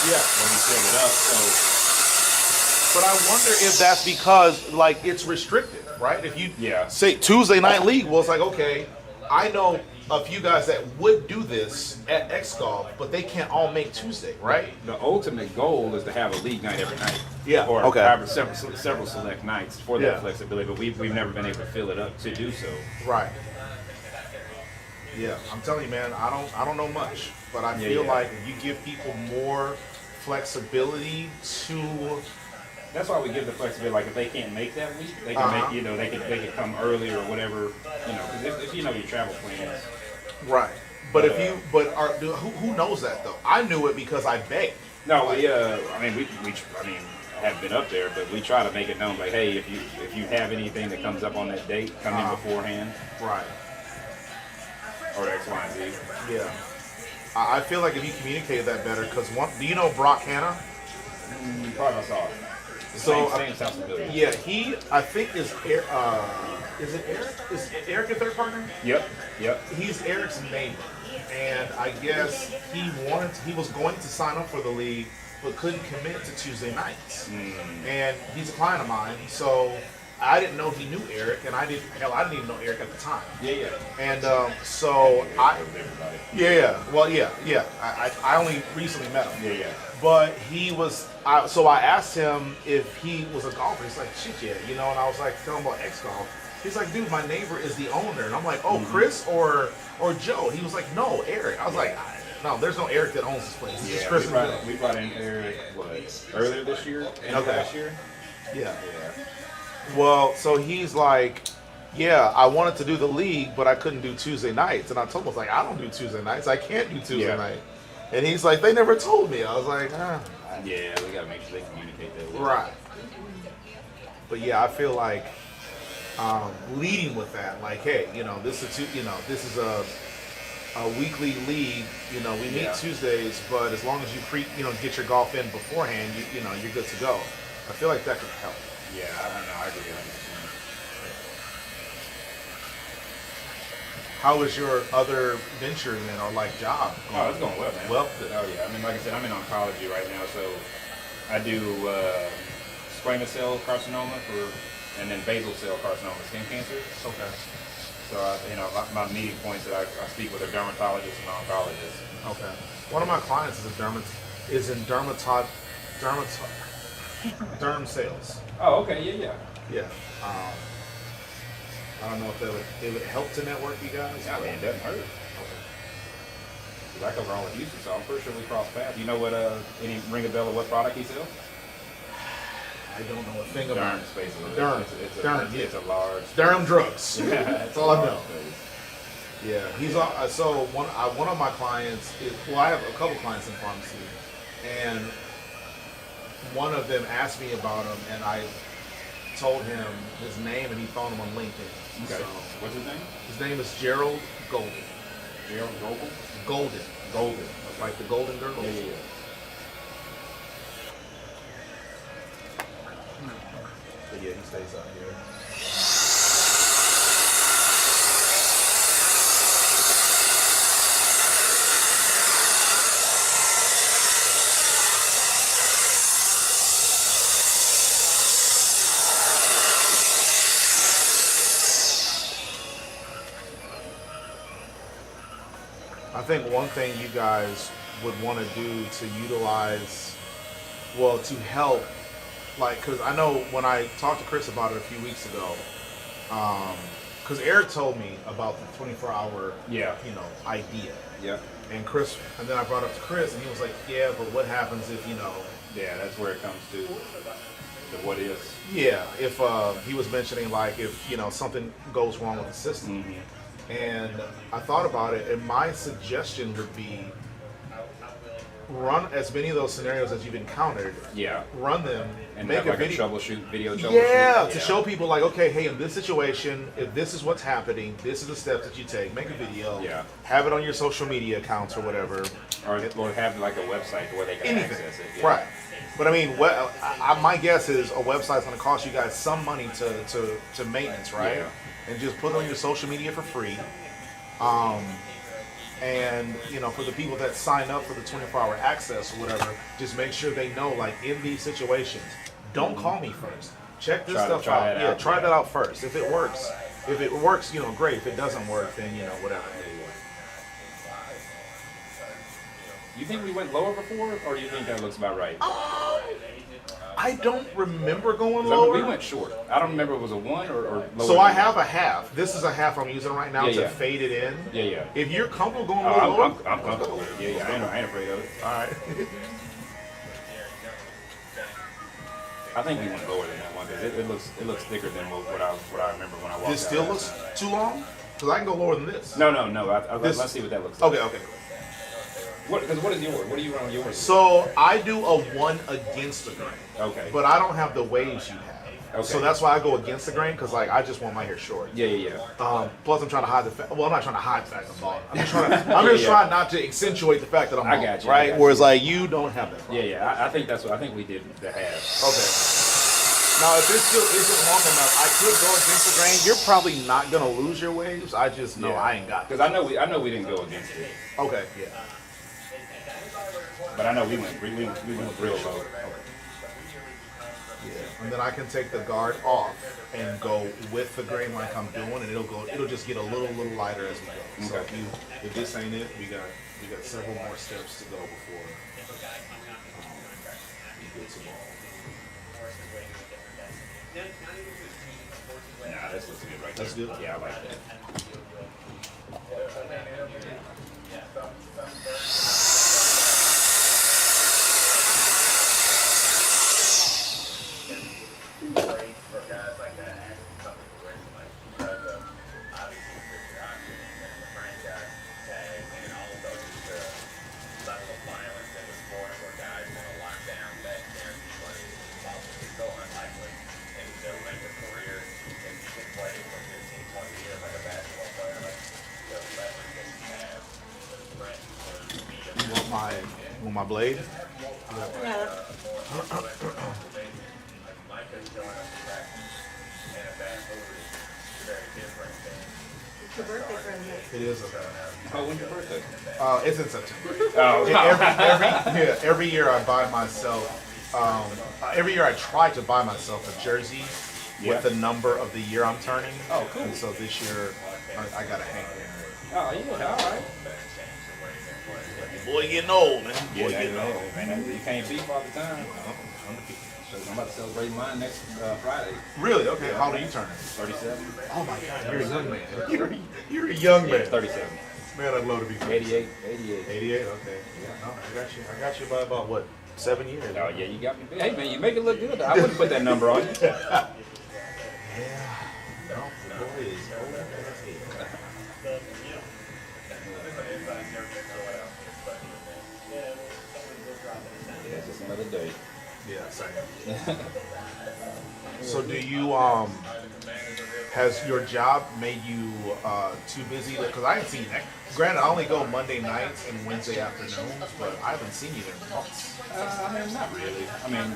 When we filled it up. So,
but I wonder if that's because like it's restricted, right? If you say Tuesday night league, well, it's like okay, I know a few guys that would do this at X Golf, but they can't all make Tuesday, right?
The ultimate goal is to have a league night every night.
Yeah.
Or
Okay.
have several select nights for that flexibility, but we've never been able to fill it up to do so.
Right. Yeah, I'm telling you, man, I don't know much, but I feel like if you give people more flexibility to.
That's why we give the flexibility. Like if they can't make that week, they can make they can come early or whatever. Because if you know your travel plans.
Right. But who knows that though? I knew it because I begged.
No, we haven't been up there, but we try to make it known like, hey, if you have anything that comes up on that date, come in beforehand.
Right.
Or X, Y, and Z.
Yeah. I feel like if you communicated that better, because do you know Brock Hanna?
Probably saw it.
So
same sounds familiar.
Yeah, I think is it Eric? Is Eric your third partner?
Yep.
He's Eric's neighbor, and I guess he was going to sign up for the league, but couldn't commit to Tuesday nights. And he's a client of mine, so I didn't know he knew Eric, and I didn't even know Eric at the time.
Yeah.
And I only recently met him.
Yeah.
But he was, so I asked him if he was a golfer. He's like, shit, yeah, and I was like, tell him about X Golf. He's like, dude, my neighbor is the owner. And I'm like, oh, Chris or Joe? He was like, no, Eric. I was like, no, there's no Eric that owns this place. It's just Chris and Joe.
We brought in Eric, earlier this year? Last year?
Yeah. Well, so he's like, yeah, I wanted to do the league, but I couldn't do Tuesday nights. And I told him, I was like, I don't do Tuesday nights. I can't do Tuesday night. And he's like, they never told me. I was like,
Yeah, we got to make sure they communicate that way.
Right. But yeah, I feel like leading with that, like, hey, this is a weekly league. We meet Tuesdays, but as long as you get your golf in beforehand, you're good to go. I feel like that could help.
Yeah, I don't know. I agree 100%.
How is your other venture then, or like job?
Oh, it's going well, man.
Well,
like I said, I'm in oncology right now, so I do squamous cell carcinoma and then basal cell carcinoma, skin cancer. Okay. So my meeting points that I speak with a dermatologist and oncologist.
Okay. One of my clients is in derm sales.
Oh, okay, yeah.
I don't know if it would help to network you guys.
Yeah, I mean, it doesn't hurt. I cover all of Houston, so I'm pretty sure we cross paths. You know what? Any ring a bell of what product he sells?
I don't know a thing about
it.
Derm.
It's a large
derm drugs.
Yeah,
that's all I know. Yeah, he's so one of my clients is, I have a couple clients in pharmacy, and one of them asked me about him, and I told him his name, and he found him on LinkedIn.
Okay. So, what's his name?
His name is Gerald Golden.
Gerald Golden?
Golden. Like the Golden Girls?
Yeah.
But yeah, he stays out here. I think one thing you guys would want to do to utilize Well, to help, like, because I know when I talked to Chris about it a few weeks ago, because Eric told me about the 24-hour,
Yeah.
idea.
Yeah.
And then I brought it up to Chris, and he was like, yeah, but what happens if,
Yeah, that's where it comes to the what is.
yeah, if he was mentioning, like, if, something goes wrong with the system.
Mm-hmm.
And I thought about it, and my suggestion would be run as many of those scenarios as you've encountered.
Yeah.
Run them
And
make
have like a
video.
video troubleshoot.
Yeah, to show people like, okay, hey, in this situation, if this is what's happening, this is the steps that you take. Make a video.
Yeah.
Have it on your social media accounts or whatever.
Or have like a website where they can access it. Yeah.
Right. But I mean, my guess is a website's going to cost you guys some money to maintenance, right?
Yeah.
And just put it on your social media for free. And for the people that sign up for the 24-hour access or whatever, just make sure they know, like, in these situations, don't call me first. Check this stuff out. Yeah, try that out first. If it works, great. If it doesn't work, then whatever.
You think we went lower before, or do you think that looks about right?
I don't remember going
'Cause
lower.
we went short. I don't remember if it was a 1 or lower.
So I have a half. This is a half I'm using right now to fade it in.
Yeah, yeah.
If you're comfortable going a little lower,
I'm comfortable with it. Yeah, yeah. I ain't afraid of it.
All right.
I think we went lower than that one because it looks thicker than what I remember when I walked.
This still looks too long? Because I can go lower than this.
No. Let's see what that looks like.
Okay.
What is yours? What do you run on yours?
So I do a 1 against the grain.
Okay.
But I don't have the waves you have.
Okay.
So that's why I go against the grain, because like I just want my hair short.
Yeah.
Plus I'm trying to hide the fact. Well, I'm not trying to hide the fact I'm bald. I'm just trying not to accentuate the fact that I'm bald.
I got you.
Right? Whereas like you don't have that problem.
Yeah. I think we did the half.
Okay. Now if this still isn't long enough, I could go against the grain. You're probably not gonna lose your waves. I just know I ain't got it.
Because I know we didn't go against it.
Okay. Yeah.
But I know we went real low.
Yeah, and then I can take the guard off and go with the grain like I'm doing, and it'll just get a little lighter as we go. So if this ain't it, we got several more steps to go before we get to ball.
Nah, this looks good right there.
That's good?
Yeah, I like that.
Great for guys like that and something to win, like, because of obviously the octane and the franchise tag and all of those level of violence in the sport where guys want to lock down that guaranteed money is possibly so unlikely and still make a career and you can play for 15, 20 years like a basketball player, like the leverage that you have, the threat to beat them.
You want my blade?
Yeah. It's your birthday present.
It is okay.
Oh, when's your birthday?
It's in September.
Oh.
Every year I buy myself. Every year I try to buy myself a jersey with the number of the year I'm turning.
Oh, cool.
And so this year I got a Hank.
Oh, yeah, all right.
Boy, getting old, man.
Yeah, man, you can't beat all the time. I'm about to celebrate mine next Friday.
Really? Okay. How old are you turning?
37.
Oh my God, you're a young man. You're a young man.
37.
Man, I'd love to be
88.
88. Okay. Yeah. No, I got you by about what? 7 years.
Oh yeah, you got me. Hey man, you make it look good. I wouldn't put that number on you.
Yeah. No, the boy is old as hell.
Yeah, it's just another day.
Yeah, same. So do you has your job made you too busy? Because I haven't seen you. Granted, I only go Monday nights and Wednesday afternoons, but I haven't seen you there in months.
I mean, not really. I mean,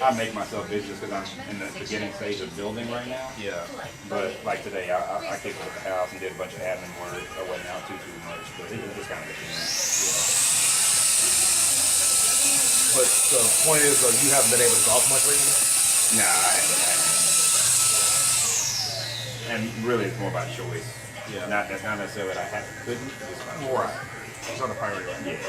I make myself busy just because I'm in the beginning stage of building right now.
Yeah.
But like today, I kicked it at the house and did a bunch of admin work. I wasn't out too much, but it was just kind of a thing.
But the point is, you haven't been able to golf much lately?
Nah, I haven't. And really, it's more about choice.
Yeah.
That's not necessarily that I couldn't. It's about choice.
Right. It's on the priority right now.
Yeah.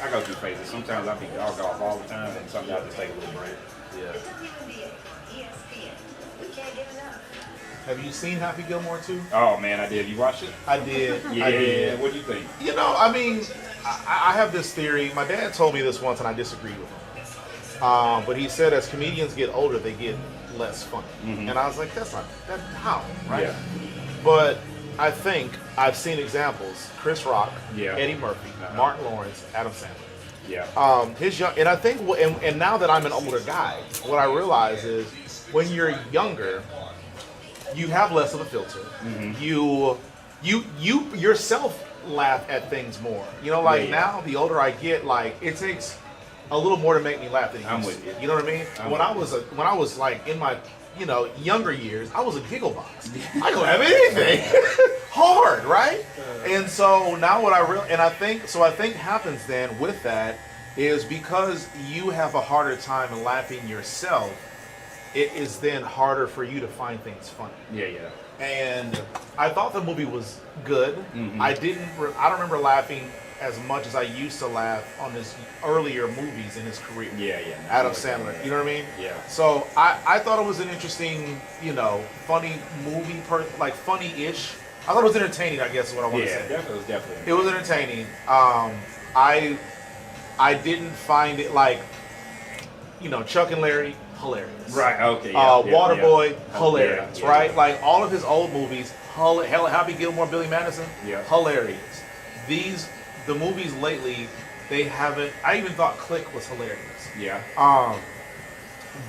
I go through phases. Sometimes I be dog off all the time, and sometimes I just take a little break.
Yeah.
WNBA, ESPN. We can't get enough.
Have you seen Happy Gilmore too?
Oh man, I did. You watched it?
I did.
Yeah.
I did.
What do you think?
You know, I mean, I have this theory. My dad told me this once, and I disagreed with him. But he said as comedians get older, they get less funny.
Mhm.
And I was like, that's not that how, right?
Yeah.
But I think I've seen examples: Chris Rock,
Yeah.
Eddie Murphy,
Uh-huh.
Martin Lawrence, Adam Sandler.
Yeah.
His young, and I think, and now that I'm an older guy, what I realize is when you're younger, you have less of a filter.
Mhm.
You yourself laugh at things more. You know, like
Yeah.
now, the older I get, like it takes a little more to make me laugh than it
I'm
used
with
to.
you.
You know what I mean?
I'm
When I
with
was like in my younger years, I was a giggle box. I don't have anything hard, right? And so now what I think happens then with that is because you have a harder time laughing yourself, it is then harder for you to find things funny.
Yeah.
And I thought the movie was good.
Mhm.
I don't remember laughing as much as I used to laugh on his earlier movies in his career.
Yeah.
Adam Sandler, you know what I mean?
Yeah.
So I thought it was an interesting, funny movie, like funny-ish. I thought it was entertaining, I guess is what I want to say.
Yeah, it was definitely.
It was entertaining. I didn't find it like, Chuck and Larry, hilarious.
Right. Okay.
Waterboy, hilarious.
Yeah.
Right? Like all of his old movies, hell, Happy Gilmore, Billy Madison,
Yeah.
hilarious. The movies lately, they haven't. I even thought Click was hilarious.
Yeah.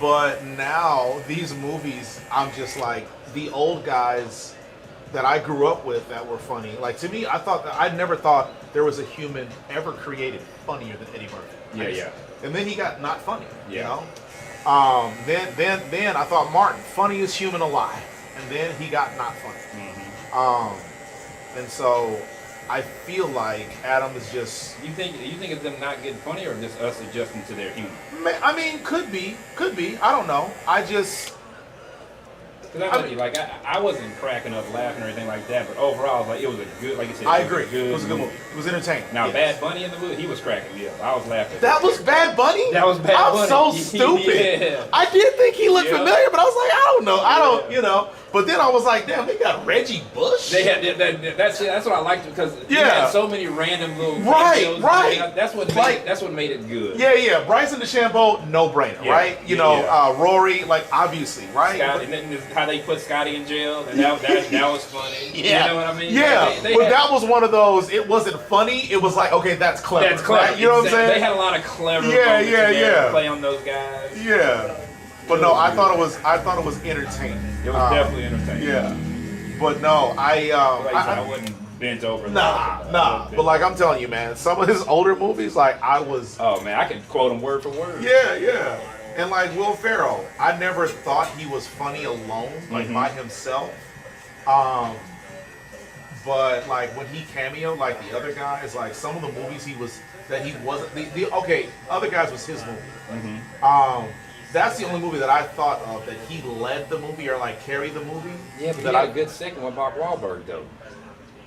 But now these movies, I'm just like the old guys that I grew up with that were funny. Like to me, I never thought there was a human ever created funnier than Eddie Murphy.
Yeah.
And then he got not funny.
Yeah.
Then I thought Martin, funniest human alive, and then he got not funny.
Mm-hmm.
And so I feel like Adam is just.
You think it's them not getting funny, or just us adjusting to their humor?
I mean, could be. I don't know.
Because I'm with you, like I wasn't cracking up laughing or anything like that, but overall, like it was a good, like you said.
I agree. It was a good movie. It was entertaining.
Now,
Yes.
Bad Bunny in the movie, he was cracking me up. I was laughing.
That was Bad Bunny?
That was Bad Bunny.
I'm so stupid.
Yeah.
I did think he looked
Yeah.
familiar, but I was like, I don't know. But then I was like, damn, they got Reggie Bush.
They had that's what I liked because he
Yeah.
had so many random little
Right.
cameos. That's what made it good.
Yeah. Bryson DeChambeau, no brainer,
Yeah.
right?
Yeah.
Rory, like obviously, right?
Scotty, and then how they put Scotty in jail, and that was funny.
Yeah.
You know what I mean?
Yeah.
They
But
had-
that was one of those. It wasn't funny. It was like, okay, that's clever.
That's clever.
Right? You know what I'm saying?
They had a lot of clever
Yeah,
moments
yeah,
in there to
yeah.
play on those guys.
Yeah. But no, I thought it was entertaining.
It was definitely entertaining.
Yeah. But no,
I wouldn't bent over.
Nah. But like I'm telling you, man, some of his older movies, like I was.
Oh man, I could quote him word for word.
Yeah. And like Will Ferrell, I never thought he was funny alone, like by himself. But like when he cameoed, like the other guys, like some of the movies he wasn't. Other guys was his movie. That's the only movie that I thought of that he led the movie or like carried the movie.
Yeah, but
that
he had a good second with Mark Wahlberg though,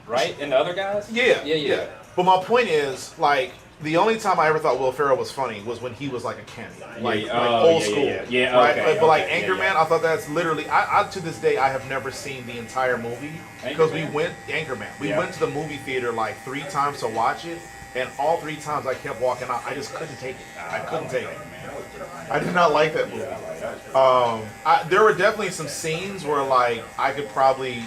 right? And the other guys.
Yeah. But my point is, like, the only time I ever thought Will Ferrell was funny was when he was like a cameo, like old school,
Yeah,
right?
okay,
but like
okay,
Anchorman, I thought that's literally. I to this day I have never seen the entire movie because we went to the movie theater like 3 times to watch it, and all 3 times I kept walking out. I just couldn't take it. I couldn't take it. I did not like that movie. There were definitely some scenes where like I could probably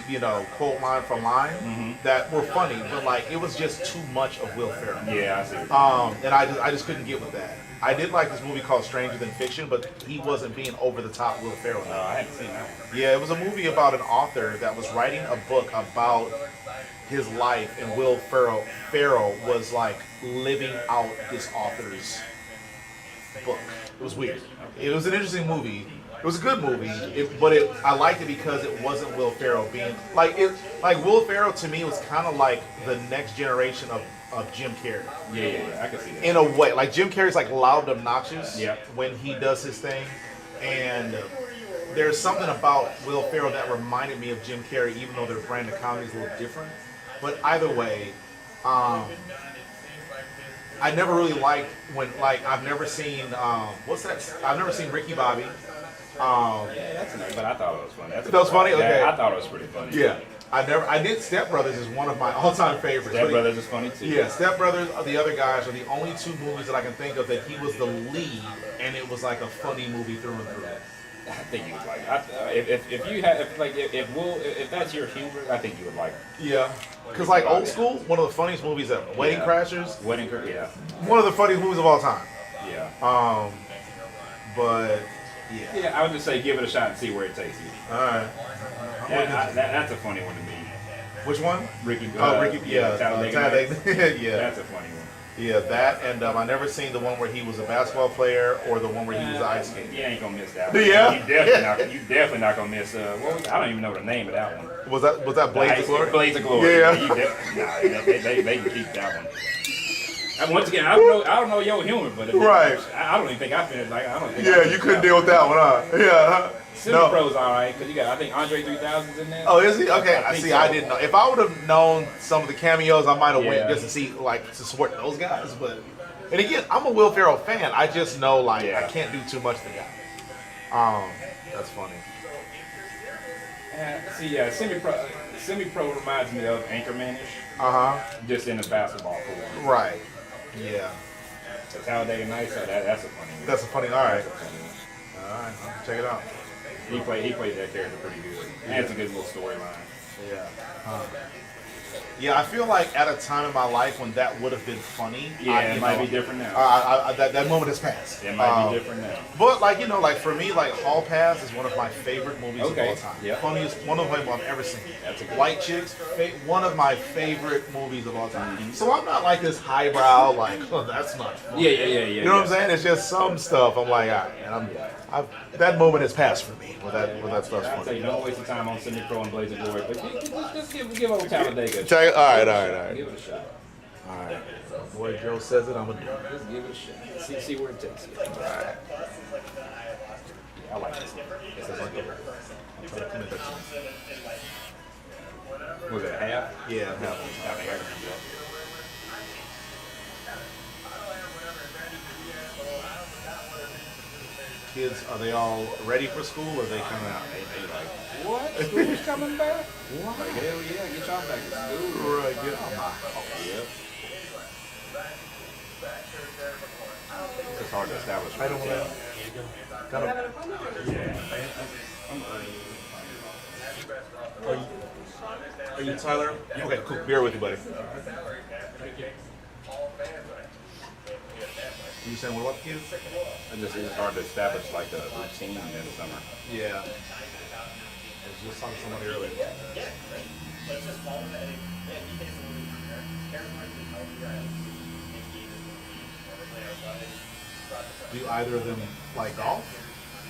quote line for line that were funny, but like it was just too much of Will Ferrell.
Yeah, I see.
And I just couldn't get with that. I did like this movie called Stranger Than Fiction, but he wasn't being over the top Will Ferrell.
No, I hadn't seen that one.
Yeah, it was a movie about an author that was writing a book about his life, and Will Ferrell was like living out this author's book. It was weird. It was an interesting movie. It was a good movie, I liked it because it wasn't Will Ferrell being like Will Ferrell to me was kind of like the next generation of Jim Carrey.
Yeah, I can see that.
In a way, like Jim Carrey's like loud and obnoxious
Yeah.
when he does his thing, and there's something about Will Ferrell that reminded me of Jim Carrey, even though their brand of comedy is a little different. But either way, I never really liked when like I've never seen what's that? I've never seen Ricky Bobby.
Yeah, that's nice, but I thought it was funny.
That was funny. Okay,
Yeah, I thought it was pretty funny.
Yeah, I did Step Brothers is one of my all-time favorites.
Step Brothers is funny too.
Yeah, Step Brothers. The other guys are the only two movies that I can think of that he was the lead, and it was like a funny movie through and through.
I think you would like. If you had if that's your humor, I think you would like.
Yeah, because like Old School, one of the funniest movies ever. Wedding Crashers.
Yeah.
One of the funniest movies of all time.
Yeah.
But yeah.
Yeah, I would just say give it a shot and see where it takes you.
All right.
That's a funny one to me.
Which one?
Ricky.
Ricky. Yeah.
Talladega.
Yeah.
That's a funny one.
Yeah, that and I never seen the one where he was a basketball player or the one where he was an ice skater.
You ain't gonna miss that one.
Yeah.
You definitely not gonna miss. I don't even know the name of that one.
Was that Blades of Glory?
Blades of Glory.
Yeah.
They can keep that one. And once again, I don't know your humor, but
right.
I don't even think I finished. Like I don't think.
Yeah, you couldn't deal with that one, huh? Yeah.
Semi-Pro's all right because you got I think Andre 3000's in there.
Oh, is he? Okay, I see.
So.
I didn't know. If I would have known some of the cameos, I might have went just to see to support those guys. But and again, I'm a Will Ferrell fan. I just know I can't do too much to the guy. That's funny. Semi-Pro
reminds me of Anchorman-ish. Just in a basketball form.
Right. Yeah.
So Talladega Nights. So that's a funny one.
That's a funny. All right. All right. Check it out.
He played that character pretty good. And it's a good little storyline.
Yeah. Yeah, I feel like at a time in my life when that would have been funny.
Yeah, it might be different now.
That moment has passed.
It might be different now.
But for me, Hall Pass is one of my favorite movies of all time.
Yep.
Funniest, one of them I've ever seen. White Chicks, one of my favorite movies of all time. So I'm not like this highbrow, that's not funny.
Yeah.
You know what I'm saying? It's just some stuff. I'm like, all right, and that moment has passed for me. With that stuff's funny.
So you don't waste your time on Semi-Pro and Blades of Glory, but just give old Talladega.
All right.
Give it a shot.
All right. Boy Joe says it, I'm gonna do it.
Just give it a shot. See where it takes you.
All right.
Yeah, I like this.
This is like I'm trying to commit that to me.
Was it half?
Yeah, half.
I think I can do that.
Kids, are they all ready for school or are they coming out?
They like, what? School's coming back?
What?
Like, hell yeah, get y'all back to school.
Right, get on my
Yep. It's hard to establish.
I don't know. Are you Tyler? Okay, cool. Beer with you, buddy. You saying what about the kids?
It's hard to establish like a routine in the summer.
Yeah. I was just talking to somebody earlier. Do either of them like golf?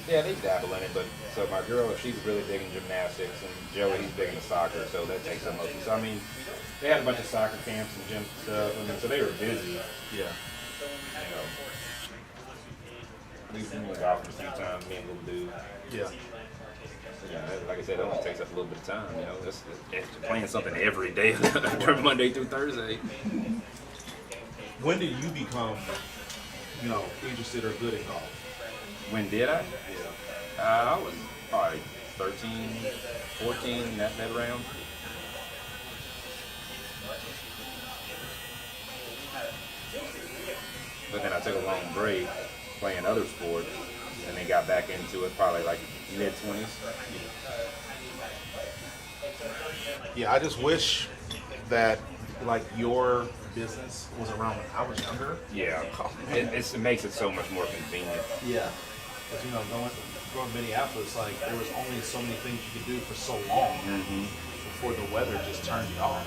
Yeah, they dabble in it, but so my girl, she's really big in gymnastics, and Joey, he's big into soccer, so that takes up most of it. So I mean, they had a bunch of soccer camps and gym stuff, so they were busy.
Yeah.
We've been golfing a few times, me and little dude.
Yeah.
Yeah, like I said, it only takes up a little bit of time. It's playing something every day, from Monday through Thursday.
When did you become, interested or good at golf?
When did I?
Yeah.
I was probably 13, 14, that round. But then I took a long break playing other sports, and then got back into it probably like mid-20s.
Yeah, I just wish that your business was around when I was younger.
Yeah, it makes it so much more convenient.
Yeah, because growing to Minneapolis, there was only so many things you could do for so long before the weather just turned you off.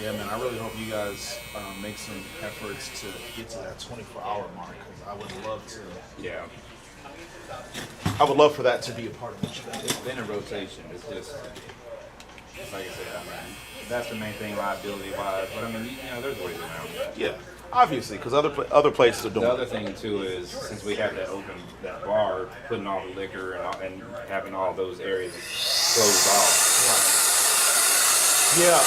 Yeah, man, I really hope you guys make some efforts to get to that 24-hour mark, because I would love to.
Yeah.
I would love for that to be a part of what you guys do.
It's been a rotation. It's just like I said. I mean, that's the main thing, liability wise. But I mean, you know, there's ways around it.
Yeah, obviously, because other places are doing
The
it.
other thing too is since we have that bar, putting all the liquor and having all those areas closed off.
Yeah,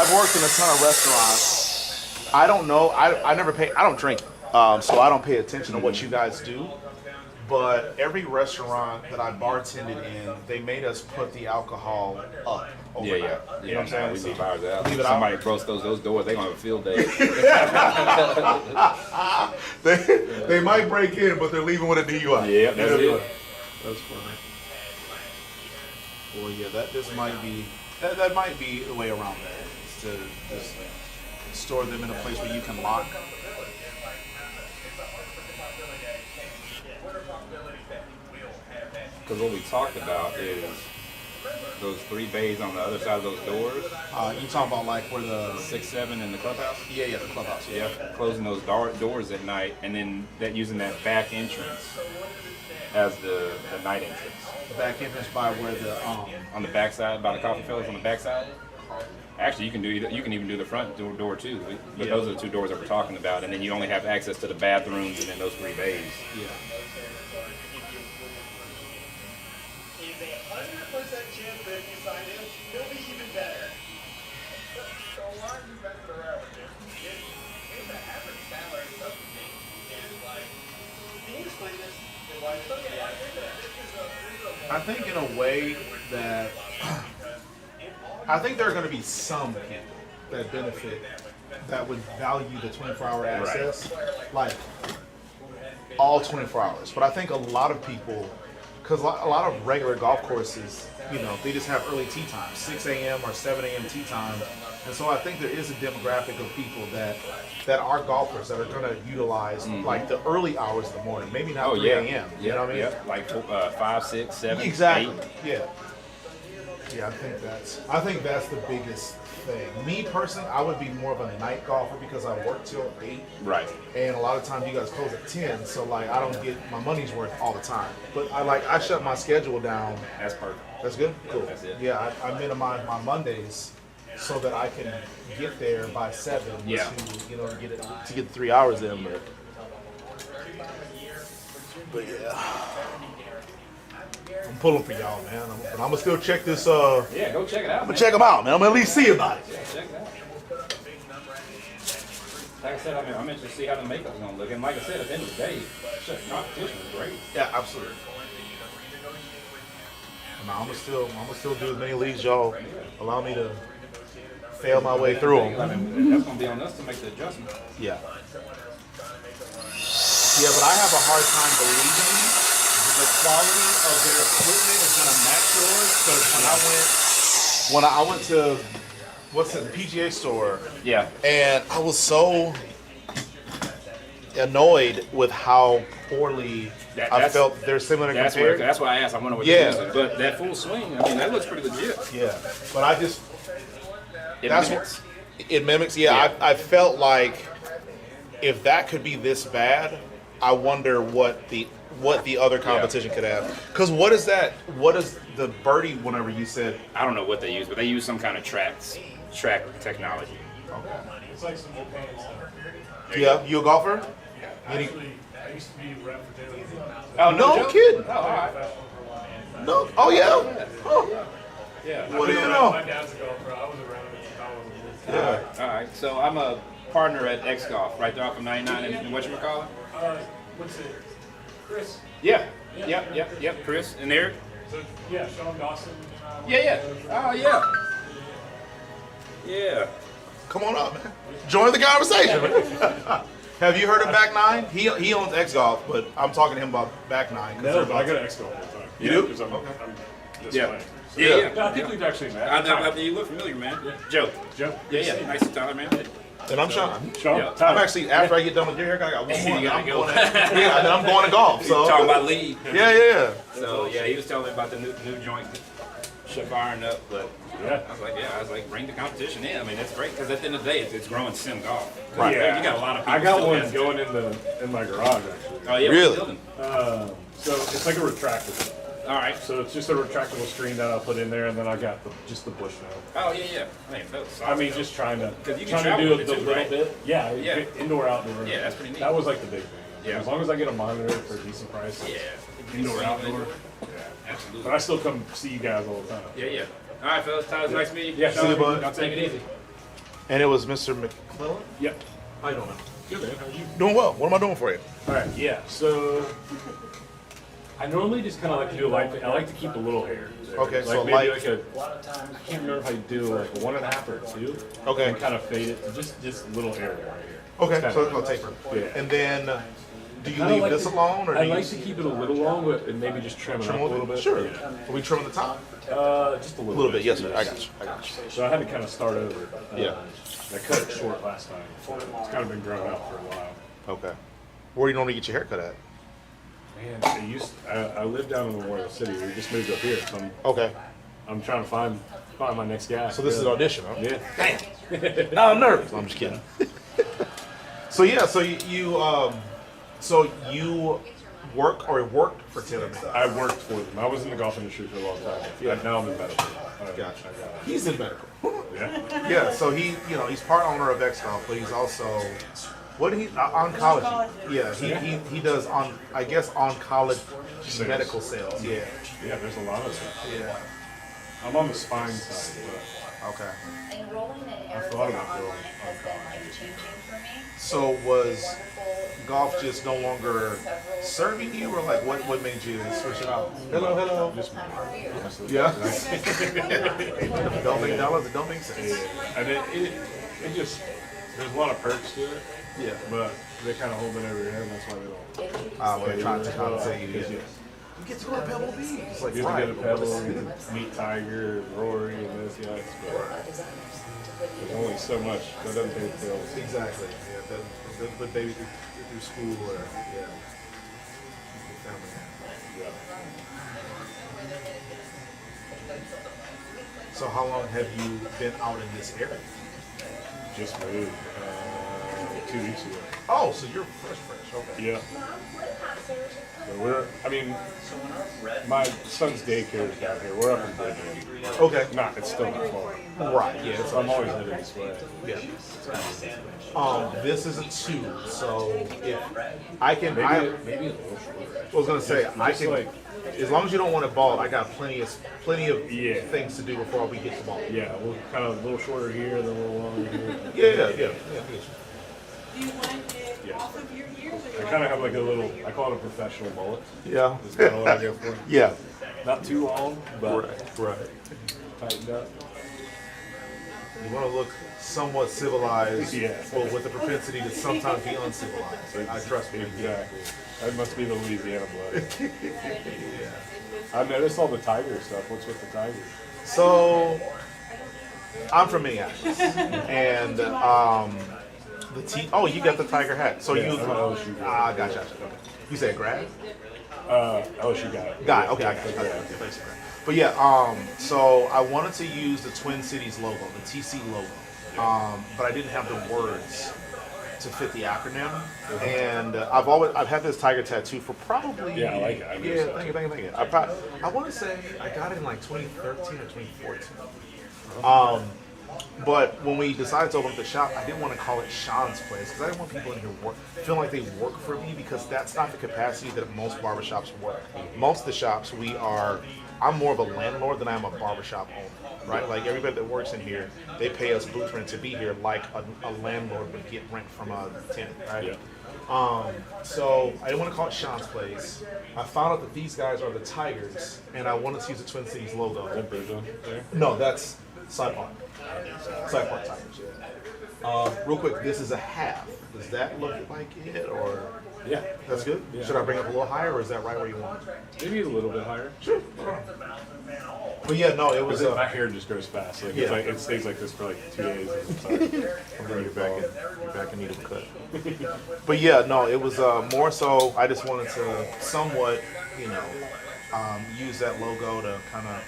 I've worked in a ton of restaurants. I don't know. I never pay. I don't drink, so I don't pay attention to what you guys do. But every restaurant that I bartended in, they made us put the alcohol up.
Yeah, yeah.
You know what I'm saying?
We leave ours out.
Leave it
Somebody
out.
broke those doors, they gonna have a field day.
They might break in, but they're leaving with a DUI.
Yeah, that's it.
That's funny. Well, yeah, that might be a way around that. Is to just store them in a place where you can lock.
Because what we talked about is those 3 bays on the other side of those doors.
You talking about like where the
6, 7 in the clubhouse?
Yeah, the clubhouse.
Yeah, closing those doors at night, and then using that back entrance as the night entrance.
The back entrance by where the
on the back side, by the coffee fellas on the back side. Actually, you can even do the front door too. But those are the 2 doors that we're talking about, and then you only have access to the bathrooms and then those 3 bays.
Yeah.
Is a 100% chance that if you sign him, he'll be even better. So why are you messing around with him? It's the average salary stuff to me. And like, can you explain this?
I think in a way that I think there are going to be some people that benefit that would value the 24-hour access, like all 24 hours. But I think a lot of people, because a lot of regular golf courses, you know, they just have early tee times, 6 a.m. or 7 a.m. tee time. And so I think there is a demographic of people that are golfers that are going to utilize like the early hours of the morning, maybe not 3 a.m. You know what I mean?
Yeah, like 5, 6, 7,
Exactly.
8.
Yeah. Yeah, I think that's the biggest thing. Me personally, I would be more of a night golfer because I work till 8.
Right.
And a lot of times you guys close at 10, so like I don't get my money's worth all the time. But I shut my schedule down.
That's perfect.
That's good? Cool.
That's it.
Yeah, I minimize my Mondays so that I can get there by 7 to get 3 hours in. But yeah. I'm pulling for y'all, man. But I'm gonna still check this.
Yeah, go check it out.
I'm gonna check them out, man. I'm gonna at least see about it.
Yeah, check it out. Like I said, I'm interested to see how the makeup's gonna look. And like I said, at the end of the day, the competition is great.
Yeah, absolutely. No, I'm gonna still do as many leagues y'all allow me to fail my way through them.
I mean, that's gonna be on us to make the adjustment.
Yeah. Yeah, but I have a hard time believing the quality of their equipment is gonna match yours. Because when I went to the PGA store,
yeah,
and I was so annoyed with how poorly I felt they're similar compared.
That's why I asked. I wonder what you're using. But that full swing, I mean, that looks pretty legit.
Yeah, but I just it mimics.
Yeah.
I felt like if that could be this bad, I wonder what the other competition could have. Because what is that? What is the birdie? Whenever you said,
I don't know what they use, but they use some kind of track technology.
Okay.
It's like some Japan stuff.
Yeah, you a golfer?
Yeah. Actually, I used to be rep for Taylor.
Oh,
no kidding.
Oh, all right.
No. Oh yeah. Oh.
Yeah.
What do you know?
My dad's a golfer. I was around him since I was a
Yeah.
All right. So I'm a partner at X Golf, right there off of 99 and whatchamacallit?
What's it? Chris.
Yeah. Yep. Chris and Eric.
So, yeah, Shawn Dawson.
Yeah. Oh, yeah. Yeah.
Come on up, man. Join the conversation. Have you heard of Back Nine? He owns X Golf, but I'm talking to him about Back Nine.
No, but I got an X Golf all the time.
You do?
Because I'm this
Yeah.
way. So,
Yeah.
I think we've actually met.
You look familiar, man. Joe. Yeah. Nice to Tyler, man.
And I'm Shawn.
Sean,
I'm actually, after I get done with your haircut, I got one more.
You gotta go.
And I'm going to golf. So
Talking about league.
Yeah.
So yeah, he was telling me about the new joint, firing up, but Yeah. I was like, bring the competition in. I mean, that's great because at the end of the day, it's growing sim golf.
Right.
Yeah, you got a lot of people.
I got
still
one
have-
going in my garage actually.
Oh yeah,
Really?
what you building?
So it's like a retractable.
All right.
So it's just a retractable screen that I'll put in there, and then I got just the bush now.
Oh yeah. I mean,
Just trying to
because you can
trying to
travel
do
with
the
it too,
little
right?
bit. Yeah,
Yeah.
Indoor, outdoor.
Yeah, that's pretty neat.
That was like the big thing.
Yeah.
As long as I get a monitor for a decent price.
Yeah.
Indoor, outdoor.
Yeah, absolutely.
But I still come see you guys all the time.
Yeah. All right, fellas. Tyler, nice to meet you.
Yeah,
see you, bud.
Y'all take it easy.
And it was Mr. McClellan?
Yep.
How you doing, man?
Good, man. How are you?
Doing well. What am I doing for you?
All right, yeah. So I normally just kind of like to do I like to keep a little hair. There.
Okay,
like
so
maybe
light-
like a I can't remember if I do like a 1.5 or a 2.
Okay.
And kind of fade it, just little hair right here.
Okay,
It's
so
kinda-
it's no taper.
Yeah.
And then, do you
Kinda
leave
like
this
to-
alone, or do
I
you
like to keep it a little long, but and maybe just trim it
trim
up a little bit.
Sure.
Yeah.
Are we trimming the top?
Just a
A
little,
little bit, yes, sir. I got you. I got you.
So I had to kind of start over.
Yeah.
I cut it short last time. So it's kind of been growing out for a while.
Okay. Where do you normally get your haircut at?
Man, I lived down in Memorial City. We just moved up here, so I'm trying to find my next guy.
So this is an audition, huh?
Yeah.
Damn. Now I'm nervous. I'm just kidding. So yeah, so you work or worked for TaylorMade?
I worked for them. I was in the golf industry for a long time. Yeah. Now I'm in medical.
Gotcha. He's in medical.
Yeah.
Yeah. So he's part owner of X Golf, but he's also what did he oncology? Yeah. He does oncology
Sales.
medical sales. Yeah.
Yeah. There's a lot of stuff.
Yeah.
I'm on the spine side, but
Okay.
Enrolling in
I
Arizona
thought about going.
has been life-changing for me.
So was golf just no longer serving you, or like what made you switch it out? Hello.
Just honestly.
Yeah. Don't make dollars. It don't make sense.
Yeah. And it just there's a lot of perks to it.
Yeah.
But they kind of hold it over your head, and that's why they don't.
They're trying to compensate you.
Because
Yeah. You get to go to Pebble Beach. It's like
you
right.
get a Pebble, you get to meet Tiger, and Rory, and this, yes, but there's only so much. That doesn't pay the bills.
Exactly. Yeah. But baby through school or yeah. So how long have you been out in this area?
Just moved 2 weeks ago.
Oh, so you're fresh. Okay.
Yeah. So my son's daycare is down here. We're up in Bridgeland.
Okay.
It's still not far.
Right. Yeah.
So I'm always headed this way.
Yeah. This is a 2, so if I can,
Maybe
I
a little shorter.
was gonna say
Just
I can.
like-
As long as you don't want it bald, I got plenty of things to do before we get to bald.
Yeah, we'll kind of a little shorter here, then a little longer here.
Yeah.
Do you want it off of your ears or
I kind of have like a little, I call it a professional mullet.
Yeah.
That's kind of what I go for.
Yeah.
Not too long, but
Right.
tightened up.
You want to look somewhat civilized,
Yeah.
but with the propensity to sometimes be uncivilized. I trust me.
Exactly. That must be the Louisiana blood. I've noticed all the tiger stuff. What's with the tiger?
So, I'm from Minneapolis, and oh, you got the tiger hat. So
Yeah,
you
I'm an LSU guy.
gotcha. Okay. You said grad?
LSU guy.
Got it. Okay, I got it. Okay. But yeah, so I wanted to use the Twin Cities logo, the TC logo, but I didn't have the words to fit the acronym. And I've had this tiger tattoo for probably
Yeah, I like it. I
yeah,
noticed
thank
that.
you. I want to say I got it in like 2013 or 2014. But when we decided to open up the shop, I didn't want to call it Shawn's Place because I didn't want people in here feeling like they work for me, because that's not the capacity that most barbershops work. Most of the shops I'm more of a landlord than I am a barbershop owner, right? Like everybody that works in here, they pay us booth rent to be here like a landlord would get rent from a tenant, right?
Yeah.
So I didn't want to call it Shawn's Place. I found out that these guys are the Tigers, and I wanted to use the Twin Cities logo.
Is that Bridgeland there?
No, that's Side Park. Side Park Tigers. Real quick, this is a half. Does that look like it, or?
Yeah.
That's good?
Yeah.
Should I bring it up a little higher, or is that right where you want it?
Maybe a little bit higher.
Sure. But yeah, no, it was.
Because my hair just grows fast. Like,
Yeah.
it's like it stays like this for like 2 days.
I'm bringing you back in need of a cut. But yeah, no, it was more so I just wanted to somewhat, use that logo to kind of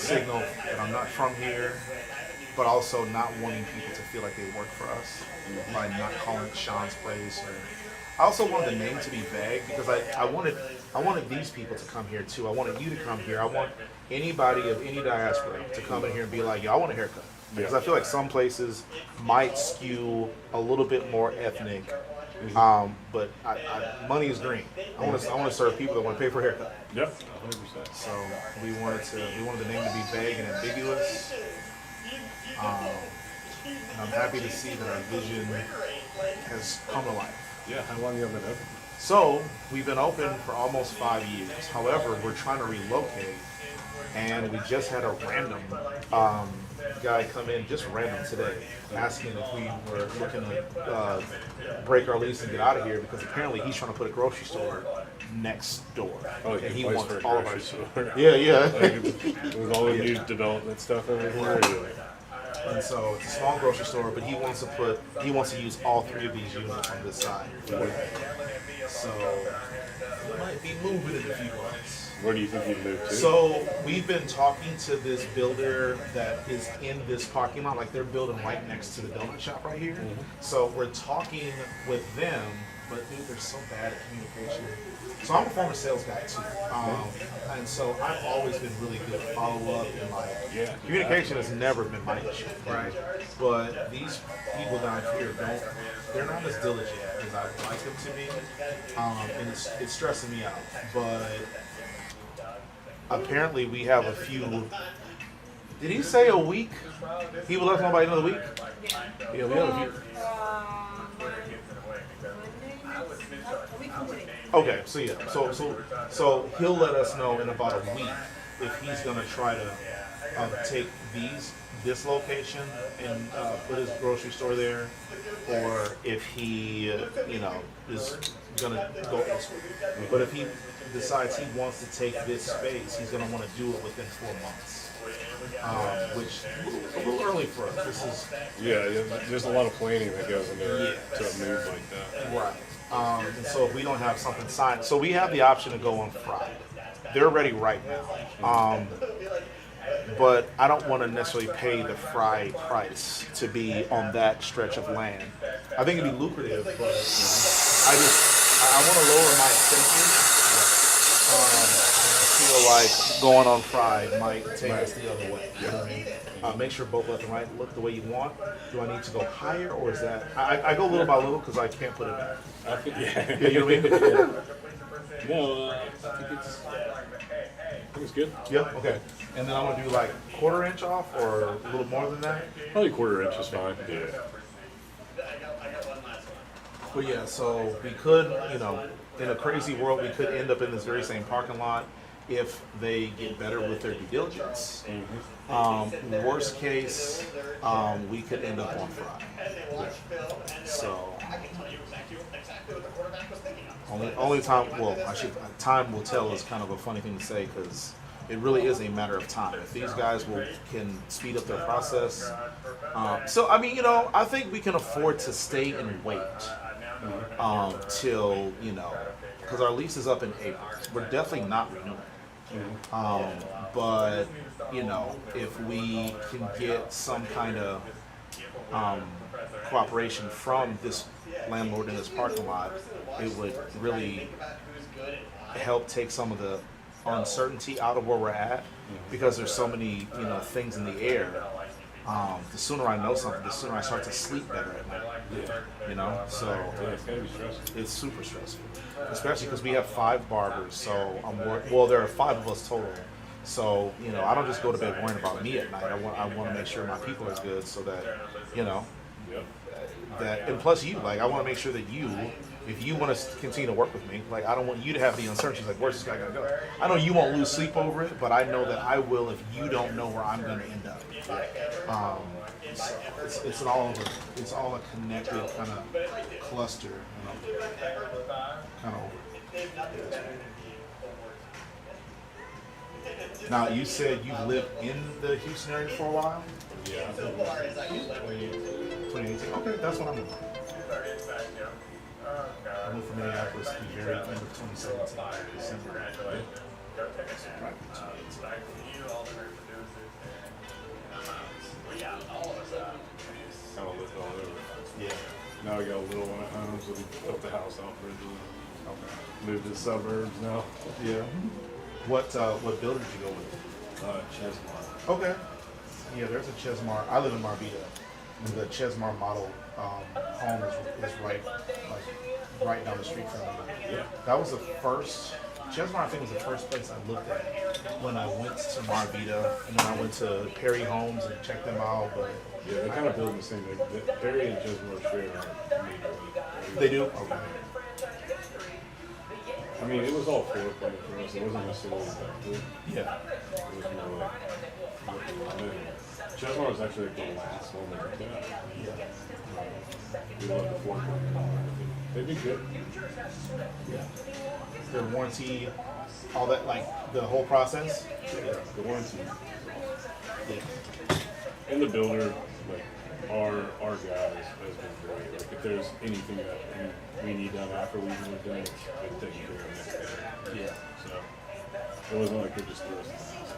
signal that I'm not from here, but also not wanting people to feel like they work for us by not calling it Shawn's Place. Or I also wanted the name to be vague because I wanted these people to come here too. I wanted you to come here. I want anybody of any diaspora to come in here and be like, yo, I want a haircut. Because I feel like some places might skew a little bit more ethnic, but money is green. I want to serve people that want to pay for a haircut.
Yep, 100%.
So we wanted the name to be vague and ambiguous. And I'm happy to see that our vision has come to life.
Yeah, how long have you been open?
So we've been open for almost 5 years. However, we're trying to relocate, and we just had a random guy come in, just random today, asking if we were looking to break our lease and get out of here because apparently he's trying to put a grocery store next door.
Oh,
and he
place
wants
for a
all of our
grocery store.
Yeah.
Like, with all the new development stuff over here.
And so it's a small grocery store, but he wants to use all 3 of these units on this side. So we might be moving in a few months.
Where do you think you'd move to?
So we've been talking to this builder that is in this parking lot, like they're building right next to the donut shop right here. So we're talking with them, but dude, they're so bad at communication. So I'm a former sales guy too, and so I've always been really good at follow up and like communication has never been my issue, right? But these people down here they're not as diligent as I'd like them to be, and it's stressing me out. But apparently we have a few. Did he say a week? He will let us know by the end of the week? Yeah, we have a few. Okay, so yeah, so he'll let us know in about a week if he's gonna try to take this location and put his grocery store there, or if he is gonna go elsewhere. But if he decides he wants to take this space, he's gonna want to do it within 4 months, which is a little early for us. This is
there's a lot of planning that goes into to a move like that.
Right. And so if we don't have something signed, so we have the option to go on Friday. They're ready right now. But I don't want to necessarily pay the Friday price to be on that stretch of land. I think it'd be lucrative, but I want to lower my expenses. I feel like going on Friday might take us the other way. You know what I mean? Make sure both left and right look the way you want. Do I need to go higher, or is that I go little by little because I can't put it back. Yeah, you know what I mean?
No, I think it's good.
Yeah. Okay. And then I'm gonna do like 1/4 inch off, or a little more than that.
Probably 1/4 inch is fine. Yeah.
But yeah, so we could, in a crazy world, we could end up in this very same parking lot if they get better with their due diligence. Worst case, we could end up on Friday. So only time. Well, time will tell is kind of a funny thing to say because it really is a matter of time. If these guys can speed up their process. So I mean, I think we can afford to stay and wait till because our lease is up in April. We're definitely not renewing. But if we can get some kind of cooperation from this landlord in this parking lot, it would really help take some of the uncertainty out of where we're at, because there's so many things in the air. The sooner I know something, the sooner I start to sleep better at night. So it's super stressful, especially because we have 5 barbers. So there are 5 of us total. So I don't just go to bed worrying about me at night. I want to make sure my people are good, so that that, and plus I want to make sure that if you want to continue to work with me, I don't want you to have the uncertainty, where's this guy gonna go? I know you won't lose sleep over it, but I know that I will if you don't know where I'm gonna end up. It's all a connected kind of cluster, kind of. Now you said you lived in the Houston area for a while.
Yeah.
2018. Okay, that's what I'm doing. I moved from Minneapolis to the very end of 2017, December.
So I review all the great producers, and I'm out. We out, all of us out.
Kind of looked all over.
Yeah.
Now I got a little one at home, so we built the house out for it. Moved to the suburbs now.
Yeah. What builder did you go with?
Chesmar.
Okay. Yeah, there's a Chesmar. I live in Marvita, and the Chesmar model home is right down the street from me.
Yeah.
That was the first. Chesmar, I think, was the first place I looked at when I went to Marvita, and then I went to Perry Homes and checked them out. But
yeah, they kind of build the same thing. Perry and Chesmar share major.
They do. Okay.
I mean, it was all floor plan for us. It wasn't necessarily that good.
Yeah.
It was more like Chesmar was actually like the last one that we got.
Yeah.
We loved the floor plan. They did good.
Yeah. Their warranty, all that, like the whole process.
Yeah, the warranty.
Yeah.
And the builder, like our guys, has been great. Like if there's anything that we need done after we've moved in, it's been taken care of next day.
Yeah.
So it wasn't like they just threw us in the house.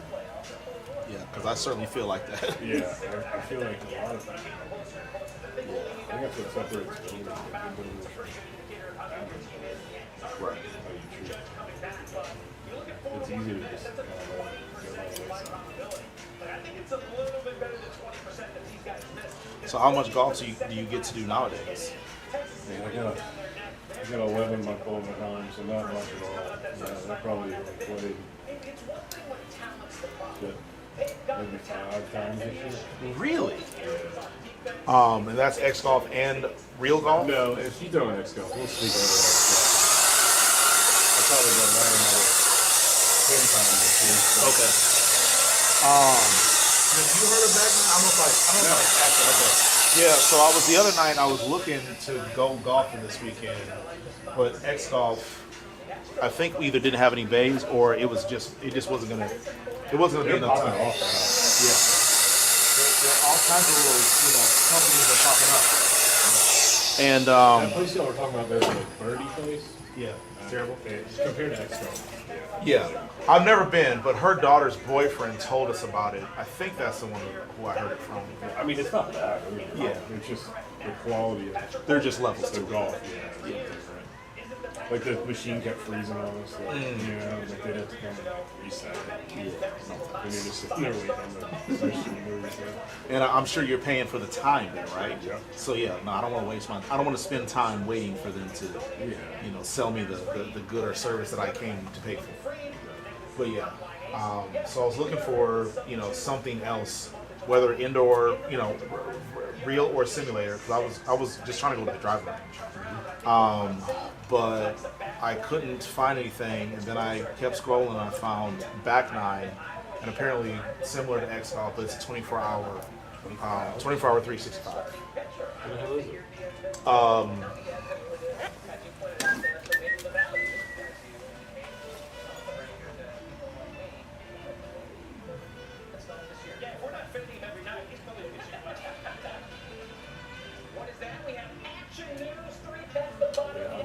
Yeah, because I certainly feel like that.
Yeah, I feel like a lot of things. Yeah, I think that's what separates builders from builders.
Right.
How you treat it. It's easy to just kind of go by the wayside.
So how much golf do you get to do nowadays?
Yeah, I got 11-month-old at home, so not much at all. Yeah, that probably like played maybe 5 times this year.
Really? And that's X golf and real golf?
No, if you throw an X golf, we'll speak over X golf. I probably got 10 times this year. So.
Okay. Have you heard of that? I don't know if I asked it. Okay. Yeah, so the other night I was looking to go golfing this weekend, but X golf, I think we either didn't have any bays or it just wasn't gonna be enough time. Yeah. There are all kinds of little, companies that are popping up. And
that place y'all were talking about, there's a birdie place.
Yeah, terrible.
Compared to X golf.
Yeah, I've never been, but her daughter's boyfriend told us about it. I think that's the one who I heard it from.
I mean, it's not bad. I mean,
yeah,
it's just the quality of.
They're just levels
to
to
golf.
it.
Yeah. Like the machine kept freezing on us. Like, like they'd have to come and reset it. And you're just sitting there waiting on the machine to reset.
And I'm sure you're paying for the time there, right?
Yeah.
So yeah, no, I don't want to I don't want to spend time waiting for them to, sell me the good or service that I came to pay for. But yeah, so I was looking for, something else, whether indoor, real or simulator, because I was just trying to go to the driving range. But I couldn't find anything, and then I kept scrolling and I found Back 9, and apparently similar to X golf, but it's a 24-hour 365.
What the hell is it? I've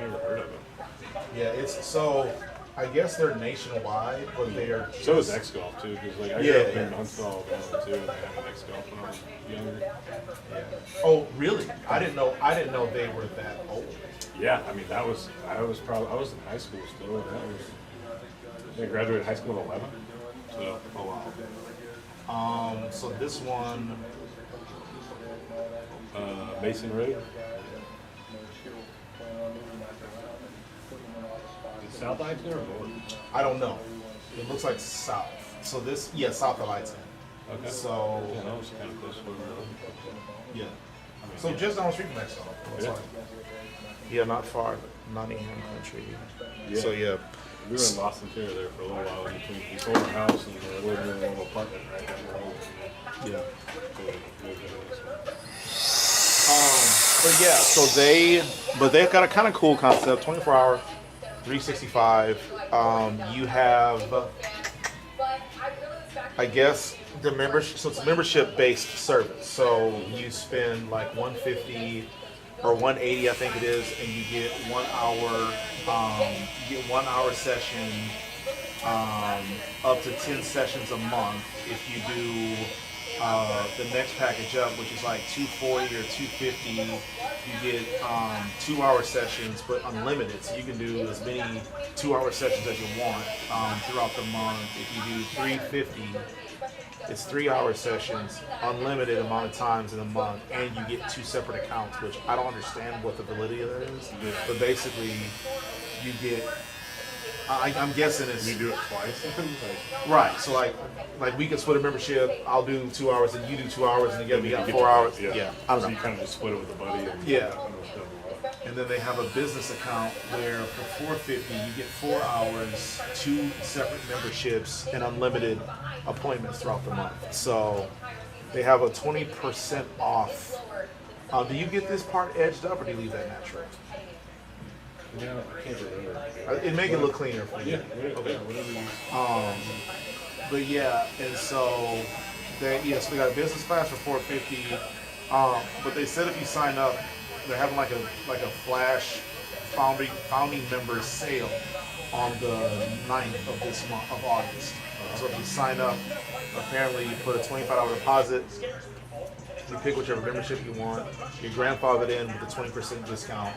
never heard of it.
Yeah, it's so. I guess they're nationwide, but they're.
So is X golf too, because like I grew up in Huntsville, Alabama too, and they had an X golf when I was younger.
Yeah. Oh, really? I didn't know they were that old.
Yeah, I mean I was in high school still. I graduated high school at 11. So.
Oh wow. So this one.
Mason Road. South Iton or north?
I don't know. It looks like south. So this, south of Iton.
Okay.
So.
Yeah, that was kind of close.
Yeah. So just down the street from Exxon.
Yeah.
Yeah, not far. Nottingham Country.
Yeah.
So yeah.
We were in Boston Terra there for a little while in between. We sold our house and we lived in a little apartment right down the road.
Yeah.
So we lived in it.
But yeah, so they've got a kind of cool concept, 24-hour, 365. You have, I guess, the membership. So it's a membership-based service. So you spend like $150 or $180, I think it is, and you get 1 hour. You get 1 hour session up to 10 sessions a month. If you do the next package up, which is like 240 or 250, you get 2-hour sessions, but unlimited. So you can do as many 2-hour sessions as you want throughout the month. If you do 350, it's 3-hour sessions, unlimited amount of times in a month, and you get 2 separate accounts, which I don't understand what the validity of that is. But basically, you get. I'm guessing it's.
You do it twice.
Right. So like we can split a membership. I'll do 2 hours, and you do 2 hours, and together we got 4 hours.
Yeah.
I don't
So
know.
you kind of just split it with a buddy. And
Yeah. And then they have a business account where for $450 you get 4 hours, 2 separate memberships, and unlimited appointments throughout the month. So they have a 20% off. Do you get this part edged up, or do you leave that natural?
No, I can't remember.
It make it look cleaner for you.
Yeah.
Okay.
Whatever you.
But yeah, and so they we got a business class for $450. But they said if you sign up, they're having like a flash founding members sale on the 9th of this month of August. So if you sign up, apparently you put a $25 deposit. You pick whichever membership you want. You're grandfathered in with a 20% discount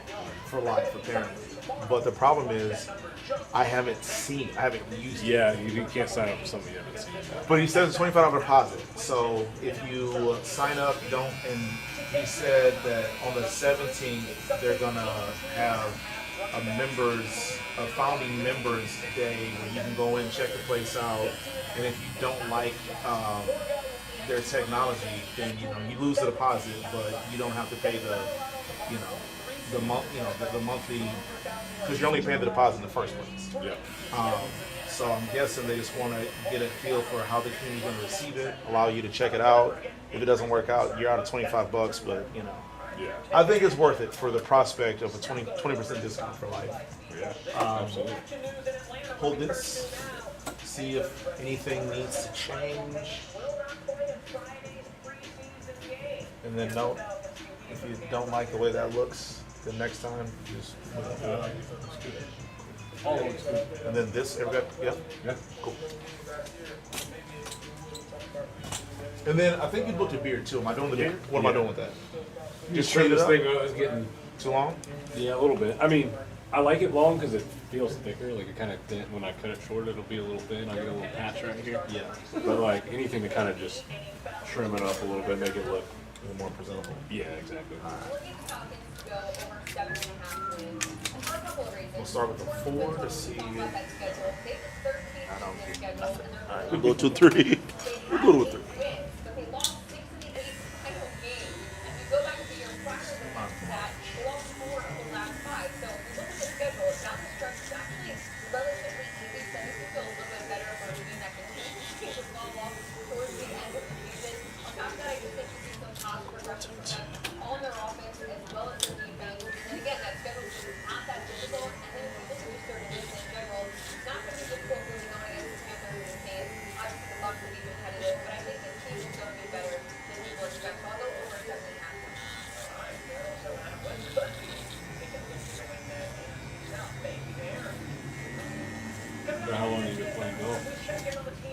for life, apparently. But the problem is, I haven't used it.
Yeah, you can't sign up for something you haven't seen.
But he says a $25 deposit. So if you sign up, and he said that on the 17th, they're going to have a founding members day where you can go in, check the place out. And if you don't like their technology, then you lose the deposit, but you don't have to pay the monthly, because you're only paying the deposit in the first place.
Yeah.
So I'm guessing they just want to get a feel for how the community's going to receive it, allow you to check it out. If it doesn't work out, you're out of $25, but
Yeah.
I think it's worth it for the prospect of a 20% discount for life.
Yeah. Absolutely.
Hold this, see if anything needs to change. And then note, if you don't like the way that looks, the next time just
All looks good.
and then this, yeah?
Yeah.
Cool. And then I think you booked a beard too. Am I doing the beard? What am I doing with that?
Just trim this thing out. It's getting
too long?
Yeah, a little bit. I mean, I like it long because it feels thicker. Like it kind of thin. When I cut it short, it'll be a little thin. I get a little patch right here.
Yeah.
But like anything to kind of just trim it up a little bit, make it look
a little more presentable.
Yeah, exactly.
We'll start with the 4 to see. I don't care. Alright, we'll go to 3. We'll go to a 3.
How long have you been playing golf?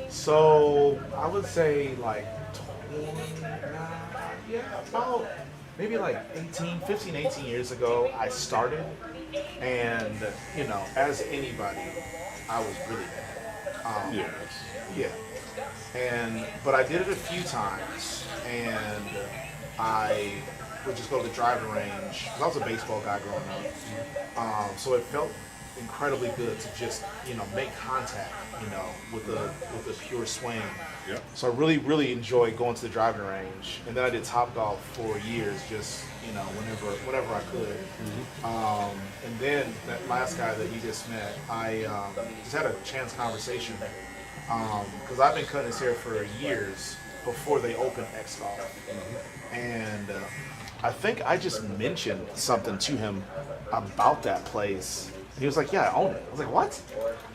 So I would say like 15, 18 years ago, I started, and as anybody, I was really bad. But I did it a few times, and I would just go to the driving range, because I was a baseball guy growing up. So it felt incredibly good to just make contact with a pure swing.
Yep.
So I really enjoyed going to the driving range, and then I did Topgolf for years, just whenever I could. And then that last guy that you just met, I just had a chance conversation because I've been cutting his hair for years before they opened X Golf, and I think I just mentioned something to him about that place. He was like, "Yeah, I own it." I was like, "What?"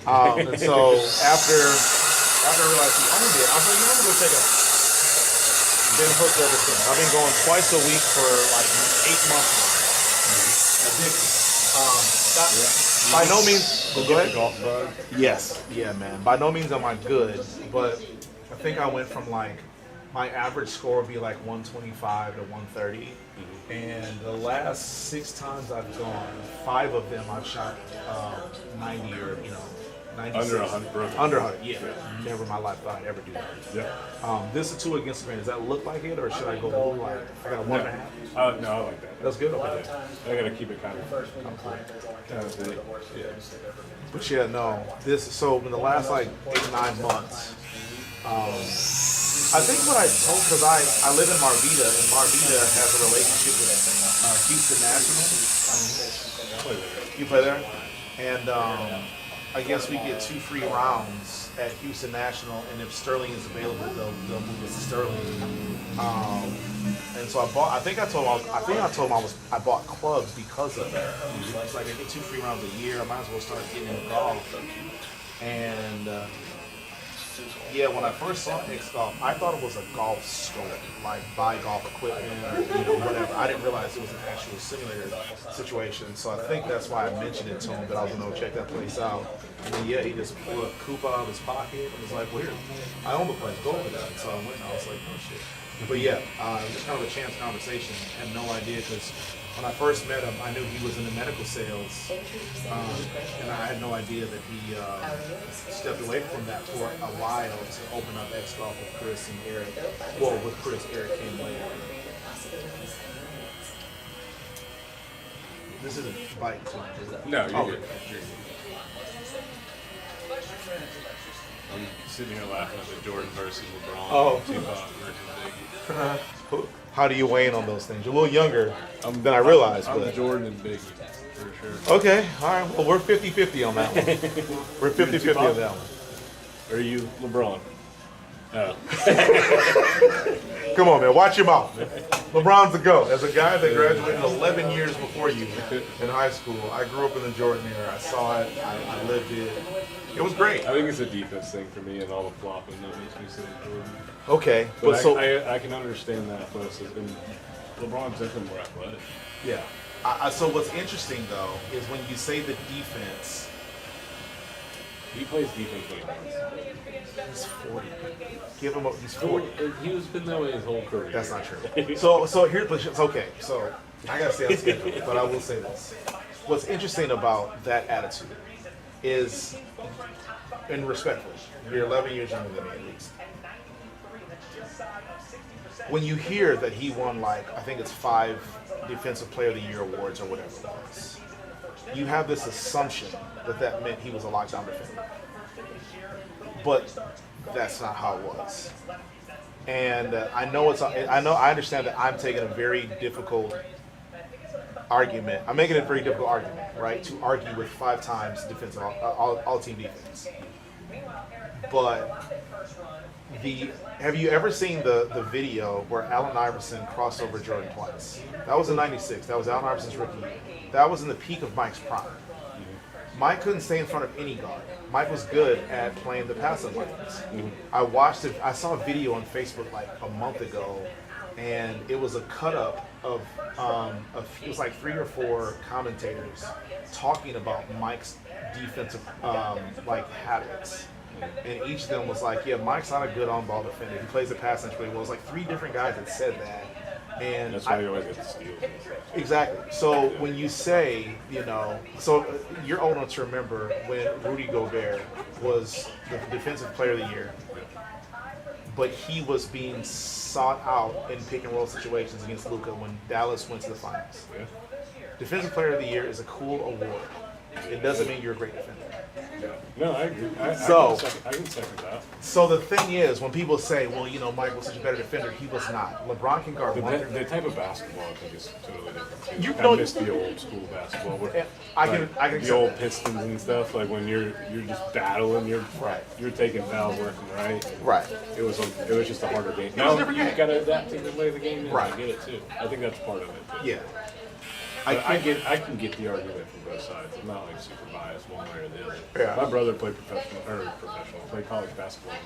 And so after I realized he owned it, I was like, "You want to go check it out?" Been hooked ever since. I've been going twice a week for like 8 months now. Addicted. By no means. Go ahead.
Golf bug.
Yes, yeah, man. By no means am I good, but I think I went from like my average score would be like 125 to 130, and the last 6 times I've gone, 5 of them I've shot 90 or 96.
Under 100.
Under 100, yeah. Never in my life thought I'd ever do that.
Yeah.
This is 2 against the grain. Does that look like it, or should I go a little like I got a 1.5?
No, I like that.
That's good. Okay.
I gotta keep it kind of big.
Yeah. But yeah, no. So in the last like 8-9 months, I think what I told, because I live in Marvita, and Marvita has a relationship with Houston National. You play there? And I guess we get 2 free rounds at Houston National, and if Sterling is available, they'll move us to Sterling. And so I think I told him I bought clubs because of that. It's like I get 2 free rounds a year. I might as well start getting into golf. And yeah, when I first saw X Golf, I thought it was a golf store, like buy golf equipment or whatever. I didn't realize it was an actual simulator situation. So I think that's why I mentioned it to him that I was gonna go check that place out. And then he just pulled a coupe out of his pocket and was like, "Well, here, I own the place. Go over there." And so I went and I was like, "Oh shit." But yeah, it was kind of a chance conversation. I had no idea because when I first met him, I knew he was in the medical sales, and I had no idea that he stepped away from that for a while to open up X Golf with Chris and Eric. Well, with Chris, Eric came later. This isn't a bike, too.
No, you're
Oh.
good. I'm sitting here laughing at the Jordan versus LeBron.
Oh.
Tupac versus Biggie.
How do you weigh in on those things? You're a little younger than I realized.
I'm
but
Jordan and Biggie, for sure.
Okay, all right. Well, we're 50-50 on that one. We're 50-50 on that one.
Are you LeBron? Oh.
Come on, man. Watch your mouth. LeBron's the GOAT. As a guy that graduated 11 years before you in high school, I grew up in the Jordan era. I saw it. I lived it. It was great.
I think it's a defense thing for me and all the flopping that makes me say Jordan.
Okay,
but
so
I can understand that athleticism. LeBron's definitely more athletic.
Yeah. So what's interesting though is when you say the defense.
He plays defense when he wants.
He's 40. Give him up. He's 40.
He's been that way his whole career.
That's not true. So here's okay. So I gotta stay on schedule, but I will say this. What's interesting about that attitude is, and respectfully, you're 11 years younger than me at least. When you hear that he won, like, I think it's 5 Defensive Player of the Year awards or whatever it was, you have this assumption that meant he was a lockdown defender. But that's not how it was. And I understand that I'm taking a very difficult argument. I'm making a very difficult argument, right, to argue with 5 times defensive all-team defense. But have you ever seen the video where Allen Iverson crossed over Jordan twice? That was in '96. That was Allen Iverson's rookie year. That was in the peak of Mike's prime. Mike couldn't stay in front of any guard. Mike was good at playing the passive lanes. I watched it. I saw a video on Facebook like a month ago, and it was a cut up of it was like 3 or 4 commentators talking about Mike's defensive like habits. And each of them was like, yeah, Mike's not a good on-ball defender. He plays the pass really well. It was like 3 different guys that said that. And
that's why you always get the steal.
Exactly. So when you say, so you're old enough to remember when Rudy Gobert was the Defensive Player of the Year, but he was being sought out in pick and roll situations against Luka when Dallas went to the finals.
Yeah.
Defensive Player of the Year is a cool award. It doesn't mean you're a great defender.
No, I agree. I can second that.
So the thing is, when people say, well, Mike was such a better defender, he was not. LeBron can guard one.
The type of basketball I think is totally different. I miss the old school basketball where
I can
the old Pistons and stuff. Like when you're just battling, you're taking fouls left and right.
Right.
It was just a harder game. Now you got to adapt to the way the game is.
Right.
I get it too. I think that's part of it too.
Yeah.
I can get the argument from both sides. I'm not like super biased one way or the other.
Yeah.
My brother played played college basketball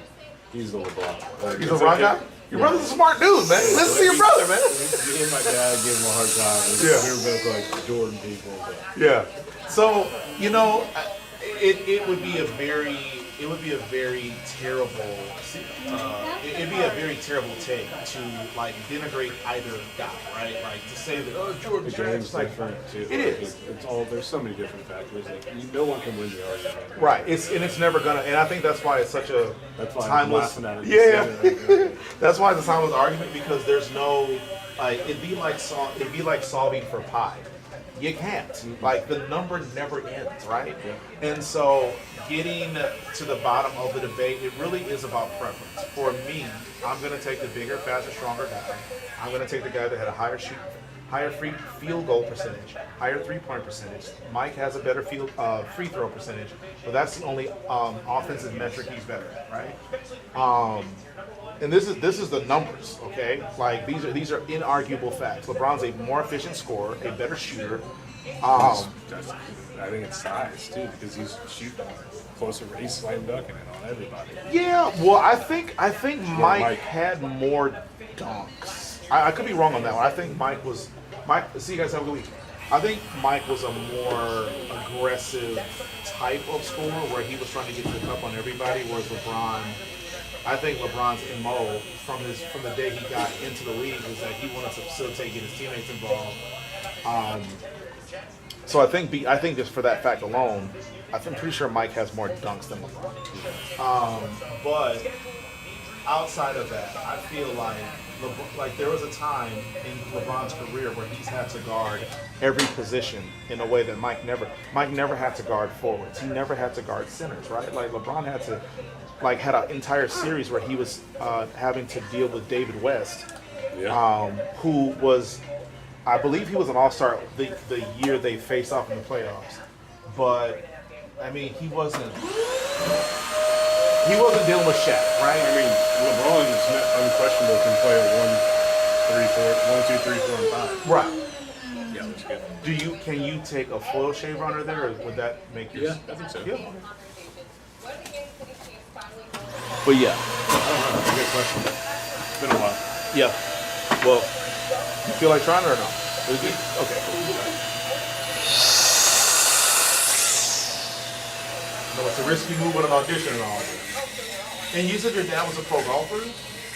He's the LeBron. Like,
He's a LeBron guy? Your brother's a smart dude, man. Listen to your brother, man.
Me and my dad give him a hard time.
Yeah.
We were both like Jordan people. But.
Yeah. So, you know, it would be a very terrible it'd be a very terrible take to like denigrate either guy, right? Like to say that Jordan's
The game's
like
different too.
it
Like,
is.
It's all. There's so many different factors. Like no one can win the argument.
Right. It's never gonna, and I think that's why it's such a
That's why
timeless.
I'm laughing at it.
Yeah. That's why it's a timeless argument because there's no like it'd be like solving for pi. You can't. Like the number never ends, right?
Yeah.
And so getting to the bottom of the debate, it really is about preference. For me, I'm gonna take the bigger, faster, stronger guy. I'm gonna take the guy that had a higher free field goal percentage, higher 3-point percentage. Mike has a better free throw percentage, but that's the only offensive metric he's better at, right? And this is the numbers, okay? Like these are inarguable facts. LeBron's a more efficient scorer, a better shooter.
I think it's size too because he's shooting closer. He's slam dunking it on everybody.
Yeah, well, I think Mike had more dunks. I could be wrong on that one. I think Mike. See you guys have a good week. I think Mike was a more aggressive type of scorer where he was trying to get to the cup on everybody, whereas LeBron. I think LeBron's MO from the day he got into the league was that he wanted to facilitate, get his teammates involved. So I think just for that fact alone, I'm pretty sure Mike has more dunks than LeBron. But outside of that, I feel like there was a time in LeBron's career where he's had to guard every position in a way that Mike never had to guard forwards. He never had to guard centers, right? Like LeBron had an entire series where he was having to deal with David West, who was, I believe he was an all-star the year they faced off in the playoffs. But, I mean, he wasn't dealing with Shaq, right?
I mean, LeBron is unquestionable can play a 1, 2, 3, 4, and 5.
Right.
Yeah, that's good.
Can you take a foil shave runner there, or would that make you?
Yeah, I think so.
Yeah. But yeah.
Good question. It's been a while.
Yeah. Well, you feel like trying it or no? Is it? Okay. No, it's a risky move with an audition and all. And you said your dad was a pro golfer?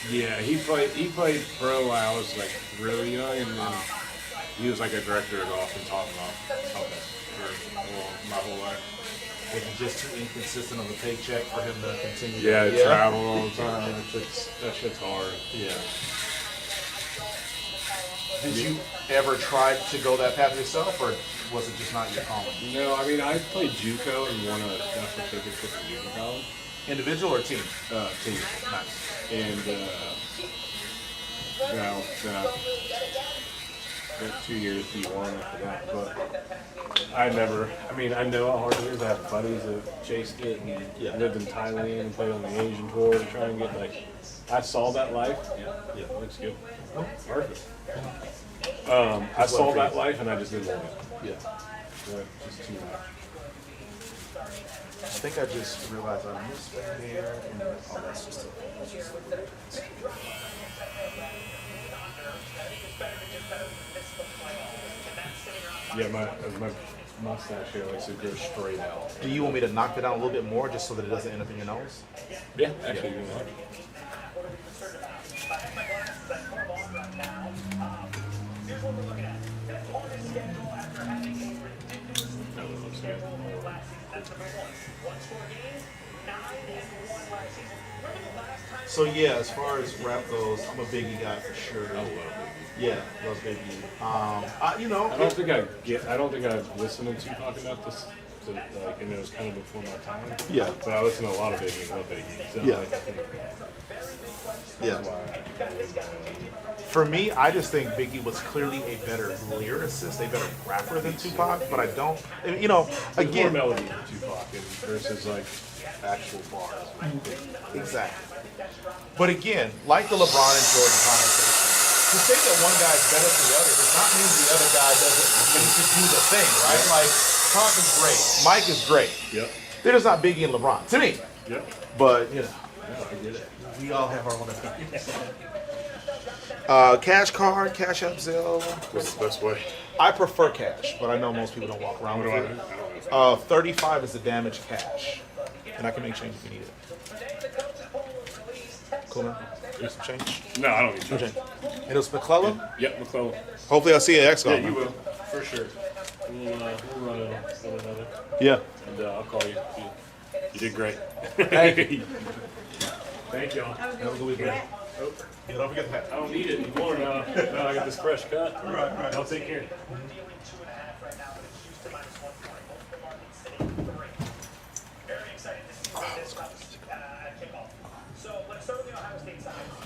Yeah, he played pro when I was like really young, and then he was like a director of golf and taught me for my whole life.
Was it just too inconsistent of a paycheck for him to continue?
Yeah, to travel all the time. That shit's hard.
Yeah. Did you ever try to go that path yourself, or was it just not your calling?
No, I mean, I played JUCO and won a national championship in junior college.
Individual or team?
Team.
Nice.
And now, got 2 years D1 after that, but I know how hard it is. I have buddies that chased it and lived in Thailand and played on the Asian tour to try and get I saw that life. Yeah, looks good. Perfect. I saw that life and I just didn't want it.
Yeah.
Just too much.
I think I just realized I missed that there, and that's just
Yeah, my mustache here likes to go straight out.
Do you want me to knock it down a little bit more just so that it doesn't end up in your nose?
Yeah, actually, you know.
So yeah, as far as rap goes, I'm a Biggie guy for sure.
I love Biggie.
Yeah, love Biggie.
I don't think I've listened to Tupac enough and it was kind of before my time.
Yeah.
But I listen to a lot of Biggie and love Biggie. So
Yeah. Yeah. For me, I just think Biggie was clearly a better lyricist, a better rapper than Tupac, but I don't,
There's
again.
more melody than Tupac versus actual bars.
Exactly. But again, like the LeBron and Jordan conversation, to say that one guy is better than the other does not mean the other guy doesn't just do the thing, right? Like, Pac is great, Mike is great.
Yep.
They're just not Biggie and LeBron, to me.
Yep.
But,
I get it.
We all have our own opinions. Cash card, cash app, Zelle.
What's the best way?
I prefer cash, but I know most people don't walk around with it. 35 is the damage cash, and I can make change if you need it. Cool, man. You need some change?
No, I don't need change.
And it was McClellan?
Yep, McClellan.
Hopefully I'll see you at XCOM.
Yeah, you will. For sure. We'll run one another.
Yeah.
And I'll call you. You did great.
Thank you.
Thank y'all.
Have a good weekend. Oh, yeah, don't forget the hat.
I don't need it anymore now. Now I got this fresh cut.
Right.
I'll take care.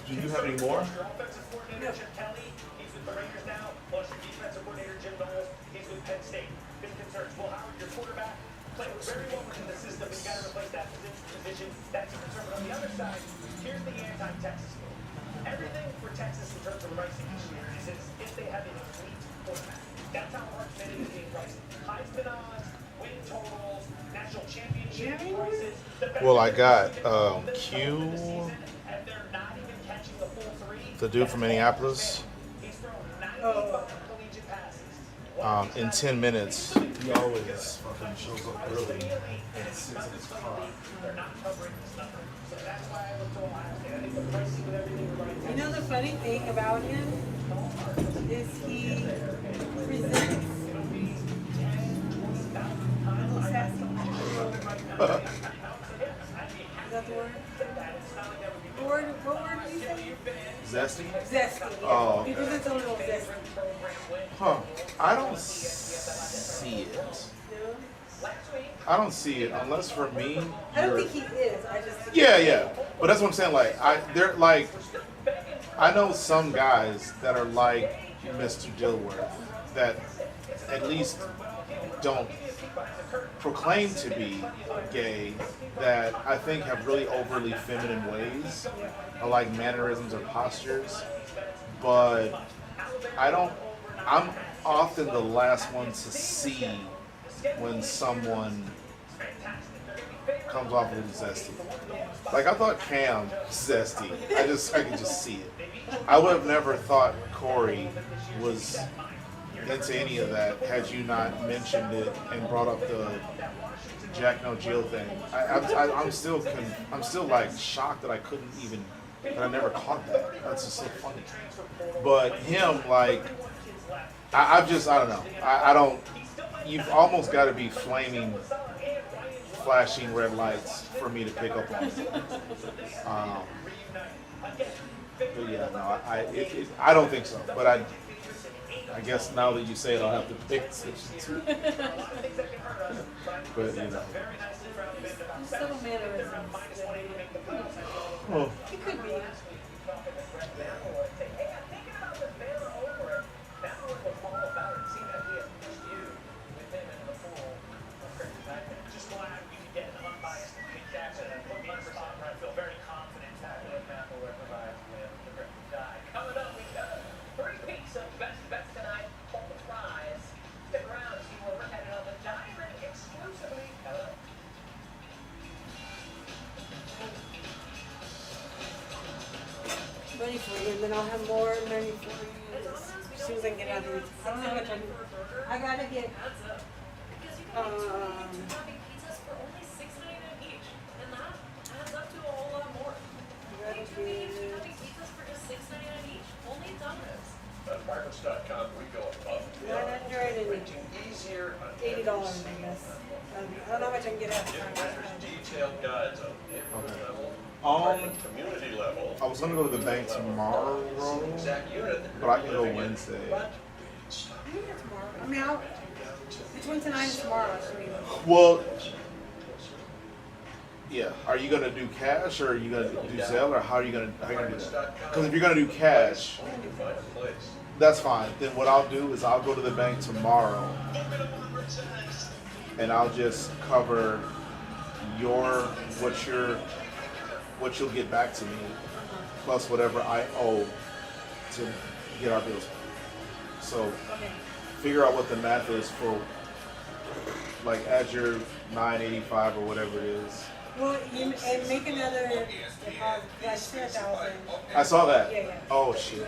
Do you have any more?
Very well within the system, but you got to replace that position. That's a concern. But on the other side, here's the anti-Texas move. Everything for Texas in terms of pricing this year is if they have an elite quarterback. That's how hard-fitted is being priced. Heisman odds, win totals, national championship prices.
Well, I got Q, the dude from Minneapolis. In 10 minutes, he always fucking shows up early and sits in his car.
You know the funny thing about him is he presents sassy. Is that the word? What word did you say?
Zesty?
Zesty. Yeah.
Oh,
He
okay.
presents a little zesty.
Huh. I don't see it. I don't see it unless for me.
I don't
you're-
think he is. I just think
Yeah. But that's what I'm saying. Like, they're like, I know some guys that are like Mr. Dilworth that at least don't proclaim to be gay, that I think have really overly feminine ways, or like mannerisms or postures. But I'm often the last one to see when someone comes off a little zesty. Like, I thought Cam was zesty. I could just see it. I would have never thought Corey was into any of that had you not mentioned it and brought up the Jack No Jill thing. I'm still like shocked that that I never caught that. That's just so funny. But him, like, I don't know. I don't. You've almost got to be flashing red lights for me to pick up on it. But yeah, no, I don't think so. But I guess now that you say it, I'll have to pay attention to it. But you know.
subtle mannerisms.
Oh.
It could be.
Just glad we could get an unbiased captain and put me in a spot where I feel very confident tackling Apple where provides with the grip guy. Coming up, we've got 3 weeks of best bets tonight. Hold the prize. Stick around, see where we're headed on the diamond exclusively. Coming up.
Money for you, and then I'll have more money for you as soon as I can get out of here. I don't know how much I gotta get.
Apartments.com, we go above and beyond. Renting easier on
$80, I guess. I don't know how much I can get out.
There's detailed guides on neighborhood level,
Um,
apartment community level.
I was gonna go to the bank tomorrow, but I can go Wednesday.
I mean, between tonight and tomorrow, I mean.
Well, yeah. Are you gonna do cash or are you gonna do Zelle or how are you gonna do that? Because if you're gonna do cash, that's fine. Then what I'll do is I'll go to the bank tomorrow and I'll just cover what you'll get back to me plus whatever I owe to get our bills paid. So figure out what the math is for, like, add your $9.85 or whatever it is
Well, you and make another deposit. Like 1,000.
I saw that.
Yeah, yeah.
Oh shit.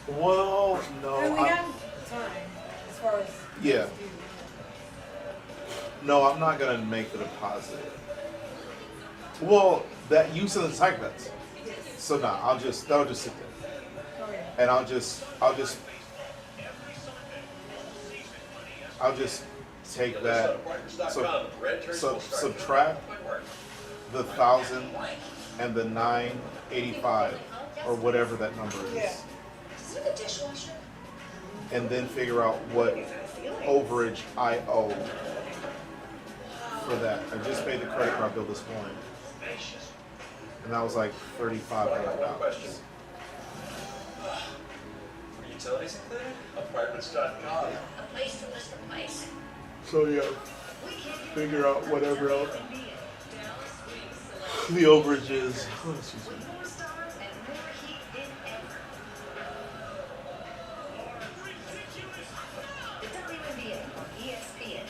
Well, no.
And we
I'm-
have time as far as
Yeah. No, I'm not gonna make the deposit. Well, that you said the type bets. So nah, that'll just sit there.
Oh yeah.
And I'll just take that. So subtract the 1,000 and the 985 or whatever that number is.
Yeah.
Is it the dishwasher?
And then figure out what overage I owe for that. I just paid the credit card bill this morning. And that was like $3,500.
Utilities included? Apartments.com.
A place to list a place.
So yeah, figure out whatever else the overage is. Oh, excuse me.
The WNBA on ESPN.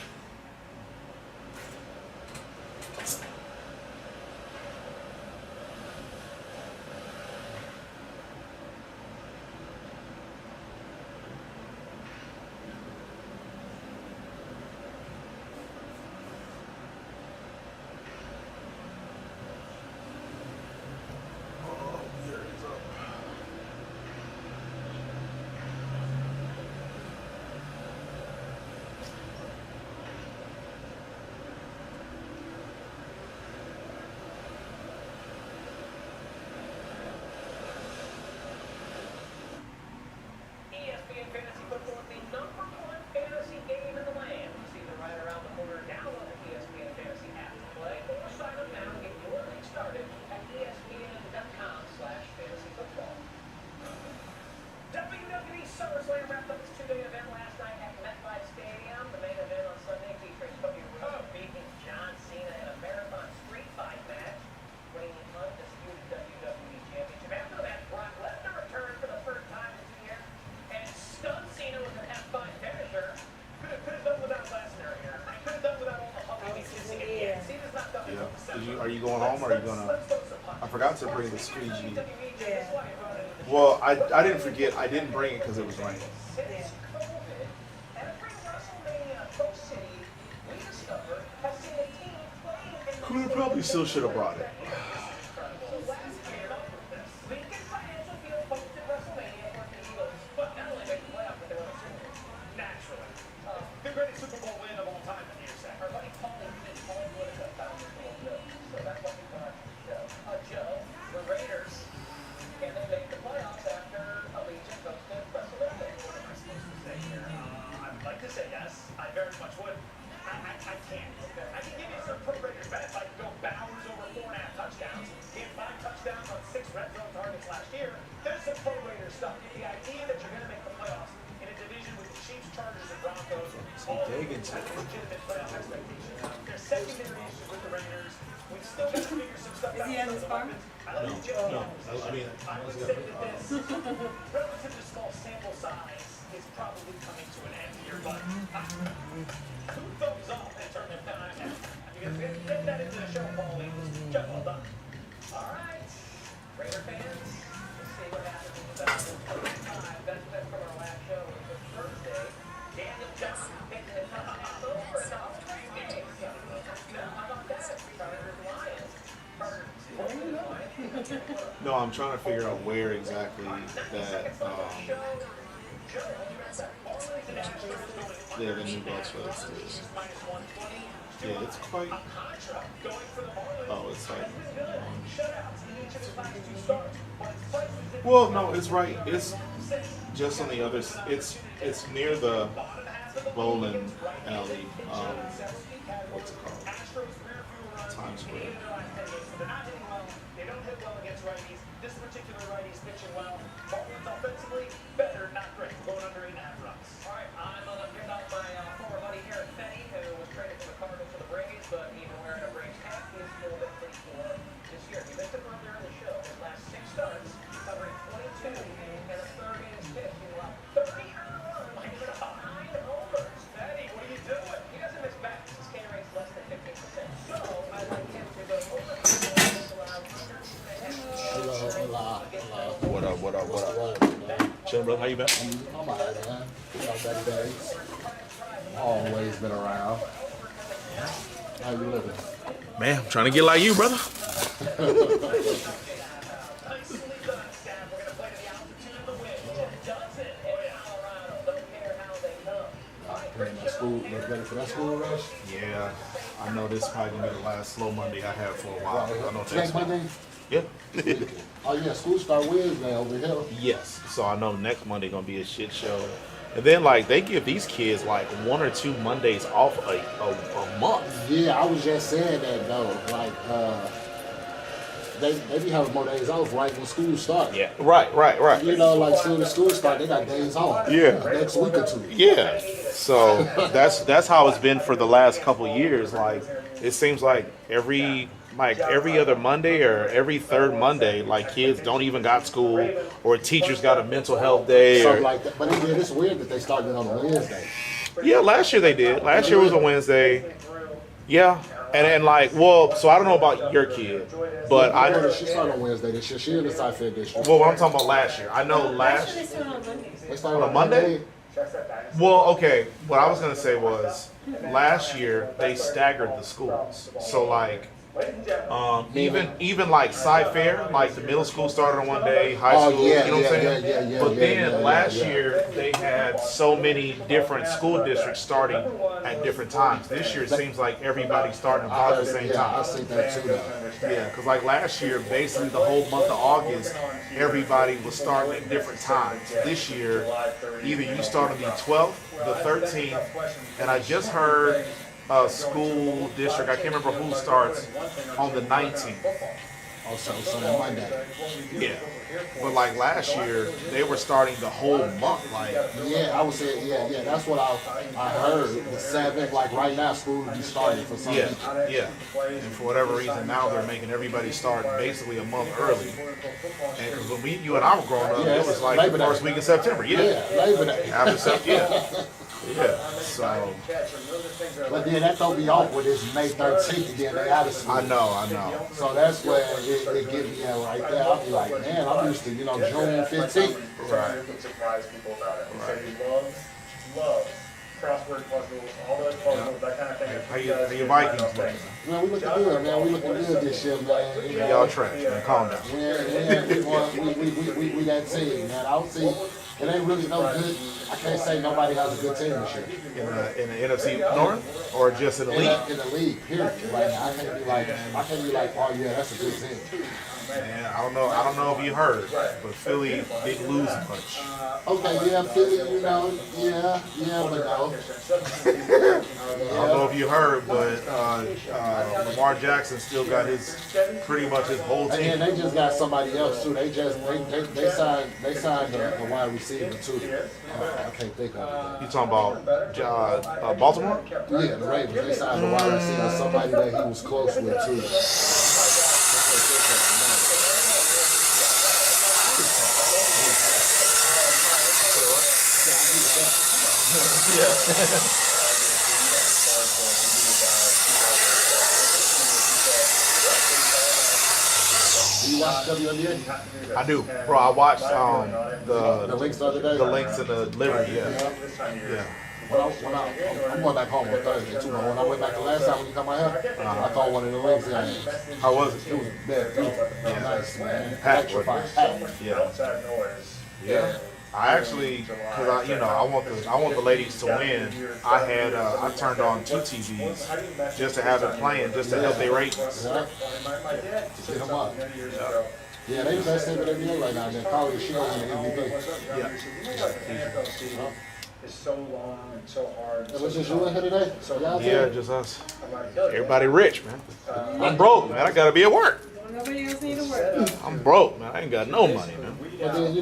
ESPN Fantasy Football is the #1 fantasy game in the land. See the right around the corner. Download the ESPN Fantasy app to play or sign up now and get your league started at ESPN.com/fantasyfootball. WWE SummerSlam wrapped up its two-day event last night at MetLife Stadium. The main event on Sunday featuring Cody Rhodes beating John Cena in a marathon street fight match, winning the undisputed WWE Championship. After that, Brock Lesnar returned for the first time in 2 years and stunned Cena with an F5 finisher. Could have done without Lesnar here. Could have done without all the hugging and kissing at the end. Cena's not done
Yeah.
with
Are you going home or are you gonna? I forgot to bring the squeegee.
Yeah.
Well, I didn't forget. I didn't bring it because it was raining.
Yeah.
We probably still should have brought it.
The greatest Super Bowl win of all time in years. Our buddy Paul would have found it a little bit. So that's what we thought. Joe, the Raiders, can they make the playoffs after Allegiant hosted WrestleMania? What am I supposed to say here? I would like to say yes. I very much would. I can't. I can give you some pro Raiders bets. I can go Bowers over 4.5 touchdowns. He had 5 touchdowns on 6 red zone targets last year. There's some pro Raiders stuff. The idea that you're going to make the playoffs in a division with the Chiefs, Chargers, and Broncos. All legitimate playoff expectations. There's secondary issues with the Raiders. We've still got to figure some stuff out.
Is he on his farm?
No. I mean,
I would say that this relatively small sample size is probably coming to an end here, but 2 thumbs up in terms of time. Because we get that into the show, Paul. Just well done. All right, Raider fans, let's see what happens in 2025. That's from our last show, which was Thursday. Daniel Johnson picking it up over in the Hall of Fame game. Now, how about that? Chargers Lions.
No, I'm trying to figure out where exactly that. Yeah, the new box is. Yeah, it's quite. Oh, it's like. Well, no, it's right. It's just on the other. It's near the bowling alley. What's it called? Times Square.
They don't hit well against righties. This particular righty's pitching well. Baldwin's offensively better, not great. Going under 8.5 runs. All right, I'm going to pick up my former buddy Eric Fetty, who was traded from the Cardinals to the Braves, but even wearing a Braves hat, he is still been pretty poor this year. He missed it earlier in the show. His last 6 starts, covering 22 and a third innings pitch. He allowed 30 earned runs, giving up 9 homers. Fetty, what are you doing? He doesn't miss bats. His K rate's less than 15%. So,
doing, brother? How you been?
I'm alright, man. You know, better days. Always been around. How you living?
Man, I'm trying to get like you, brother.
School, ready for that school rush?
Yeah, I know this probably gonna be the last slow Monday I have for a while. I know
Next Monday?
Yeah.
Oh yeah, school start Wednesday over here.
Yes. So I know next Monday gonna be a shit show. And then like they give these kids like 1 or 2 Mondays off a month.
Yeah, I was just saying that though. Like they be having more days off right when school starts.
Yeah. Right.
You know, like soon as school start, they got days off.
Yeah.
Next week or two.
Yeah. So that's how it's been for the last couple of years. Like it seems like every other Monday or every third Monday, like kids don't even got school or teachers got a mental health day.
Something like that. But it's weird that they started on a Wednesday.
Yeah, last year they did. Last year was a Wednesday. Yeah. And like, well, so I don't know about your kid, but I know
she started on Wednesday this year. She in the Sci Fair district.
Well, I'm talking about last year. I know last year.
They started
On a Monday? Well, okay. What I was gonna say was last year they staggered the schools. So like, even like Sci-Fair, like the middle school started on one day, high school.
Yeah,
you know what I'm saying?
yeah,
But then last year they had so many different school districts starting at different times. This year it seems like everybody's starting about the same time.
I see that too.
Yeah, because like last year, basically the whole month of August, everybody was starting at different times. This year, either you start on the 12th, the 13th, and I just heard a school district, I can't remember who starts, on the 19th.
Also, so that Monday.
Yeah. But like last year, they were starting the whole month. Like
yeah, I would say yeah. That's what I heard. The 7th, like right now, school will be starting for some people.
Yeah. And for whatever reason, now they're making everybody start basically a month early. And because when you and I were growing up, it was like the first week of September. Yeah,
Labor Day.
After September. Yeah. So.
But then that throw me off when it's May 13th and then they out of school.
I know.
So that's where it get me at right there. I'll be like, man, I'm used to, June 15th.
Right.
Surprise people about it. He said he loves crossword puzzles, all those puzzles, that kind of thing.
How you Vikings, man?
Man, we looking good, man. We looking good this year, man.
Y'all trash, man. Calm down.
We that team, man. I don't see. It ain't really no good. I can't say nobody has a good team this year.
In the NFC North, or just in the league?
In the league, period. Right now, I can't be like, oh yeah, that's a good team.
Man, I don't know if you heard, but Philly didn't lose much.
Okay, yeah, Philly, yeah, but no.
I don't know if you heard, but Lamar Jackson still got pretty much his whole team.
And they just got somebody else too. They signed the wide receiver too. I can't think of it.
You talking about Baltimore?
Yeah, the Ravens. They signed the wide receiver, somebody that he was close with too. Do you watch WNBA?
I do, bro. I watched
the links the other day.
The links in the Liberty, yeah.
I'm going back home on Thursday too. But when I went back the last time when you come out here, I caught one of the links.
How was it?
It was bad, beautiful, nice, man.
Electrifying.
Yeah.
Yeah. I actually, because I want the ladies to win. I turned on 2 TVs just to have it playing, just to help their ratings.
Get them up. Yeah, they the best team in the NBA right now. They're calling she on the MVP.
Yeah.
It's so long and so hard.
Was just you in here today?
Yeah, just us. Everybody rich, man. I'm broke, man. I gotta be at work.
Nobody else need to work.
I'm broke, man. I ain't got no money, man.
But then you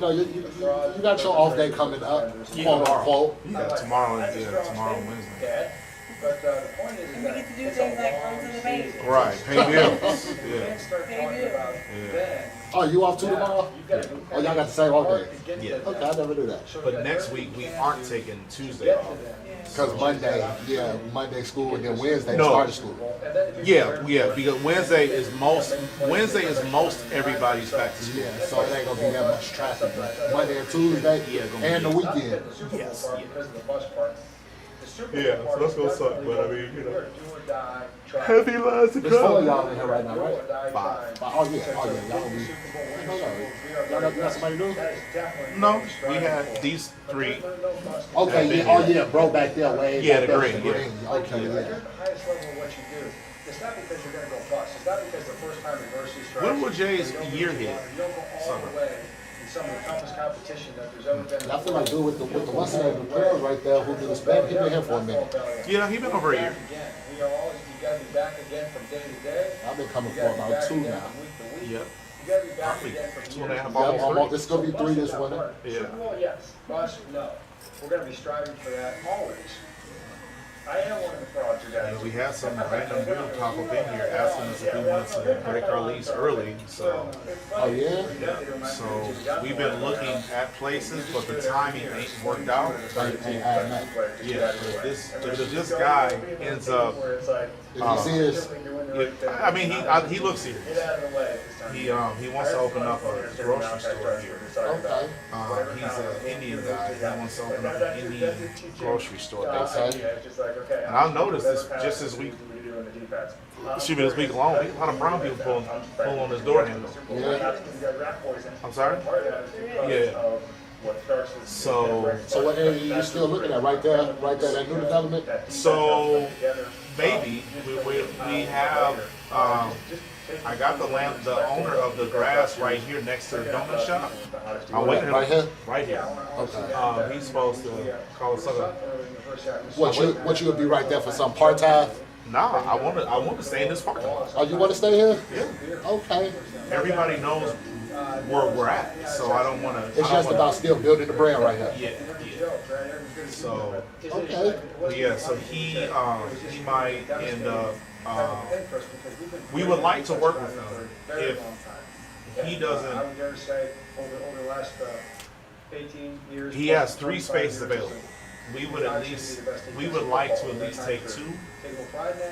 got your off day coming up, quote unquote.
Yeah, tomorrow and Wednesday.
But the point is
And we get to do things like run to the bank.
Right, pay bills. Yeah.
Pay bills.
Yeah.
Oh, you off too tomorrow?
Yeah.
Oh, y'all got the same off day?
Yeah.
Okay, I never do that.
But next week we aren't taking Tuesday off.
Because Monday school, and then Wednesday
No.
start of school.
Yeah, because Wednesday is most everybody's back to school.
Yeah, so it ain't gonna be that much traffic. But Monday and Tuesday, and the weekend.
Yes.
Yeah, so that's gonna suck, but I mean, you know.
Heavy lines of
There's 4 of
traffic.
y'all in here right now, right?
5.
Oh yeah, y'all gonna be. Y'all got somebody new?
No, we had these 3.
Okay, yeah, oh yeah, bro back there, way
Yeah,
back
the
there
green,
with
yeah.
green. Okay,
You're
yeah.
at the highest level of what you do. It's not because you're gonna go bust. It's not because the first time adversity strikes.
When will Jay's
you don't
year
lose
hit?
water. You don't go all the way in some of the toughest competition that there's ever been.
I feel like dude with the what's the name, the players right there who did the spam, he been here for a minute.
Yeah, he been over a year.
You gotta be back again from day to day.
I've been coming for about 2 now.
Yep.
You gotta be back
Probably
again from
2.5,
Yeah,
almost 3.
it's gonna be 3 this winter.
Yeah.
Well, yes. Bust, no. We're gonna be striving for that always. I am one of the frauds, you guys.
And we had some random dude pop up in here asking us if we wanted to break our lease early. So,
Oh yeah?
so we've been looking at places, but the timing ain't worked out.
Ain't adding up.
Yeah, if this guy ends up,
Is he serious?
I mean, he looks serious. He wants to open up a grocery store here.
Okay.
He's an Indian guy. He wants to open up an Indian grocery store.
Okay.
And I've noticed this just this week. Excuse me, this week alone, a lot of brown people pull on this door handle.
Yeah.
I'm sorry? Yeah. So
what area you still looking at? Right there, that new development?
So maybe we have. I got the owner of the grass right here next to the donut shop. I'm waiting
Right here?
Right here.
Okay.
He's supposed to call us something.
What you would be right there for some part-time?
Nah, I want to stay in this parking lot.
Oh, you want to stay here?
Yeah.
Okay.
Everybody knows where we're at, so I don't want to.
It's just about still building the brand right here.
Yeah. So
Okay.
yeah, so he might end up. We would like to work with him if he doesn't.
I would dare say over the last 18 years.
He has 3 spaces available. We would like to at least take 2.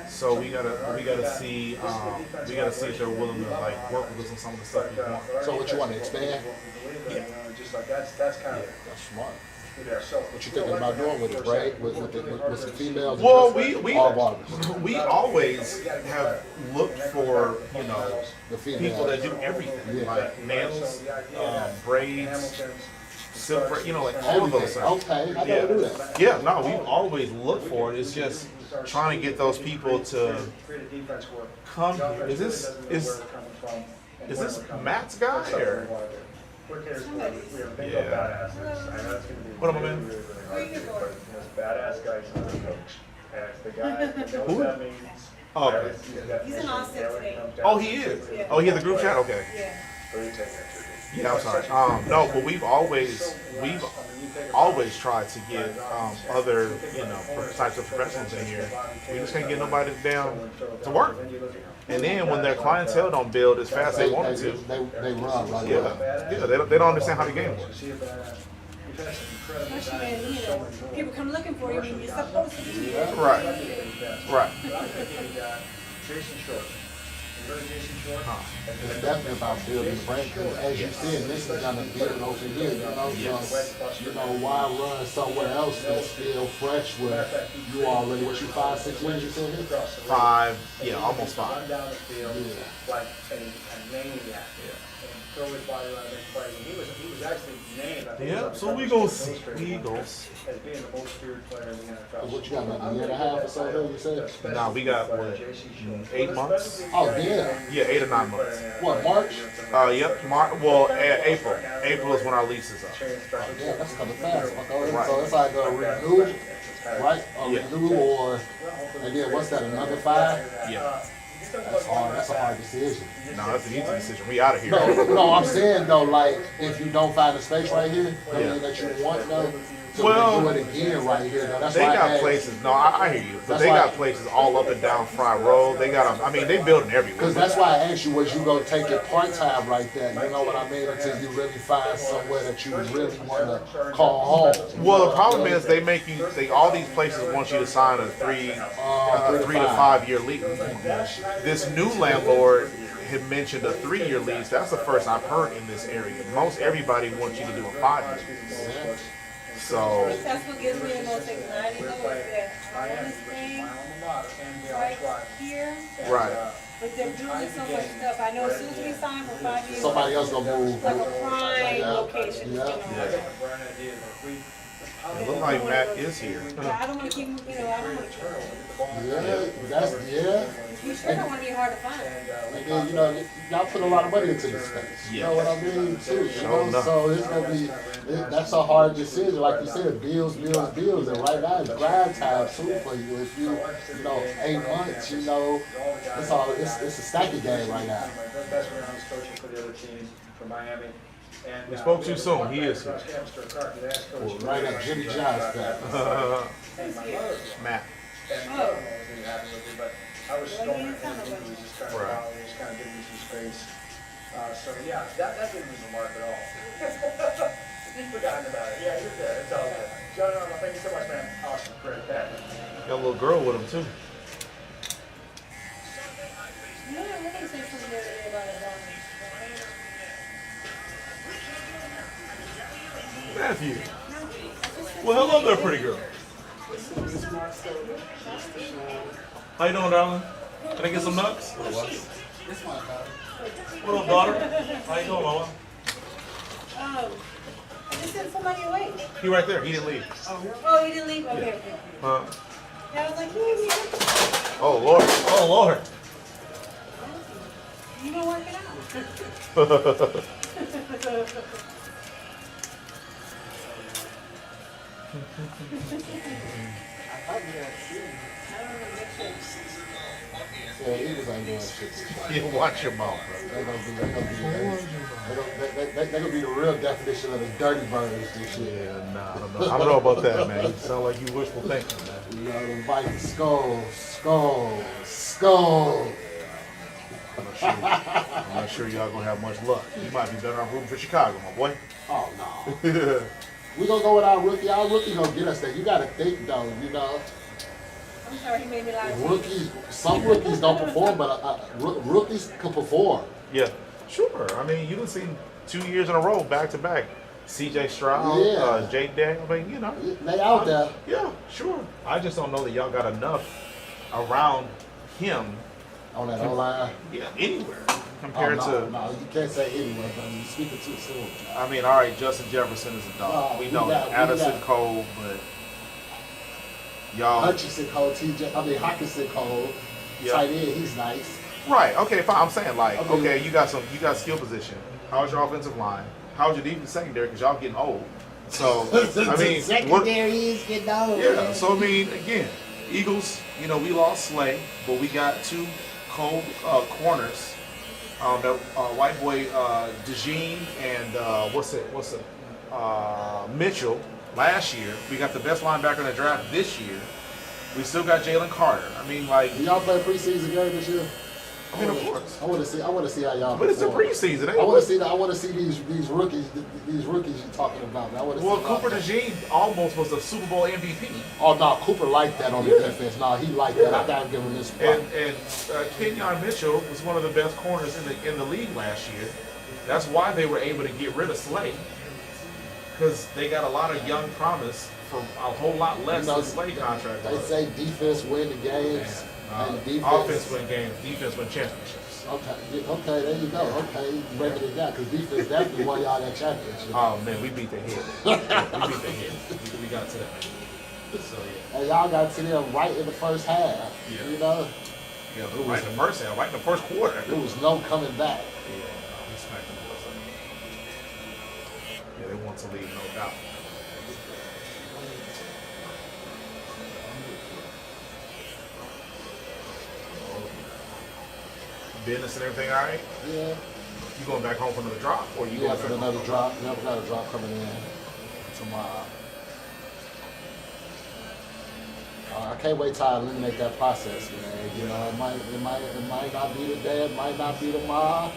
So we gotta see if they're willing to like work with us on some of the stuff we want.
So what you want to expand?
Yeah.
Just like that's kind of.
That's smart.
So
What you thinking about doing with it, right? With some females?
Well,
All barbers.
we always have looked for
The female.
people that do everything,
Yeah.
like nails, braids, silk, like all of those things.
Okay, I never do that.
Yeah, no, we always look for it. It's just trying to get those people to come here. Is this Matt's guy or? Yeah. What am I man?
Badass guys on the coach. And it's the guy that knows
Who?
that means.
Oh, okay.
He's in Austin today.
Oh, he is. Oh, he had the group chat. Okay.
Yeah.
Yeah, I'm sorry. No, but we've always tried to get other types of professionals in here. We just can't get nobody down to work. And then when their clientele don't build as fast as they wanted to,
They run right
yeah,
away.
they don't understand how the game works.
Especially when, people come looking for you when you're supposed to be here.
Right. Right.
Jason Short. You heard of Jason Short?
It's definitely about building the brand. Because as you said, this is gonna build over here. Why run somewhere else that's still fresh where you already, what you 5, 6 wins you said here?
5, yeah, almost 5.
Down the field, like a maniac. And throw his body around and play. And he was actually named. I think,
Yeah, so we gonna see. We gonna see.
as being the most feared player in the NFL.
What you got, like a year and a half or so here, you said?
Nah, we got what, 8 months?
Oh, yeah.
Yeah, 8 or 9 months.
What, March?
Yep. April. April is when our lease is up.
Yeah, that's coming fast.
Right.
So it's like a renew, right? A
Yeah.
renew and then what's that, another 5?
Yeah.
That's hard. That's a hard decision.
No, that's an easy decision. We out of here.
No, I'm saying though, like if you don't find a space right here,
Yeah.
that you want though, to
Well,
do it again right here. Though. That's
they
why
got
I asked,
places. No, I hear you. But
That's
they
why-
got places all up and down Fry Road. They got. I mean, they building everywhere.
Because that's why I asked you, was you going to take it part-time right there? You know what I mean? Until you really find somewhere that you really want to call home.
Well, the problem is they make you. All these places want you to sign a 3 to 5 year lease. This new landlord had mentioned a 3-year lease. That's the first I've heard in this area. Most everybody wants you to do a 5-year lease. So
That's what gives me the most anxiety though, is that I want to stay right here.
right.
But they're doing so much stuff. I know as soon as we sign for 5 years,
Somebody else going to move.
like a prime location.
Yeah.
It looks like Matt is here.
I don't want to keep, I don't want to.
Yeah.
You sure don't want to be hard to find.
And then, y'all put a lot of money into this space. You know what I mean? Too.
Sure
So it's going to be, that's a hard decision. Like you said, bills. And right now it's grind time too for you. If you, 8 months, it's a stacking game right now.
Best rounds coaching for the other teams from Miami. And,
We spoke too soon. He is here.
Well, right at Jimmy John's
Matt.
Oh. But I was storming him. He was just kind of following, just kind of giving me some space. So yeah, that didn't leave a mark at all. You've forgotten about it. Yeah, you're good. It's all good. John, thank you so much, man. Awesome. Great. That.
Got a little girl with him too.
No, I really say something the other day about it.
Matthew. Well, hello there, pretty girl. How you doing, darling? Can I get some nuts? What up, daughter? How you doing, mama?
I just sent somebody away.
He right there. He didn't leave.
Oh, he didn't leave? Okay.
Huh?
Yeah, I was like, yeah.
Oh Lord. Oh Lord.
You don't work it out.
Yeah, Eagles ain't doing shit.
You watch your mouth,
bro. They're gonna be the real definition of the dirty birds this year.
Yeah, nah, I don't know about that, man. You sound like you wishful thinking, man.
The Vikings skull.
I'm not sure y'all gonna have much luck. You might be better off rooting for Chicago, my boy.
Oh no. We gonna go with our rookie. Our rookie gonna get us there. You gotta think though,
I'm sorry, he made me laugh.
Rookies, some rookies don't perform, but rookies can perform.
Yeah, sure. I mean, you done seen 2 years in a row, back to back. C.J. Stroud, Jake Daniel. I mean,
they out there.
Yeah, sure. I just don't know that y'all got enough around him
on that O-line.
Yeah, anywhere compared to.
No, you can't say anywhere, but you're speaking too soon.
I mean, all right, Justin Jefferson is a dog. We know that. Addison Cole, but. Y'all.
Hutchinson Cole, Hockenson Cole, tight end, he's nice.
Right. Okay. Fine. I'm saying okay, you got skill position. How's your offensive line? How's your defense secondary? Because y'all getting old. So I mean,
secondary is getting old.
Yeah.
Man.
So I mean, again, Eagles. We lost Slay, but we got two cold corners. The white boy DeJean and Mitchell. Last year, we got the best linebacker in the draft this year. We still got Jalen Carter. I mean,
do y'all play a preseason game this year?
I mean, of course.
I want to see how y'all.
But it's a preseason.
I want to see these rookies. These rookies you're talking about.
Cooper DeJean almost was a Super Bowl MVP.
Oh no, Cooper liked that on the defense. No, he liked that. I gotta give him this spot.
And Kenyon Mitchell was one of the best corners in the league last year. That's why they were able to get rid of Slay. Because they got a lot of young promise for a whole lot less than Slay contract.
They say defense win the games. And
offense win games, defense win championships.
Okay, there you go. Okay, you breaking it down because defense definitely won y'all that championship.
Oh man, we beat the head. We beat the head. We got to that. So yeah.
And y'all got to them right in the first half. Yeah.
Yeah, right in the first half, right in the first quarter.
There was no coming back.
They want to leave, no doubt. Business and everything, all right?
Yeah.
You going back home for another drop, or you going
for another drop? Never got a drop coming in tomorrow. I can't wait till I eliminate that process, man. You know, it might not be today, it might not be tomorrow.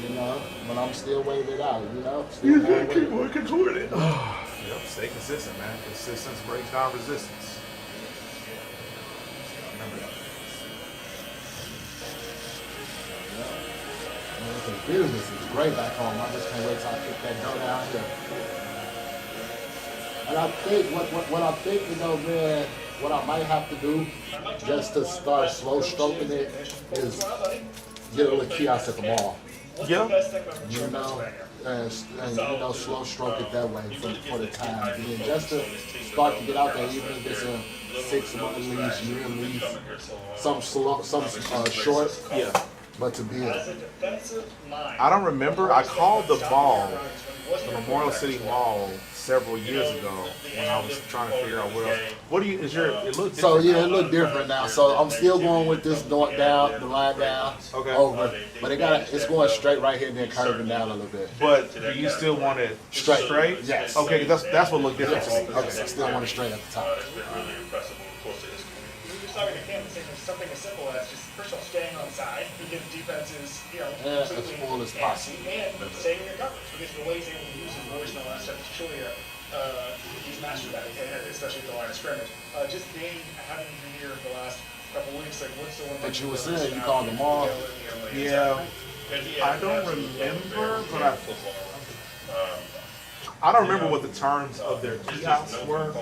You know, but I'm still waiting it out. You know, still
You
going
gotta keep
with it.
working toward it. Yep, stay consistent, man. Consistency breaks down resistance. Remember that.
Man, the business is great back home. I just can't wait till I kick that dough down here. And I think what I'm thinking though, man, what I might have to do just to start slow stroking it is get a little kiosk at the mall.
Yeah.
You know, and you know, slow stroke it that way for the time being, just to start to get out there, even if it's a 6-month lease, year lease, some slow, some short.
Yeah.
But to be
I don't remember. I called the mall, the Memorial City Mall, several years ago when I was trying to figure out where else. What do you? Is your? It looks.
So yeah, it look different now. So I'm still going with this north down, the line down, over, but it's going straight right here and then curving down a little bit.
But do you still want it straight?
Yes.
Okay, that's what looked different to me.
Okay, I still want it straight at the top.
Just talking to Kim, saying something as simple as just first of all staying on side, because defenses,
As full as possible.
and saving your coverage, because the way he's able to use his voice in the last second to show you, he's mastered that, especially at the line of scrimmage. Just having been here the last couple weeks, like what's the one
But
thing
you were saying you called them all.
Yeah, I don't remember, but I don't remember what the terms of their kiosks were.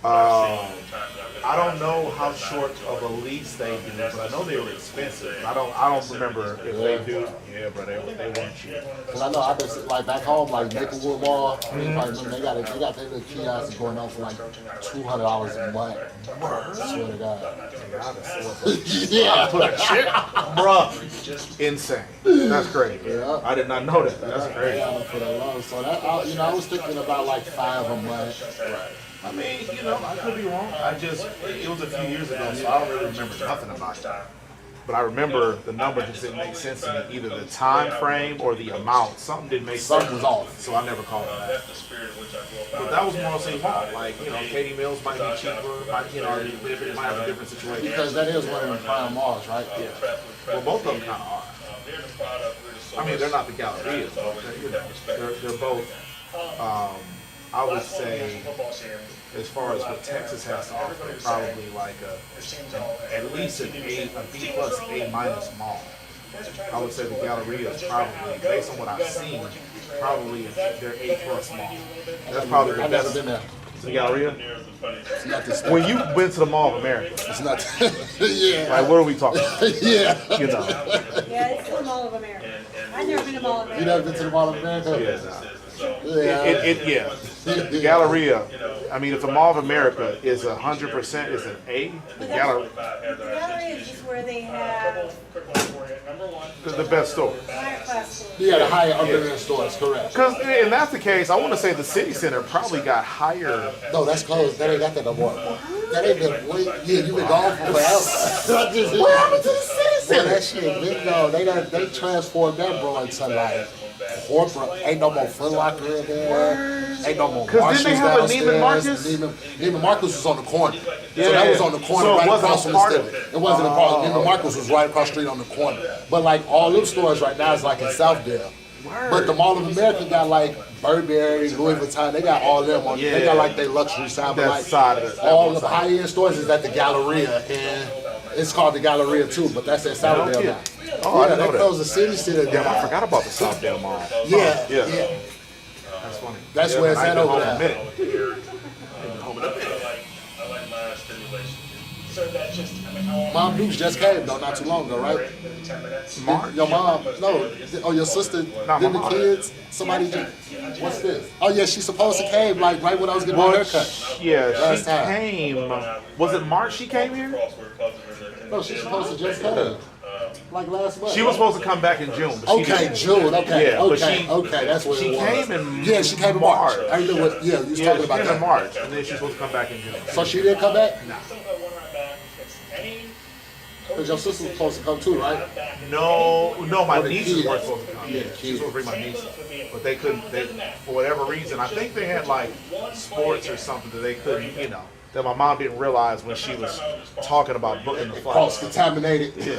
I don't know how short of a lease they do, but I know they were expensive. I don't remember if they do. Yeah, but they weren't cheap.
Cause I know I've been like back home, like Maplewood Mall. They got their little kiosks going on for like $200 a month. I swear to God.
Yeah, bruh, insane. That's crazy.
Yeah.
I did not know that. That's crazy.
Yeah, for the low. So that I was thinking about like $5 a month.
Right. I mean, I could be wrong. It was a few years ago, so I don't really remember nothing about it. But I remember the number just didn't make sense to me, either the time frame or the amount. Something didn't make sense.
Something was off.
So I never called it that. But that was more St. Paul. Like, Katie Mills might be cheaper, it might have a different situation.
Because that is one of the prime malls, right?
Yeah. Well, both of them kind of are. I mean, they're not the Gallerias, but they're both. I would say, as far as what Texas has to offer, probably like at least a B plus, A minus mall. I would say the Galleria is probably, based on what I've seen, probably their A plus mall. That's probably the
I've
best.
never been there.
The Galleria?
It's not this stuff.
When you went to the Mall of America,
it's not. Yeah.
Like, what are we talking about?
Yeah.
Yeah, it's the Mall of America. I've never been to Mall of America.
You never been to the Mall of America?
Yeah. The Galleria, I mean, if the Mall of America is 100% is an A, the Galleria
The gallery is just where they have
is the best store.
higher class stores.
Yeah, the higher under stores, correct.
Because, and that's the case, I want to say the city center probably got higher.
No, that's closed. That ain't got that no more. That ain't been, yeah, you been gone for forever. What happened to the city center? That shit been gone. They transformed that bro into like corporate. Ain't no more Foot Locker in there. Ain't no more Marshalls
didn't they have a
downstairs.
Neiman Marcus?
Neiman Marcus was on the corner.
Yeah,
So that was on the corner
so it
right
wasn't
across
a
from the
part
store.
of it.
It wasn't a part. Neiman Marcus was right across the street on the corner. But like all them stores right now is like in Southdale. But the Mall of America got like Burberry, Louis Vuitton. They got all them on. They got like their luxury side. But
That
like
side of it.
all the high end stores is at the Galleria, and it's called the Galleria too. But that's at Southdale now.
Oh, I didn't know
they
that.
closed the city center down.
Damn, I forgot about the Southdale Mall.
Yeah.
That's funny.
That's where it's
I
at
ain't been
over
home in a
there.
minute. Ain't been home in a minute.
I like my stimulation.
So that's just, how long?
Mom Dukes just came though, not too long ago, right?
10 minutes?
Your mom, no, or your sister,
Not
then
my
the
mom.
kids, somebody just, what's this? Oh yeah, she's supposed to came like right when I was getting my haircut.
Yeah,
Last
she
time.
came. Was it March she came here?
No, she's supposed to just come. Like last month.
She was supposed to come back in June. But she
Okay,
didn't.
June, okay,
Yeah, but
okay, that's what
she
it was.
came in
Yeah, she came in March.
March.
I remember what, yeah, you was
Yeah,
talking
she
about
came in
that.
March, and then she's supposed to come back in June.
So she didn't come back?
Still got one round back. If any coach
Because your sister was supposed to come too, right?
No, my
Or the
nieces
kids.
weren't supposed to come.
Yeah,
She was
kids.
supposed to bring my nieces, but they couldn't. They, for whatever reason, I think they had like sports or something that they couldn't. That my mom didn't realize when she was talking about booking the flight.
Cross-contaminated.
Yeah.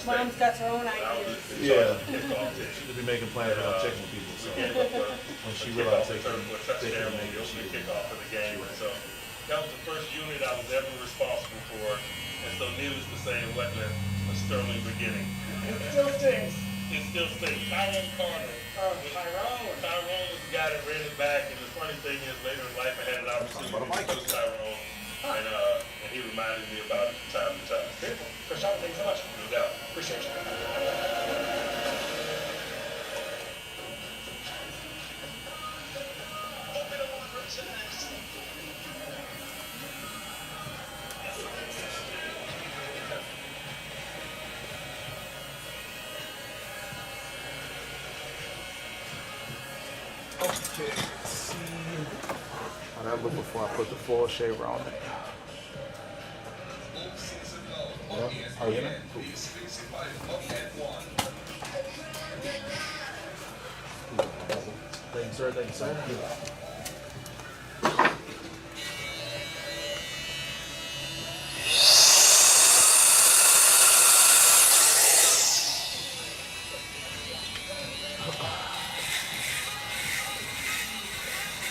Mom's got her own ideas.
Yeah. She could be making plans without checking with people. So when she realized they couldn't make it, she
kickoff of the game. So that was the first unit I was ever responsible for. And so needless to say, it wasn't a sterling beginning.
It still stinks.
It still stinks. Tyrone Carter. Tyrone was the guy that ran it back. And the funny thing is, later in life, I had an opportunity to coach Tyrone. And he reminded me about it from time to time.
Beautiful. So, Shawn, thanks so much.
No doubt.
Appreciate you.
Okay, let's see how that look before I put the full shaver on it.
Yep.
Oh, yeah. Cool. Thank you, sir. Thank you, sir.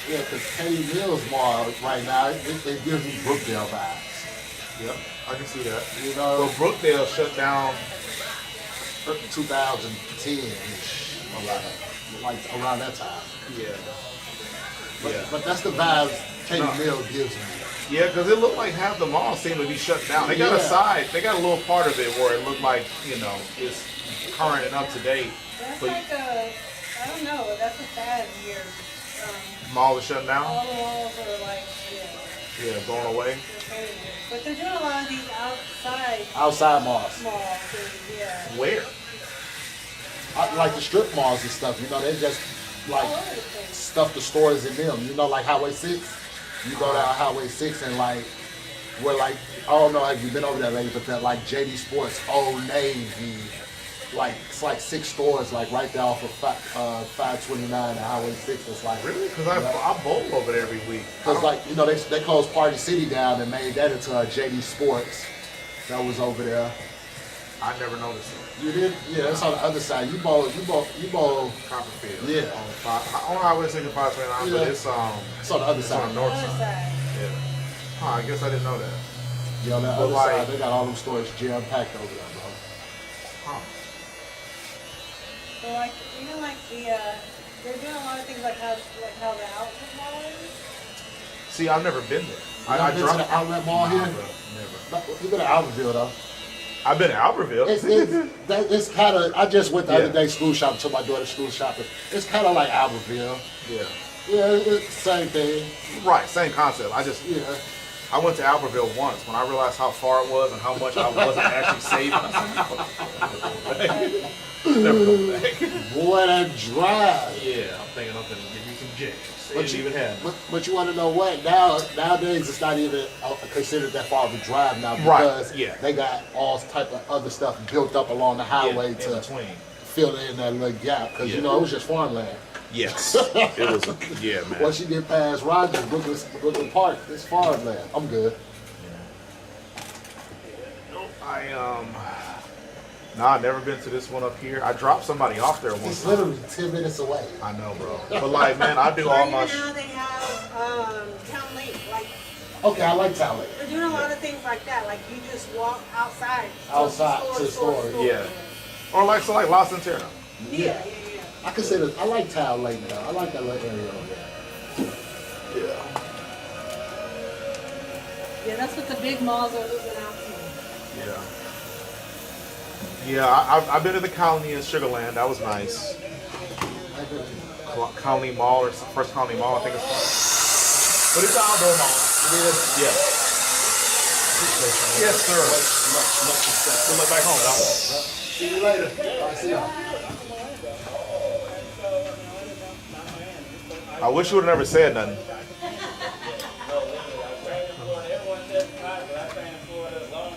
Yeah, because Katie Mills Mall right now, it gives me Brookdale vibes.
Yep, I can see that.
You know,
Well, Brookdale shut down
2010-ish, around that time.
Yeah.
But that's the vibes Katie
No.
Mills gives me.
Yeah, because it looked like half the mall seemed to be shut down. They got a side, they got a little part of it where it looked like, it's current and up to date.
That's
But
like I don't know, that's a bad year.
mall is shutting down?
All the malls are like,
Yeah, going away.
but they're doing a lot of these
Outside malls.
malls, and, yeah.
Where?
Like the strip malls and stuff, they just like stuff the stores in them. Like Highway 6. You go down Highway 6 and where I don't know, have you been over there lately, but that like JD Sports, Old Navy, it's like 6 stores right there off of 529 and Highway 6. It's like
Really? Because I bowl over there every week.
Because they closed Party City down and made that into a JD Sports. That was over there.
I never noticed it.
You did? Yeah, it's on the other side. You bowl.
Copperfield.
Yeah.
On Highway 6 and 529, but it's
on the other side.
on the north side. Yeah. Huh, I guess I didn't know that.
Yeah, on the
But
other side, they got all them stores jam packed over there, bro.
Huh.
So they're doing a lot of things like how the outlet mall is.
See, I've never been there.
I been to the outlet mall here.
Never.
You been to Albertville though?
I've been to Albertville.
It's kind of. I just went the
Yeah.
other day school shopping to my daughter's school shopping. It's kind of like Albertville.
Yeah.
Yeah, it's the same thing.
Right, same concept. I went to Albertville once when I realized how far it was and how much I wasn't actually saving. I said, never go back.
Boy, that drive.
Yeah, I'm thinking I'm gonna give you some jets.
But you want to know what? Nowadays, it's not even considered that far of a drive now because they got all type of other stuff built up along the highway to fill in that little gap. Because it was just farmland.
Yes, it was. Man.
Once you get past Rogers, Brooklyn Park, it's farmland. I'm good.
I've never been to this one up here. I dropped somebody off there once.
It's literally 10 minutes away.
I know, bro. But man, I do all my.
Now they have Town Lake.
Okay, I like Town Lake.
They're doing a lot of things like that. Like you just walk outside.
To the store.
Yeah. Or like La Centena.
Yeah.
I like Town Lake now. I like that little area over there.
Yeah.
Yeah, that's what the big malls are losing out to.
Yeah. Yeah, I've been to the Colony in Sugarland. That was nice. Colony Mall, or First Colony Mall, I think it's called. But it's an outdoor mall. It is. Yeah. Yes, sir.
Much respect.
Good luck back home, dog.
See you later. Bye. See y'all.
I wish you would have never said nothing.
Everyone says, but I can't afford it as long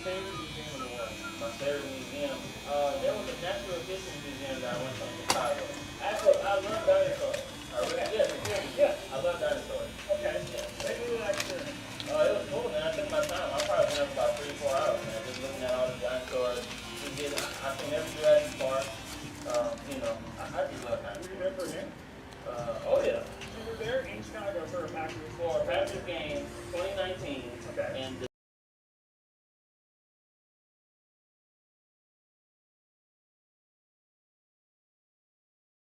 favorite museum in the world? My favorite museum? There was a natural history museum that I went to in Chicago. Actually, I love dinosaurs. Yes, I love dinosaurs. Okay. Maybe we like to. It was cool, man. I took my time. I probably went up about 3 or 4 hours, man, just looking at all the dinosaurs. I seen every Jurassic Park. You know, I just love dinosaurs. Were you there for a game? Oh yeah. You were there in Chicago for a Packers game, 2019. Okay. And